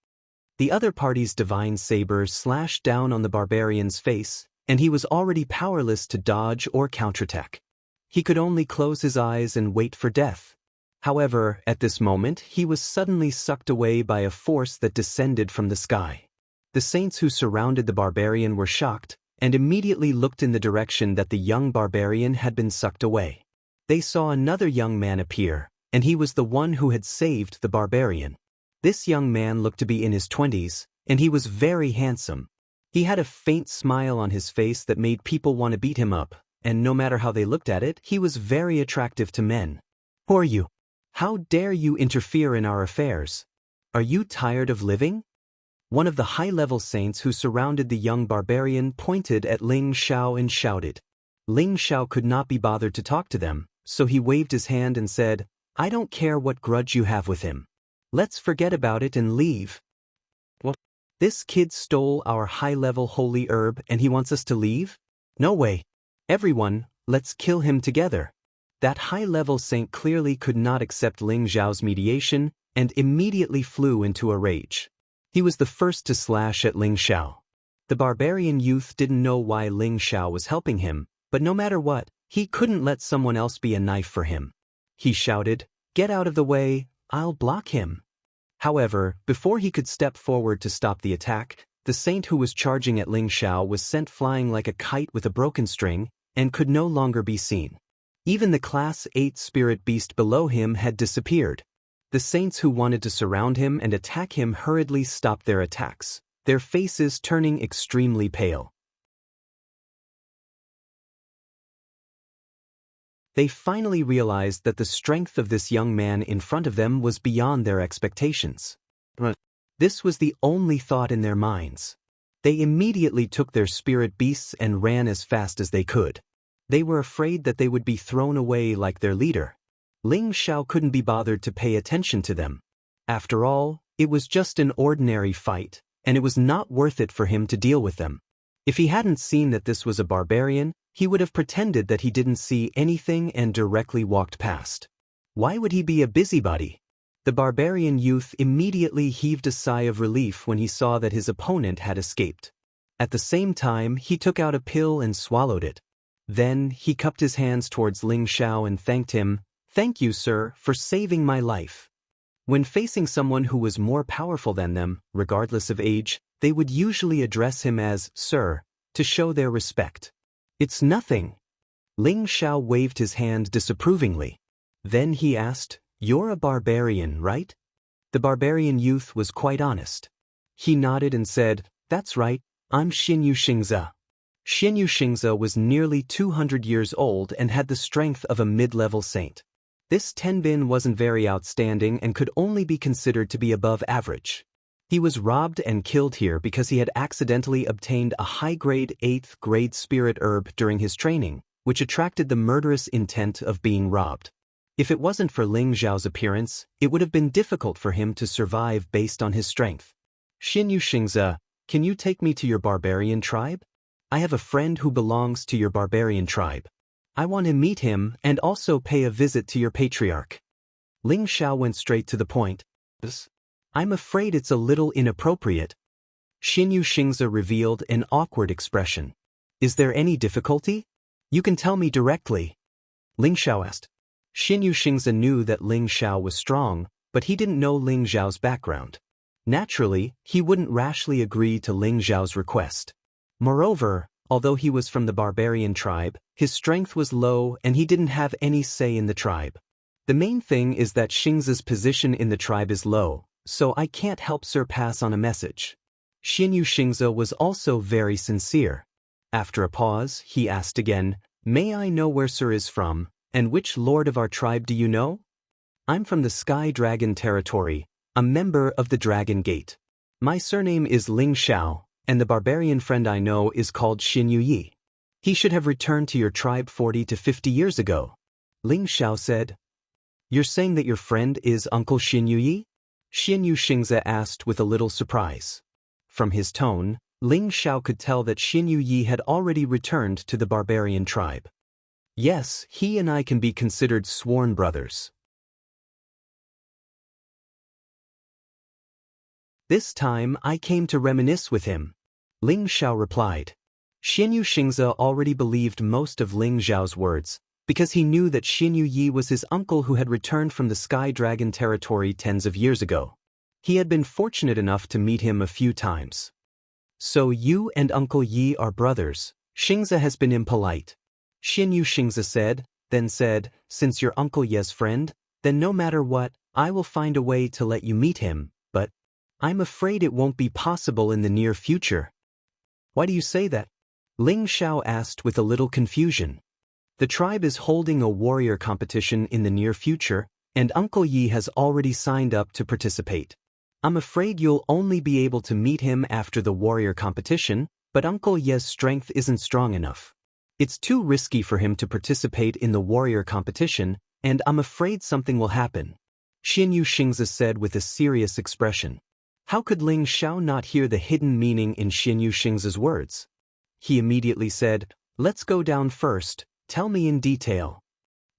The other party's divine saber slashed down on the barbarian's face, and he was already powerless to dodge or counterattack. He could only close his eyes and wait for death. However, at this moment, he was suddenly sucked away by a force that descended from the sky. The saints who surrounded the barbarian were shocked, and immediately looked in the direction that the young barbarian had been sucked away. They saw another young man appear, and he was the one who had saved the barbarian. This young man looked to be in his 20s, and he was very handsome. He had a faint smile on his face that made people want to beat him up, and no matter how they looked at it, he was very attractive to men. "Who are you? How dare you interfere in our affairs? Are you tired of living?" One of the high-level saints who surrounded the young barbarian pointed at Ling Xiao and shouted. Ling Xiao could not be bothered to talk to them, so he waved his hand and said, "I don't care what grudge you have with him. Let's forget about it and leave." "What? This kid stole our high-level holy herb and he wants us to leave? No way. Everyone, let's kill him together." That high-level saint clearly could not accept Ling Xiao's mediation and immediately flew into a rage. He was the first to slash at Ling Xiao. The barbarian youth didn't know why Ling Xiao was helping him, but no matter what, he couldn't let someone else be a knife for him. He shouted, "Get out of the way, I'll block him." However, before he could step forward to stop the attack, the saint who was charging at Ling Xiao was sent flying like a kite with a broken string and could no longer be seen. Even the Class 8 spirit beast below him had disappeared. The saints who wanted to surround him and attack him hurriedly stopped their attacks, their faces turning extremely pale. They finally realized that the strength of this young man in front of them was beyond their expectations. This was the only thought in their minds. They immediately took their spirit beasts and ran as fast as they could. They were afraid that they would be thrown away like their leader. Ling Xiao couldn't be bothered to pay attention to them. After all, it was just an ordinary fight, and it was not worth it for him to deal with them. If he hadn't seen that this was a barbarian, he would have pretended that he didn't see anything and directly walked past. Why would he be a busybody? The barbarian youth immediately heaved a sigh of relief when he saw that his opponent had escaped. At the same time, he took out a pill and swallowed it. Then, he cupped his hands towards Ling Xiao and thanked him, "Thank you, sir, for saving my life." When facing someone who was more powerful than them, regardless of age, they would usually address him as "sir," to show their respect. "It's nothing." Ling Xiao waved his hand disapprovingly. Then he asked, "You're a barbarian, right?" The barbarian youth was quite honest. He nodded and said, "That's right, I'm Xianxia." Xianxia was nearly 200 years old and had the strength of a mid-level saint. This Tenbin wasn't very outstanding and could only be considered to be above average. He was robbed and killed here because he had accidentally obtained a high-grade 8th grade spirit herb during his training, which attracted the murderous intent of being robbed. If it wasn't for Ling Xiao's appearance, it would have been difficult for him to survive based on his strength. "Xianxia, can you take me to your barbarian tribe? I have a friend who belongs to your barbarian tribe. I want to meet him and also pay a visit to your patriarch." Ling Xiao went straight to the point. "I'm afraid it's a little inappropriate." Xianxia revealed an awkward expression. "Is there any difficulty? You can tell me directly." Ling Xiao asked. Xianxia knew that Ling Xiao was strong, but he didn't know Ling Xiao's background. Naturally, he wouldn't rashly agree to Ling Xiao's request. Moreover, although he was from the barbarian tribe, his strength was low and he didn't have any say in the tribe. The main thing is that Xianxia's position in the tribe is low, so I can't help Sir pass on a message. Xianxia was also very sincere. After a pause, he asked again, "May I know where Sir is from, and which lord of our tribe do you know?" "I'm from the Sky Dragon territory, a member of the Dragon Gate. My surname is Ling Xiao, and the barbarian friend I know is called Xianxia. He should have returned to your tribe 40 to 50 years ago." Ling Xiao said. "You're saying that your friend is Uncle Xianxia?" Xianxia asked with a little surprise. From his tone, Ling Xiao could tell that Xianxia had already returned to the barbarian tribe. "Yes, he and I can be considered sworn brothers." "This time I came to reminisce with him," Ling Xiao replied. Xianxia already believed most of Ling Xiao's words, because he knew that Xianxia was his uncle who had returned from the Sky Dragon territory tens of years ago. He had been fortunate enough to meet him a few times. "So you and Uncle Yi are brothers," Xianxia has been impolite. Xianxia said, then said, "Since you're Uncle Ye's friend, then no matter what, I will find a way to let you meet him, but I'm afraid it won't be possible in the near future." "Why do you say that?" Ling Xiao asked with a little confusion. "The tribe is holding a warrior competition in the near future, and Uncle Yi has already signed up to participate. I'm afraid you'll only be able to meet him after the warrior competition, but Uncle Ye's strength isn't strong enough. It's too risky for him to participate in the warrior competition, and I'm afraid something will happen," Xianxia said with a serious expression. How could Ling Xiao not hear the hidden meaning in Xianxia's words? He immediately said, "Let's go down first, tell me in detail."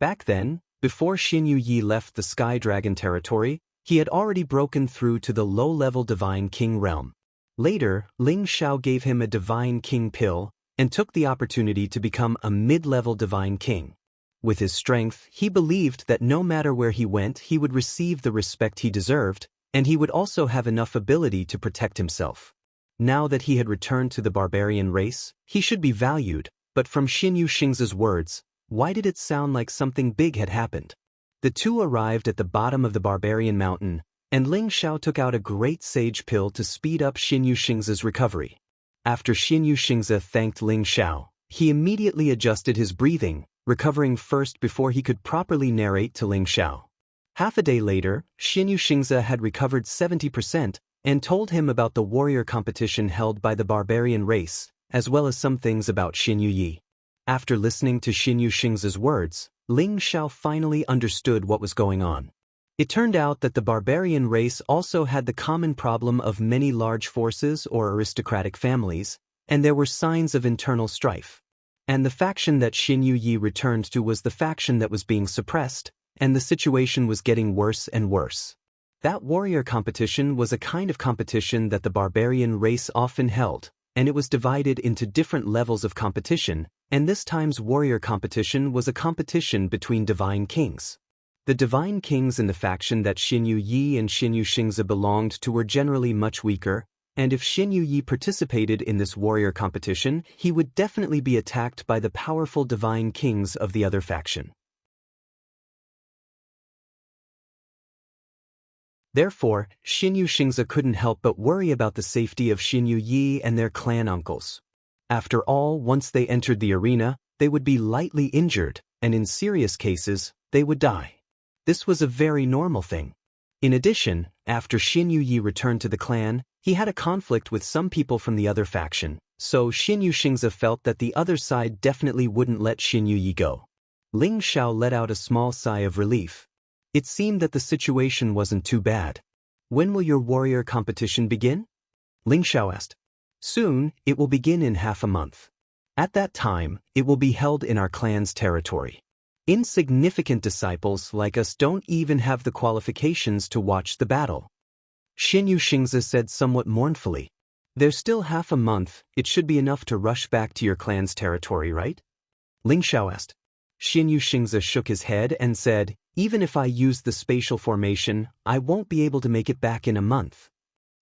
Back then, before Xianxia left the Sky Dragon territory, he had already broken through to the low-level Divine King realm. Later, Ling Xiao gave him a Divine King pill, and took the opportunity to become a mid-level Divine King. With his strength, he believed that no matter where he went he would receive the respect he deserved, and he would also have enough ability to protect himself. Now that he had returned to the barbarian race, he should be valued, but from Xianxia's words, why did it sound like something big had happened? The two arrived at the bottom of the barbarian mountain, and Ling Xiao took out a great sage pill to speed up Xianxia's recovery. After Xianxia thanked Ling Xiao, he immediately adjusted his breathing, recovering first before he could properly narrate to Ling Xiao. Half a day later, Xianxia had recovered 70%, and told him about the warrior competition held by the barbarian race, as well as some things about Xianxia. After listening to Xianxia's words, Ling Xiao finally understood what was going on. It turned out that the barbarian race also had the common problem of many large forces or aristocratic families, and there were signs of internal strife. And the faction that Xianxia returned to was the faction that was being suppressed, and the situation was getting worse and worse. That warrior competition was a kind of competition that the barbarian race often held, and it was divided into different levels of competition, and this time's warrior competition was a competition between divine kings. The divine kings in the faction that Xianxia and Xianxia belonged to were generally much weaker, and if Xianxia participated in this warrior competition, he would definitely be attacked by the powerful divine kings of the other faction. Therefore, Xianxia couldn't help but worry about the safety of Xianxia and their clan uncles. After all, once they entered the arena, they would be lightly injured, and in serious cases, they would die. This was a very normal thing. In addition, after Xianxia returned to the clan, he had a conflict with some people from the other faction, so Xianxia felt that the other side definitely wouldn't let Xianxia go. Ling Xiao let out a small sigh of relief. It seemed that the situation wasn't too bad. "When will your warrior competition begin?" Ling Xiao asked. "Soon, it will begin in half a month. At that time, it will be held in our clan's territory. Insignificant disciples like us don't even have the qualifications to watch the battle." Xianxia said somewhat mournfully. "There's still half a month, it should be enough to rush back to your clan's territory, right?" Ling Xiao asked. Xianxia shook his head and said, "Even if I use the spatial formation, I won't be able to make it back in a month.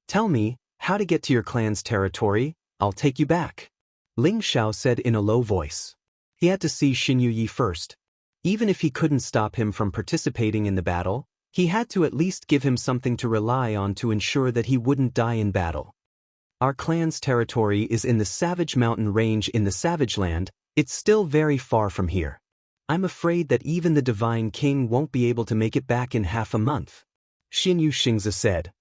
Tell me how to get to your clan's territory, I'll take you back," Ling Xiao said in a low voice. He had to see Xianxia first. Even if he couldn't stop him from participating in the battle, he had to at least give him something to rely on to ensure that he wouldn't die in battle. Our clan's territory is in the Savage Mountain Range in the Savage Land. It's still very far from here. I'm afraid that even the Divine King won't be able to make it back in half a month. Xianxia said.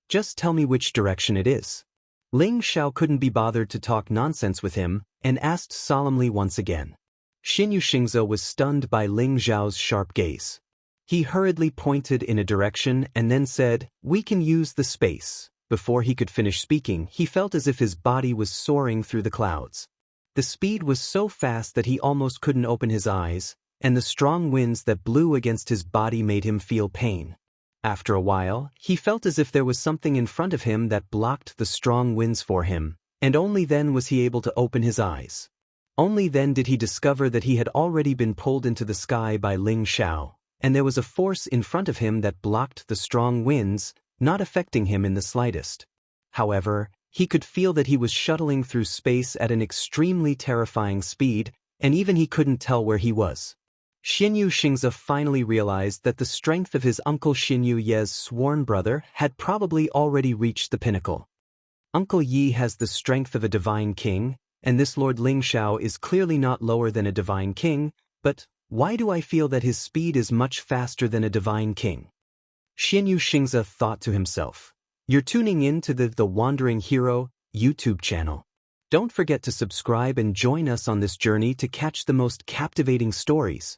Just tell me which direction it is. Ling Xiao couldn't be bothered to talk nonsense with him, and asked solemnly once again. Xianxia was stunned by Ling Xiao's sharp gaze. He hurriedly pointed in a direction and then said, "We can use the space." Before he could finish speaking, he felt as if his body was soaring through the clouds. The speed was so fast that he almost couldn't open his eyes, and the strong winds that blew against his body made him feel pain. After a while, he felt as if there was something in front of him that blocked the strong winds for him, and only then was he able to open his eyes. Only then did he discover that he had already been pulled into the sky by Ling Xiao, and there was a force in front of him that blocked the strong winds, not affecting him in the slightest. However, he could feel that he was shuttling through space at an extremely terrifying speed, and even he couldn't tell where he was. Xianxia finally realized that the strength of his uncle Xianxu's sworn brother had probably already reached the pinnacle. Uncle Yi has the strength of a divine king, and this Lord Ling Xiao is clearly not lower than a divine king, but why do I feel that his speed is much faster than a divine king? Xianxia thought to himself. You're tuning in to the Wandering Hero YouTube channel. Don't forget to subscribe and join us on this journey to catch the most captivating stories.